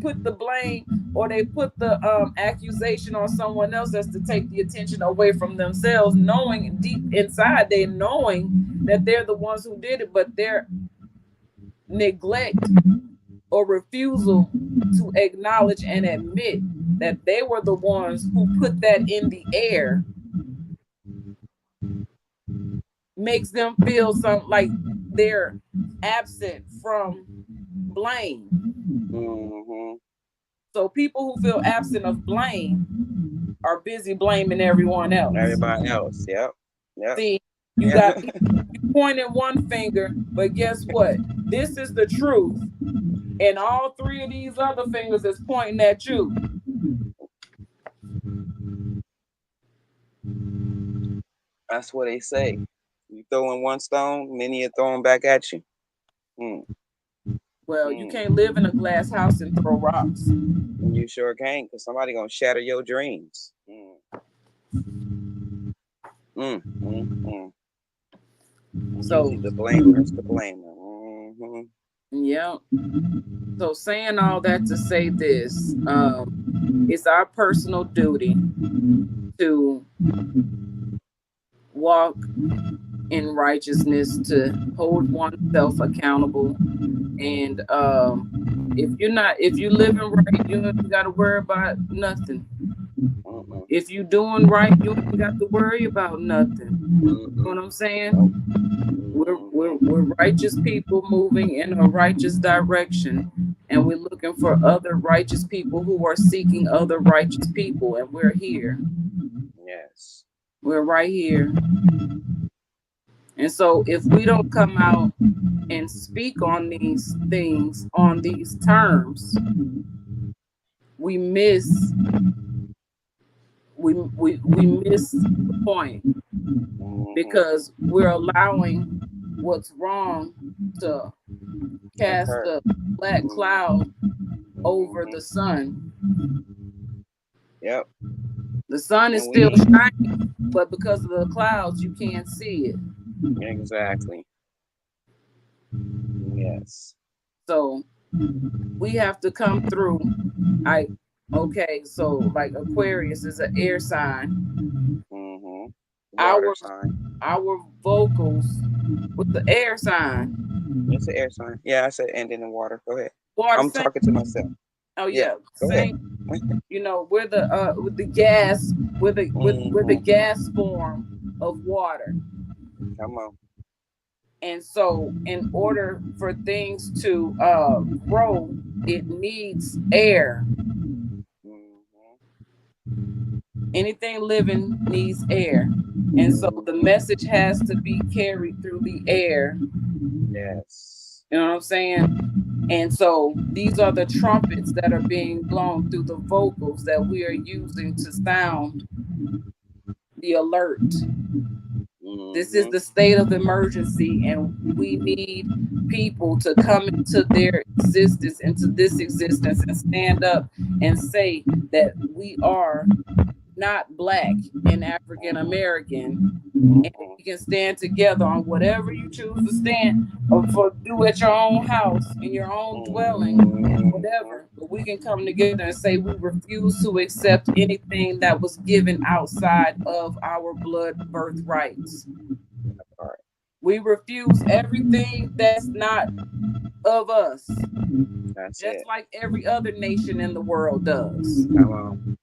Speaker 7: put the blame or they put the accusation on someone else as to take the attention away from themselves, knowing deep inside they knowing that they're the ones who did it, but their neglect or refusal to acknowledge and admit that they were the ones who put that in the air makes them feel something like they're absent from blame. So people who feel absent of blame are busy blaming everyone else.
Speaker 5: Everybody else, yep.
Speaker 7: See, you got people pointing one finger, but guess what? This is the truth. And all three of these other fingers is pointing at you.
Speaker 5: That's what they say. You throwing one stone, many are throwing back at you.
Speaker 7: Well, you can't live in a glass house and throw rocks.
Speaker 5: You sure can't, because somebody gonna shatter your dreams.
Speaker 7: So
Speaker 5: the blamer's the blamer.
Speaker 7: Yeah. So saying all that to say this, it's our personal duty to walk in righteousness, to hold oneself accountable. And if you living right, you ain't got to worry about nothing. If you doing right, you ain't got to worry about nothing. You know what I'm saying? We're righteous people moving in a righteous direction, and we're looking for other righteous people who are seeking other righteous people, and we're here.
Speaker 5: Yes.
Speaker 7: We're right here. And so if we don't come out and speak on these things, on these terms, we miss the point, because we're allowing what's wrong to cast a black cloud over the sun.
Speaker 5: Yep.
Speaker 7: The sun is still shining, but because of the clouds, you can't see it.
Speaker 5: Exactly. Yes.
Speaker 7: So we have to come through. So like Aquarius is an air sign.
Speaker 5: Water sign.
Speaker 7: Our vocals with the air sign.
Speaker 5: It's an air sign. Yeah, I said and then the water. Go ahead.
Speaker 7: Water
Speaker 5: I'm talking to myself.
Speaker 7: Oh yeah.
Speaker 5: Go
Speaker 7: Same. You know, we're the with the gas, with the gas form of water.
Speaker 5: Come on.
Speaker 7: And so in order for things to grow, it needs air. Anything living needs air. And so the message has to be carried through the air.
Speaker 5: Yes.
Speaker 7: You know what I'm saying? And so these are the trumpets that are being blown through the vocals that we are using to sound the alert. This is the state of emergency, and we need people to come into their existence, into this existence, and stand up and say that we are not Black and African American, and we can stand together on whatever you choose to stand for, do at your own house, in your own dwelling, whatever. But we can come together and say we refuse to accept anything that was given outside of our blood birthrights. We refuse everything that's not of us.
Speaker 5: That's
Speaker 7: just
Speaker 5: it.
Speaker 7: like every other nation in the world does.
Speaker 5: Come on.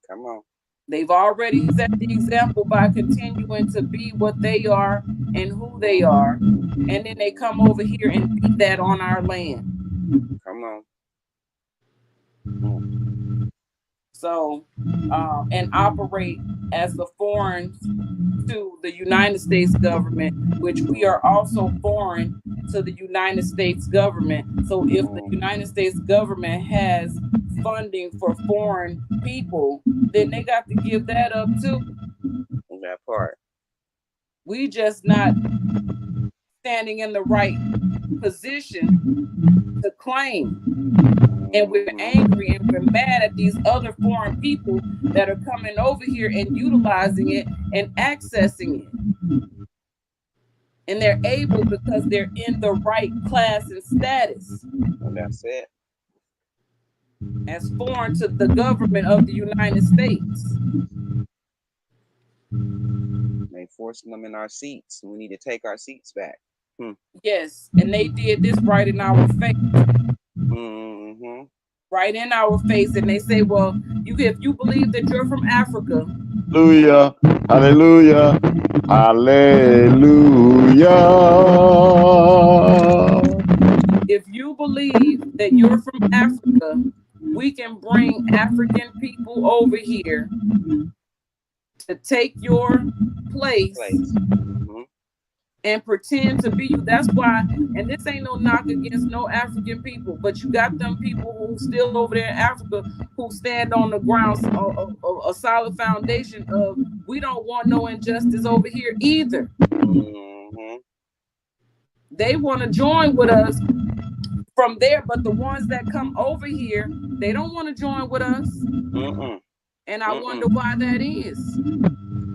Speaker 5: Come on.
Speaker 7: They've already set the example by continuing to be what they are and who they are. And then they come over here and be that on our land.
Speaker 5: Come
Speaker 7: on. So, and operate as the foreign to the United States government, which we are also foreign to the United States government. So if the United States government has funding for foreign people, then they got to give that up too.
Speaker 5: That part.
Speaker 7: We just not standing in the right position to claim. And we're angry and we're mad at these other foreign people that are coming over here and utilizing it and accessing it. And they're able because they're in the right class and status.
Speaker 5: And that's it.
Speaker 7: As foreign to the government of the United States.
Speaker 5: They forcing them in our seats. We need to take our seats back.
Speaker 7: Yes, and they did this right in our face. Right in our face, and they say, "Well, if you believe that you're from Africa,
Speaker 1: hallelujah, hallelujah, hallelujah.
Speaker 7: If you believe that you're from Africa, we can bring African people over here to take your place." And pretend to be you. That's why, and this ain't no knock against no African people, but you got them people who still over there in Africa who stand on the ground, a solid foundation of we don't want no injustice over here either. They want to join with us from there, but the ones that come over here, they don't want to join with us. And I wonder why that is.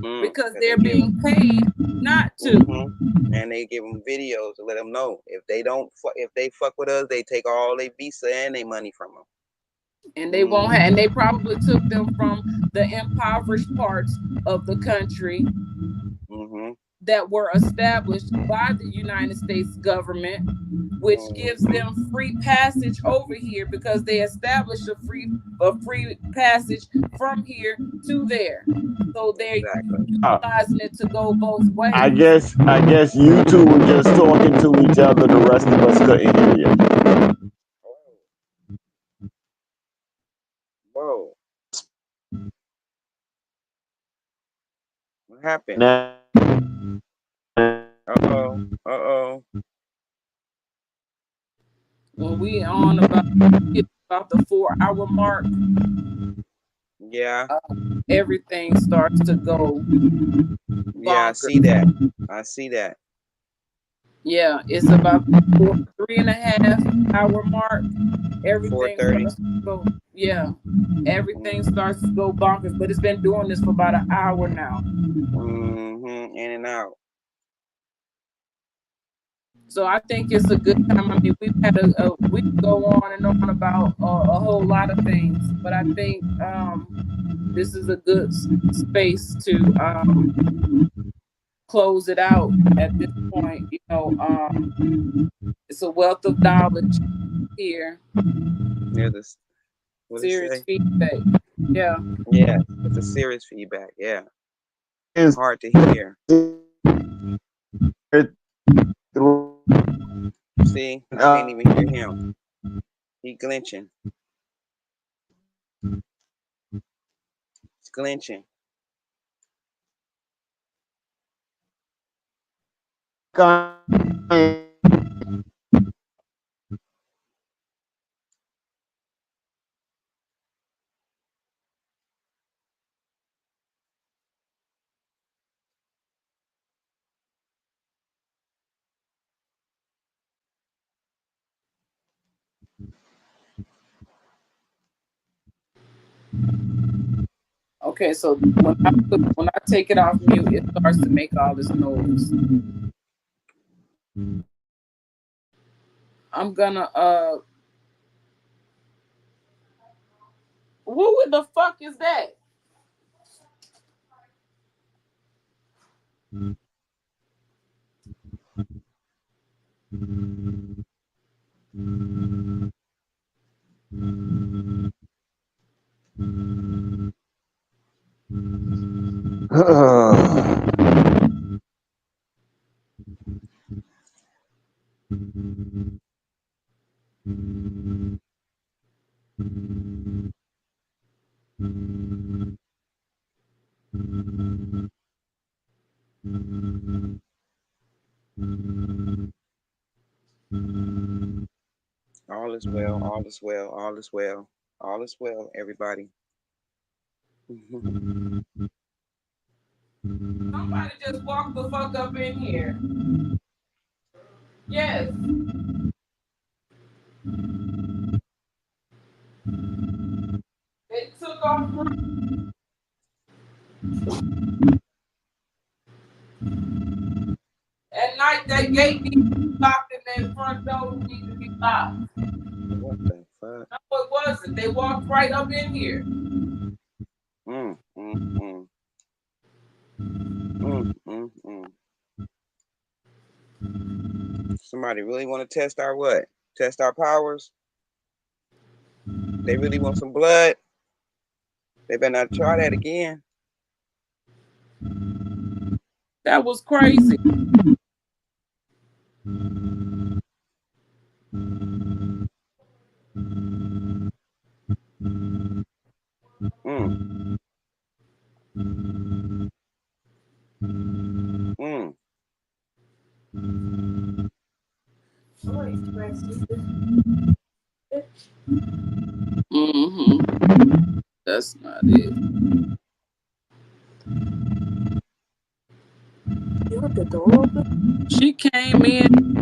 Speaker 7: because they're being paid not to.
Speaker 5: And they give them videos to let them know if they fuck with us, they take all their visa and their money from them.
Speaker 7: And they won't have, and they probably took them from the impoverished parts of the country that were established by the United States government, which gives them free passage over here because they established a free passage from here to there. So they're utilizing it to go both ways.
Speaker 1: I guess you two were just talking to each other. The rest of us couldn't hear you.
Speaker 5: Whoa. What happened? Uh-oh.
Speaker 7: When we on about the 4-hour mark, everything starts to go bonkers.
Speaker 5: Yeah, I see that.
Speaker 7: Yeah, it's about 3.5 hour mark. Everything starts to go, everything starts to go bonkers. But it's been doing this for about an hour now.
Speaker 5: In and out.
Speaker 7: So I think it's a good time. I mean, we've had we can go on and on about a whole lot of things, but I think this is a good space to close it out at this point. You know, it's a wealth of knowledge here.
Speaker 5: There's
Speaker 7: serious feedback. Yeah,
Speaker 5: it's a serious feedback. Yeah, it's hard to hear. See, I can't even hear him. He glitching. It's glitching.
Speaker 7: Okay, so when I take it off mute, it starts to make all this noise. I'm gonna what the fuck is that?
Speaker 5: All is well, all is well, all is well, all is well, everybody.
Speaker 7: Somebody just walked the fuck up in here. Yes. They took off. At night, that gate needs to be locked and that front door needs to be locked.
Speaker 5: What the fuck?
Speaker 7: No, it wasn't. They walked right up in here.
Speaker 5: Somebody really want to test our what? Test our powers? They really want some blood? They better not try that again.
Speaker 7: That was crazy. That's not it. You want the door open? She came in.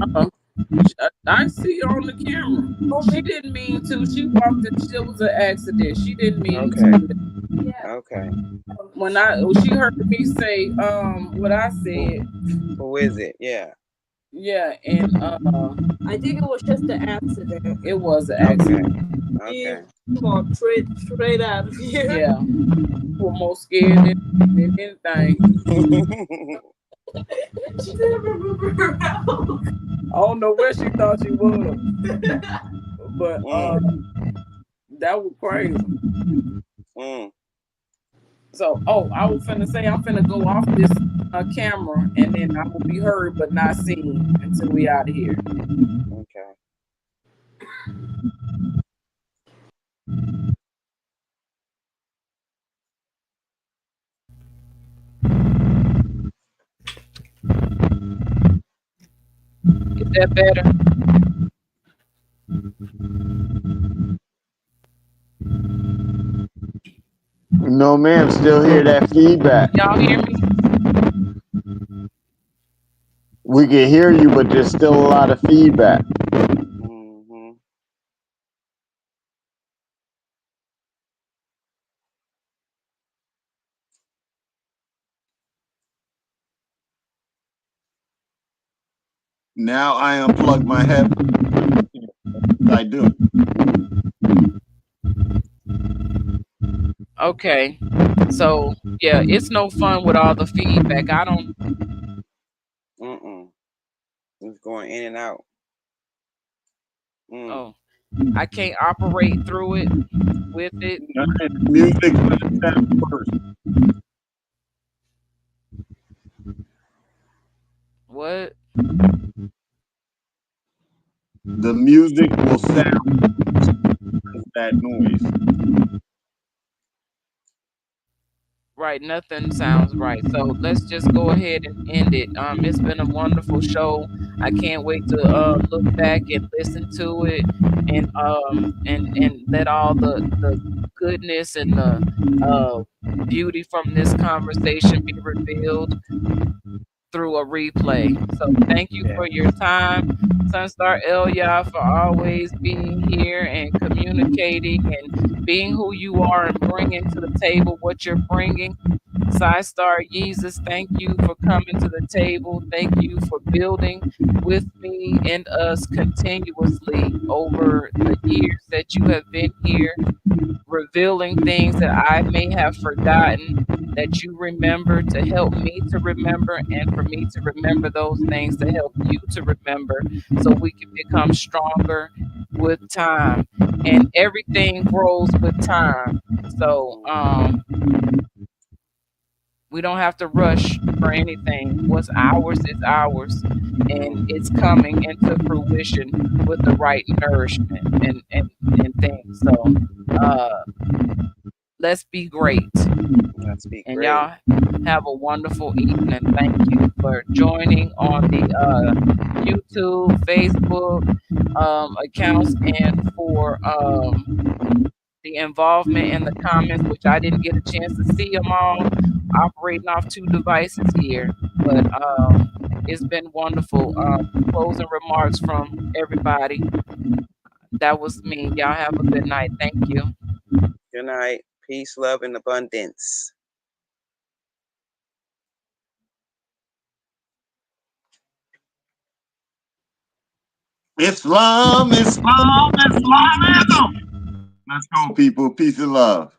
Speaker 7: I see her on the camera. She didn't mean to. She walked in. It was an accident. She didn't mean to do that.
Speaker 5: Okay.
Speaker 7: When she heard me say what I said.
Speaker 5: Who is it? Yeah.
Speaker 7: Yeah, and
Speaker 2: I think it was just an accident.
Speaker 7: It was an accident.
Speaker 5: Okay.
Speaker 2: She walked straight out of here.
Speaker 7: Yeah. Were more scared than anything.
Speaker 2: She didn't remember her house.
Speaker 7: I don't know where she thought she was. But that was crazy. So, I was finna say I'm finna go off this camera and then I will be heard but not seen until we out of here.
Speaker 5: Okay.
Speaker 7: Is that better?
Speaker 1: No, ma'am. Still hear that feedback.
Speaker 7: Y'all hear me?
Speaker 1: We can hear you, but there's still a lot of feedback. Now I unplug my headphones. I do.
Speaker 7: Okay. So yeah, it's no fun with all the feedback. I don't.
Speaker 5: It's going in and out.
Speaker 7: Oh, I can't operate through it with it.
Speaker 1: Music first.
Speaker 7: What?
Speaker 1: The music will sound that noise.
Speaker 7: Right, nothing sounds right. So let's just go ahead and end it. It's been a wonderful show. I can't wait to look back and listen to it, and let all the goodness and the beauty from this conversation be revealed through a replay. So thank you for your time, Sunstar Elia, for always being here and communicating and being who you are and bringing to the table what you're bringing. Star Jesus, thank you for coming to the table. Thank you for building with me and us continuously over the years that you have been here, revealing things that I may have forgotten, that you remember to help me to remember, and for me to remember those things to help you to remember, so we can become stronger with time. And everything grows with time. So we don't have to rush for anything. What's ours is ours, and it's coming into fruition with the right nourishment and things. So let's be great.
Speaker 5: Let's be
Speaker 7: and
Speaker 5: great.
Speaker 7: Y'all have a wonderful evening. Thank you for joining on the YouTube, Facebook accounts, and for the involvement in the comments, which I didn't get a chance to see them all, operating off 2 devices here. But it's been wonderful. Closing remarks from everybody. That was me. Y'all have a good night. Thank you.
Speaker 5: Good night. Peace, love, and abundance.
Speaker 1: Islam, Islam, Islamism. Let's go, people. Peace and love.